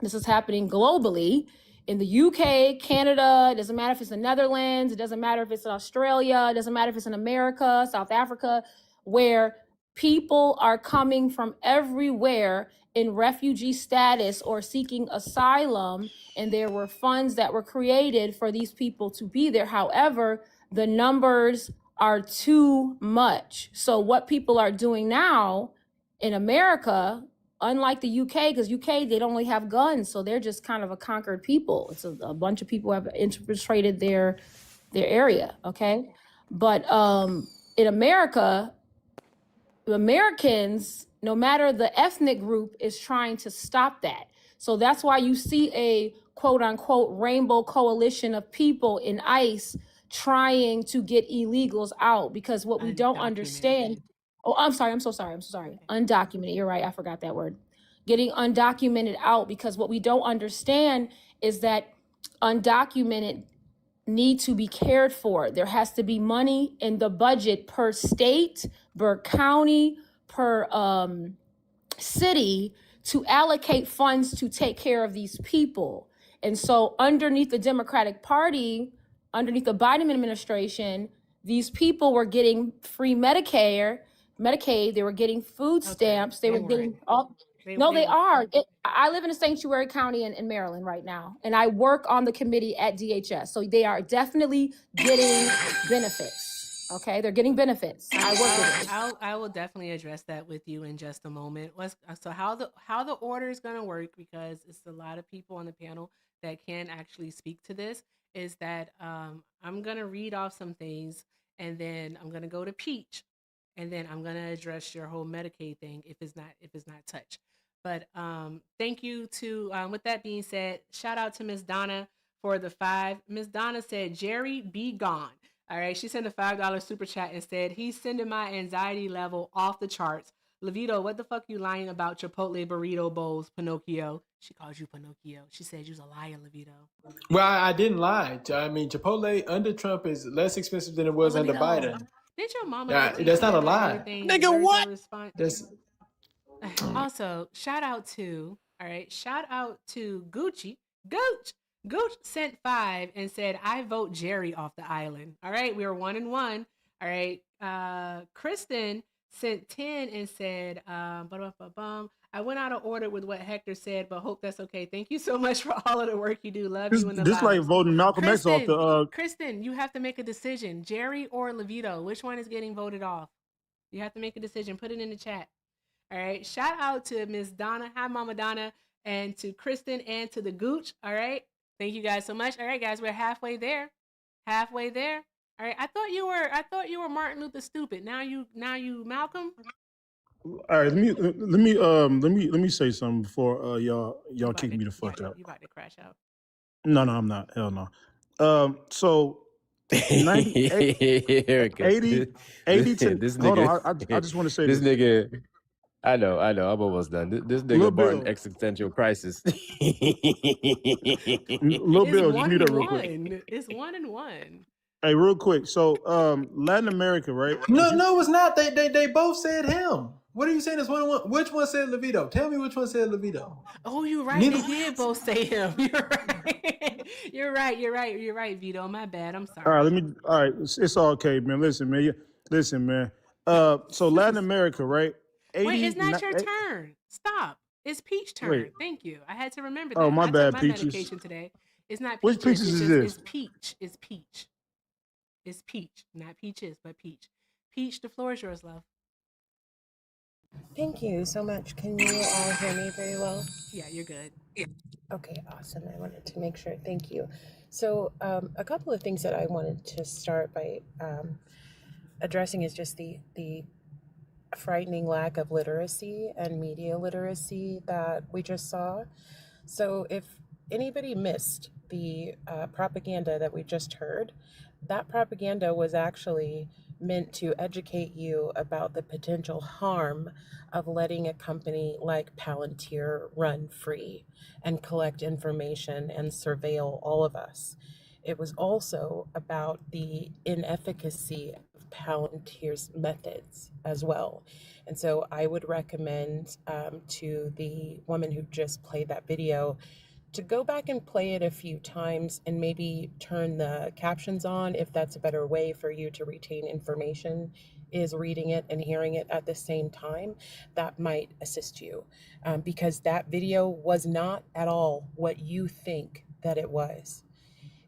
This is happening globally in the UK, Canada. It doesn't matter if it's the Netherlands. It doesn't matter if it's in Australia. It doesn't matter if it's in America, South Africa, where people are coming from everywhere in refugee status or seeking asylum. And there were funds that were created for these people to be there. However, the numbers are too much. So what people are doing now in America, unlike the UK, because UK, they don't really have guns, so they're just kind of a conquered people. It's a bunch of people have infiltrated their area, okay? But in America, Americans, no matter the ethnic group, is trying to stop that. So that's why you see a quote unquote rainbow coalition of people in ICE trying to get illegals out, because what we don't understand. Oh, I'm sorry. I'm so sorry. Undocumented. You're right. I forgot that word. Getting undocumented out, because what we don't understand is that undocumented need to be cared for. There has to be money in the budget per state, per county, per city to allocate funds to take care of these people. And so underneath the Democratic Party, underneath the Biden administration, these people were getting free Medicaid, they were getting food stamps, they were getting all. No, they are. I live in a sanctuary county in Maryland right now, and I work on the committee at DHS. So they are definitely getting benefits. Okay, they're getting benefits. I work with it. I will definitely address that with you in just a moment. So how the order is going to work, because it's a lot of people on the panel that can actually speak to this, is that I'm going to read off some things, and then I'm going to go to Peach, and then I'm going to address your whole Medicaid thing if it's not touched. But thank you to, with that being said, shout out to Miss Donna for the 5. Miss Donna said, Jerry, be gone. All right. She sent a $5 super chat and said, he's sending my anxiety level off the charts. Levito, what the fuck you lying about Chipotle burrito bowls, Pinocchio? She calls you Pinocchio. She said you's a liar, Levito. Well, I didn't lie. I mean, Chipotle under Trump is less expensive than it was under Biden. Did your mama Yeah, ever teach that's you not a that not lie. everything Nigga, deserves what? a response? That's Also, shout out to, all right, shout out to Gucci. Gooch sent 5 and said, I vote Jerry off the island. All right, we were 1 and 1. All right. Kristen sent 10 and said, I went out of order with what Hector said, but hope that's okay. Thank you so much for all of the work you do. Love you in the This like vibes. voting Malcolm X off the. Kristen, you have to make a decision. Jerry or Levito, which one is getting voted off? You have to make a decision. Put it in the chat. All right. Shout out to Miss Donna. Hi, Mama Donna. And to Kristen and to the Gooch. All right. Thank you guys so much. All right, guys, we're halfway there. Halfway there. All right. I thought you were Martin Luther stupid. Now you Malcolm. All right, let me say something before y'all kick me the fuck out. You about to crash out. No, I'm not. Hell no. So 90, 80 to this hold nigga, on. I just want to say this this. nigga. I know. I'm almost done. This Lil nigga brought an Bill. existential crisis. Lil Bill, just mute up real quick. It's 1 and 1. Hey, real quick. So Latin America, right? no, it's not. They both said him. What are you saying? It's 1 and 1. Which one said Levito? Tell me which one said Levito. Oh, you're right. They did both say him. You're right. You're right, Vito. My bad. I'm sorry. All right. It's all okay, man. Listen, man. So Latin America, right? 80, Wait, it's not your turn. Stop. It's Peach turn. Wait. Thank you. I had to remember that. Oh, my bad, took my Peaches. medication today. It's not Which peaches. Peaches is this? It's peach. It's peach. It's peach. Not peaches, but peach. Peach, the floor is yours, love. Thank you so much. Can you all hear me very well? Yeah, you're good. Okay, awesome. I wanted to make sure. Thank you. So a couple of things that I wanted to start by addressing is just the frightening lack of literacy and media literacy that we just saw. So if anybody missed the propaganda that we just heard, that propaganda was actually meant to educate you about the potential harm of letting a company like Palantir run free and collect information and surveil all of us. It was also about the inefficacy of Palantir's methods as well. And so I would recommend to the woman who just played that video to go back and play it a few times and maybe turn the captions on if that's a better way for you to retain information, is reading it and hearing it at the same time. That might assist you because that video was not at all what you think that it was.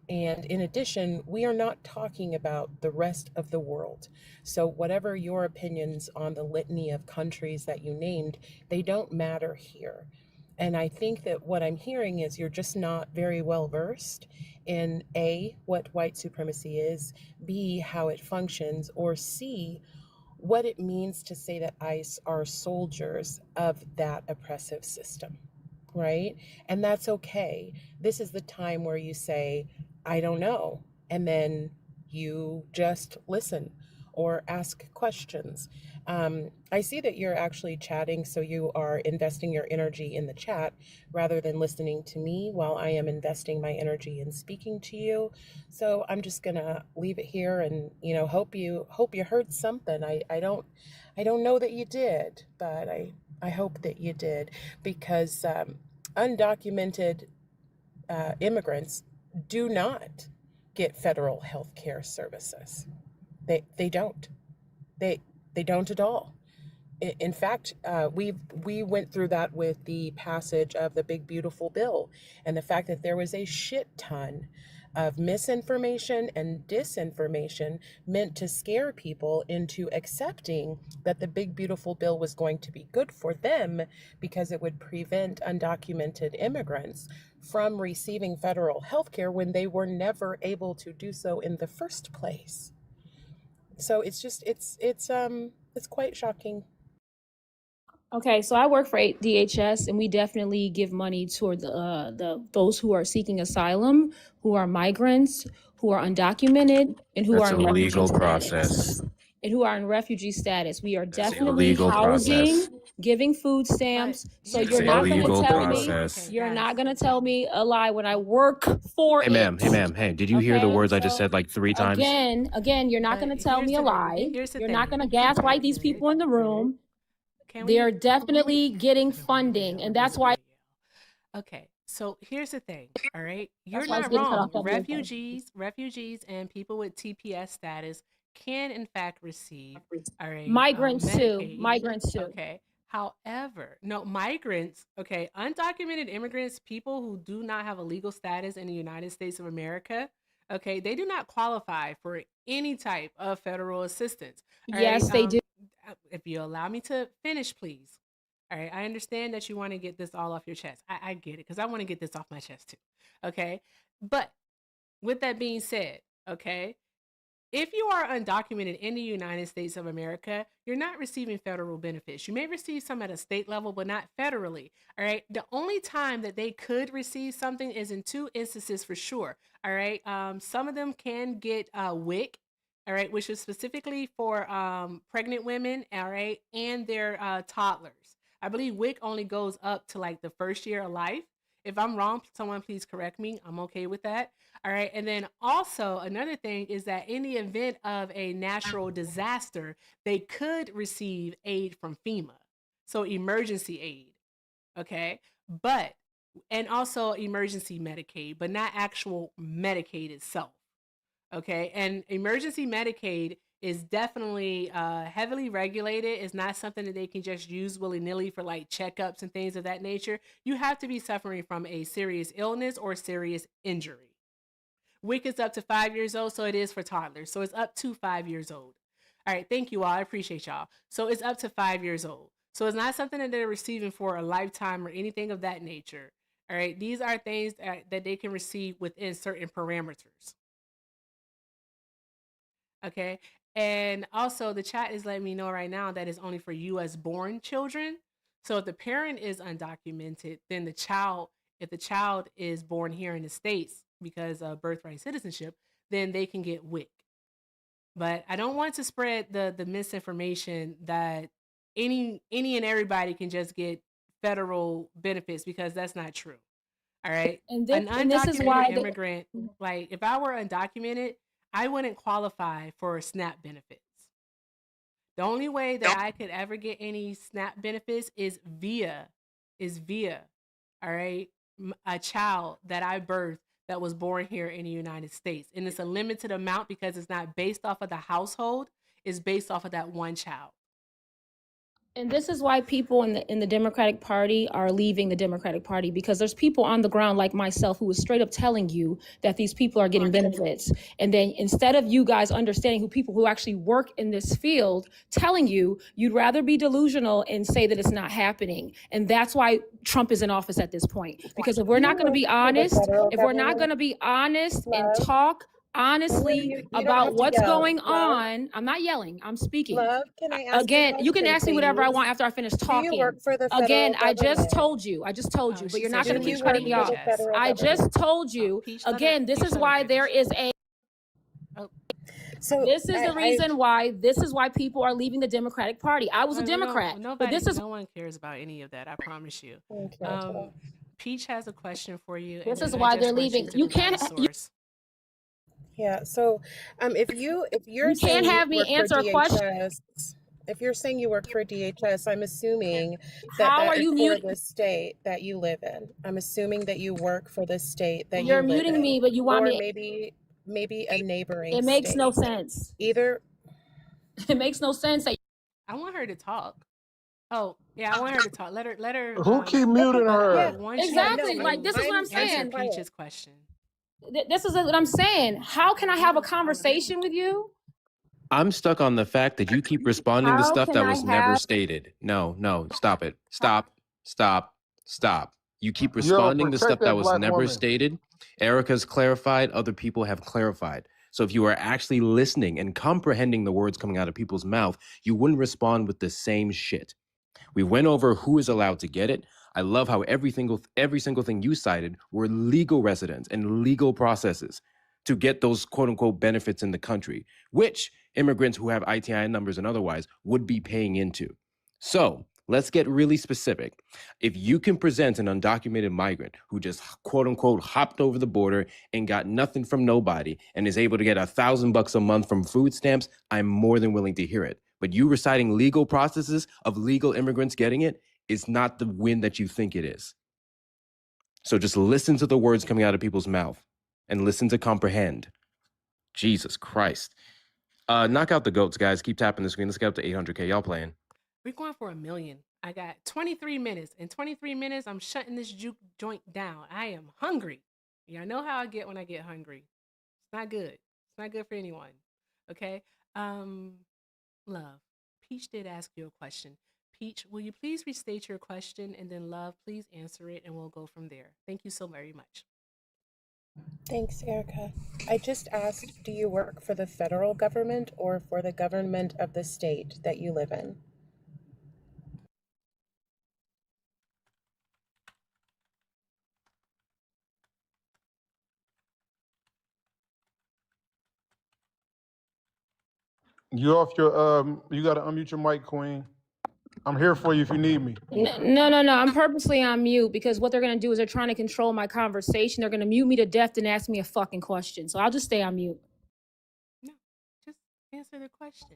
And in addition, we are not talking about the rest of the world. So whatever your opinions on the litany of countries that you named, they don't matter here. And I think that what I'm hearing is you're just not very well versed in A, what white supremacy is, B, how it functions, or C, what it means to say that ICE are soldiers of that oppressive system, right? And that's okay. This is the time where you say, I don't know, and then you just listen or ask questions. I see that you're actually chatting, so you are investing your energy in the chat rather than listening to me while I am investing my energy in speaking to you. So I'm just gonna leave it here and hope you heard something. I don't know that you did, but I hope that you did, because undocumented immigrants do not get federal health care services. They don't. They don't at all. In fact, we went through that with the passage of the Big Beautiful Bill, and the fact that there was a shit ton of misinformation and disinformation meant to scare people into accepting that the Big Beautiful Bill was going to be good for them because it would prevent undocumented immigrants from receiving federal health care when they were never able to do so in the first place. So it's quite shocking. Okay, so I work for DHS, and we definitely give money toward those who are seeking asylum, who are migrants, who are undocumented, and who That's are a legal refugee process. status. and who are in refugee status. We are That's the definitely illegal housing, process. giving food stamps. So That's you're the not going to illegal tell me, process. you're not going to tell me a lie when I work for Hey, ma'am. Hey, it. ma'am. Hey, did you hear the Okay, words I just so said like 3 times? again, you're not going to tell me a lie. You're not going to gaslight these people in the room. They're definitely getting funding, and that's why. Okay, so here's the thing, all right? You're That's why it's not getting cut wrong. off every day. Refugees and people with TPS status can in fact receive, all right, Migrants too. Medicaid. Migrants too. Okay. However, no, migrants, okay, undocumented immigrants, people who do not have a legal status in the United States of America, okay, they do not qualify for any type of federal assistance. All Yes, right. they do. If you allow me to finish, please. All right, I understand that you want to get this all off your chest. I get it because I want to get this off my chest too. Okay. But with that being said, okay, if you are undocumented in the United States of America, you're not receiving federal benefits. You may receive some at a state level, but not federally. All right. The only time that they could receive something is in 2 instances for sure. All right. Some of them can get WIC. All right, which is specifically for pregnant women. All right, and their toddlers. I believe WIC only goes up to like the first year of life. If I'm wrong, someone please correct me. I'm okay with that. All right. And then also another thing is that in the event of a natural disaster, they could receive aid from FEMA. So emergency aid. Okay. And also emergency Medicaid, but not actual Medicaid itself. Okay. And emergency Medicaid is definitely heavily regulated. It's not something that they can just use willy-nilly for like checkups and things of that nature. You have to be suffering from a serious illness or serious injury. WIC is up to 5 years old, so it is for toddlers. So it's up to 5 years old. All right, thank you all. I appreciate y'all. So it's up to 5 years old. So it's not something that they're receiving for a lifetime or anything of that nature. All right, these are things that they can receive within certain parameters. Okay. And also the chat is letting me know right now that it's only for US born children. So if the parent is undocumented, then if the child is born here in the States because of birthright citizenship, then they can get WIC. But I don't want to spread the misinformation that any and everybody can just get federal benefits because that's not true. All right. And An this is why undocumented immigrant, like if I were undocumented, I wouldn't qualify for SNAP benefits. The only way that I could ever get any SNAP benefits is via, all right, a child that I birthed that was born here in the United States. And it's a limited amount because it's not based off of the household, it's based off of that one child. And this is why people in the Democratic Party are leaving the Democratic Party, because there's people on the ground like myself who is straight up telling you that these people are getting benefits. And then instead of you guys understanding who people who actually work in this field telling you, you'd rather be delusional and say that it's not happening. And that's why Trump is in office at this point. Because if we're not going to be honest, and talk honestly about what's going on. I'm not yelling, I'm speaking. Love, can I ask Again, you can ask me whatever I want after I finish Do talking. you work for the federal Again, I just government? told you, but you're not going to keep cutting me off. federal I just government? told you, again, this is why there is a, So this is the reason why, this is why people are leaving the Democratic Party. I was a Democrat, but this is, no one cares about any of that. I promise you. Peach has a question for you. This is why they're leaving. You can't. Yeah. So, if you're You saying can't have you me work for answer a question. DHS, if you're saying you work for DHS, I'm assuming that How are is you for muting? the state that you live in. I'm assuming that you work for the state that You're you live muting in. me, but you want or me. maybe a neighboring. It makes no state. sense. Either. It makes no sense that. I want her to talk. Oh, yeah, I want her to talk. Let her. Who keep muting her? Yeah, Exactly. Like, this is what I'm saying. Answer Peach's question. This is what I'm saying. How can I have a conversation with you? I'm stuck on the fact that you keep responding to How stuff can that I was never have- stated. No, stop it. Stop. You keep Yo, responding to protect stuff that that was black never woman. stated. Erica's clarified, other people have clarified. So if you are actually listening and comprehending the words coming out of people's mouth, you wouldn't respond with the same shit. We went over who is allowed to get it. I love how every single thing you cited were legal residents and legal processes to get those quote unquote benefits in the country, which immigrants who have ITIN numbers and otherwise would be paying into. So let's get really specific. If you can present an undocumented migrant who just quote unquote hopped over the border and got nothing from nobody and is able to get $1,000 a month from food stamps, I'm more than willing to hear it. But you reciting legal processes of legal immigrants getting it is not the win that you think it is. So just listen to the words coming out of people's mouth and listen to comprehend. Jesus Christ. Knock out the goats, guys. Keep tapping the screen. Let's get up to 800K. Y'all playing. We're going for 1 million. I got 23 minutes. In 23 minutes, I'm shutting this juke joint down. I am hungry. Y'all know how I get when I get hungry. It's not good. It's not good for anyone. Okay? Love, Peach did ask you a question. Peach, will you please restate your question? And then Love, please answer it, and we'll go from there. Thank you so very much. Thanks, Erica. I just asked, do you work for the federal government or for the government of the state that you live in? You off your you gotta unmute your mic, Queen. I'm here for you if you need me. No. I'm purposely on mute because what they're going to do is they're trying to control my conversation. They're going to mute me to death and ask me a fucking question. So I'll just stay on mute. No, just answer the question.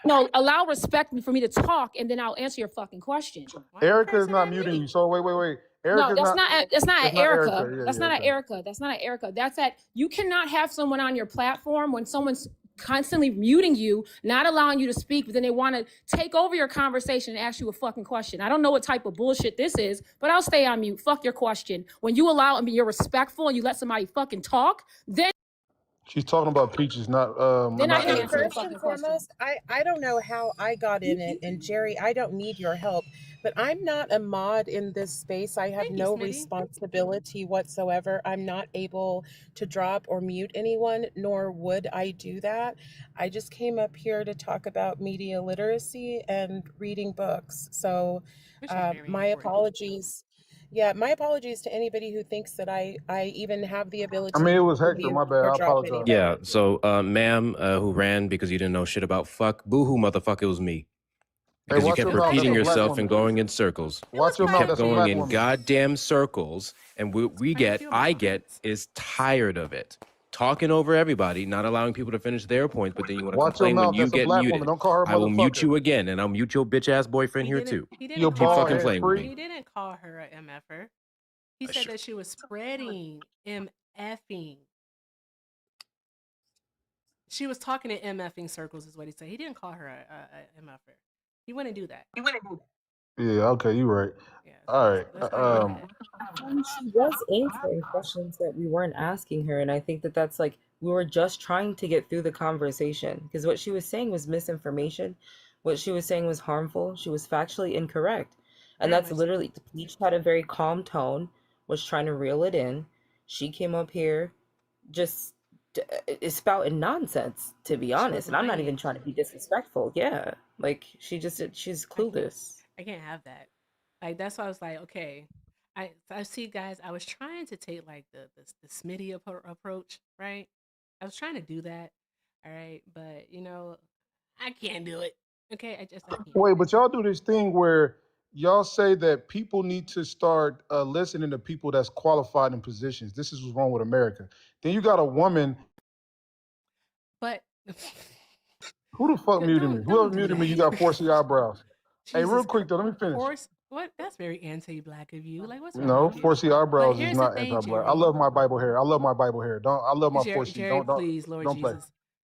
No, allow respect for me to talk and then I'll answer your fucking question. Erica is not muting you. So wait. Erica's No, that's not Erica. Yeah, that's not okay. Erica. That's not Erica. That's that you cannot have someone on your platform when someone's constantly muting you, not allowing you to speak, but then they want to take over your conversation and ask you a fucking question. I don't know what type of bullshit this is, but I'll stay on mute. Fuck your question. When you allow and you're respectful and you let somebody fucking talk, then She's talking about Peaches, not then I not can Erica. answer the First fucking and question. foremost, I don't know how I got in it, and Jerry, I don't need your help, but I'm not a mod in this space. I have no responsibility whatsoever. I'm not able to drop or mute anyone, nor would I do that. I just came up here to talk about media literacy and reading books. So my apologies. Yeah, my apologies to anybody who thinks that I even have the ability I mean, it was to Hector. mute My bad. or I drop apologize. anyone. Yeah, so ma'am, who ran because you didn't know shit about fuck, boo-hoo, motherfucker, it was me. Because you watch kept your mouth, that's repeating a black yourself woman. and going in circles. Watch your mouth, Kept that's a going black in woman. goddamn circles, and what I get is tired of it. Talking over everybody, not allowing people to finish their points, but then you want to Watch your complain when mouth, you that's a get black muted. woman. Don't call her I will mute motherfucker. you again, and I'll mute your bitch ass boyfriend here too. Keep fucking playing with He me. didn't call her a MFer. He said that she was spreading MFing. She was talking in MFing circles, is what he said. He didn't call her a MFer. He wouldn't do that. Yeah, okay, you're right. All right. She was answering questions that we weren't asking her, and I think that that's like we were just trying to get through the conversation because what she was saying was misinformation. What she was saying was harmful. She was factually incorrect, and that's literally Peach had a very calm tone, was trying to reel it in. She came up here, just is spouting nonsense, to be honest, and I'm not even trying to be disrespectful. Yeah, like she's clueless. I can't have that. Like that's why I was like, okay. I see, guys. I was trying to take like the Smitty approach, right? I was trying to do that, all right, but I can't do it. Okay, I can't. Wait, but y'all do this thing where y'all say that people need to start listening to people that's qualified in positions. This is what's wrong with America. Then you got a woman. But who the fuck muted me? Whoever muted me, you got 4C eyebrows. Hey, real quick though, let me finish. What? That's very anti-black of you. Like, what's wrong No, with you? 4C eyebrows is here's not the thing, anti-black. Jerry. I love my Bible hair. I love my Bible hair. I love my Jerry, 4C. Jerry, please, Lord don't Jesus. play.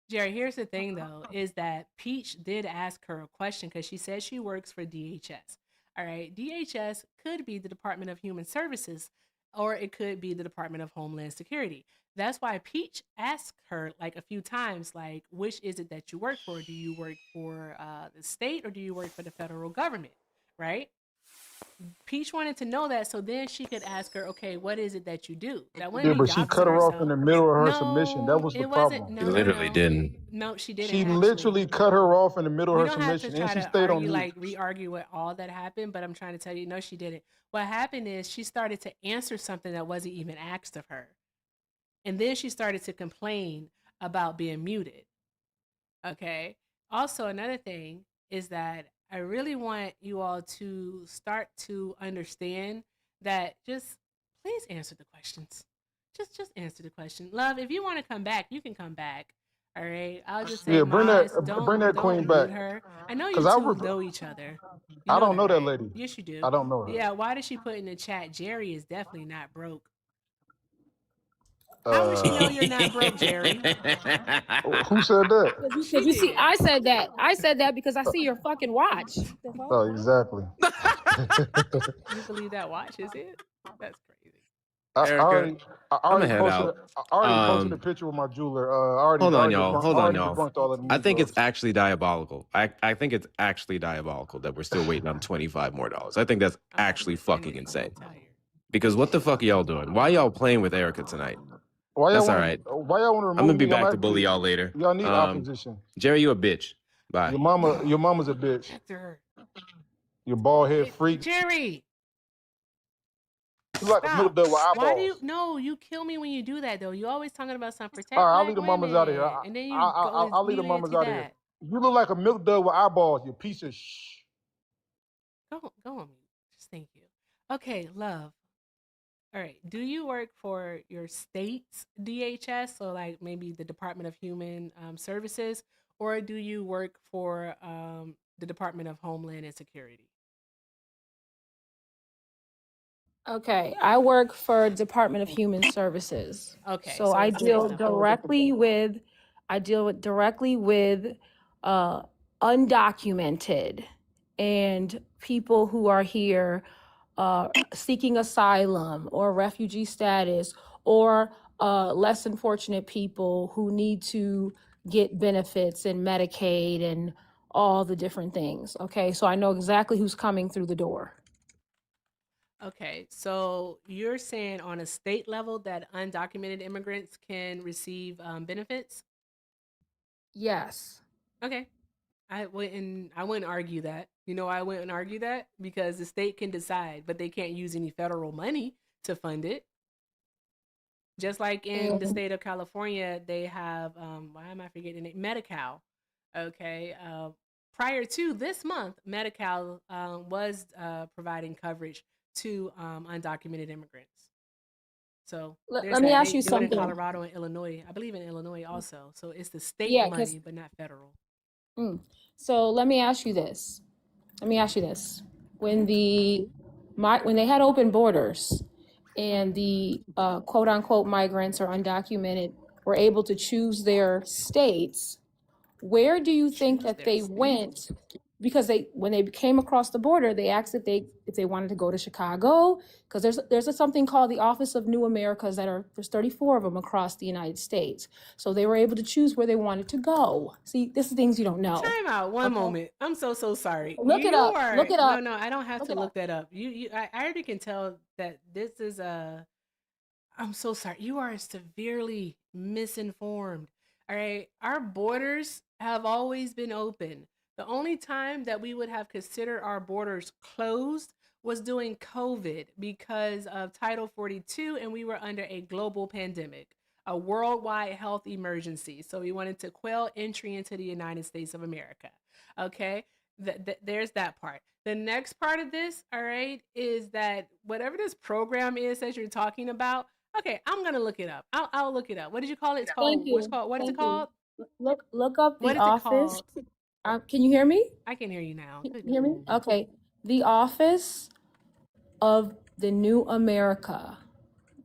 Jerry, here's the thing though, is that Peach did ask her a question because she said she works for DHS. All right, DHS could be the Department of Human Services, or it could be the Department of Homeland Security. That's why Peach asked her like a few times, like, which is it that you work for? Do you work for the state or do you work for the federal government? Right? Peach wanted to know that so then she could ask her, okay, what is it that you do? That wouldn't be But she cut her off in the middle of her submission. That was the problem. No, She literally didn't. No, she didn't. She literally cut her off in the middle We of her don't have submission, to and try she to stayed on argue, mute. like re-argue what all that happened, but I'm trying to tell you, no, she didn't. What happened is she started to answer something that wasn't even asked of her. And then she started to complain about being muted. Okay. Also, another thing is that I really want you all to start to understand that just please answer the questions. Just answer the question. Love, if you want to come back, you can come back. All right. I'll just say, Yeah, Maz, bring that don't queen back. mute her. I know you Cause I two was know each other. You I know don't that, know that right? lady. Yes, you do. I don't know her. Yeah. Why did she put in the chat? Jerry is definitely not broke. Uh, How would she know you're not broke, Jerry? who said that? She Because you see, did. I said that. I said that because I see your fucking watch. The fuck? Oh, exactly. You believe that watch is it? That's crazy. I Erica, I'm gonna head out. I already posted a picture with my jeweler. Hold on, y'all. I Hold on, already y'all. debunked all of the I think it's Negroes. actually diabolical. I think it's actually diabolical that we're still waiting on $25 more. I think that's actually fucking insane. Because what the fuck are y'all doing? Why y'all playing with Erica tonight? Why That's y'all all want right. to? Why y'all want to I'm gonna remove be me? back to bully y'all later. Y'all need opposition. Jerry, you a bitch. Bye. Your mama's a bitch. Hector. You bald head freak. Jerry. You like a middle Stop. dog with Why do eyeballs. you? No, you kill me when you do that though. You always talking about something All protect right, I'll black leave the mamas out of here. women, and then you go I'll leave the mamas immediately out of here. that. You look like a milk dog with eyeballs. You piece of shh. Go on mute. Just thank you. Okay, love. All right. Do you work for your state's DHS, so like maybe the Department of Human Services, or do you work for the Department of Homeland and Security? Okay, I work for Department of Human Services. Okay, So so I it's deal the whole directly with uh, undocumented and people who are here seeking asylum or refugee status, or less than fortunate people who need to get benefits and Medicaid and all the different things. Okay, so I know exactly who's coming through the door. Okay, so you're saying on a state level that undocumented immigrants can receive benefits? Yes. Okay, I wouldn't argue that. You know, I wouldn't argue that because the state can decide, but they can't use any federal money to fund it. Just like in the state of California, they have why am I forgetting it? Medi-Cal. Okay, prior to this month, Medi-Cal was providing coverage to undocumented immigrants. So there's Let me that. ask They you do it in something. Colorado and Illinois. I believe in Illinois also. So it's the state Yeah, because money, but not federal. so let me ask you this. When when they had open borders and the quote unquote migrants or undocumented were able to choose their states, where do you think that they went? Because when they came across the border, they asked if they wanted to go to Chicago, because there's something called the Office of New Americas there's 34 of them across the United States. So they were able to choose where they wanted to go. See, this is things you don't know. Time out one Okay? moment. I'm so sorry. Look it You up. are Look it up. no, I don't have Look to it look up. that up. I already can tell that this is a I'm so sorry. You are severely misinformed. All right. Our borders have always been open. The only time that we would have considered our borders closed was during COVID because of Title 42, and we were under a global pandemic, a worldwide health emergency. So we wanted to quell entry into the United States of America. Okay. There's that part. The next part of this, all right, is that whatever this program is that you're talking about, okay, I'm gonna look it up. I'll look it up. What did you call it? It's Thank called you. what is it Thank you. called? Look up What the is it office. called? Can you hear me? I can hear you now. Can Good you hear me? grief. Okay. The Office of the New America.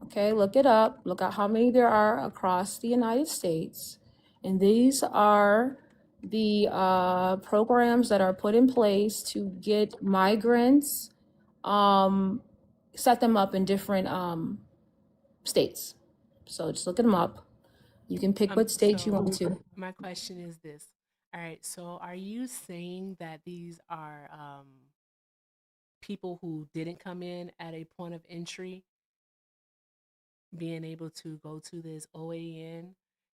Okay, look it up. Look at how many there are across the United States. And these are the programs that are put in place to get migrants, set them up in different states. So just look them up. You can pick what state you want So to. my question is this. All right, so are you saying that these are people who didn't come in at a point of entry being able to go to this OAN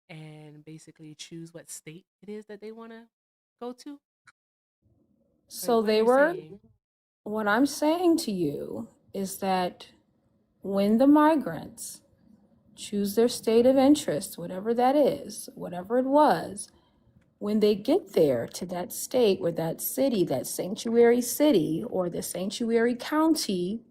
and basically choose what state it is that they want to go to? So What are they you were, saying? what I'm saying to you is that when the migrants choose their state of interest, whatever that is, whatever it was, when they get there to that state or that city, that sanctuary city or the sanctuary county,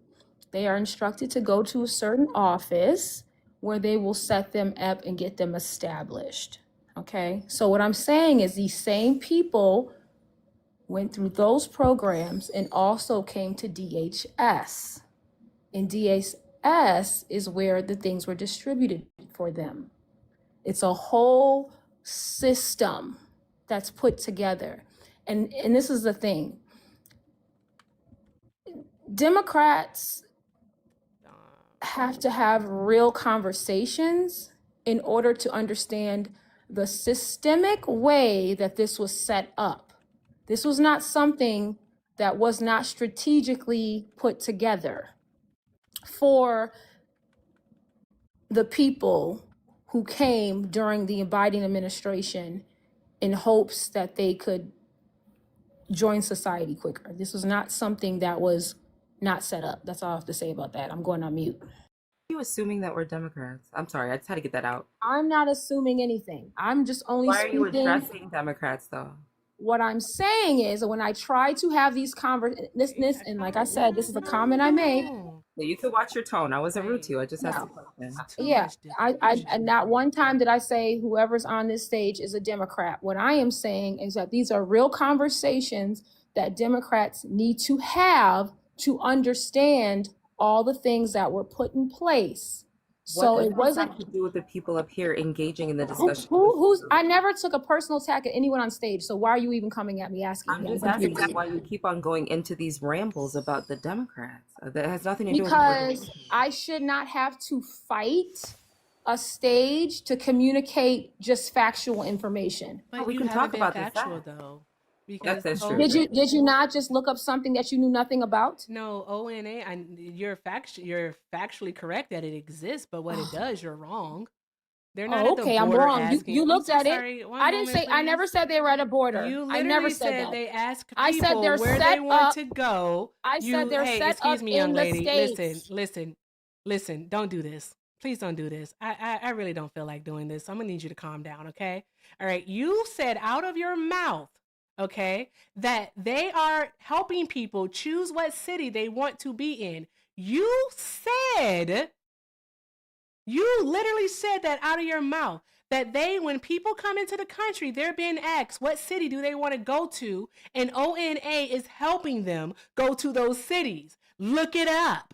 they are instructed to go to a certain office where they will set them up and get them established. Okay, so what I'm saying is these same people went through those programs and also came to DHS. And DHS is where the things were distributed for them. It's a whole system that's put together. And this is the thing. Democrats have to have real conversations in order to understand the systemic way that this was set up. This was not something that was not strategically put together for the people who came during the Biden administration in hopes that they could join society quicker. This was not something that was not set up. That's all I have to say about that. I'm going on mute. You assuming that we're Democrats? I'm sorry, I just had to get that out. I'm not assuming anything. I'm just only Why are you speaking. addressing Democrats though? What I'm saying is when I try to have these conversations, and like I said, this is a comment I made. Yeah, you can watch your tone. I wasn't rude to you. I just asked a question. Yeah, I not one time did I say whoever's on this stage is a Democrat. What I am saying is that these are real conversations that Democrats need to have to understand all the things that were put in place. So it wasn't to do with the people up here engaging in the discussion. who's. I never took a personal attack at anyone on stage. So why are you even coming at me asking? I'm me? just asking why you keep on going into these rambles about the Democrats. That has nothing to do with because I should not have to fight a stage to communicate just factual information. But we you can haven't talk been about factual this though. Because that's true. Did you not just look up something that you knew nothing about? No, ONA, you're factually correct that it exists, but what it does, you're wrong. They're not at the Okay, I'm border wrong. asking. You looked at Sorry, it. one I didn't moment, say. I please. never said they were at a border. You I literally never said said that. they ask people I said they're where set they want up. to go. I said they're hey, set excuse up me, young in the lady. states. Listen. Don't do this. Please don't do this. I really don't feel like doing this. So I'm gonna need you to calm down, okay? All right. You said out of your mouth, okay, that they are helping people choose what city they want to be in. You literally said that out of your mouth. That when people come into the country, they're being asked what city do they want to go to, and ONA is helping them go to those cities. Look it up.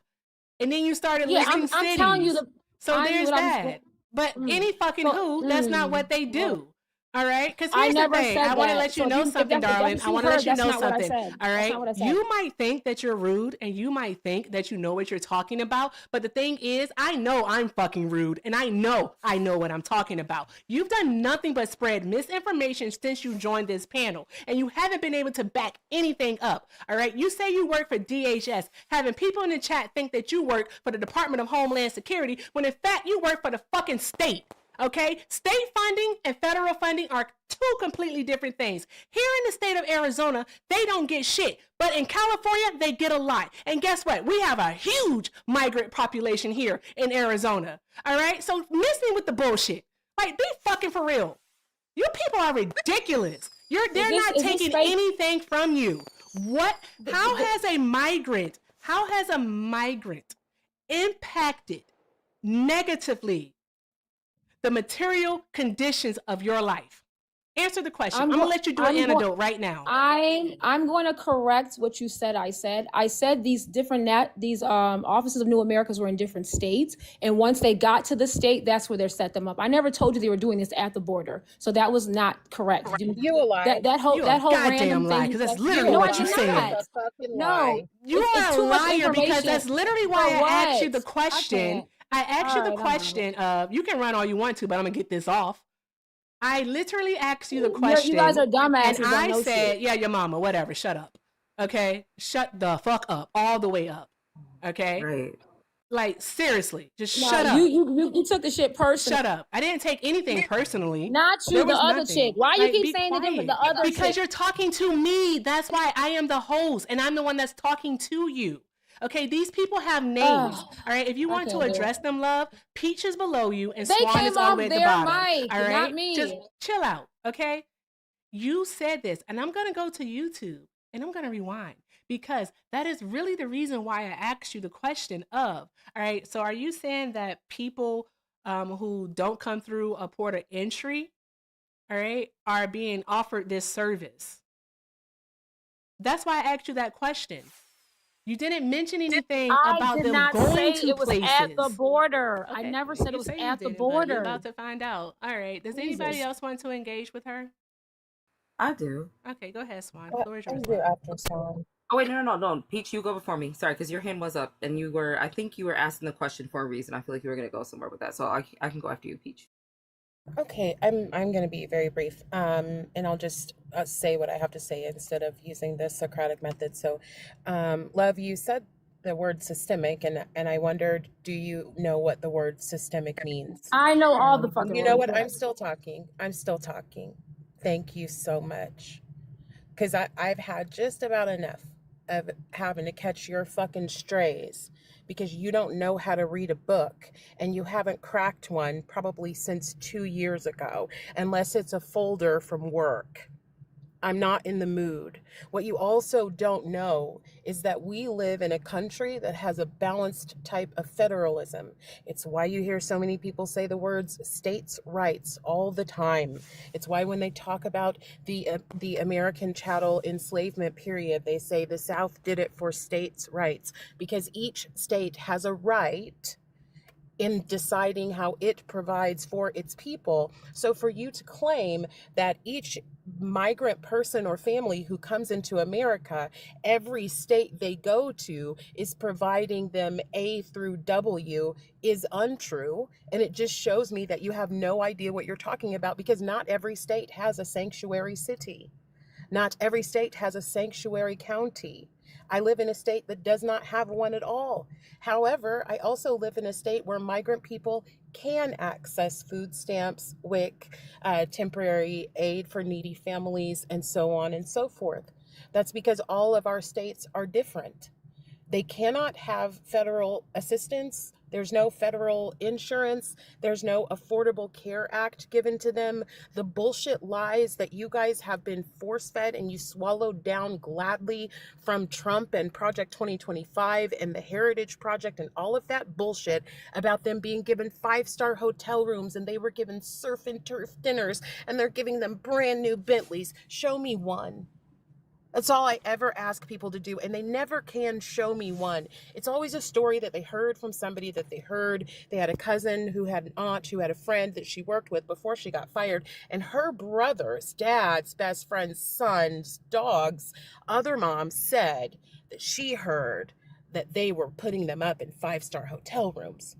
And then you started listing cities. I'm telling you so there's that. But any fucking that's not what they do. All right? Because here's the thing. I want to let you know something, darling. I want to let you know something. All right? You might think that you're rude and you might think that you know what you're talking about. But the thing is, I know I'm fucking rude and I know what I'm talking about. You've done nothing but spread misinformation since you joined this panel. And you haven't been able to back anything up. All right? You say you work for DHS, having people in the chat think that you work for the Department of Homeland Security, when in fact you work for the fucking state. Okay, state funding and federal funding are two completely different things. Here in the state of Arizona, they don't get shit. But in California, they get a lot. And guess what? We have a huge migrant population here in Arizona. All right, so miss me with the bullshit. Like, be fucking for real. You people are ridiculous. They're not taking anything from you. How has a migrant impacted negatively the material conditions of your life? Answer the question. I'm gonna let you do an antidote right now. I'm going to correct what you said. I said these offices of New Americas were in different states, and once they got to the state, that's where they set them up. I never told you they were doing this at the border, so that was not correct. You a lie. That whole goddamn lie, because that's literally what you said. No, you are a liar, because that's literally why I asked you the question. I asked you the question of, you can run all you want to, but I'm gonna get this off. I literally asked you the question. You guys are dumbasses. And I said, yeah, your mama, whatever, shut up. Okay? Shut the fuck up, all the way up. Okay? Right. Like, seriously, just shut up. You took the shit personally. Shut up. I didn't take anything personally. Not you, the other chick. Why you keep saying the other chick? Because you're talking to me. That's why I am the host, and I'm the one that's talking to you. Okay, these people have names. All right, if you want to address them, love, Peach is below you and Swan is all the way at the bottom. Mic, all right, not me. just chill out. Okay, You said this, and I'm going to go to YouTube and I'm going to rewind because that is really the reason why I asked you the question of, all right, so are you saying that people who don't come through a port of entry, all right, are being offered this service? That's why I asked you that question. You didn't mention anything I about did them not going say to it was at the places. border. I Okay, never said it you was say you at the didn't, but you're border. about to find out. All right, does anybody Jesus. else want to engage with her? I do. Okay, go ahead, Swan. The floor is I yours, do love. after Swan. Oh wait, no. Peach, you go before me. Sorry, because your hand was up and you were. I think you were asking the question for a reason. I feel like you were gonna go somewhere with that, so I can go after you, Peach. Okay, I'm going to be very brief, and I'll just say what I have to say instead of using the Socratic method. So, Love, you said the word systemic, and I wondered, do you know what the word systemic means? I know all the fucking You know words. what? I'm still talking. I'm still talking. Thank you so much. Because I've had just about enough of having to catch your fucking strays because you don't know how to read a book and you haven't cracked one probably since 2 years ago, unless it's a folder from work. I'm not in the mood. What you also don't know is that we live in a country that has a balanced type of federalism. It's why you hear so many people say the words states' rights all the time. It's why when they talk about the American chattel enslavement period, they say the South did it for states' rights because each state has a right in deciding how it provides for its people. So for you to claim that each migrant person or family who comes into America, every state they go to is providing them A through W is untrue. And it just shows me that you have no idea what you're talking about because not every state has a sanctuary city. Not every state has a sanctuary county. I live in a state that does not have one at all. However, I also live in a state where migrant people can access food stamps, WIC, temporary aid for needy families, and so on and so forth. That's because all of our states are different. They cannot have federal assistance. There's no federal insurance. There's no Affordable Care Act given to them. The bullshit lies that you guys have been force fed and you swallowed down gladly from Trump and Project 2025 and the Heritage Project and all of that bullshit about them being given 5-star hotel rooms and they were given surf and turf dinners and they're giving them brand new Bentleys. Show me one. That's all I ever ask people to do, and they never can show me one. It's always a story that they heard from somebody that they heard. They had a cousin who had an aunt who had a friend that she worked with before she got fired, and her brother's dad's best friend's son's dog's other mom said that she heard that they were putting them up in 5-star hotel rooms.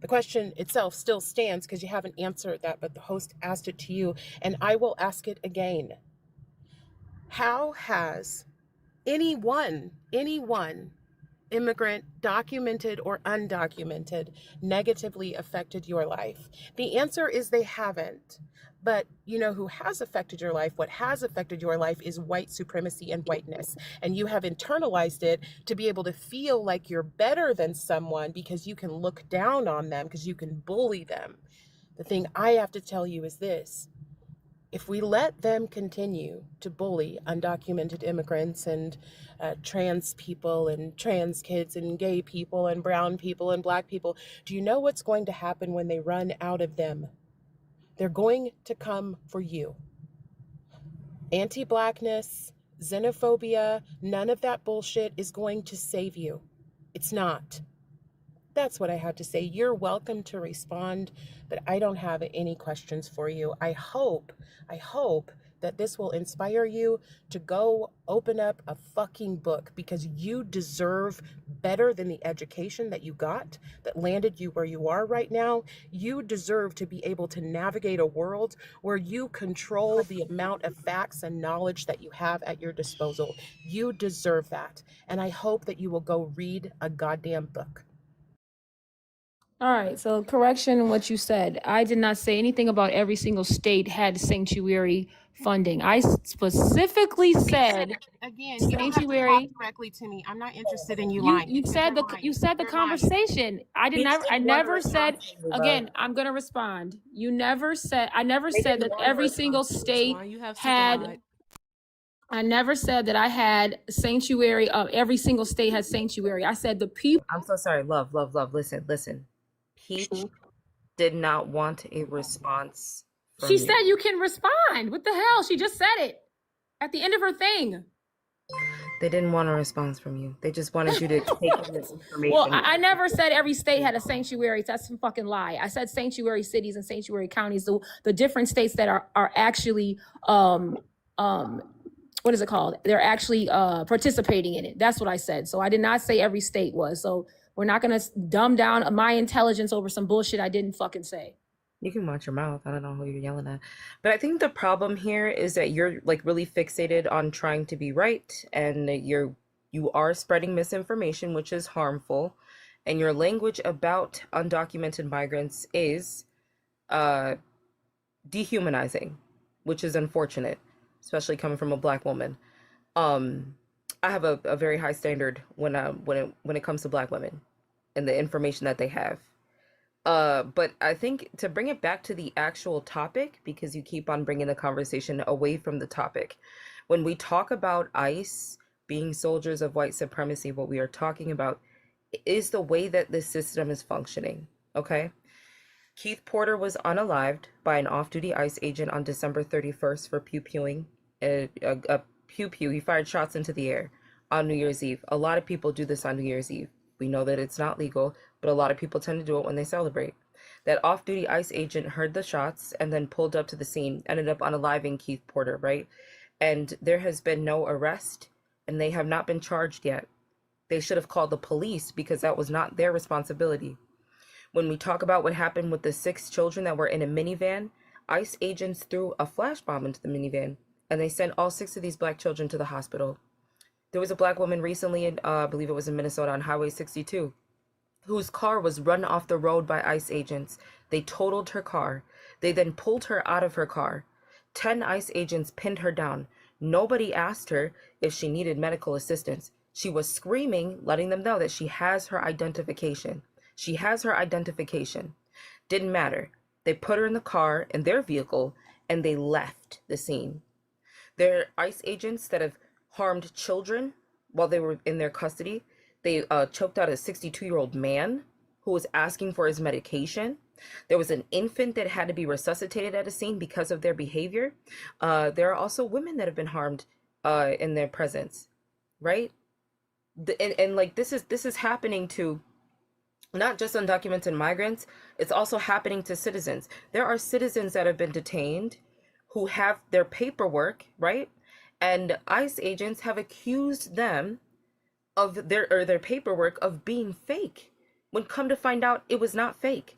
The question itself still stands because you haven't answered that, but the host asked it to you, and I will ask it again. How has anyone, immigrant, documented or undocumented, negatively affected your life? The answer is they haven't. But you know who has affected your life? What has affected your life is white supremacy and whiteness. And you have internalized it to be able to feel like you're better than someone because you can look down on them, because you can bully them. The thing I have to tell you is this. If we let them continue to bully undocumented immigrants and trans people and trans kids and gay people and brown people and black people, do you know what's going to happen when they run out of them? They're going to come for you. Anti-blackness, xenophobia, none of that bullshit is going to save you. It's not. That's what I had to say. You're welcome to respond, but I don't have any questions for you. I hope that this will inspire you to go open up a fucking book because you deserve better than the education that you got that landed you where you are right now. You deserve to be able to navigate a world where you control the amount of facts and knowledge that you have at your disposal. You deserve that. And I hope that you will go read a goddamn book. All right, so correction in what you said. I did not say anything about every single state had sanctuary funding. I specifically said Again, you don't have to talk sanctuary. directly to me. I'm not interested in you You lying you because said you're the lying. you said the You're lying. conversation. I He didn't want a never said, response from you, bro. again, I'm gonna respond. You never said, I never They said didn't that want a every response single from you. That's state why you have had, God. I never said that I had sanctuary of every single state had sanctuary. I said the people. I'm so sorry. Love. Listen. Peach did not want a response She from said you. you can respond. What the hell? She just said it at the end of her thing. They didn't want a response from you. They just wanted you to take in the information. Well, I never said every state had a sanctuary. That's a fucking lie. I said sanctuary cities and sanctuary counties. The different states that are actually what is it called? They're actually participating in it. That's what I said. So I did not say every state was. So we're not gonna dumb down my intelligence over some bullshit I didn't fucking say. You can watch your mouth. I don't know who you're yelling at. But I think the problem here is that you're like really fixated on trying to be right, and you are spreading misinformation, which is harmful. And your language about undocumented migrants is dehumanizing, which is unfortunate, especially coming from a Black woman. I have a very high standard when it comes to Black women and the information that they have. But I think to bring it back to the actual topic, because you keep on bringing the conversation away from the topic, when we talk about ICE being soldiers of white supremacy, what we are talking about is the way that this system is functioning. Okay. Keith Porter was unalived by an off-duty ICE agent on December 31st for pew-pewing a pew-pew. He fired shots into the air on New Year's Eve. A lot of people do this on New Year's Eve. We know that it's not legal, but a lot of people tend to do it when they celebrate. That off-duty ICE agent heard the shots and then pulled up to the scene, ended up unaliving Keith Porter, right? And there has been no arrest, and they have not been charged yet. They should have called the police because that was not their responsibility. When we talk about what happened with the 6 children that were in a minivan, ICE agents threw a flash bomb into the minivan, and they sent all 6 of these Black children to the hospital. There was a Black woman recently, I believe it was in Minnesota, on Highway 62, whose car was run off the road by ICE agents. They totaled her car. They then pulled her out of her car. 10 ICE agents pinned her down. Nobody asked her if she needed medical assistance. She was screaming, letting them know that she has her identification. She has her identification. Didn't matter. They put her in the car, in their vehicle, and they left the scene. There are ICE agents that have harmed children while they were in their custody. They choked out a 62-year-old man who was asking for his medication. There was an infant that had to be resuscitated at a scene because of their behavior. There are also women that have been harmed in their presence, right? And like this is happening to not just undocumented migrants, it's also happening to citizens. There are citizens that have been detained who have their paperwork, right? And ICE agents have accused them of their paperwork of being fake, when come to find out it was not fake.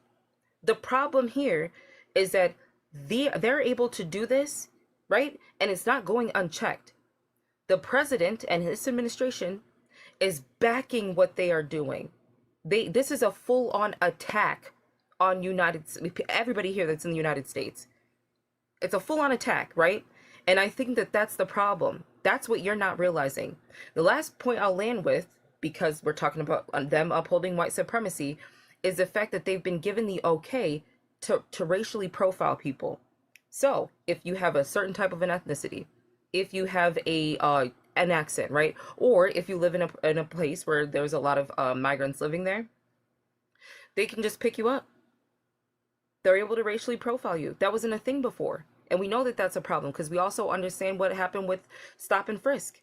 The problem here is that they're able to do this, right? And it's not going unchecked. The president and his administration is backing what they are doing. This is a full-on attack on everybody here that's in the United States. It's a full-on attack, right? And I think that that's the problem. That's what you're not realizing. The last point I'll land with, because we're talking about them upholding white supremacy, is the fact that they've been given the okay to racially profile people. So if you have a certain type of an ethnicity, if you have an accent, right? Or if you live in a place where there's a lot of migrants living there, they can just pick you up. They're able to racially profile you. That wasn't a thing before. And we know that that's a problem because we also understand what happened with stop and frisk,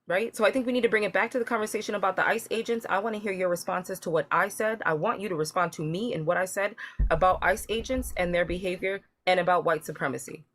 right? So I think we need to bring it back to the conversation about the ICE agents. I want to hear your responses to what I said. I want you to respond to me and what I said about ICE agents and their behavior and about white supremacy.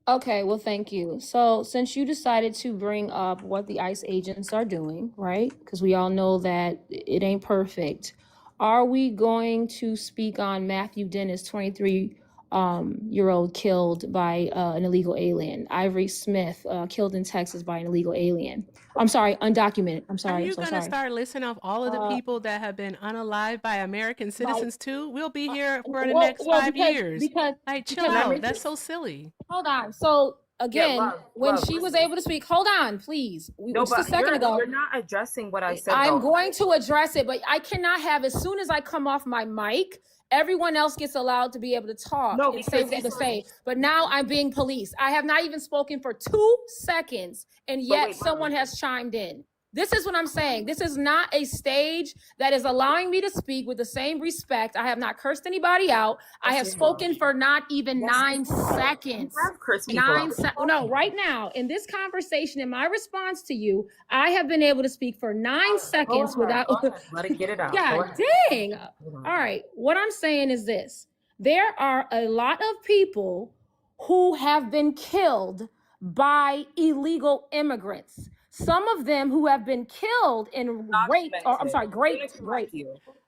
Okay, well, thank you. So since you decided to bring up what the ICE agents are doing, right? Because we all know that it ain't perfect. Are we going to speak on Matthew Dennis, 23 year old killed by an illegal alien. Ivory Smith killed in Texas by an illegal alien. I'm sorry, undocumented. I'm Are sorry. you I'm so going to sorry. start listing off all of the people that have been unalived by American By citizens too? We'll be here for the well, next 5 years. because Like, chill because out. That's so silly. hold on. So Yeah, again, love, when love, she was listen. able to speak, hold on, please. No, Just a but second ago. you're not addressing what I said. I'm though. going to address it, but I cannot have, as soon as I come off my mic, everyone else gets allowed to be able to talk No, and say what they have to because say. But now I'm being policed. I have not even spoken for 2 seconds, and yet wait, someone has chimed in. This is what I'm saying. This is not a stage that is allowing me to speak with the same respect. I have not cursed anybody out. I have spoken for not even 9 seconds. You have cursed people out. No, right now, in this conversation, in my response to you, I have been able to speak for 9 seconds without. Let it get it out. God dang. All right. What I'm saying is this. There are a lot of people who have been killed by illegal immigrants. Some of them who have been killed and raped, or I'm sorry, raped.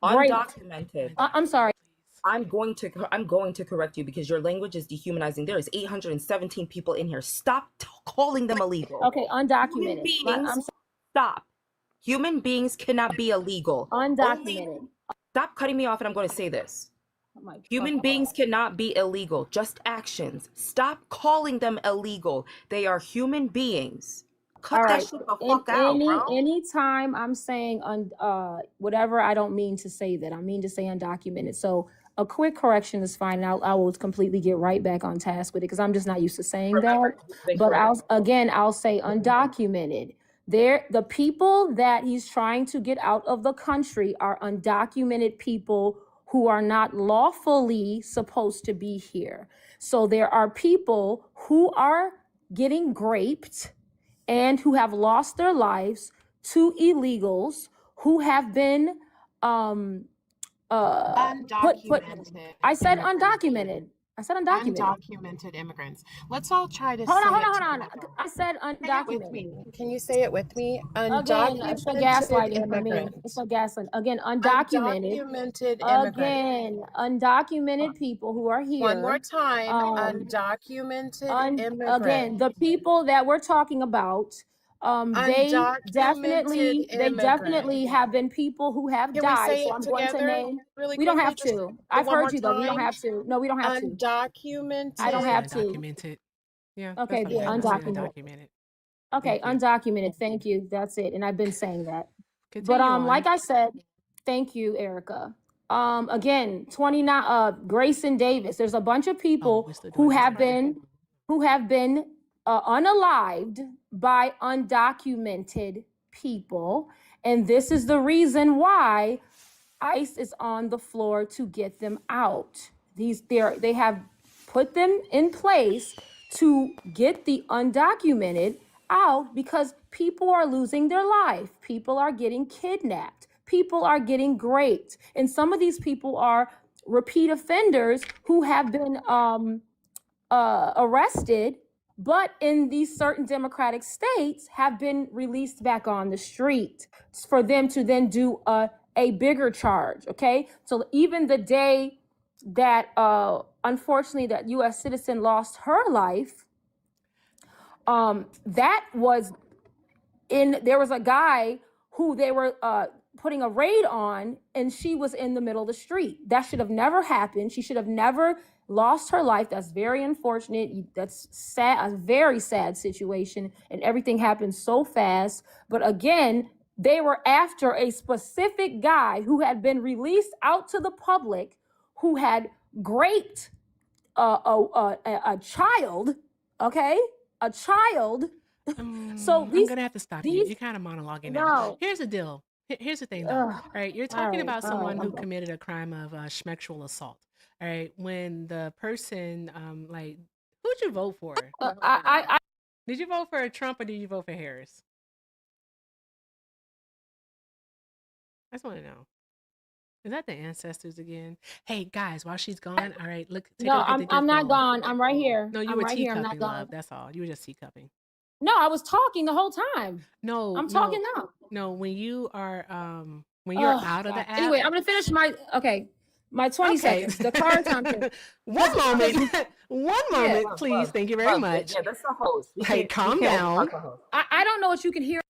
Undocumented. I'm sorry. I'm going to correct you because your language is dehumanizing. There is 817 people in here. Stop calling them illegal. Okay, undocumented. Stop. Human beings cannot be illegal. Undocumented. Stop cutting me off, and I'm going to say this. Human beings cannot be illegal, just actions. Stop calling them illegal. They are human beings. Cut that shit the fuck out, bro. Anytime I'm saying whatever, I don't mean to say that. I mean to say undocumented. So a quick correction is fine. I will completely get right back on task with it because I'm just not used to saying that. But I'll say undocumented. The people that he's trying to get out of the country are undocumented people who are not lawfully supposed to be here. So there are people who are getting graped and who have lost their lives to illegals who have been undocumented. I said undocumented. I said undocumented. Undocumented immigrants. Let's all try to Hold say on. it together. I said undocumented. With me. Can you say it with me? Again, it's a gaslighting for me. It's a gaslighting. Again, undocumented. Again, undocumented people who are here. One more time. Undocumented immigrants. Again, the people that we're talking about, they definitely have been people who have died. So I'm going to name. We don't have to. I've heard you though. We don't have to. No, we don't have to. Undocumented. I don't have to. Undocumented. Yeah. Okay, undocumented. Okay, undocumented. Thank you. That's it. And I've been saying that. Continue on. Like I said, thank you, Erica. Again, 29 Grayson Davis. There's a bunch of people who have been unalived by undocumented people, and this is the reason why ICE is on the floor to get them out. They have put them in place to get the undocumented out because people are losing their life. People are getting kidnapped. People are getting raped. And some of these people are repeat offenders who have been arrested, but in these certain democratic states have been released back on the street for them to then do a bigger charge, okay? So even the day that, unfortunately, that U.S. citizen lost her life, that was there was a guy who they were putting a raid on, and she was in the middle of the street. That should have never happened. She should have never lost her life. That's very unfortunate. That's sad, a very sad situation, and everything happened so fast. But again, they were after a specific guy who had been released out to the public, who had raped a child, okay? A child. So I'm gonna have to stop you. You're kind of monologuing now. Here's the deal. Here's the thing, though. All right, you're talking about someone who committed a crime of sexual assault. All right, when the person, who'd you vote for? Did you vote for Trump or did you vote for Harris? I just want to know. Is that the ancestors again? Hey guys, while she's gone, all right, look. Take a look at the I'm not gone. I'm right here. No, you were teacupping, love. That's all. You were just teacupping. No, I was talking the whole time. No, I'm talking now. No, when you are when you're out of the app. Anyway, I'm gonna finish my. Okay, My 20 Okay. seconds. Dakara Thompson. One moment. One Yeah. moment, please. Thank you very much. Yeah, that's the host. Like, calm down. I don't know what you can hear.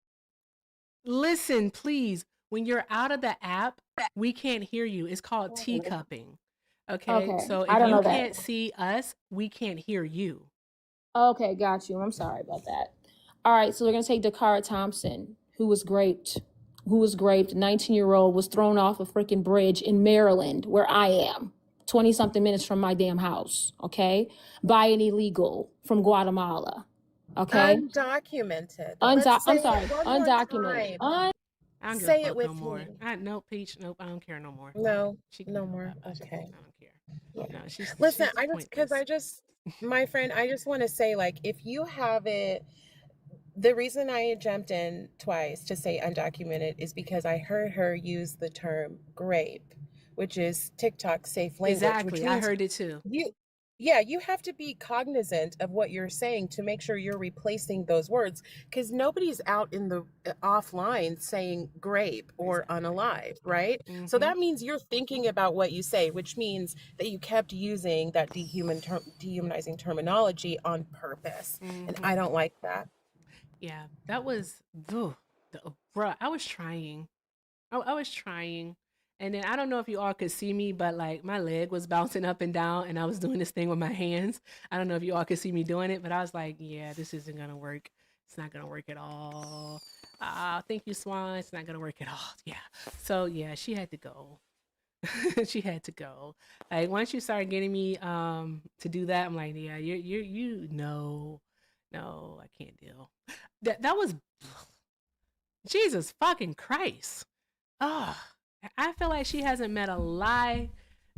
Listen, please. When you're out of the app, we can't hear you. It's called teacupping. Okay. Okay. So I if don't you know can't that. see us, we can't hear you. Okay, got you. I'm sorry about that. All right, so we're gonna take Dakara Thompson, who was raped. 19-year-old was thrown off a freaking bridge in Maryland, where I am, 20-something minutes from my damn house, okay? By an illegal from Guatemala, okay? Undocumented. I'm Let's say sorry, it one more undocumented. time. I don't give a Say it fuck with no more. me. Nope, Peach. Nope, I don't care no more. No, She can no go more. up. Okay. I don't care. No, she's Listen, pointless. my friend, I just want to say, like, if you have it, the reason I jumped in twice to say undocumented is because I heard her use the term grape, which is TikTok safe language, which Exactly. I means heard it too. you have to be cognizant of what you're saying to make sure you're replacing those words, because nobody's out in the offline saying grape or unalive, right? So that means you're thinking about what you say, which means that you kept using that dehumanizing terminology on purpose, and I don't like that. Yeah, that was, bruh, I was trying. I was trying. And then I don't know if you all could see me, but like my leg was bouncing up and down and I was doing this thing with my hands. I don't know if you all could see me doing it, but I was like, yeah, this isn't going to work. It's not going to work at all. Thank you, Swan. It's not going to work at all. Yeah. So yeah, she had to go. She had to go. Like once you start getting me to do that, I'm like, yeah, you no, I can't deal. That was Jesus fucking Christ. Oh, I feel like she hasn't met a lie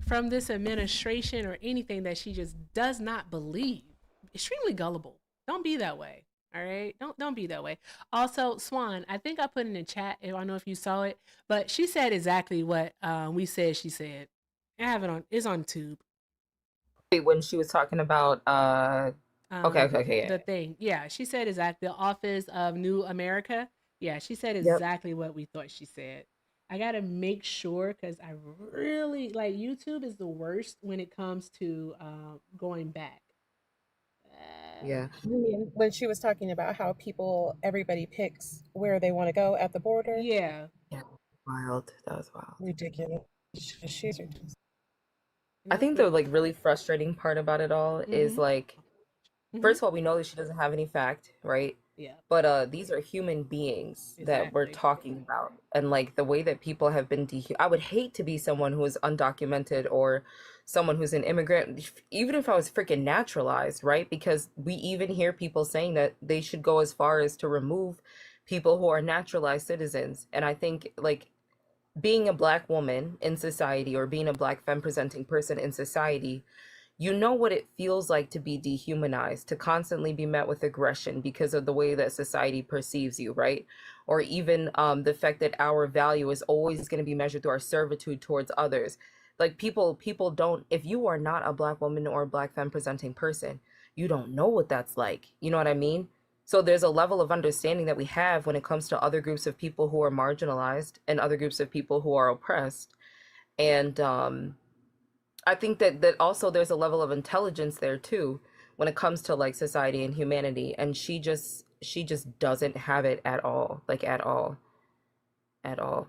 from this administration or anything that she just does not believe. Extremely gullible. Don't be that way. All right, don't be that way. Also, Swan, I think I put in the chat. I don't know if you saw it, but she said exactly what we said. She said, I have it on. It's on Tube. When she was talking about okay, The thing, yeah, she said exactly. The Office of New America. Yeah, she said Yep. exactly what we thought she said. I gotta make sure because I really like YouTube is the worst when it comes to going back. Yeah. When she was talking about how everybody picks where they want to go at the border. Yeah. Yeah. Wild. That was wild. Ridiculous. She's ridiculous. I think the like really frustrating part about it all is like, first of all, we know that she doesn't have any fact, right? Yeah. But these are human beings that we're talking about, and like the way that people have been I would hate to be someone who is undocumented or someone who's an immigrant, even if I was freaking naturalized, right? Because we even hear people saying that they should go as far as to remove people who are naturalized citizens. And I think like being a Black woman in society or being a Black femme presenting person in society, you know what it feels like to be dehumanized, to constantly be met with aggression because of the way that society perceives you, right? Or even the fact that our value is always going to be measured through our servitude towards others. Like people don't, if you are not a Black woman or a Black femme presenting person, you don't know what that's like. You know what I mean? So there's a level of understanding that we have when it comes to other groups of people who are marginalized and other groups of people who are oppressed. And I think that also there's a level of intelligence there too when it comes to like society and humanity, and she just doesn't have it at all, like at all,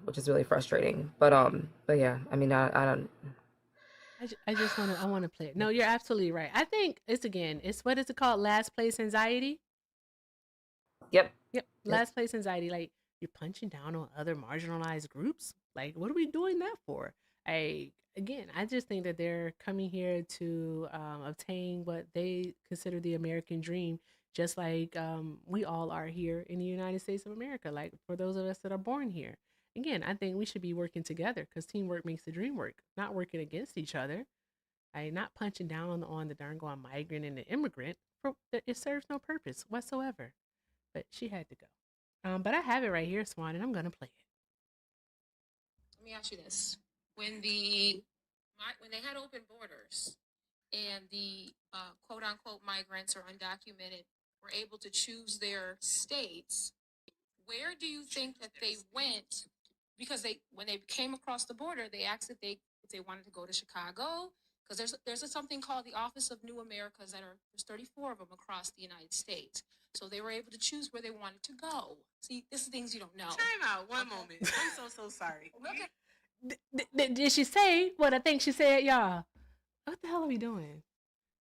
which is really frustrating. But yeah, I mean, I don't. I just want to play it. No, you're absolutely right. I think it's what is it called? Last place anxiety. Yep. Last place anxiety. Like you're punching down on other marginalized groups. Like what are we doing that for? I just think that they're coming here to obtain what they consider the American dream, just like we all are here in the United States of America. Like for those of us that are born here. Again, I think we should be working together because teamwork makes the dream work, not working against each other. Not punching down on the darn gone migrant and the immigrant. It serves no purpose whatsoever. But she had to go. But I have it right here, Swan, and I'm going to play it. Let me ask you this. When they had open borders and the quote unquote migrants or undocumented were able to choose their states, where do you think that they went? Because when they came across the border, they asked if they if they wanted to go to Chicago, because there's something called the Office of New Americas there's 34 of them across the United States. So they were able to choose where they wanted to go. See, this is things you don't know. Time out one moment. I'm so sorry. Okay. Did she say what I think she said, y'all? What the hell are we doing?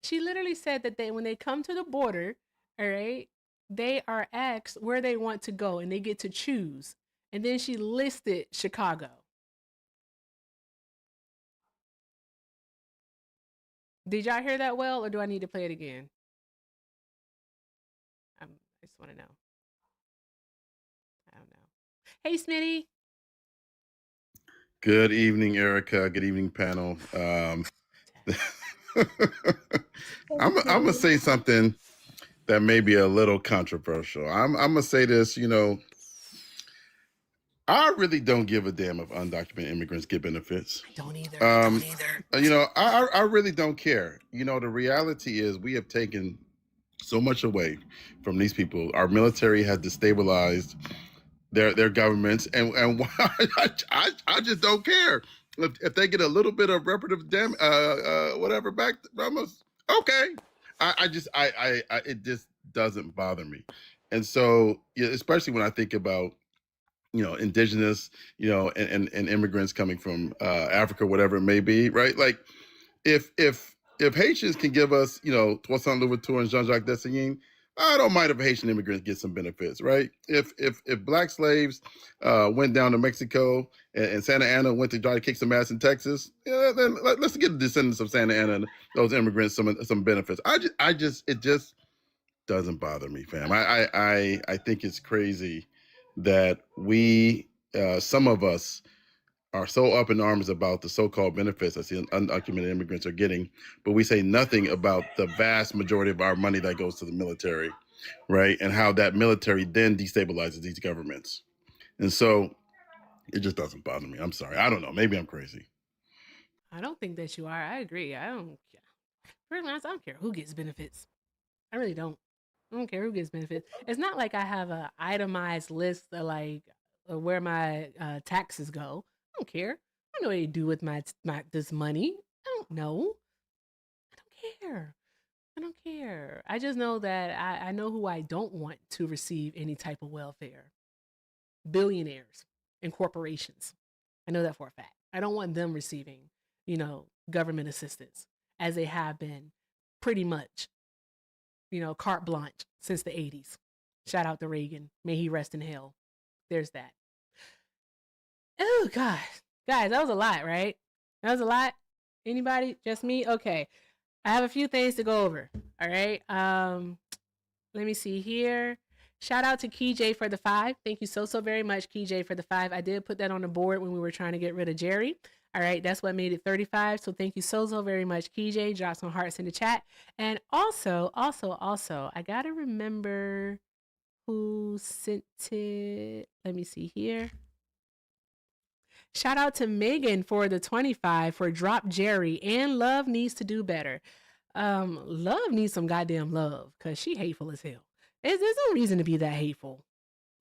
She literally said that when they come to the border, all right, they are asked where they want to go and they get to choose. And then she listed Chicago. Did y'all hear that well, or do I need to play it again? I just want to know. I don't know. Hey, Smitty. Good evening, Erica. Good evening, panel. I'm gonna say something that may be a little controversial. I'm gonna say this. I really don't give a damn if undocumented immigrants get benefits. I don't either. I really don't care. The reality is we have taken so much away from these people. Our military has destabilized their governments, and I just don't care if they get a little bit of reparative whatever back from us. Okay, it just doesn't bother me, and so especially when I think about indigenous and immigrants coming from Africa, whatever it may be, right? Like if Haitians can give us Toussaint Louverture and Jean-Jacques Dessalines, I don't mind if Haitian immigrants get some benefits, right? If black slaves went down to Mexico and Santa Ana went to try to kick some ass in Texas, then let's get the descendants of Santa Ana and those immigrants some benefits. It just doesn't bother me, fam. I think it's crazy that we some of us are so up in arms about the so-called benefits that the undocumented immigrants are getting, but we say nothing about the vast majority of our money that goes to the military, right? And how that military then destabilizes these governments. And so it just doesn't bother me. I'm sorry. I don't know. Maybe I'm crazy. I don't think that you are. I agree. I don't care. Pretty honest, I don't care who gets benefits. I really don't. I don't care who gets benefits. It's not like I have a itemized list of where my taxes go. I don't care. I don't know what they do with my this money. I don't know. I don't care. I don't care. I just know that I know who I don't want to receive any type of welfare. Billionaires and corporations. I know that for a fact. I don't want them receiving, government assistance as they have been pretty much, carte blanche since the 80s. Shout out to Reagan. May he rest in hell. There's that. Oh, God. Guys, that was a lot, right? That was a lot. Anybody? Just me? Okay. I have a few things to go over. All right. Let me see here. Shout out to KJ for the 5. Thank you so very much, KJ, for the 5. I did put that on the board when we were trying to get rid of Jerry. All right, that's what made it 35. So thank you so very much, KJ. Drop some hearts in the chat. And also, I gotta remember who sent it. Let me see here. Shout out to Megan for the 25 for Drop Jerry, and Love needs to do better. Love needs some goddamn love because she hateful as hell. There's no reason to be that hateful.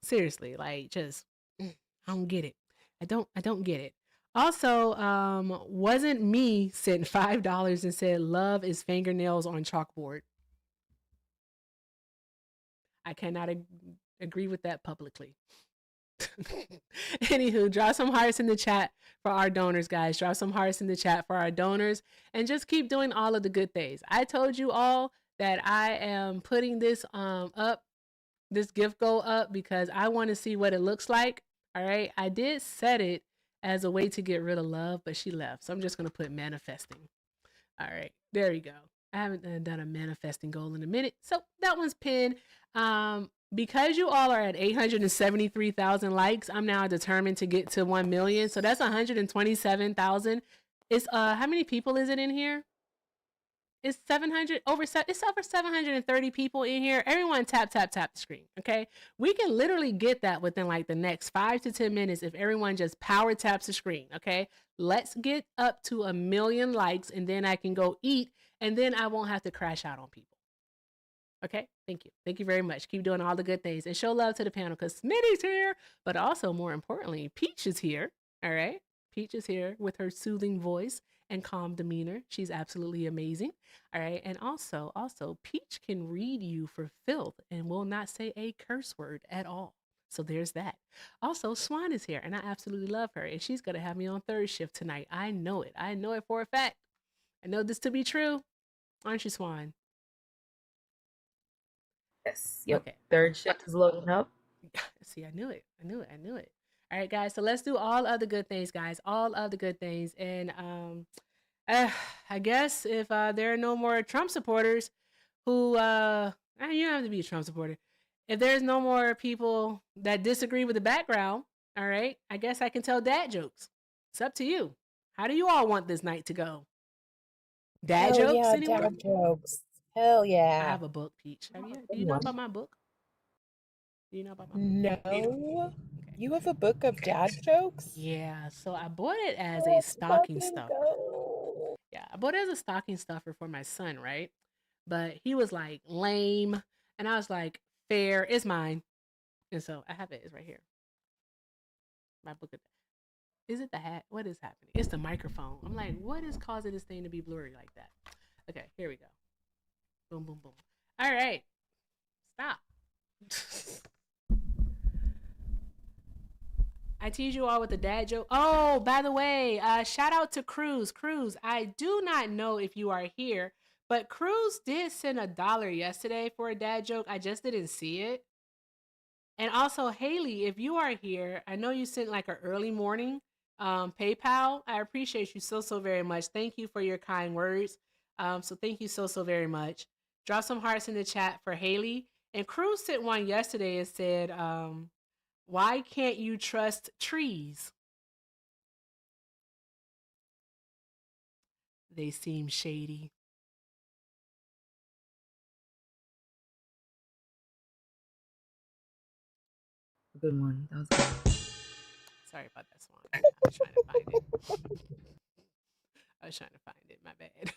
Seriously, like just I don't get it. I don't get it. Also, wasn't me sent $5 and said love is fingernails on chalkboard. I cannot agree with that publicly. Anywho, drop some hearts in the chat for our donors, guys. Drop some hearts in the chat for our donors and just keep doing all of the good things. I told you all that I am putting this this gift goal up because I want to see what it looks like. All right. I did set it as a way to get rid of love, but she left. So I'm just going to put manifesting. All right. There you go. I haven't done a manifesting goal in a minute. So that one's pinned. Because you all are at 873,000 likes, I'm now determined to get to 1 million. So that's 127,000. It's how many people is it in here? It's it's over 730 people in here. Everyone tap the screen, okay? We can literally get that within like the next 5 to 10 minutes if everyone just power taps the screen, okay? Let's get up to 1 million likes and then I can go eat and then I won't have to crash out on people. Okay, thank you. Thank you very much. Keep doing all the good things and show love to the panel because Smitty's here, but also more importantly, Peach is here. All right. Peach is here with her soothing voice and calm demeanor. She's absolutely amazing. All right. And also, Peach can read you for filth and will not say a curse word at all. So there's that. Also, Swan is here, and I absolutely love her. And she's going to have me on third shift tonight. I know it. I know it for a fact. I know this to be true. Aren't you, Swan? Yes. Yep. Okay. Third shift is loading up. See, I knew it. All right, guys. So let's do all of the good things, guys. All of the good things. And I guess if there are no more Trump supporters who you don't have to be a Trump supporter. If there's no more people that disagree with the background, all right, I guess I can tell dad jokes. It's up to you. How do you all want this night to go? Dad Hell jokes, yeah, anyone? dad jokes. Hell I yeah. have a book, Peach. Do you know about my book? Do you know about my book? No. You have a book of dad jokes? Yeah, so I bought it as a stocking stuffer. Yeah, I bought it as a stocking stuffer for my son, right? But he was like, lame. And I was like, fair, it's mine. And so I have it. It's right here. My book of Is it the hat? What is happening? It's the microphone. I'm like, what is causing this thing to be blurry like that? Okay, here we go. Boom, boom, boom. All right. Stop. I tease you all with the dad joke. Oh, by the way, shout out to Cruz. Cruz, I do not know if you are here, but Cruz did send $1 yesterday for a dad joke. I just didn't see it. And also, Haley, if you are here, I know you sent like an early morning PayPal. I appreciate you so very much. Thank you for your kind words. So thank you so very much. Drop some hearts in the chat for Haley. And Cruz sent one yesterday and said, why can't you trust trees? They seem shady. Good one. That was good. Sorry about that, Swan. I was trying to find it. My bad.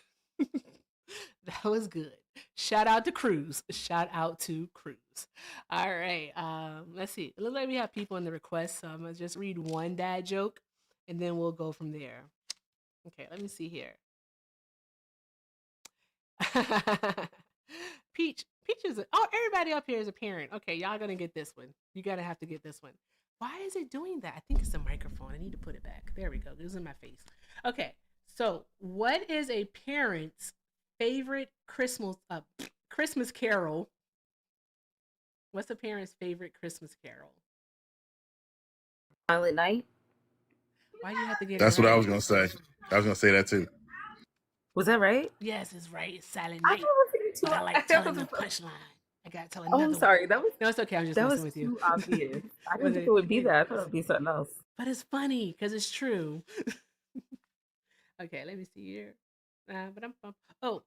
That was good. Shout out to Cruz. All right. Let's see. It looks like we have people in the request. So I'm going to just read one dad joke and then we'll go from there. Okay, let me see here. Peach is everybody up here is a parent. Okay, y'all gonna get this one. You gotta have to get this one. Why is it doing that? I think it's the microphone. I need to put it back. There we go. It was in my face. Okay, so what is a parent's favorite Christmas carol? What's a parent's favorite Christmas carol? Silent Night. Why do you have to get That's it what right? I was gonna say. I was gonna say that too. Was that right? Yes, it's right. It's Silent Night. But I like telling the punchline. I gotta tell another I'm sorry. That was No, it's okay. I was just that messing was with you. too obvious. I didn't think it would be that. I thought it would be something else. But it's funny because it's true. Okay, let me see here. Oh,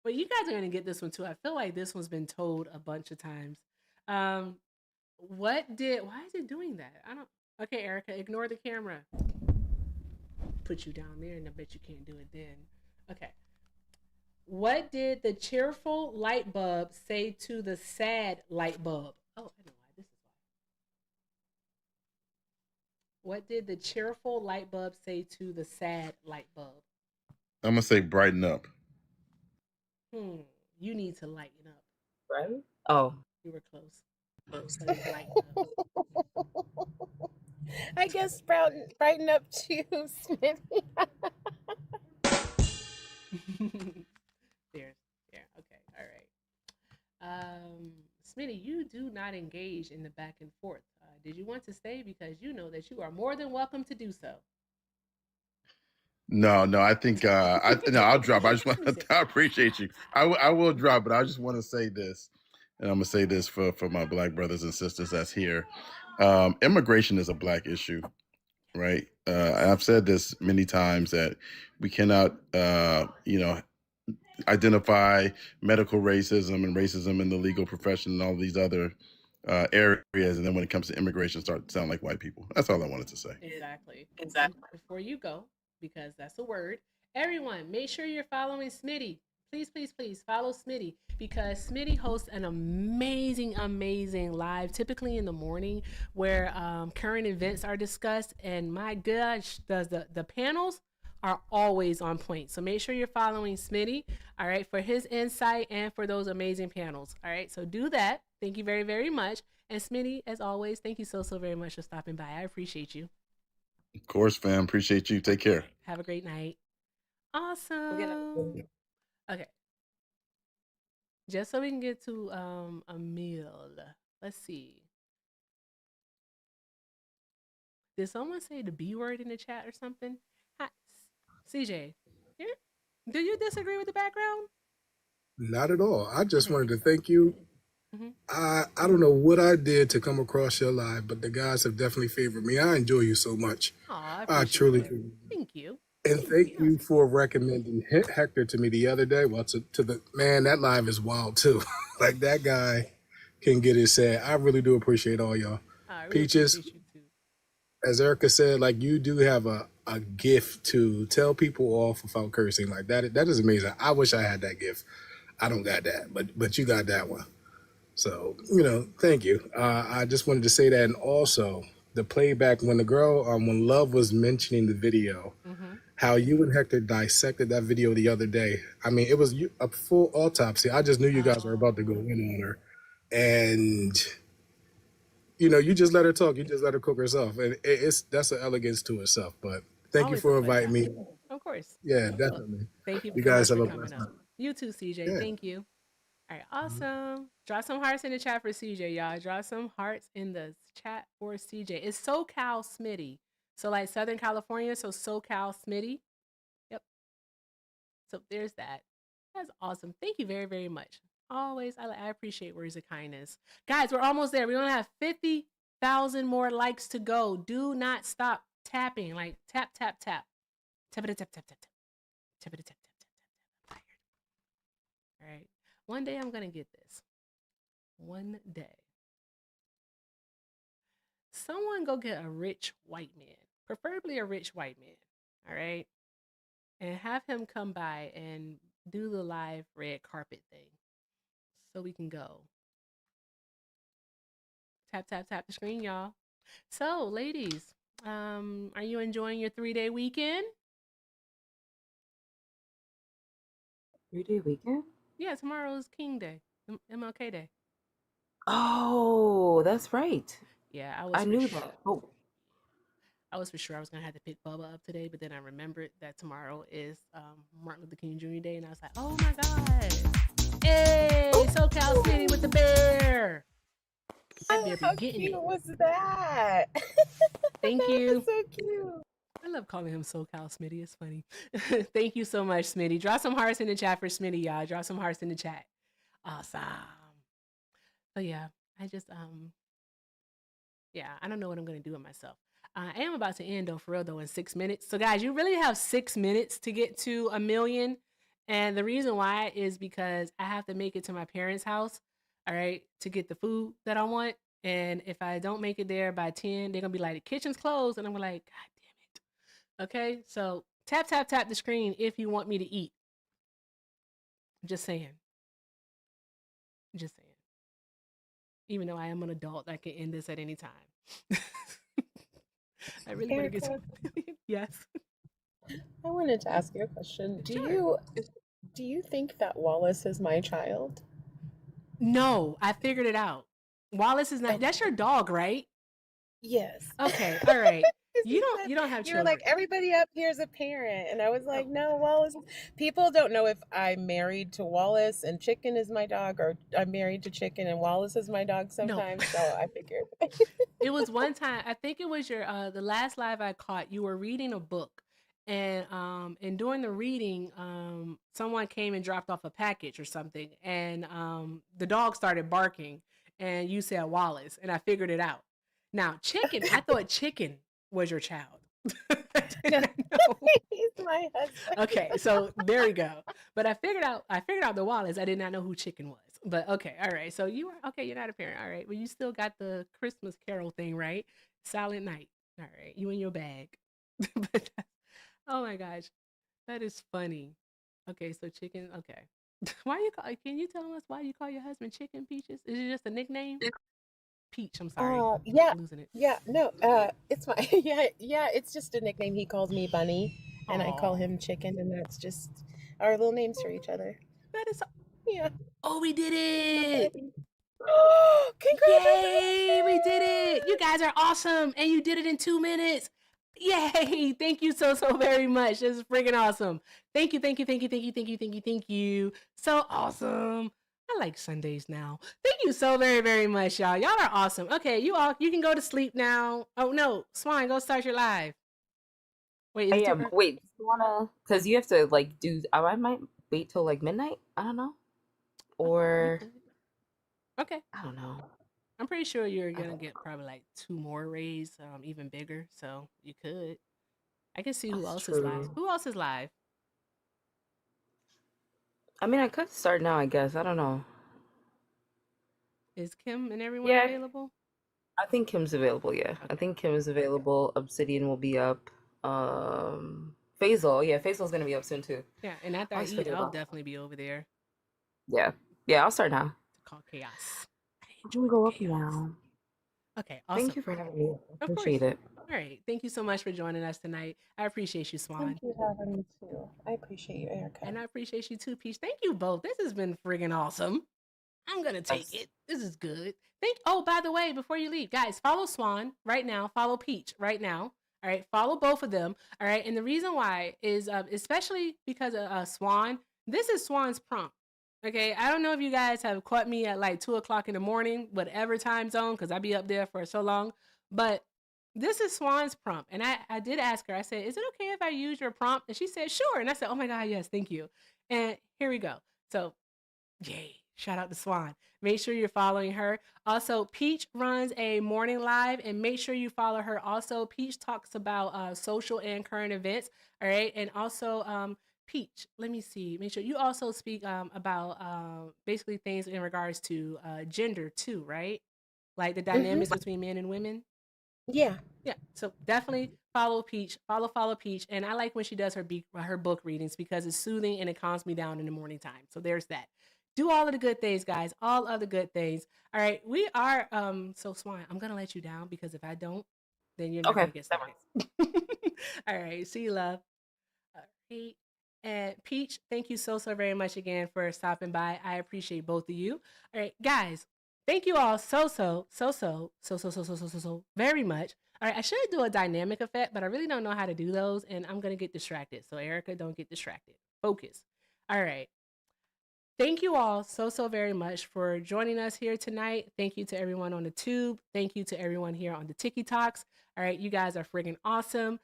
well, you guys are gonna get this one too. I feel like this one's been told a bunch of times. Why is it doing that? I don't. Okay, Erica, ignore the camera. Put you down there, and I bet you can't do it then. Okay. What did the cheerful light bulb say to the sad light bulb? Oh, I know why. This is why. What did the cheerful light bulb say to the sad light bulb? I'm gonna say brighten up. You need to lighten up. Right? Oh. You were close. Lighten up. I guess brighten up too, Smitty. There. Okay. All right. Smitty, you do not engage in the back and forth. Did you want to stay? Because you know that you are more than welcome to do so. No, I think I'll drop. I just want I appreciate you. I will drop, but I just want to say this, and I'm gonna say this for my Black brothers and sisters that's here. Immigration is a Black issue, right? I've said this many times that we cannot, identify medical racism and racism in the legal profession and all these other areas, and then when it comes to immigration, start to sound like white people. That's all I wanted to say. Exactly. Before you go, because that's a word, everyone, make sure you're following Smitty. please follow Smitty because Smitty hosts an amazing live, typically in the morning, where current events are discussed. And my gosh, the panels are always on point. So make sure you're following Smitty, all right, for his insight and for those amazing panels. All right, so do that. Thank you very much. And Smitty, as always, thank you so very much for stopping by. I appreciate you. Of course, fam. Appreciate you. Take care. Have a great night. Awesome. Okay. Just so we can get to a meal. Let's see. Did someone say the B word in the chat or something? Hi, CJ. Here? Do you disagree with the background? Not at all. I just wanted to thank you. Mm-hmm. I don't know what I did to come across your live, but the guys have definitely favored me. I enjoy you so much. I truly do. Thank you. And thank you for recommending Hector to me the other day. Well, to the man, that live is wild too. Like that guy can get his say. I really do appreciate all y'all. Peaches, as Erica said, like you do have a gift to tell people off without cursing. Like that is amazing. I wish I had that gift. I don't got that, but you got that one. So, thank you. I just wanted to say that. And also the playback when the girl, when Love was mentioning the video, how you and Hector dissected that video the other day. I mean, it was a full autopsy. I just knew you guys were about to go in on her. And, you just let her talk. You just let her cook herself. And that's an elegance to itself. But thank you for inviting me. Of course. Yeah, definitely. Thank you. You guys have a coming blessed up. night. You too, CJ. Yeah. Thank you. All right, awesome. Drop some hearts in the chat for CJ, y'all. Drop some hearts in the chat for CJ. It's SoCal Smitty. So like Southern California, so SoCal Smitty. Yep. So there's that. That's awesome. Thank you very much. Always, I appreciate words of kindness. Guys, we're almost there. We only have 50,000 more likes to go. Do not stop tapping. Like tap, tap, tap. Tap it, tap, tap, tap, tap. Tap it, tap, tap, tap, tap. All right. One day I'm going to get this. One day. Someone go get a rich white man, preferably a rich white man. All right. And have him come by and do the live red carpet thing so we can go. Tap, tap, tap the screen, y'all. So, ladies, are you enjoying your 3-day weekend? 3-day weekend? Yeah, tomorrow is King Day, MLK Day. Oh, that's right. Yeah, I knew that. Oh. I was for sure I was gonna have to pick Bubba up today, but then I remembered that tomorrow is Martin Luther King Jr. Day, and I was like, oh my god! Hey, SoCal City with the bear. That bear How be getting cute it. was that? Thank That you. was so cute. I love calling him SoCal Smitty. It's funny. Thank you so much, Smitty. Drop some hearts in the chat for Smitty, y'all. Drop some hearts in the chat. Awesome. So yeah, I just yeah, I don't know what I'm gonna do with myself. I am about to end though, for real though, in 6 minutes. So guys, you really have 6 minutes to get to 1 million. And the reason why is because I have to make it to my parents' house, all right, to get the food that I want. And if I don't make it there by 10, they're gonna be like, the kitchen's closed. And I'm like, God damn it. Okay, so tap, tap, tap the screen if you want me to eat. Just saying. Just saying. Even though I am an adult, I can end this at any time. I really want to get to yes. I wanted to ask you a question. Do you think that Wallace is my child? No, I figured it out. Wallace is not. That's your dog, right? Yes. Okay. All right. You don't have You were children. like, everybody up here's a parent. And I was like, no, Wallace. People don't know if I'm married to Wallace and Chicken is my dog, or I'm married to Chicken and Wallace is my dog sometimes. So I figured. It was one time, I think it was your the last live I caught, you were reading a book. And during the reading, someone came and dropped off a package or something, and the dog started barking, and you said Wallace, and I figured it out. Now, Chicken, I thought Chicken was your child. No, he's my husband. Okay, so there we go. But I figured out the Wallace. I did not know who Chicken was. But okay, all right. So you are okay. You're not a parent, all right. But you still got the Christmas Carol thing, right? Silent Night, all right. You in your bag. But oh my gosh, that is funny. Okay, so Chicken. Okay, Why you call? Can you tell us why you call your husband Chicken Peaches? Is it just a nickname? Peach. I'm sorry. Yeah, Losing it. yeah, no, it's fine. Yeah, it's just a nickname. He calls me Bunny, and I call Aw, him Chicken, and that's just our little names for each other. that is. So- Yeah. oh, we did it! Yay! We did it! You guys are awesome, and you did it in 2 minutes. Yay! Thank you so very much. This is freaking awesome. Thank you, thank you, thank you, thank you, thank you, thank you, thank you. So awesome. I like Sundays now. Thank you so very much, y'all. Y'all are awesome. Okay, you can go to sleep now. Oh no, Swan, go start your live. Wait, is I it too am. early? Wait, you wanna? Because you have to like do. I might wait till like midnight. I don't know. We Or could. Okay. I don't know. I'm pretty sure you're gonna get probably like 2 more rays, even bigger. So you could. I can see who That's else is live. true. Who else is live? I mean, I could start now. I guess. I don't know. Is Kim and everyone Yeah, available? I think Kim's available. Yeah, I Okay. think Kim is available. Obsidian will be up. Faisal. Yeah, Faisal's gonna be up soon too. Yeah, and after I I always eat, forget I'll about. definitely be over there Yeah, yeah. I'll start now. to call chaos. I I'm enjoy gonna the go up chaos. now. Okay, Thank awesome. you for having me. I Of course. appreciate it. All right. Thank you so much for joining us tonight. I appreciate you, Swan. Thank you for having me too. I appreciate you, Erica. And I appreciate you too, Peach. Thank you both. This has been friggin' awesome. I'm gonna take Yes. it. This is good. Oh, by the way, before you leave, guys, follow Swan right now. Follow Peach right now. All right, follow both of them. All right, and the reason why is especially because of Swan. This is Swan's prompt. Okay, I don't know if you guys have caught me at like 2 o'clock in the morning, whatever time zone, because I be up there for so long. But this is Swan's prompt, and I did ask her. I said, "Is it okay if I use your prompt?" And she said, "Sure." And I said, "Oh my God, yes, thank you." And here we go. So yay. Shout out to Swan. Make sure you're following her. Also, Peach runs a morning live and make sure you follow her. Also, Peach talks about social and current events. All right. And also, Peach, let me see. Make sure you also speak about basically things in regards to gender too, right? Like the Mm-hmm. dynamics between men and women. Yeah. Yeah, so definitely follow Peach, follow Peach, and I like when she does her book readings because it's soothing and it calms me down in the morning time. So there's that. Do all of the good things, guys. All of the good things. All right, we are so Swan. I'm gonna let you down because if I don't, then you're not Okay. gonna get Never. started. All right, see you, love. All right. And Peach, thank you so very much again for stopping by. I appreciate both of you. All right, guys, thank you all so very much. All right, I should do a dynamic effect, but I really don't know how to do those, and I'm gonna get distracted. So Erica, don't get distracted. Focus. All right. Thank you all so very much for joining us here tonight. Thank you to everyone on the tube. Thank you to everyone here on the Tiki Talks. All right, you guys are friggin' awesome.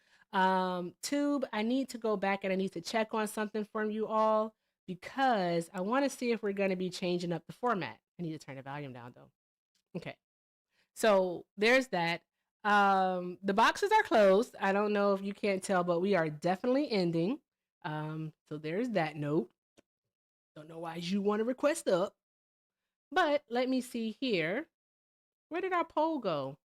Tube, I need to go back and I need to check on something from you all because I want to see if we're going to be changing up the format. I need to turn the volume down though. Okay. So there's that. The boxes are closed. I don't know if you can't tell, but we are definitely ending. So there's that note. Don't know why you want to request up. But let me see here. Where did our poll go?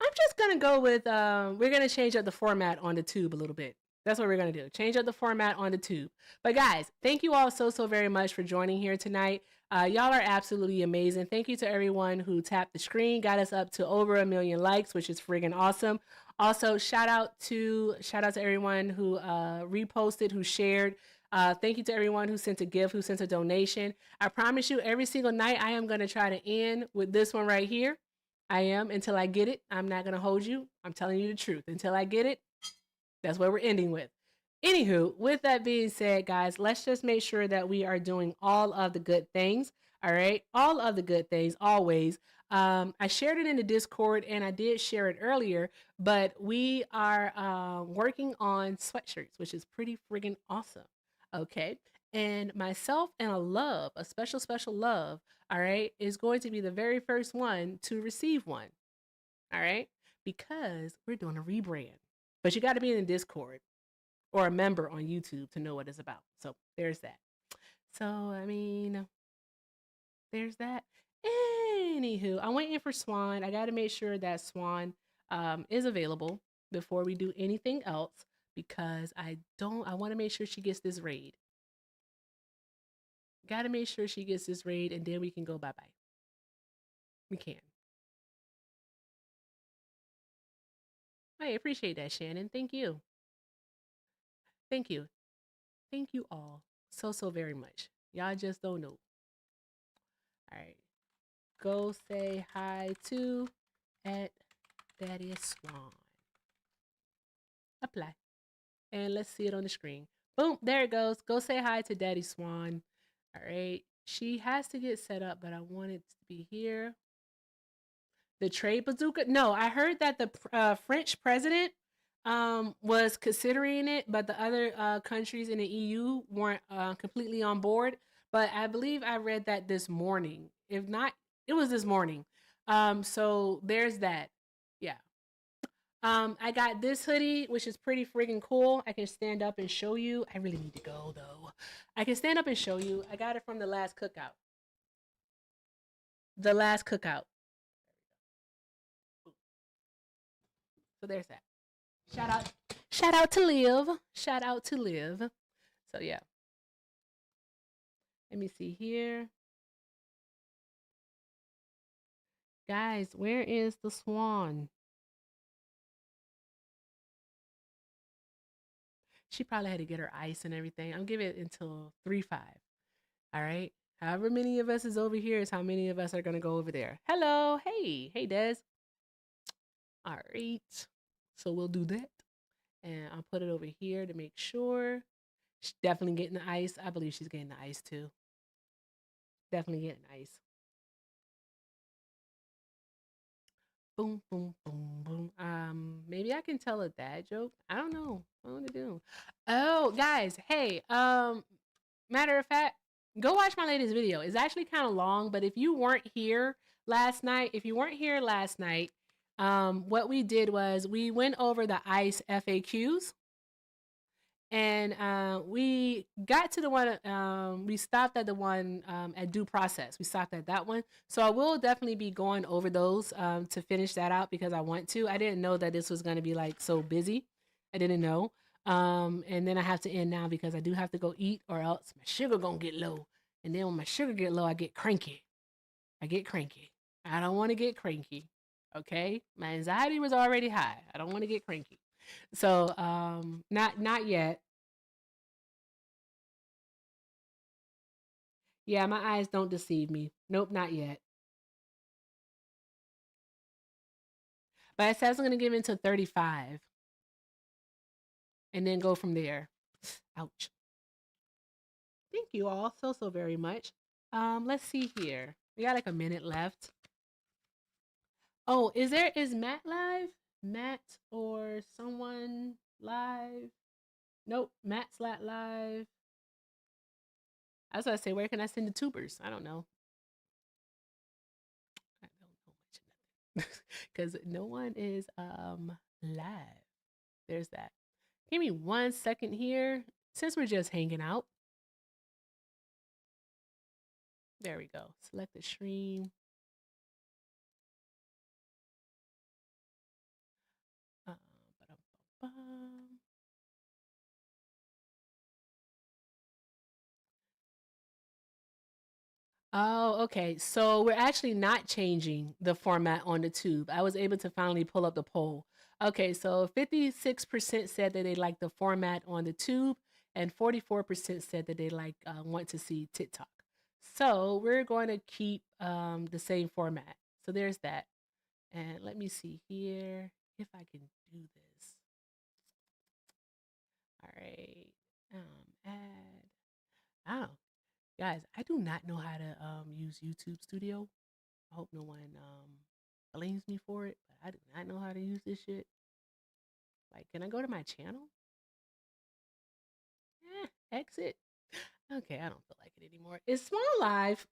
I'm just gonna go with we're gonna change up the format on the tube a little bit. That's what we're gonna do. Change up the format on the tube. But guys, thank you all so very much for joining here tonight. Y'all are absolutely amazing. Thank you to everyone who tapped the screen, got us up to over 1 million likes, which is friggin' awesome. Also, shout out to everyone who reposted, who shared. Thank you to everyone who sent a gift, who sent a donation. I promise you, every single night I am gonna try to end with this one right here. I am until I get it. I'm not going to hold you. I'm telling you the truth. Until I get it, that's what we're ending with. Anywho, with that being said, guys, let's just make sure that we are doing all of the good things. All right. All of the good things, always. I shared it in the Discord and I did share it earlier, but we are working on sweatshirts, which is pretty friggin' awesome. Okay. And myself and a special love, all right, is going to be the very first one to receive one. All right. Because we're doing a rebrand. But you got to be in the Discord or a member on YouTube to know what it's about. So there's that. So, I mean, there's that. Anywho, I'm waiting for Swan. I got to make sure that Swan is available before we do anything else because I want to make sure she gets this raid. Gotta make sure she gets this raid, and then we can go bye-bye. We can. I appreciate that, Shannon. Thank you. Thank you. Thank you all so very much. Y'all just don't know. All right. Go say hi to at Daddy Swan. Apply. And let's see it on the screen. Boom, there it goes. Go say hi to Daddy Swan. All right. She has to get set up, but I want it to be here. The trade bazooka? No, I heard that the French president was considering it, but the other countries in the EU weren't completely on board. But I believe I read that this morning. If not, it was this morning. So there's that. Yeah. I got this hoodie, which is pretty friggin' cool. I can stand up and show you. I really need to go though. I can stand up and show you. I got it from the last cookout. The last cookout. So there's that. Shout out to Liv. Shout out to Liv. So yeah. Let me see here. Guys, where is the swan? She probably had to get her ice and everything. I'll give it until 3-5. All right. However many of us is over here is how many of us are going to go over there. Hello. Hey. Hey, Des. All right. So we'll do that. And I'll put it over here to make sure. She's definitely getting the ice. I believe she's getting the ice too. Definitely getting ice. Boom, boom, boom, boom. Maybe I can tell a dad joke. I don't know. I want to do. Oh, guys. Hey, matter of fact, go watch my latest video. It's actually kind of long, but if you weren't here last night, what we did was we went over the ICE FAQs, and we got to the one, we stopped at the one at due process. We stopped at that one. So I will definitely be going over those to finish that out because I want to. I didn't know that this was going to be like so busy. I didn't know. And then I have to end now because I do have to go eat or else my sugar gonna get low. And then when my sugar get low, I get cranky. I don't want to get cranky. Okay? My anxiety was already high. I don't want to get cranky. So not yet. Yeah, my eyes don't deceive me. Nope, not yet. But it says I'm gonna give it to 35. And then go from there. Ouch. Thank you all so very much. Let's see here. We got like a minute left. Oh, is Matt live? Matt or someone live? Nope, Matt's not live. I was gonna say, where can I send the tubers? I don't know. I don't know much of nothing. Because no one is live. There's that. Give me 1 second here. Since we're just hanging out. There we go. Select the stream. Oh, okay. So we're actually not changing the format on the tube. I was able to finally pull up the poll. Okay, so 56% said that they like the format on the tube, and 44% said that they want to see TikTok. So we're going to keep the same format. So there's that. And let me see here if I can do this. All right. Add. Oh, guys, I do not know how to use YouTube Studio. I hope no one blames me for it, but I do not know how to use this shit. Like, can I go to my channel? Exit. Okay, I don't feel like it anymore. It's small live.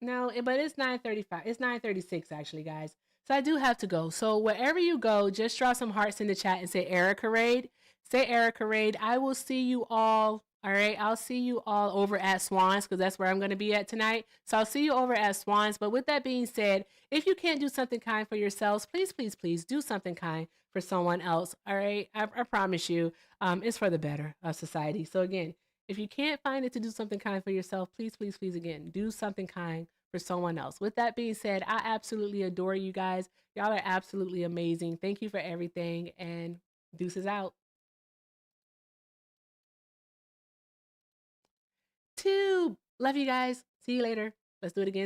No, but it's 9:35. It's 9:36 actually, guys. So I do have to go. So wherever you go, just draw some hearts in the chat and say Erica Raid. Say Erica Raid. I will see you all. All right, I'll see you all over at Swans because that's where I'm going to be at tonight. So I'll see you over at Swans. But with that being said, if you can't do something kind for yourselves, please, please, please do something kind for someone else. All right, I promise you, it's for the better of society. So again, If you can't find it to do something kind for yourself, please, please, please, again, do something kind for someone else. With that being said, I absolutely adore you guys. Y'all are absolutely amazing. Thank you for everything, and deuces out. 2. Love you guys. See you later. Let's do it again.